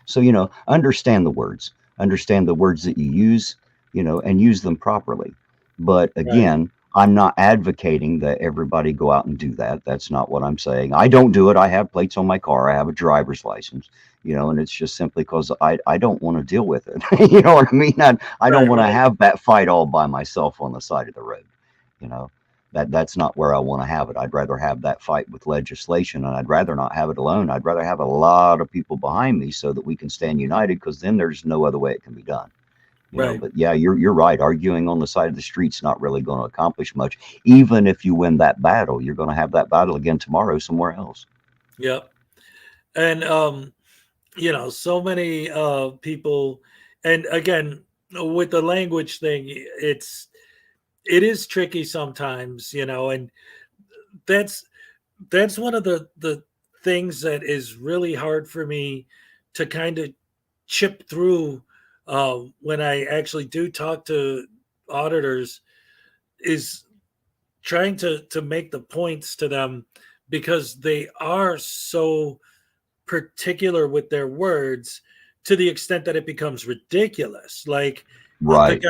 So, you know, understand the words that you use, you know, and use them properly. But again, I'm not advocating that everybody go out and do that. That's not what I'm saying. I don't do it. I have plates on my car. I have a driver's license, you know, and it's just simply because I don't want to deal with it. You know what I mean? I don't want to have that fight all by myself on the side of the road. You know, that's not where I want to have it. I'd rather have that fight with legislation, and I'd rather not have it alone. I'd rather have a lot of people behind me so that we can stand united, because then there's no other way it can be done. You know, but yeah, you're right. Arguing on the side of the street's not really going to accomplish much. Even if you win that battle, you're going to have that battle again tomorrow somewhere else.
Yep. And you know, so many people, and again, with the language thing, it is tricky sometimes, you know, and that's one of the things that is really hard for me to kind of chip through when I actually do talk to auditors, is trying to make the points to them, because they are so particular with their words to the extent that it becomes ridiculous. Like
Right.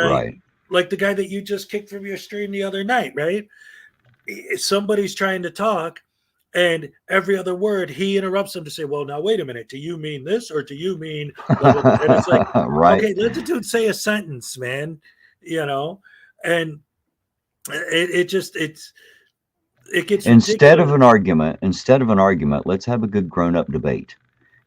like the guy that you just kicked from your stream the other night, right? Somebody's trying to talk, and every other word he interrupts them to say, well, now wait a minute, do you mean this, or do you mean blah, blah, blah? And it's like,
Right.
okay, let the dude say a sentence, man, you know. And it gets
Instead
ridiculous.
of an argument, let's have a good grown-up debate.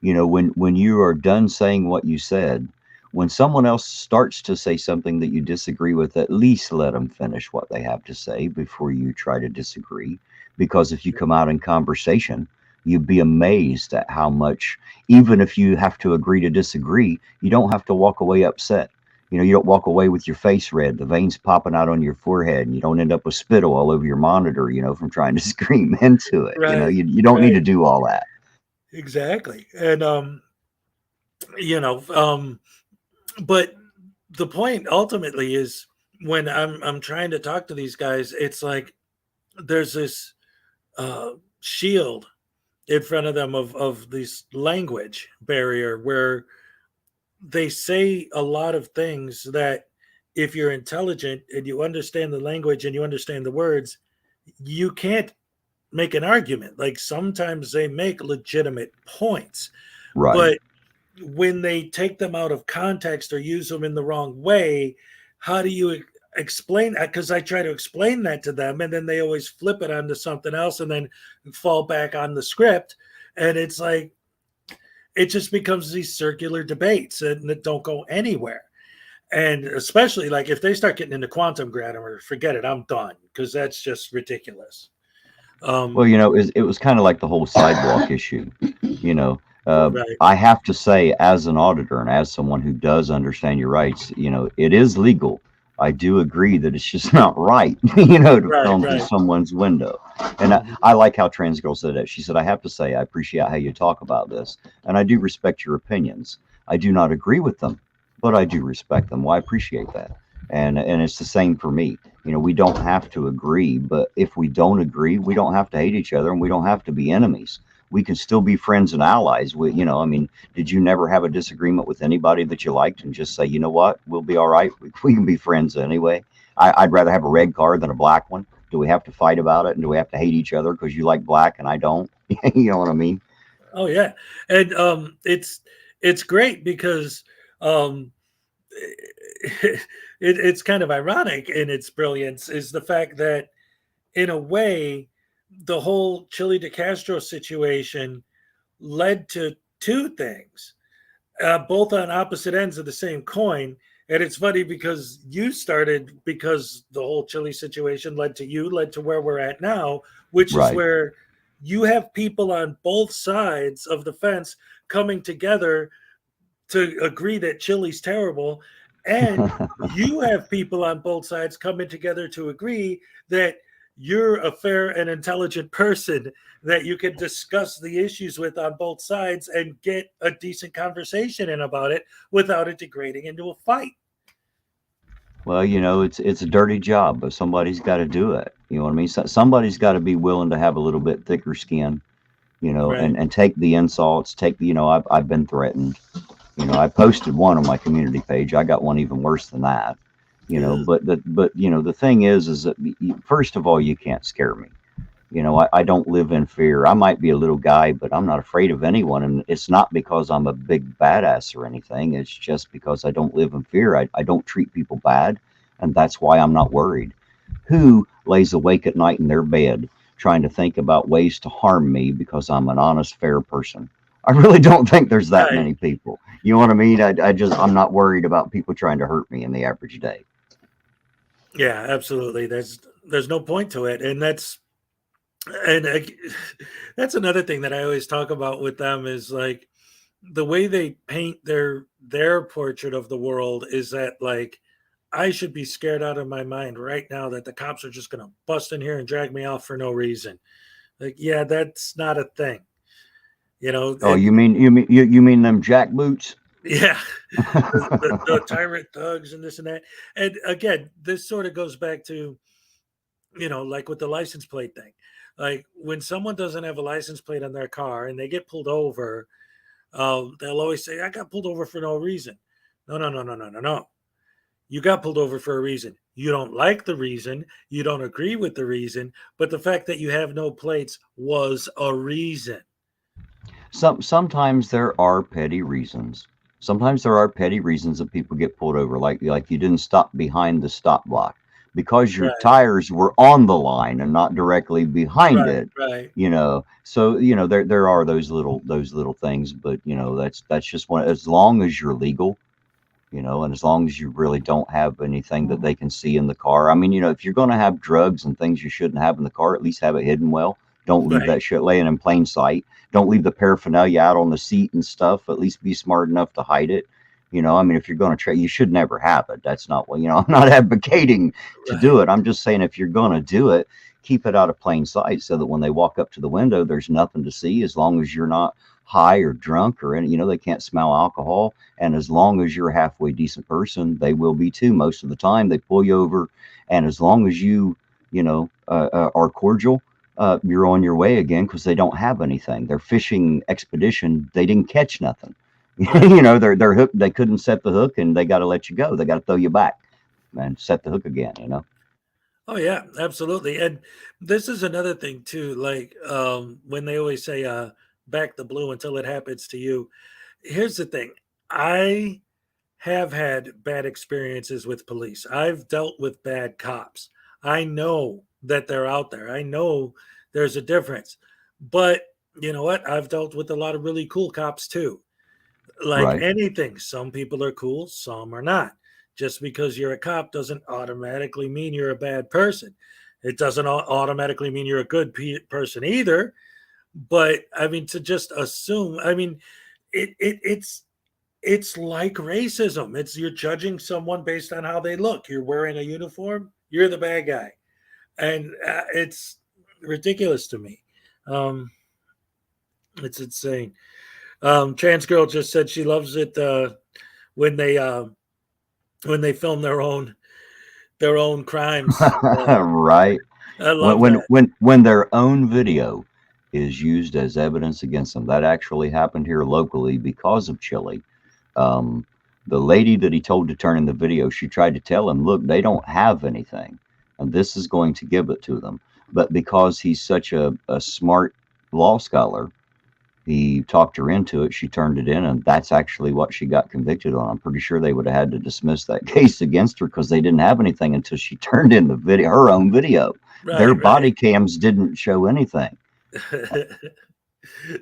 You know, when you are done saying what you said, when someone else starts to say something that you disagree with, at least let them finish what they have to say before you try to disagree. Because if you come out in conversation, you'd be amazed at how much, even if you have to agree to disagree, you don't have to walk away upset. You know, you don't walk away with your face red, the veins popping out on your forehead, and you don't end up with spittle all over your monitor, you know, from trying to scream into it. You know,
Right.
you don't need to
Right.
do all that.
Exactly. And you know, but the point ultimately is when I'm trying to talk to these guys, it's like there's this shield in front of them of this language barrier where they say a lot of things that if you're intelligent and you understand the language and you understand the words, you can't make an argument. Like sometimes they make legitimate points,
Right.
but when they take them out of context or use them in the wrong way, how do you explain that? Because I try to explain that to them and then they always flip it onto something else and then fall back on the script. And it's like, it just becomes these circular debates and that don't go anywhere. And especially like if they start getting into quantum grammar, forget it, I'm done because that's just ridiculous.
Well, you know, it was kind of like the whole sidewalk issue. You know,
Right.
I have to say, as an auditor and as someone who does understand your rights, you know, it is legal. I do agree that it's just not right, you know, to
Right,
film through
right.
someone's window. And I like how Trans Girl said that. She said, I have to say, I appreciate how you talk about this, and I do respect your opinions. I do not agree with them, but I do respect them. Well, I appreciate that. And it's the same for me. You know, we don't have to agree, but if we don't agree, we don't have to hate each other and we don't have to be enemies. We can still be friends and allies. We, you know, I mean, did you never have a disagreement with anybody that you liked and just say, you know what, we'll be all right. We can be friends anyway. I'd rather have a red card than a black one. Do we have to fight about it? And do we have to hate each other because you like black and I don't? You know what I mean?
Oh yeah. And it's great because it's kind of ironic in its brilliance is the fact that in a way the whole Chile de Castro situation led to two things, both on opposite ends of the same coin. And it's funny because you started because the whole Chile situation led to where we're at now, which is
Right.
where you have people on both sides of the fence coming together to agree that Chile's terrible. And you have people on both sides coming together to agree that you're a fair and intelligent person that you can discuss the issues with on both sides and get a decent conversation in about it without it degrading into a fight.
Well, you know, it's a dirty job, but somebody's got to do it. You know what I mean? Somebody's got to be willing to have a little bit thicker skin, you know,
Right.
and take the insults, take the, you know, I've been threatened. You know, I posted one on my community page. I got one even worse than that. You know, but you know, the thing is that first of all, you can't scare me. You know, I don't live in fear. I might be a little guy, but I'm not afraid of anyone. And it's not because I'm a big badass or anything. It's just because I don't live in fear. I don't treat people bad. And that's why I'm not worried. Who lays awake at night in their bed trying to think about ways to harm me because I'm an honest, fair person? I really don't think there's that
Right.
many people. You know what I mean? I'm not worried about people trying to hurt me in the average day.
Yeah, absolutely. There's no point to it. And that's another thing that I always talk about with them is like the way they paint their portrait of the world is that like I should be scared out of my mind right now that the cops are just going to bust in here and drag me off for no reason. Like, yeah, that's not a thing. You know,
Oh,
and-
you mean them jack boots?
yeah, the tyrant thugs and this and that. And again, this sort of goes back to, you know, like with the license plate thing. Like when someone doesn't have a license plate on their car and they get pulled over, they'll always say, I got pulled over for no reason. No. You got pulled over for a reason. You don't like the reason. You don't agree with the reason. But the fact that you have no plates was a reason.
Sometimes there are petty reasons. Sometimes there are petty reasons that people get pulled over, like you didn't stop behind the stop block. because your
Right.
tires were on the line and not directly behind
Right,
it.
right.
You know, so there are those little things, but that's just one. As long as you're legal, and as long as you really don't have anything that they can see in the car. I mean, if you're going to have drugs and things you shouldn't have in the car, at least have it hidden well. Don't leave
Right.
that shit laying in plain sight. Don't leave the paraphernalia out on the seat and stuff. At least be smart enough to hide it. I mean, if you're going to try, you should never have it. That's not what, I'm not advocating to do it. I'm just saying if you're going to do it, keep it out of plain sight so that when they walk up to the window, there's nothing to see, as long as you're not high or drunk or any, they can't smell alcohol. And as long as you're a halfway decent person, they will be too. Most of the time they pull you over. And as long as you, are cordial, you're on your way again, because they don't have anything. Their fishing expedition, they didn't catch nothing. They're hooked. They couldn't set the hook, and they got to let you go. They got to throw you back and set the hook again.
Oh yeah, absolutely. And this is another thing too, like when they always say back the blue until it happens to you. Here's the thing. I have had bad experiences with police. I've dealt with bad cops. I know that they're out there. I know there's a difference. But you know what? I've dealt with a lot of really cool cops too. Like
Right.
anything, some people are cool, some are not. Just because you're a cop doesn't automatically mean you're a bad person. It doesn't automatically mean you're a good person either. But I mean, to just assume, I mean, it's like racism. It's you're judging someone based on how they look. You're wearing a uniform, you're the bad guy, and it's ridiculous to me. It's insane. Trans girl just said she loves it when they film their own crimes.
Right.
I love
when,
that.
when their own video is used as evidence against them. That actually happened here locally because of Chile. The lady that he told to turn in the video, she tried to tell him, look, they don't have anything, and this is going to give it to them. But because he's such a smart law scholar, he talked her into it. She turned it in, and that's actually what she got convicted on. I'm pretty sure they would have had to dismiss that case against her because they didn't have anything until she turned in the video, her own video. Their body cams didn't show anything.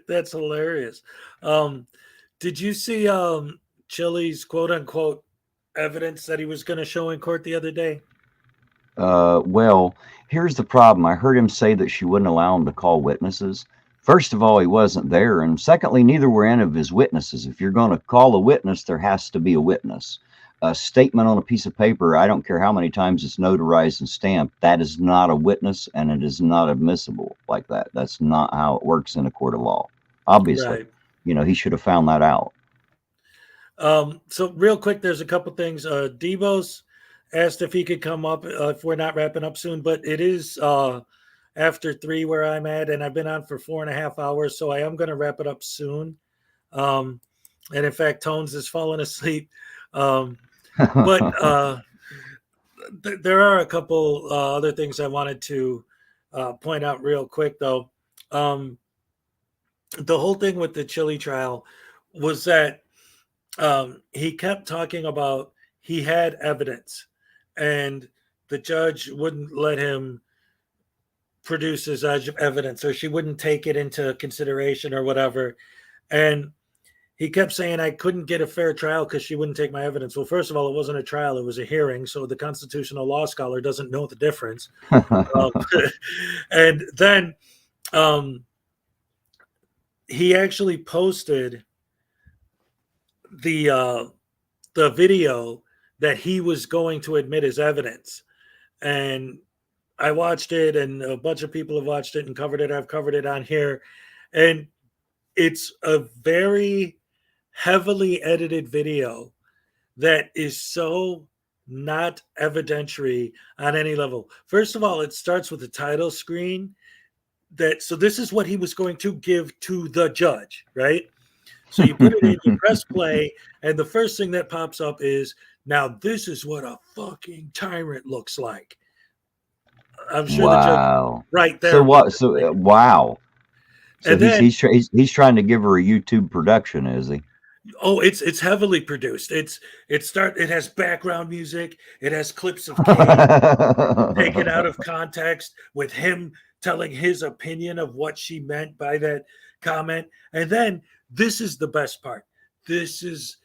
That's hilarious. Did you see Chile's quote unquote evidence that he was going to show in court the other day?
Well, here's the problem. I heard him say that she wouldn't allow him to call witnesses. First of all, he wasn't there. And secondly, neither were any of his witnesses. If you're going to call a witness, there has to be a witness. A statement on a piece of paper, I don't care how many times it's notarized and stamped, that is not a witness, and it is not admissible like that. That's not how it works in a court of law. Obviously,
Right.
He should have found that out.
So real quick, there's a couple things. Debo's asked if he could come up if we're not wrapping up soon, but it is after 3 where I'm at, and I've been on for 4.5 hours, so I am going to wrap it up soon. And in fact, Tones is falling asleep. But there are a couple other things I wanted to point out real quick, though. The whole thing with the Chile trial was that he kept talking about he had evidence, and the judge wouldn't let him produce his evidence, or she wouldn't take it into consideration or whatever. And he kept saying I couldn't get a fair trial because she wouldn't take my evidence. Well, first of all, it wasn't a trial, it was a hearing. So the constitutional law scholar doesn't know the difference. And then he actually posted the video that he was going to admit his evidence. And I watched it, and a bunch of people have watched it and covered it. I've covered it on here. And it's a very heavily edited video that is so not evidentiary on any level. First of all, it starts with the title screen. So this is what he was going to give to the judge, right? So you put it in, you press play, and the first thing that pops up is, now this is what a fucking tyrant looks like. I'm sure the judge right there.
So what? So wow. So
And then-
he's trying to give her a YouTube production, is he?
Oh, it's heavily produced. It has background music. It has clips of Kate taken out of context with him telling his opinion of what she meant by that comment. And then this is the best part. This is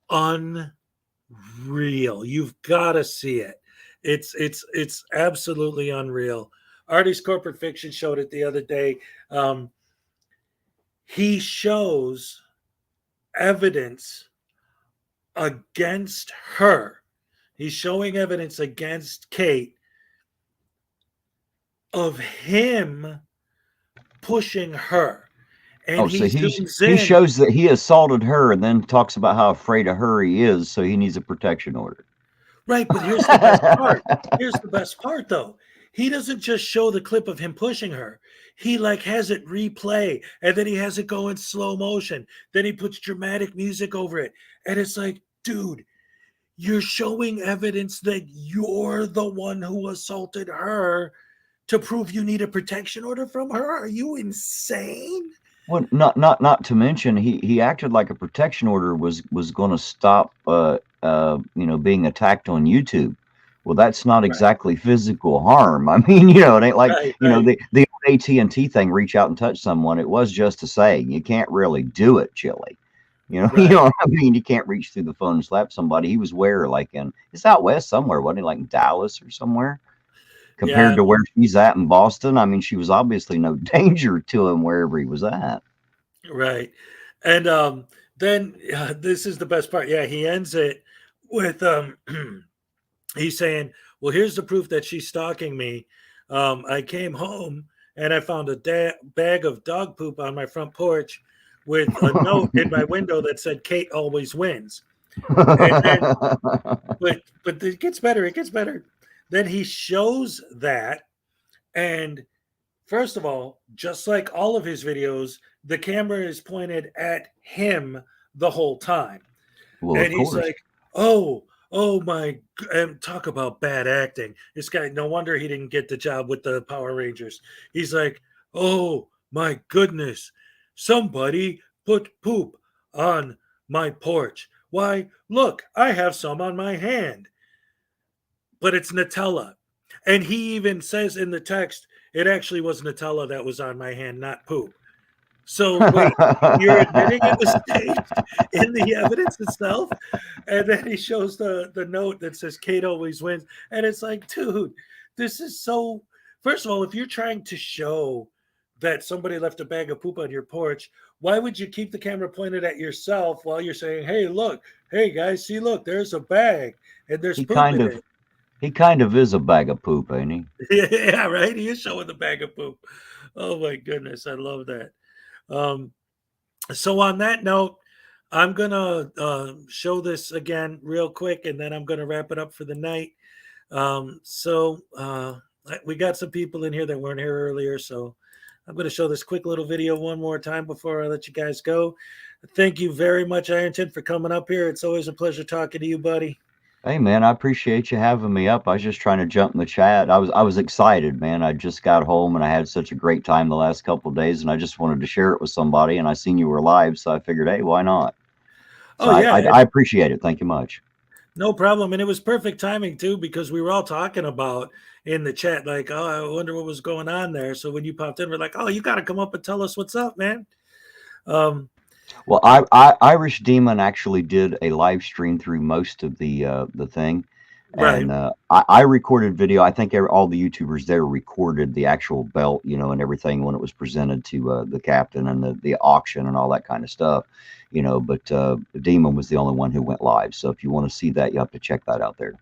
unreal. You've got to see it. It's absolutely unreal. Artie's Corporate Fiction showed it the other day. He shows evidence against her. He's showing evidence against Kate of him pushing her. And
So he
zooms in.
shows that he assaulted her and then talks about how afraid of her he is, so he needs a protection order.
Right, but here's the best part. Here's the best part, though. He doesn't just show the clip of him pushing her. He like has it replay, and then he has it go in slow motion. Then he puts dramatic music over it. And it's like, dude, you're showing evidence that you're the one who assaulted her to prove you need a protection order from her. Are you insane?
Well, not to mention he acted like a protection order was going to stop being attacked on YouTube. Well, that's not exactly physical harm. I mean, it ain't like the AT&T thing, reach out and touch someone. It was just to say you can't really do it, Chili. You know what I mean? You can't reach through the phone and slap somebody. He was where, like it's out west somewhere, wasn't he? Like in Dallas or somewhere. Compared to where she's at in Boston, I mean, she was obviously no danger to him wherever he was at.
Right. And then this is the best part. Yeah, he ends it with he's saying, well, here's the proof that she's stalking me. I came home and I found a bag of dog poop on my front porch with a note in my window that said, Kate always wins. And then, but it gets better. It gets better. Then he shows that, and first of all, just like all of his videos, the camera is pointed at him the whole time.
Well,
and he's like, oh my, and talk about bad acting. This guy, no wonder he didn't get the job with the Power Rangers. He's like, oh my goodness, somebody put poop on my porch. Why, look, I have some on my hand. But it's Nutella. And he even says in the text, it actually was Nutella that was on my hand, not poop. So wait, you're admitting it was staged in the evidence itself? And then he shows the note that says Kate always wins. And it's like, dude, this is so... First of all, if you're trying to show that somebody left a bag of poop on your porch, why would you keep the camera pointed at yourself while you're saying, hey, look, hey guys, see, look, there's a bag and there's poop in it.
He kind of is a bag of poop, ain't he?
Yeah, right. He is showing the bag of poop. Oh my goodness, I love that. So on that note, I'm gonna show this again real quick, and then I'm gonna wrap it up for the night. We got some people in here that weren't here earlier, so I'm gonna show this quick little video one more time before I let you guys go. Thank you very much, Ironton, for coming up here. It's always a pleasure talking to you, buddy.
Hey man, I appreciate you having me up. I was just trying to jump in the chat. I was excited, man. I just got home and I had such a great time the last couple of days, and I just wanted to share it with somebody. And I seen you were live, so I figured, hey, why not? So I appreciate it. Thank you much.
No problem. And it was perfect timing too, because we were all talking about in the chat, like, oh, I wonder what was going on there. So when you popped in, we're like, oh, you got to come up and tell us what's up, man.
Well, Irish Demon actually did a live stream through most of the thing, and I recorded video. I think all the YouTubers there recorded the actual belt, and everything when it was presented to the captain and the auction and all that kind of stuff, But Demon was the only one who went live. So if you want to see that, you have to check that out there.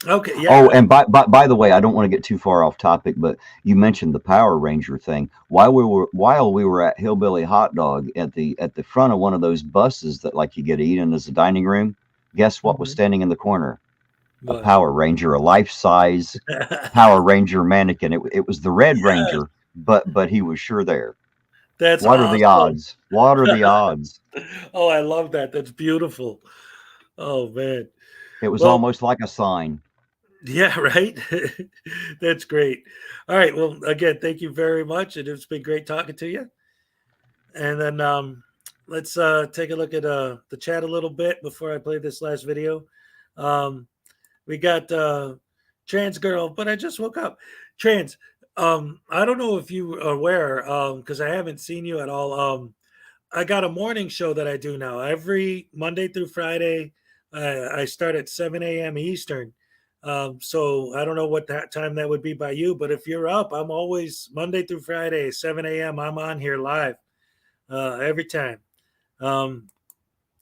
Okay. Yeah.
Oh, and by the way, I don't want to get too far off topic, but you mentioned the Power Ranger thing. While we were at Hillbilly Hot Dog at the front of one of those buses that like you get to eat in as a dining room, guess what was standing in the corner? What? A Power Ranger, a life-size Power Ranger mannequin. It was the Red Ranger, but he was sure there.
That's
what
awesome.
Are the odds? What are the odds?
Oh, I love that. That's beautiful. Oh man,
it was almost like a sign.
Yeah, right. That's great. All right. Well, again, thank you very much. And it's been great talking to you. And then let's take a look at the chat a little bit before I play this last video. We got Trans Girl, but I just woke up. Trans, I don't know if you are aware, because I haven't seen you at all. I got a morning show that I do now. Every Monday through Friday, I start at 7 a.m. Eastern. So I don't know what that time that would be by you, but if you're up, I'm always Monday through Friday, 7 a.m. I'm on here live every time.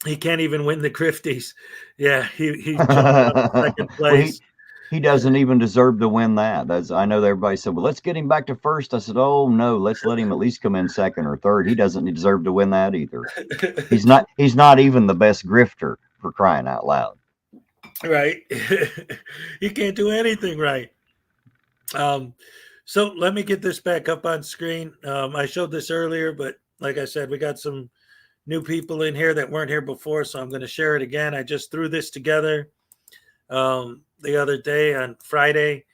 He can't even win the Grifties. Yeah, he jumped out of second
Well,
place.
he doesn't even deserve to win that. That's, I know that everybody said, well, let's get him back to first. I said, oh no, let's let him at least come in second or third. He doesn't deserve to win that either. He's not even the best grifter, for crying out loud.
Right. He can't do anything right. So let me get this back up on screen. I showed this earlier, but like I said, we got some new people in here that weren't here before, so I'm going to share it again. I just threw this together the other day on Friday.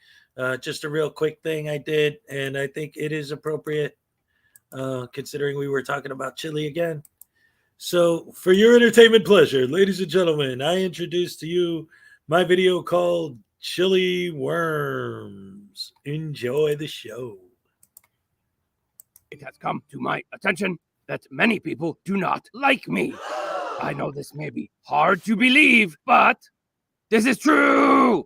Just a real quick thing I did, and I think it is appropriate considering we were talking about chili again. So for your entertainment pleasure, ladies and gentlemen, I introduce to you my video called Chili Worms. Enjoy the show.
It has come to my attention that many people do not like me. I know this may be hard to believe, but this is true.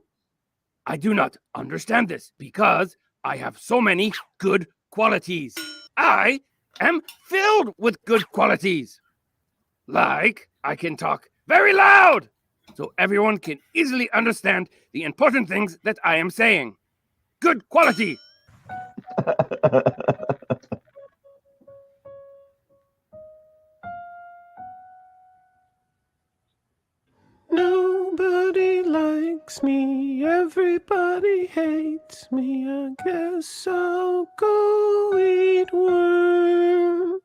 I do not understand this because I have so many good qualities. I am filled with good qualities. Like, I can talk very loud so everyone can easily understand the important things that I am saying. Good quality.
Nobody likes me, everybody hates me. I guess I'll go eat worms.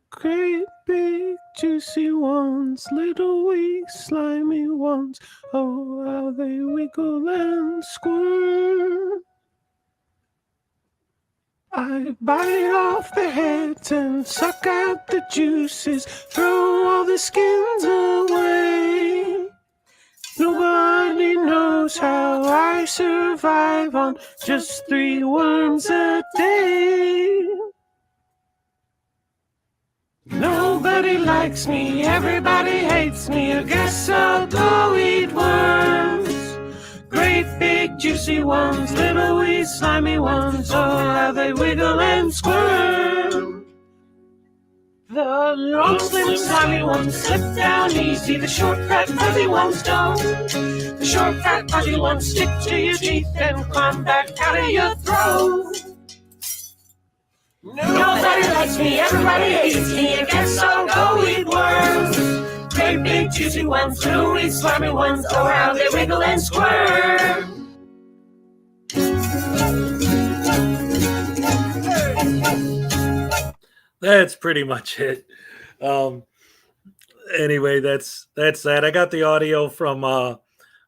Great big juicy ones, little wee slimy ones. Oh, how they wiggle and squirm. I bite off the heads and suck out the juices, throw all the skins away. Nobody knows how I survive on just 3 worms a day. Nobody likes me, everybody hates me. I guess I'll go eat worms. Great big juicy ones, little wee slimy ones. Oh, how they wiggle and squirm. The long, slim, slimy ones slip down easy. The short, fat, fuzzy ones don't. The short, fat, fuzzy ones stick to your teeth and climb back out of your throat. Nobody likes me, everybody hates me. I guess I'll go eat worms. Great big juicy ones, little wee slimy ones. Oh, how they wiggle and squirm.
That's pretty much it. Anyway, that's that. I got the audio from a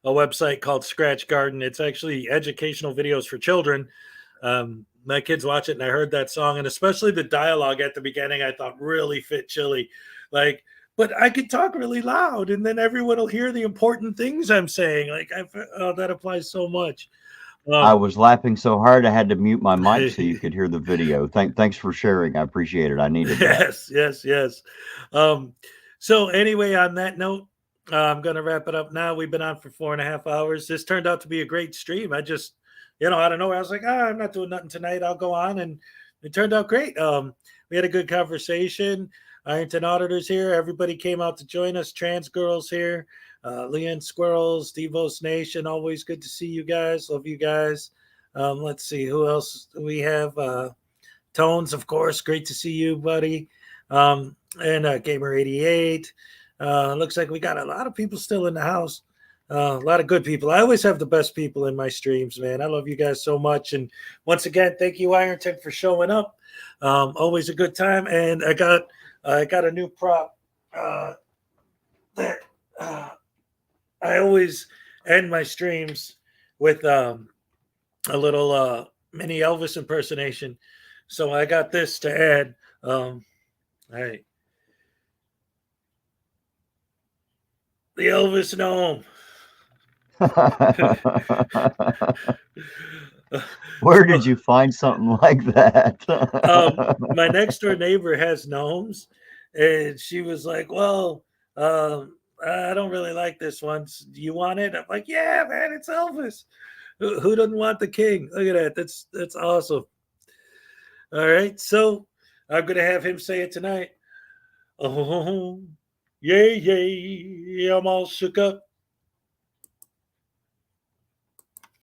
website called Scratch Garden. It's actually educational videos for children. My kids watch it, and I heard that song, and especially the dialogue at the beginning, I thought really fit Chili. Like, but I could talk really loud, and then everyone will hear the important things I'm saying. Like, that applies so much.
I was laughing so hard I had to mute my mic so you could hear the video. Thanks for sharing. I appreciate it. I needed that.
Yes. So anyway, on that note, I'm going to wrap it up now. We've been on for 4.5 hours. This turned out to be a great stream. I just, out of nowhere, I was like, I'm not doing nothing tonight. I'll go on. And it turned out great. We had a good conversation. Ironton Auditors here. Everybody came out to join us. Trans Girls here. Leanne Squirrels, Devos Nation. Always good to see you guys. Love you guys. Let's see. Who else do we have? Tones, of course. Great to see you, buddy. And Gamer88. Looks like we got a lot of people still in the house. A lot of good people. I always have the best people in my streams, man. I love you guys so much. And once again, thank you, Ironton, for showing up. Always a good time. And I got a new prop that I always end my streams with a little mini Elvis impersonation. So I got this to add. All right. The Elvis gnome.
Where did you find something like that?
My next door neighbor has gnomes, and she was like, "Well, I don't really like this one. Do you want it?" I'm like, "Yeah, man, it's Elvis. Who doesn't want the king? Look at that. That's awesome." All right, so I'm gonna have him say it tonight. Oh, yay, yay, I'm all shook up.